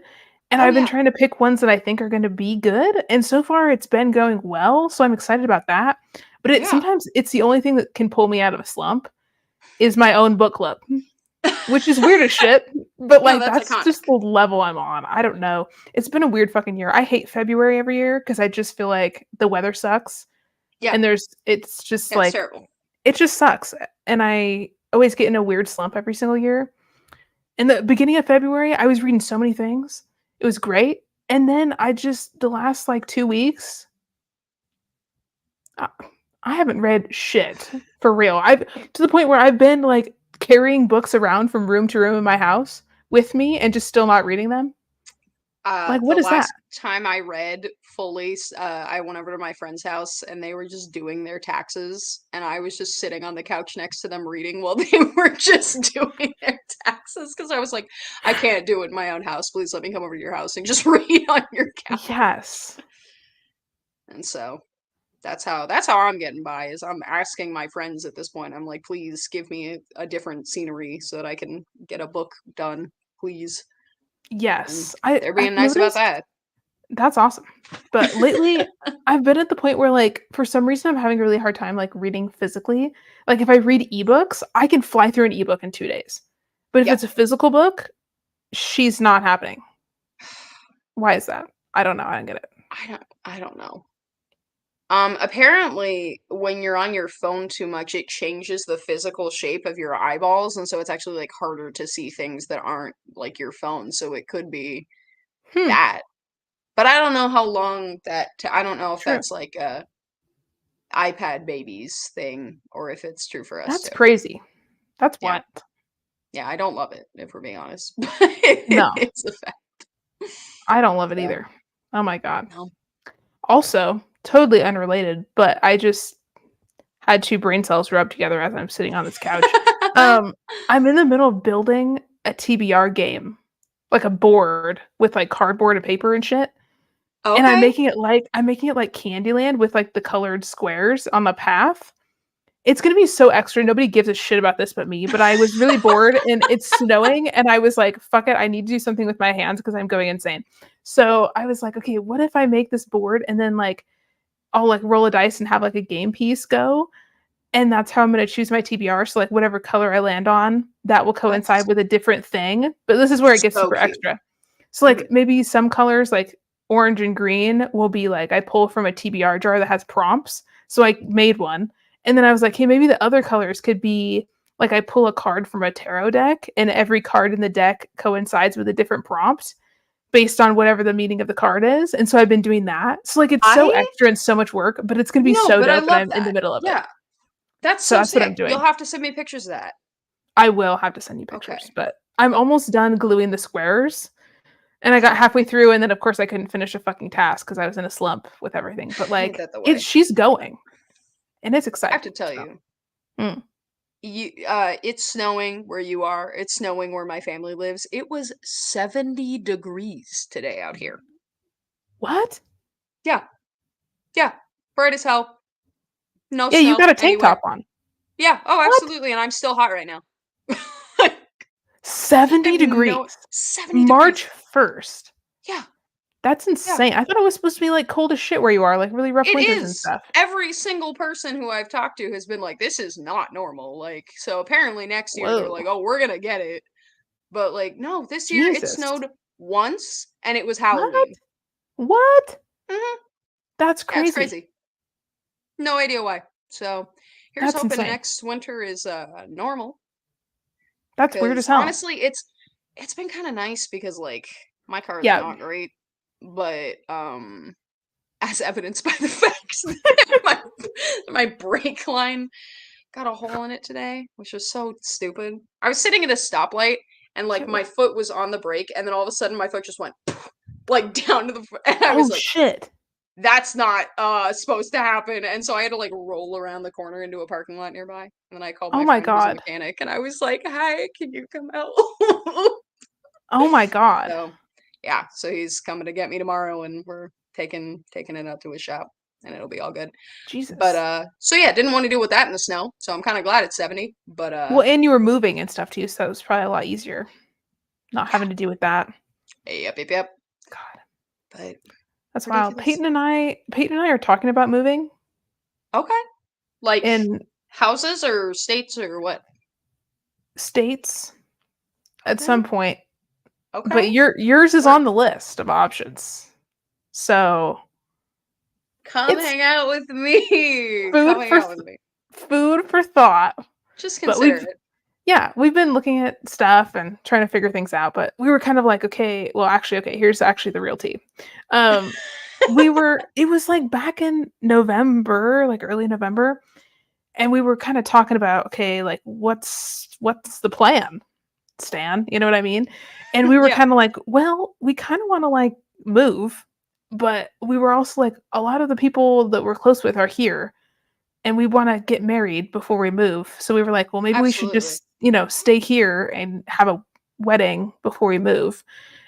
[SPEAKER 1] and
[SPEAKER 2] Oh
[SPEAKER 1] I've been
[SPEAKER 2] yeah,
[SPEAKER 1] trying to pick ones that I think are gonna be good, and so far it's been going well, so I'm excited about that, but
[SPEAKER 2] yeah.
[SPEAKER 1] sometimes it's the only thing that can pull me out of a slump is my own book club, which is weird as shit, but,
[SPEAKER 2] No,
[SPEAKER 1] like,
[SPEAKER 2] that's
[SPEAKER 1] that's just
[SPEAKER 2] iconic.
[SPEAKER 1] the level I'm on. I don't know. It's been a weird fucking year. I hate February every year because I just feel like the weather sucks,
[SPEAKER 2] Yeah,
[SPEAKER 1] and it's just,
[SPEAKER 2] that's
[SPEAKER 1] like
[SPEAKER 2] terrible.
[SPEAKER 1] it just sucks, and I always get in a weird slump every single year. In the beginning of February, I was reading so many things. It was great, and then I just the last, like, 2 weeks, uh, I haven't read shit, for real. I've to the point where I've been, like, carrying books around from room to room in my house with me and just still not reading them. Like,
[SPEAKER 2] The
[SPEAKER 1] what is that?
[SPEAKER 2] last time I read fully, I went over to my friend's house and they were just doing their taxes, and I was just sitting on the couch next to them reading while they were just doing their taxes because I was like, I can't do it in my own house. Please let me come over to your house and just read on your couch.
[SPEAKER 1] Yes.
[SPEAKER 2] And so that's how I'm getting by is I'm asking my friends at this point. I'm like, please give me a different scenery so that I can get a book done, please. And
[SPEAKER 1] Yes.
[SPEAKER 2] they're
[SPEAKER 1] I've
[SPEAKER 2] being nice about
[SPEAKER 1] noticed
[SPEAKER 2] that.
[SPEAKER 1] that's awesome. But lately, I've been at the point where, like, for some reason, I'm having a really hard time, like, reading physically. Like, if I read ebooks, I can fly through an ebook in 2 days. But if
[SPEAKER 2] Yeah.
[SPEAKER 1] it's a physical book, she's not happening. Why is that? I don't know. I don't get it.
[SPEAKER 2] I don't know. Apparently when you're on your phone too much, it changes the physical shape of your eyeballs, and so it's actually like harder to see things that aren't like your phone. So it could be
[SPEAKER 1] Hmm.
[SPEAKER 2] that. But I don't know how long I don't know if
[SPEAKER 1] True.
[SPEAKER 2] that's like a iPad babies thing or if it's true for us
[SPEAKER 1] That's
[SPEAKER 2] too.
[SPEAKER 1] crazy. That's
[SPEAKER 2] Yeah.
[SPEAKER 1] wild.
[SPEAKER 2] Yeah, I don't love it, if we're being honest. But
[SPEAKER 1] No,
[SPEAKER 2] it's a fact.
[SPEAKER 1] I don't love it
[SPEAKER 2] So,
[SPEAKER 1] either. Oh my god.
[SPEAKER 2] no.
[SPEAKER 1] Also, totally unrelated, but I just had 2 brain cells rub together as I'm sitting on this couch. Um, I'm in the middle of building a TBR game like a board with like cardboard and paper and shit. And
[SPEAKER 2] Okay.
[SPEAKER 1] I'm making it like Candyland with like the colored squares on the path. It's gonna be so extra. Nobody gives a shit about this but me. But I was really bored and it's snowing, and I was like, fuck it, I need to do something with my hands because I'm going insane. So I was like, okay, what if I make this board and then like I'll like roll a dice and have like a game piece go? And that's how I'm gonna choose my TBR. So like whatever color I land on, that will
[SPEAKER 2] That's
[SPEAKER 1] coincide with a different thing. But this is where it gets
[SPEAKER 2] so
[SPEAKER 1] super
[SPEAKER 2] cute.
[SPEAKER 1] extra. So like maybe some colors like orange and green will be like I pull from a TBR jar that has prompts. So I made one. And then I was like, hey, maybe the other colors could be like I pull a card from a tarot deck and every card in the deck coincides with a different prompt based on whatever the meaning of the card is. And so I've been doing that. So like it's so
[SPEAKER 2] I
[SPEAKER 1] extra and so much work, but it's gonna be
[SPEAKER 2] No,
[SPEAKER 1] so
[SPEAKER 2] but I
[SPEAKER 1] dope and
[SPEAKER 2] love
[SPEAKER 1] I'm in the
[SPEAKER 2] that.
[SPEAKER 1] middle of it.
[SPEAKER 2] Yeah, that's
[SPEAKER 1] So
[SPEAKER 2] so
[SPEAKER 1] that's what I'm
[SPEAKER 2] sick. You'll
[SPEAKER 1] doing.
[SPEAKER 2] have to send me pictures of that.
[SPEAKER 1] I will have to send you
[SPEAKER 2] Okay.
[SPEAKER 1] pictures, but I'm almost done gluing the squares. And I got halfway through, and then of course I couldn't finish a fucking task because I was in a slump with everything. But
[SPEAKER 2] Ain't
[SPEAKER 1] like,
[SPEAKER 2] that the
[SPEAKER 1] it's
[SPEAKER 2] way?
[SPEAKER 1] she's going, and it's
[SPEAKER 2] I have to
[SPEAKER 1] exciting.
[SPEAKER 2] tell
[SPEAKER 1] So,
[SPEAKER 2] you,
[SPEAKER 1] mm.
[SPEAKER 2] it's snowing where you are. It's snowing where my family lives. It was 70 degrees today out here.
[SPEAKER 1] What?
[SPEAKER 2] Yeah, yeah, bright as hell. No
[SPEAKER 1] Yeah, you
[SPEAKER 2] snow
[SPEAKER 1] got a tank top
[SPEAKER 2] anywhere.
[SPEAKER 1] on.
[SPEAKER 2] Yeah. Oh,
[SPEAKER 1] What?
[SPEAKER 2] absolutely. And I'm still hot right now. I
[SPEAKER 1] 70
[SPEAKER 2] have
[SPEAKER 1] degrees.
[SPEAKER 2] no 70
[SPEAKER 1] March
[SPEAKER 2] degrees.
[SPEAKER 1] 1st.
[SPEAKER 2] Yeah,
[SPEAKER 1] That's
[SPEAKER 2] yeah.
[SPEAKER 1] insane. I thought it was supposed to be like cold as shit where you are, like really rough
[SPEAKER 2] It
[SPEAKER 1] winters and
[SPEAKER 2] is.
[SPEAKER 1] stuff.
[SPEAKER 2] Every single person who I've talked to has been like, "This is not normal." Like, so apparently next year they're like,
[SPEAKER 1] Whoa.
[SPEAKER 2] "Oh, we're gonna get it." But like, no, this year it
[SPEAKER 1] Jesus.
[SPEAKER 2] snowed once and it was
[SPEAKER 1] What?
[SPEAKER 2] Halloween.
[SPEAKER 1] What?
[SPEAKER 2] Mhm.
[SPEAKER 1] That's
[SPEAKER 2] Yeah, it's
[SPEAKER 1] crazy.
[SPEAKER 2] crazy. No idea why. So here's
[SPEAKER 1] That's
[SPEAKER 2] hoping
[SPEAKER 1] insane.
[SPEAKER 2] next winter is normal.
[SPEAKER 1] That's weird as
[SPEAKER 2] Because
[SPEAKER 1] hell.
[SPEAKER 2] honestly, it's been kind of nice because like my car is
[SPEAKER 1] Yeah.
[SPEAKER 2] not great, but as evidenced by the fact that my brake line got a hole in it today, which was so stupid. I was sitting at a stoplight and like my foot was on the brake, and then all of a sudden my foot just went like down to the and I was
[SPEAKER 1] Oh
[SPEAKER 2] like,
[SPEAKER 1] shit.
[SPEAKER 2] that's not supposed to happen. And so I had to like roll around the corner into a parking lot nearby. And then I called
[SPEAKER 1] Oh
[SPEAKER 2] my
[SPEAKER 1] my
[SPEAKER 2] friend who's a
[SPEAKER 1] god.
[SPEAKER 2] mechanic and I was like, "Hi, can you come out?"
[SPEAKER 1] Oh my god.
[SPEAKER 2] So yeah, so he's coming to get me tomorrow and we're taking it out to his shop and it'll be all good. But
[SPEAKER 1] Jesus.
[SPEAKER 2] so yeah, didn't want to deal with that in the snow. So I'm kind of glad it's 70, but
[SPEAKER 1] Well, and you were moving and stuff too, so it was probably a lot easier not
[SPEAKER 2] yeah.
[SPEAKER 1] having to deal with that.
[SPEAKER 2] Yep.
[SPEAKER 1] God,
[SPEAKER 2] But
[SPEAKER 1] that's wild.
[SPEAKER 2] ridiculous.
[SPEAKER 1] Peyton and I are talking about moving
[SPEAKER 2] Okay. Like
[SPEAKER 1] in
[SPEAKER 2] houses or states or what?
[SPEAKER 1] states at
[SPEAKER 2] Okay.
[SPEAKER 1] some point,
[SPEAKER 2] Okay.
[SPEAKER 1] but yours is
[SPEAKER 2] Work.
[SPEAKER 1] on the list of options. So,
[SPEAKER 2] Come
[SPEAKER 1] it's
[SPEAKER 2] hang out with me.
[SPEAKER 1] food
[SPEAKER 2] Come hang
[SPEAKER 1] for
[SPEAKER 2] out with me.
[SPEAKER 1] food for thought.
[SPEAKER 2] Just
[SPEAKER 1] But
[SPEAKER 2] consider it.
[SPEAKER 1] we've been looking at stuff and trying to figure things out, but we were kind of like, okay, well, actually, okay, here's actually the real tea. Um, it was like back in November, like early November, and we were kind of talking about, okay, like what's the plan, Stan? You know what I mean? And we were
[SPEAKER 2] Yeah.
[SPEAKER 1] kind of like, well, we kind of want to like move, but we were also like, a lot of the people that we're close with are here and we want to get married before we move. So we were like, well, maybe we should
[SPEAKER 2] Absolutely.
[SPEAKER 1] just, stay here and have a wedding before we move.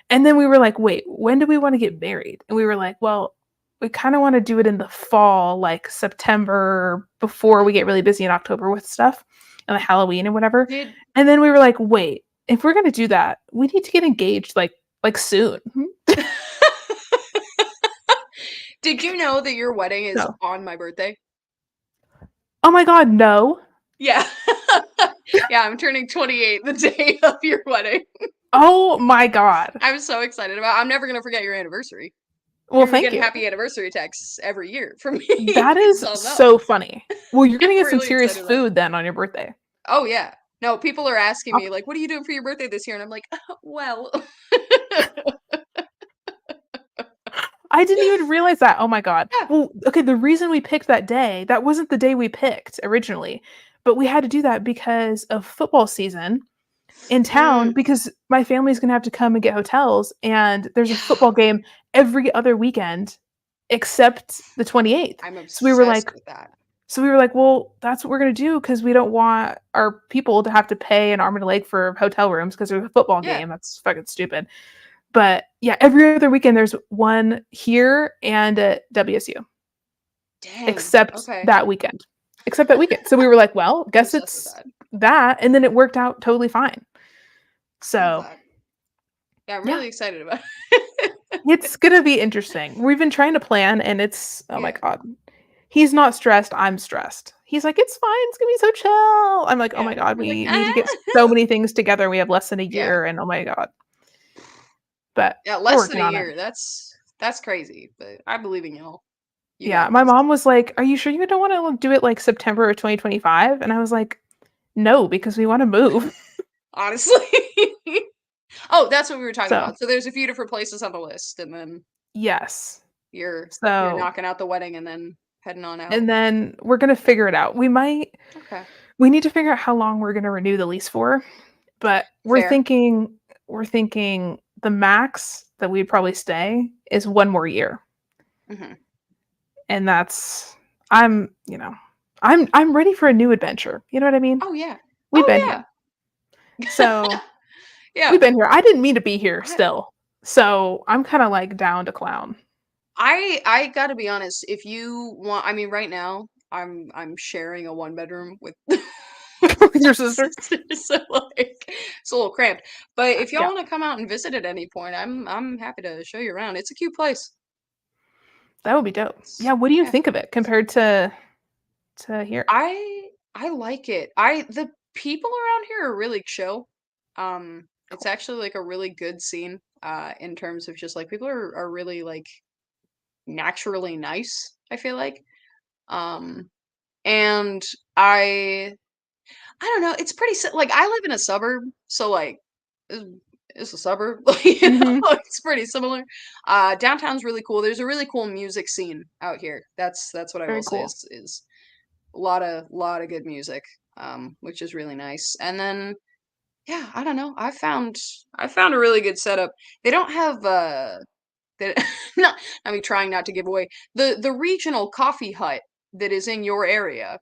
[SPEAKER 1] And then we were like, wait, when do we want to get married? And we were like, well, we kind of want to do it in the fall, like September, before we get really busy in October with stuff and like Halloween and whatever.
[SPEAKER 2] Did
[SPEAKER 1] And then we were like, wait, if we're gonna do that, we need to get engaged like soon.
[SPEAKER 2] Did you know that your wedding is
[SPEAKER 1] So,
[SPEAKER 2] on my birthday?
[SPEAKER 1] oh my god, no.
[SPEAKER 2] Yeah. Yeah, I'm turning 28 the day of your wedding.
[SPEAKER 1] Oh my god.
[SPEAKER 2] I'm so excited about I'm never gonna forget your anniversary.
[SPEAKER 1] Well,
[SPEAKER 2] You're gonna be
[SPEAKER 1] thank
[SPEAKER 2] getting
[SPEAKER 1] you.
[SPEAKER 2] happy anniversary texts every year from me.
[SPEAKER 1] That is
[SPEAKER 2] So no.
[SPEAKER 1] so funny. Well, you're gonna
[SPEAKER 2] I'm
[SPEAKER 1] get some
[SPEAKER 2] really
[SPEAKER 1] serious
[SPEAKER 2] excited about it.
[SPEAKER 1] food then on your birthday.
[SPEAKER 2] Oh yeah. No, people are asking
[SPEAKER 1] I'll
[SPEAKER 2] me like, "What are you doing for your birthday this year?" And I'm like, well.
[SPEAKER 1] I didn't even realize that. Oh my god.
[SPEAKER 2] Yeah.
[SPEAKER 1] Well, okay, the reason we picked that day, that wasn't the day we picked originally, but we had to do that because of football season in town
[SPEAKER 2] Mm,
[SPEAKER 1] because my family's gonna have to come and get hotels, and there's a
[SPEAKER 2] yeah.
[SPEAKER 1] football game every other weekend except the 28th.
[SPEAKER 2] I'm
[SPEAKER 1] So we were
[SPEAKER 2] obsessed
[SPEAKER 1] like,
[SPEAKER 2] with that.
[SPEAKER 1] So we were like, "Well, that's what we're gonna do because we don't want our people to have to pay an arm and a leg for hotel rooms because there's a football
[SPEAKER 2] Yeah.
[SPEAKER 1] game. That's fucking stupid." But yeah, every other weekend there's one here and at WSU,
[SPEAKER 2] Dang.
[SPEAKER 1] except
[SPEAKER 2] Okay.
[SPEAKER 1] that weekend. Except that weekend. So we were like, "Well,
[SPEAKER 2] I'm
[SPEAKER 1] guess
[SPEAKER 2] obsessed with
[SPEAKER 1] it's
[SPEAKER 2] that.
[SPEAKER 1] that," and then it worked out totally fine.
[SPEAKER 2] Love
[SPEAKER 1] So
[SPEAKER 2] that. Yeah, I'm
[SPEAKER 1] yeah,
[SPEAKER 2] really excited about it.
[SPEAKER 1] it's gonna be interesting. We've been trying to plan, and it's oh my
[SPEAKER 2] Yeah.
[SPEAKER 1] god. He's not stressed, I'm stressed. He's like, "It's fine, it's gonna be so chill." I'm like, "Oh my
[SPEAKER 2] Yeah.
[SPEAKER 1] god,
[SPEAKER 2] You're like,
[SPEAKER 1] we need to
[SPEAKER 2] ah.
[SPEAKER 1] get so many things together, we have less than a
[SPEAKER 2] Yeah.
[SPEAKER 1] year, and oh my god." But
[SPEAKER 2] Yeah,
[SPEAKER 1] we're
[SPEAKER 2] less than
[SPEAKER 1] working
[SPEAKER 2] a
[SPEAKER 1] on it.
[SPEAKER 2] year. That's crazy, but I believe in y'all. You
[SPEAKER 1] Yeah,
[SPEAKER 2] got
[SPEAKER 1] my
[SPEAKER 2] this.
[SPEAKER 1] mom was like, "Are you sure you don't wanna do it, like, September of 2025?" And I was like, "No, because we wanna move."
[SPEAKER 2] Honestly. Oh, that's what we were talking
[SPEAKER 1] So,
[SPEAKER 2] about. So there's a few different places on the list, and then
[SPEAKER 1] yes.
[SPEAKER 2] you're
[SPEAKER 1] So
[SPEAKER 2] knocking out the wedding and then heading on out.
[SPEAKER 1] and then we're gonna figure it out.
[SPEAKER 2] Okay.
[SPEAKER 1] We need to figure out how long we're gonna renew the lease for, but
[SPEAKER 2] Fair.
[SPEAKER 1] we're thinking the max that we'd probably stay is 1 more year,
[SPEAKER 2] Mhm.
[SPEAKER 1] and that's I'm ready for a new adventure, you know what I mean?
[SPEAKER 2] Oh, yeah.
[SPEAKER 1] We've been
[SPEAKER 2] Oh,
[SPEAKER 1] here.
[SPEAKER 2] yeah.
[SPEAKER 1] So,
[SPEAKER 2] Yeah.
[SPEAKER 1] we've been here. I didn't mean to be here
[SPEAKER 2] I
[SPEAKER 1] still, so I'm kinda, like, down to clown.
[SPEAKER 2] I gotta be honest, if you want I mean, right now, I'm sharing a one-bedroom with
[SPEAKER 1] With
[SPEAKER 2] my
[SPEAKER 1] your sister?
[SPEAKER 2] sister, so, like, it's a little cramped, but if y'all
[SPEAKER 1] Yeah,
[SPEAKER 2] wanna come out and visit at any point, I'm happy to show you around. It's a cute place.
[SPEAKER 1] that would be dope.
[SPEAKER 2] It's
[SPEAKER 1] Yeah, what do you
[SPEAKER 2] yeah.
[SPEAKER 1] think of it compared to here?
[SPEAKER 2] I like it. I the people around here are really chill. It's
[SPEAKER 1] Cool.
[SPEAKER 2] actually, like, a really good scene, in terms of just, like, people are really, like, naturally nice, I feel like. Um, and I I don't know, it's pretty like, I live in a suburb, so, like, it's it's a suburb, like,
[SPEAKER 1] Mhm.
[SPEAKER 2] it's pretty similar. Downtown's really cool. There's a really cool music scene out here. That's what I will
[SPEAKER 1] Very
[SPEAKER 2] say
[SPEAKER 1] cool.
[SPEAKER 2] is a lot of good music, which is really nice. And then, yeah, I don't know, I found a really good setup. They don't have, they not I mean, trying not to give away the regional coffee hut that is in your area.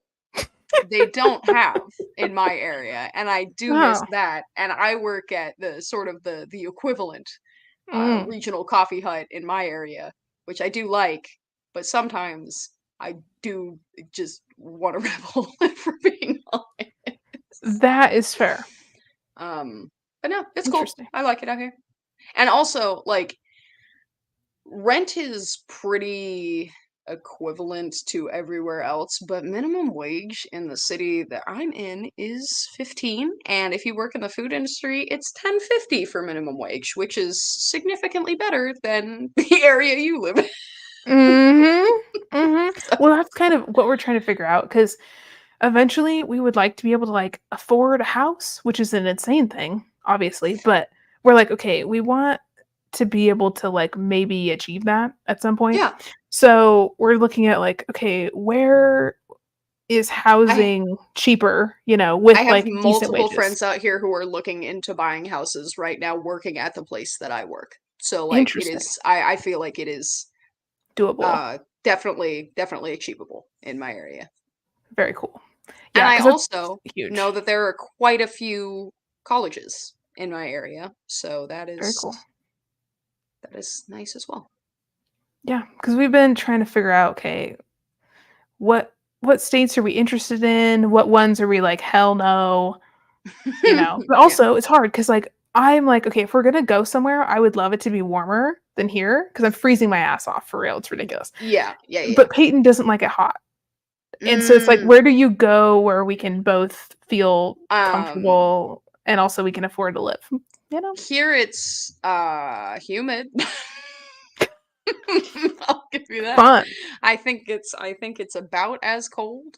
[SPEAKER 2] They don't have in my area, and I do miss
[SPEAKER 1] Oh.
[SPEAKER 2] that, and I work at the sort of the equivalent,
[SPEAKER 1] Mm.
[SPEAKER 2] regional coffee hut in my area, which I do like, but sometimes I do just wanna rebel, if we're being honest.
[SPEAKER 1] That is fair.
[SPEAKER 2] But no, it's cool.
[SPEAKER 1] Interesting.
[SPEAKER 2] I like it out here. And also, like, rent is pretty equivalent to everywhere else, but minimum wage in the city that I'm in is 15, and if you work in the food industry, it's 10.50 for minimum wage, which is significantly better than the area you live in.
[SPEAKER 1] Mhm. Mhm.
[SPEAKER 2] So,
[SPEAKER 1] Well, that's kind of what we're trying to figure out because eventually we would like to be able to, like, afford a house, which is an insane thing, obviously, but we're like, "Okay, we want to be able to, like, maybe achieve that at some point."
[SPEAKER 2] yeah,
[SPEAKER 1] So, we're looking at, like, okay, where is
[SPEAKER 2] I
[SPEAKER 1] housing cheaper,
[SPEAKER 2] I
[SPEAKER 1] with,
[SPEAKER 2] have
[SPEAKER 1] like, decent
[SPEAKER 2] multiple
[SPEAKER 1] wages?
[SPEAKER 2] friends out here who are looking into buying houses right now working at the place that I work. So, like, it
[SPEAKER 1] Interesting.
[SPEAKER 2] is I feel like it is
[SPEAKER 1] Doable.
[SPEAKER 2] definitely achievable in my area.
[SPEAKER 1] Very cool.
[SPEAKER 2] And
[SPEAKER 1] Yeah,
[SPEAKER 2] I
[SPEAKER 1] because that's
[SPEAKER 2] also know
[SPEAKER 1] huge.
[SPEAKER 2] that there are quite a few colleges in my area, so that
[SPEAKER 1] Very
[SPEAKER 2] is
[SPEAKER 1] cool.
[SPEAKER 2] that is nice as well.
[SPEAKER 1] Yeah, because 'cause we've been trying to figure out, okay, what states are we interested in? What ones are we like, "Hell no," you know? But
[SPEAKER 2] Yeah.
[SPEAKER 1] also, it's hard because like, I'm like, "Okay, if we're gonna go somewhere, I would love it to be warmer than here because 'cause I'm freezing my ass off, for real, it's ridiculous.
[SPEAKER 2] Yeah, yeah, yeah.
[SPEAKER 1] But Peyton doesn't like it hot, and so it's like,
[SPEAKER 2] Mm,
[SPEAKER 1] where do you go where we can both feel
[SPEAKER 2] um,
[SPEAKER 1] comfortable and also we can afford to live, you know?
[SPEAKER 2] here it's, humid. I'll give you that.
[SPEAKER 1] Fun.
[SPEAKER 2] I think it's about as cold.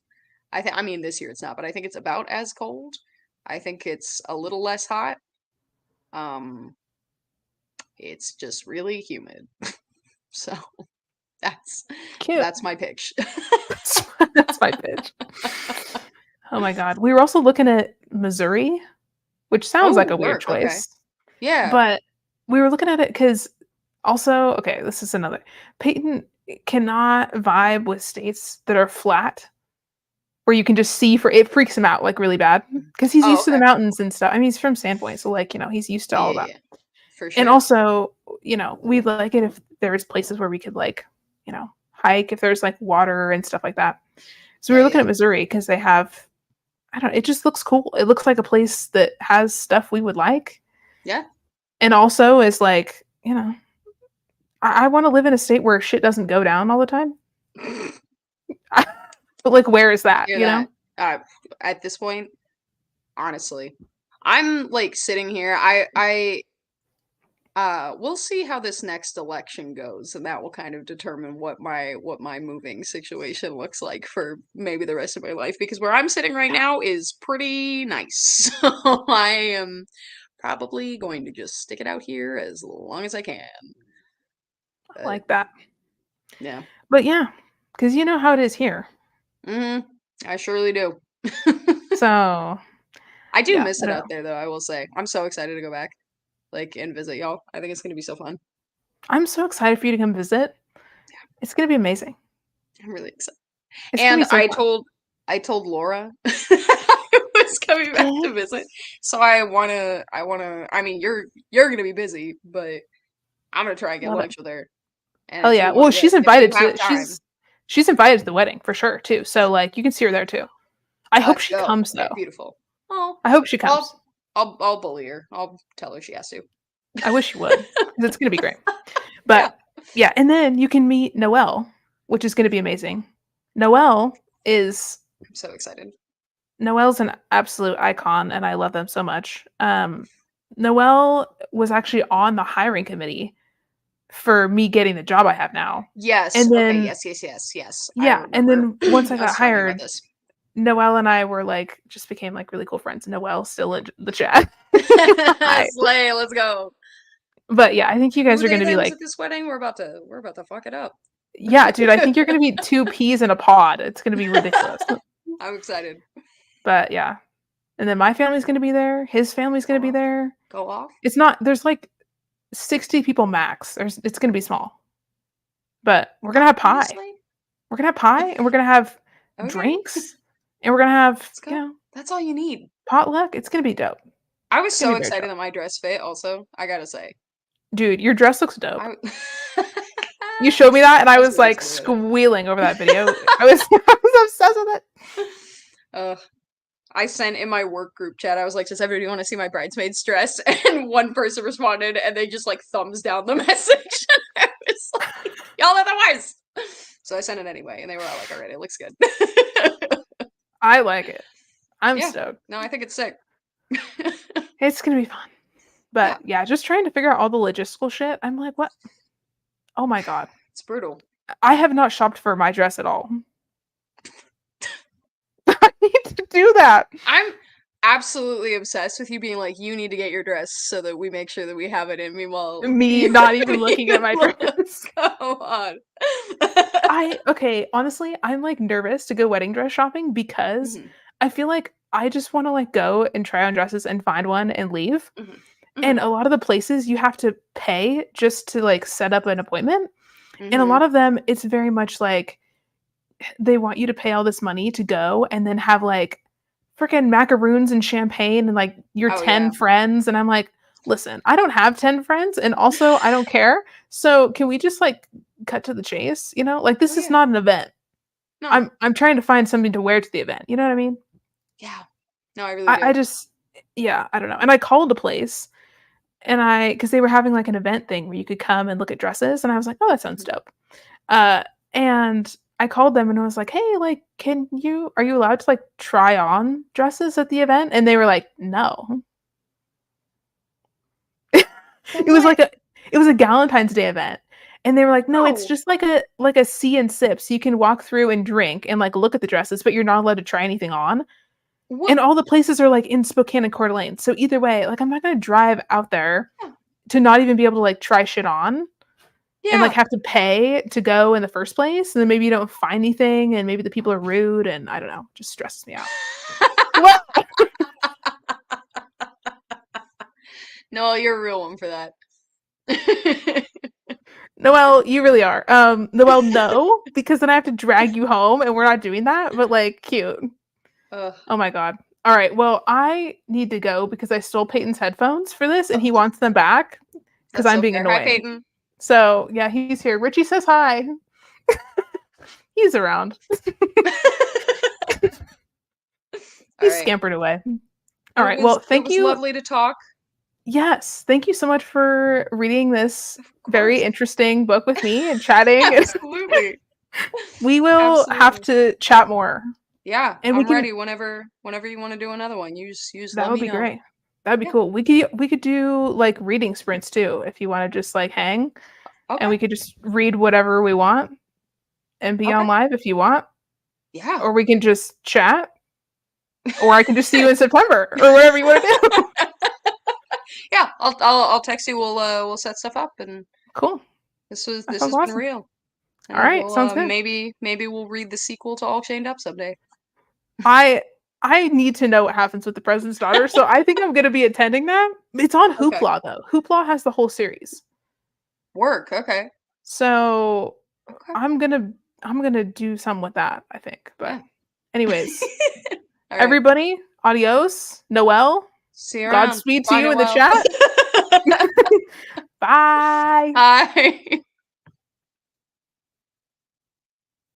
[SPEAKER 2] I mean, this year it's not, but I think it's about as cold. I think it's a little less hot. Um, it's just really humid. So that's
[SPEAKER 1] Cute.
[SPEAKER 2] that's my pitch.
[SPEAKER 1] That's my pitch. Oh my god. We were also looking at Missouri, which sounds like
[SPEAKER 2] Oh,
[SPEAKER 1] a weird
[SPEAKER 2] work, okay.
[SPEAKER 1] choice,
[SPEAKER 2] Yeah.
[SPEAKER 1] but we were looking at it because also okay, this is another Peyton cannot vibe with states that are flat. where you can just see it freaks him out like really bad because he's
[SPEAKER 2] Oh,
[SPEAKER 1] used to the
[SPEAKER 2] okay.
[SPEAKER 1] mountains and stuff. I mean, he's from Sandpoint, so like, he's used to
[SPEAKER 2] Yeah,
[SPEAKER 1] all of
[SPEAKER 2] yeah,
[SPEAKER 1] that.
[SPEAKER 2] yeah. For
[SPEAKER 1] And
[SPEAKER 2] sure.
[SPEAKER 1] also, we'd like it if there was places where we could like, hike if there's like water and stuff like that. So we
[SPEAKER 2] Yeah,
[SPEAKER 1] were looking
[SPEAKER 2] yeah.
[SPEAKER 1] at Missouri because they have, I don't know, it just looks cool. It looks like a place that has stuff we would like.
[SPEAKER 2] Yeah.
[SPEAKER 1] And also is like, I want to live in a state where shit doesn't go down all the time. But like, where is that,
[SPEAKER 2] Hear that. At this point, honestly, I'm like sitting here. We'll see how this next election goes, and that will kind of determine what my moving situation looks like for maybe the rest of my life. Because where I'm sitting right now is pretty nice, so I am probably going to just stick it out here as long as I can. But
[SPEAKER 1] like that.
[SPEAKER 2] yeah,
[SPEAKER 1] But yeah, because you know how it is here.
[SPEAKER 2] I surely do.
[SPEAKER 1] So
[SPEAKER 2] I do
[SPEAKER 1] yeah,
[SPEAKER 2] miss it
[SPEAKER 1] no,
[SPEAKER 2] out there, though. I will say, I'm so excited to go back, like, and visit y'all. I think it's gonna be so fun.
[SPEAKER 1] I'm so excited for you to come visit. It's gonna be amazing.
[SPEAKER 2] I'm really excited.
[SPEAKER 1] It's gonna
[SPEAKER 2] And
[SPEAKER 1] be so fun.
[SPEAKER 2] I told Laura I was coming back
[SPEAKER 1] Yeah.
[SPEAKER 2] to visit. So I mean you're gonna be busy, but I'm gonna try and get
[SPEAKER 1] Love it.
[SPEAKER 2] lunch with her. And
[SPEAKER 1] Hell
[SPEAKER 2] if
[SPEAKER 1] yeah.
[SPEAKER 2] you
[SPEAKER 1] Well,
[SPEAKER 2] want
[SPEAKER 1] she's
[SPEAKER 2] if you
[SPEAKER 1] invited
[SPEAKER 2] have
[SPEAKER 1] to
[SPEAKER 2] time,
[SPEAKER 1] she's invited to the wedding for sure too. So like you can see her there too. I hope she
[SPEAKER 2] go.
[SPEAKER 1] comes
[SPEAKER 2] Okay,
[SPEAKER 1] though.
[SPEAKER 2] beautiful. Oh,
[SPEAKER 1] I hope she comes.
[SPEAKER 2] I'll bully her. I'll tell her she has to.
[SPEAKER 1] I wish you would because it's gonna be great.
[SPEAKER 2] Yeah.
[SPEAKER 1] But yeah, and then you can meet Noelle, which is gonna be amazing. Noelle is
[SPEAKER 2] I'm so excited.
[SPEAKER 1] Noelle's an absolute icon, and I love them so much. Noelle was actually on the hiring committee for me getting the job I have now.
[SPEAKER 2] Yes.
[SPEAKER 1] And
[SPEAKER 2] Okay.
[SPEAKER 1] then
[SPEAKER 2] Yes. Yes. Yes. Yes. I
[SPEAKER 1] yeah, and
[SPEAKER 2] remember
[SPEAKER 1] then once I got
[SPEAKER 2] us talking about
[SPEAKER 1] hired,
[SPEAKER 2] this.
[SPEAKER 1] Noelle and I were like just became like really cool friends. Noelle's still in the chat. Hi.
[SPEAKER 2] Slay. Let's go.
[SPEAKER 1] But yeah, I think you guys
[SPEAKER 2] Two
[SPEAKER 1] are
[SPEAKER 2] they
[SPEAKER 1] gonna be
[SPEAKER 2] thems
[SPEAKER 1] like,
[SPEAKER 2] at this wedding. We're about to fuck it up.
[SPEAKER 1] yeah, dude, I think you're gonna be two peas in a pod. It's gonna be ridiculous.
[SPEAKER 2] I'm excited.
[SPEAKER 1] But yeah. And then my family's gonna be there. His family's
[SPEAKER 2] Go
[SPEAKER 1] gonna be
[SPEAKER 2] off.
[SPEAKER 1] there.
[SPEAKER 2] Go off.
[SPEAKER 1] It's not there's like 60 people max. It's gonna be small. But we're gonna have pie.
[SPEAKER 2] Honestly,
[SPEAKER 1] We're gonna have pie and we're gonna have
[SPEAKER 2] okay.
[SPEAKER 1] drinks and we're gonna have,
[SPEAKER 2] Let's go. That's all you need.
[SPEAKER 1] potluck. It's gonna be dope.
[SPEAKER 2] I was
[SPEAKER 1] It's gonna
[SPEAKER 2] so
[SPEAKER 1] be very
[SPEAKER 2] excited
[SPEAKER 1] dope.
[SPEAKER 2] that my dress fit. Also, I gotta say,
[SPEAKER 1] Dude, your dress looks dope.
[SPEAKER 2] I
[SPEAKER 1] You showed me that and I
[SPEAKER 2] was
[SPEAKER 1] was
[SPEAKER 2] really
[SPEAKER 1] like
[SPEAKER 2] excited about it.
[SPEAKER 1] squealing over that video. I was I was obsessed with it.
[SPEAKER 2] I sent in my work group chat. I was like, "Does everybody want to see my bridesmaid's dress?" And one person responded, and they just like thumbs down the message. I was like, "Y'all otherwise." So I sent it anyway, and they were all like, "Alright, it looks good."
[SPEAKER 1] I like it. I'm
[SPEAKER 2] Yeah.
[SPEAKER 1] stoked.
[SPEAKER 2] No, I think it's sick.
[SPEAKER 1] It's gonna be fun. But yeah, just trying to figure out all the logistical shit. I'm like, what? Oh my god.
[SPEAKER 2] It's brutal.
[SPEAKER 1] I have not shopped for my dress at all. I need to do that.
[SPEAKER 2] I'm absolutely obsessed with you being like, you need to get your dress so that we make sure that we have it in. Meanwhile,
[SPEAKER 1] Me
[SPEAKER 2] you
[SPEAKER 1] not even
[SPEAKER 2] don't
[SPEAKER 1] looking at my dress.
[SPEAKER 2] Come on.
[SPEAKER 1] Okay, honestly, I'm like nervous to go wedding dress shopping because
[SPEAKER 2] Mhm,
[SPEAKER 1] I feel like I just want to like go and try on dresses and find one and leave.
[SPEAKER 2] mhm,
[SPEAKER 1] And
[SPEAKER 2] mhm,
[SPEAKER 1] a lot of the places you have to pay just to like set up an appointment. And a
[SPEAKER 2] mhm.
[SPEAKER 1] lot of them, it's very much like they want you to pay all this money to go and then have like freaking macaroons and champagne and like your
[SPEAKER 2] Oh
[SPEAKER 1] 10
[SPEAKER 2] yeah.
[SPEAKER 1] friends. And I'm like, listen, I don't have 10 friends. And also, I don't care. So can we just like cut to the chase? Like
[SPEAKER 2] Oh
[SPEAKER 1] this is
[SPEAKER 2] yeah.
[SPEAKER 1] not an event.
[SPEAKER 2] No.
[SPEAKER 1] I'm trying to find something to wear to the event. You know what I mean?
[SPEAKER 2] Yeah. No, I really
[SPEAKER 1] I
[SPEAKER 2] do.
[SPEAKER 1] just, yeah, I don't know. And I called a place and because they were having like an event thing where you could come and look at dresses. And I was like, oh, that sounds
[SPEAKER 2] Mhm.
[SPEAKER 1] dope. And I called them and I was like, "Hey, like, are you allowed to like try on dresses at the event?" And they were like, "No."
[SPEAKER 2] But
[SPEAKER 1] It was
[SPEAKER 2] what?
[SPEAKER 1] like it was a Valentine's Day event. And they were like, "No, it's
[SPEAKER 2] No.
[SPEAKER 1] just like a see and sip. So you can walk through and drink and like look at the dresses, but you're not allowed to try anything on."
[SPEAKER 2] What?
[SPEAKER 1] And all the places are like in Spokane and Coeur d'Alene. So either way, like I'm not gonna drive out there
[SPEAKER 2] Yeah.
[SPEAKER 1] to not even be able to like try shit on and like
[SPEAKER 2] Yeah.
[SPEAKER 1] have to pay to go in the first place. And then maybe you don't find anything and maybe the people are rude and I don't know, just stresses me out. What?
[SPEAKER 2] No, you're a real one for that.
[SPEAKER 1] Noelle, you really are. Noelle, no, because then I have to drag you home, and we're not doing that. But like, cute.
[SPEAKER 2] Ugh.
[SPEAKER 1] Oh my god. All right. Well, I need to go because I stole Peyton's headphones for this, and he
[SPEAKER 2] Oh,
[SPEAKER 1] wants them back because
[SPEAKER 2] that's
[SPEAKER 1] I'm
[SPEAKER 2] so
[SPEAKER 1] being
[SPEAKER 2] fair. Hi,
[SPEAKER 1] annoying.
[SPEAKER 2] Peyton.
[SPEAKER 1] So yeah, he's here. Richie says hi. He's around.
[SPEAKER 2] All
[SPEAKER 1] He's
[SPEAKER 2] right.
[SPEAKER 1] scampered away. All right. Well,
[SPEAKER 2] It
[SPEAKER 1] thank
[SPEAKER 2] was
[SPEAKER 1] you.
[SPEAKER 2] lovely to talk.
[SPEAKER 1] Yes, thank you so much for reading this
[SPEAKER 2] Of
[SPEAKER 1] very
[SPEAKER 2] course.
[SPEAKER 1] interesting book with me and chatting.
[SPEAKER 2] Absolutely.
[SPEAKER 1] We will have
[SPEAKER 2] Absolutely.
[SPEAKER 1] to chat more,
[SPEAKER 2] Yeah,
[SPEAKER 1] and we
[SPEAKER 2] I'm
[SPEAKER 1] can.
[SPEAKER 2] ready whenever you want to do another one. You just
[SPEAKER 1] That
[SPEAKER 2] let
[SPEAKER 1] would
[SPEAKER 2] me
[SPEAKER 1] be
[SPEAKER 2] know.
[SPEAKER 1] great. That'd be
[SPEAKER 2] Yeah.
[SPEAKER 1] cool. We could do like reading sprints too if you want to just like hang, and
[SPEAKER 2] Okay.
[SPEAKER 1] we could just read whatever we want and be
[SPEAKER 2] Okay.
[SPEAKER 1] on live if you want,
[SPEAKER 2] Yeah.
[SPEAKER 1] or we can just chat, or I can just see you in September or whatever you want to do.
[SPEAKER 2] Yeah, I'll text you. We'll set stuff up, and
[SPEAKER 1] Cool. That
[SPEAKER 2] this
[SPEAKER 1] sounds
[SPEAKER 2] has been
[SPEAKER 1] awesome.
[SPEAKER 2] real.
[SPEAKER 1] All
[SPEAKER 2] And
[SPEAKER 1] right,
[SPEAKER 2] we'll
[SPEAKER 1] sounds good.
[SPEAKER 2] maybe we'll read the sequel to All Chained Up someday.
[SPEAKER 1] I I need to know what happens with the president's daughter, so I think I'm gonna be attending that. It's on
[SPEAKER 2] Okay.
[SPEAKER 1] Hoopla though. Hoopla has the whole series.
[SPEAKER 2] Work. Okay.
[SPEAKER 1] So
[SPEAKER 2] Okay.
[SPEAKER 1] I'm gonna do some with that, I think. But
[SPEAKER 2] Yeah.
[SPEAKER 1] anyways,
[SPEAKER 2] All right.
[SPEAKER 1] everybody, adios. Noel,
[SPEAKER 2] See you around.
[SPEAKER 1] Godspeed to
[SPEAKER 2] Bye,
[SPEAKER 1] you in the
[SPEAKER 2] Noel.
[SPEAKER 1] chat. Bye.
[SPEAKER 2] Hi.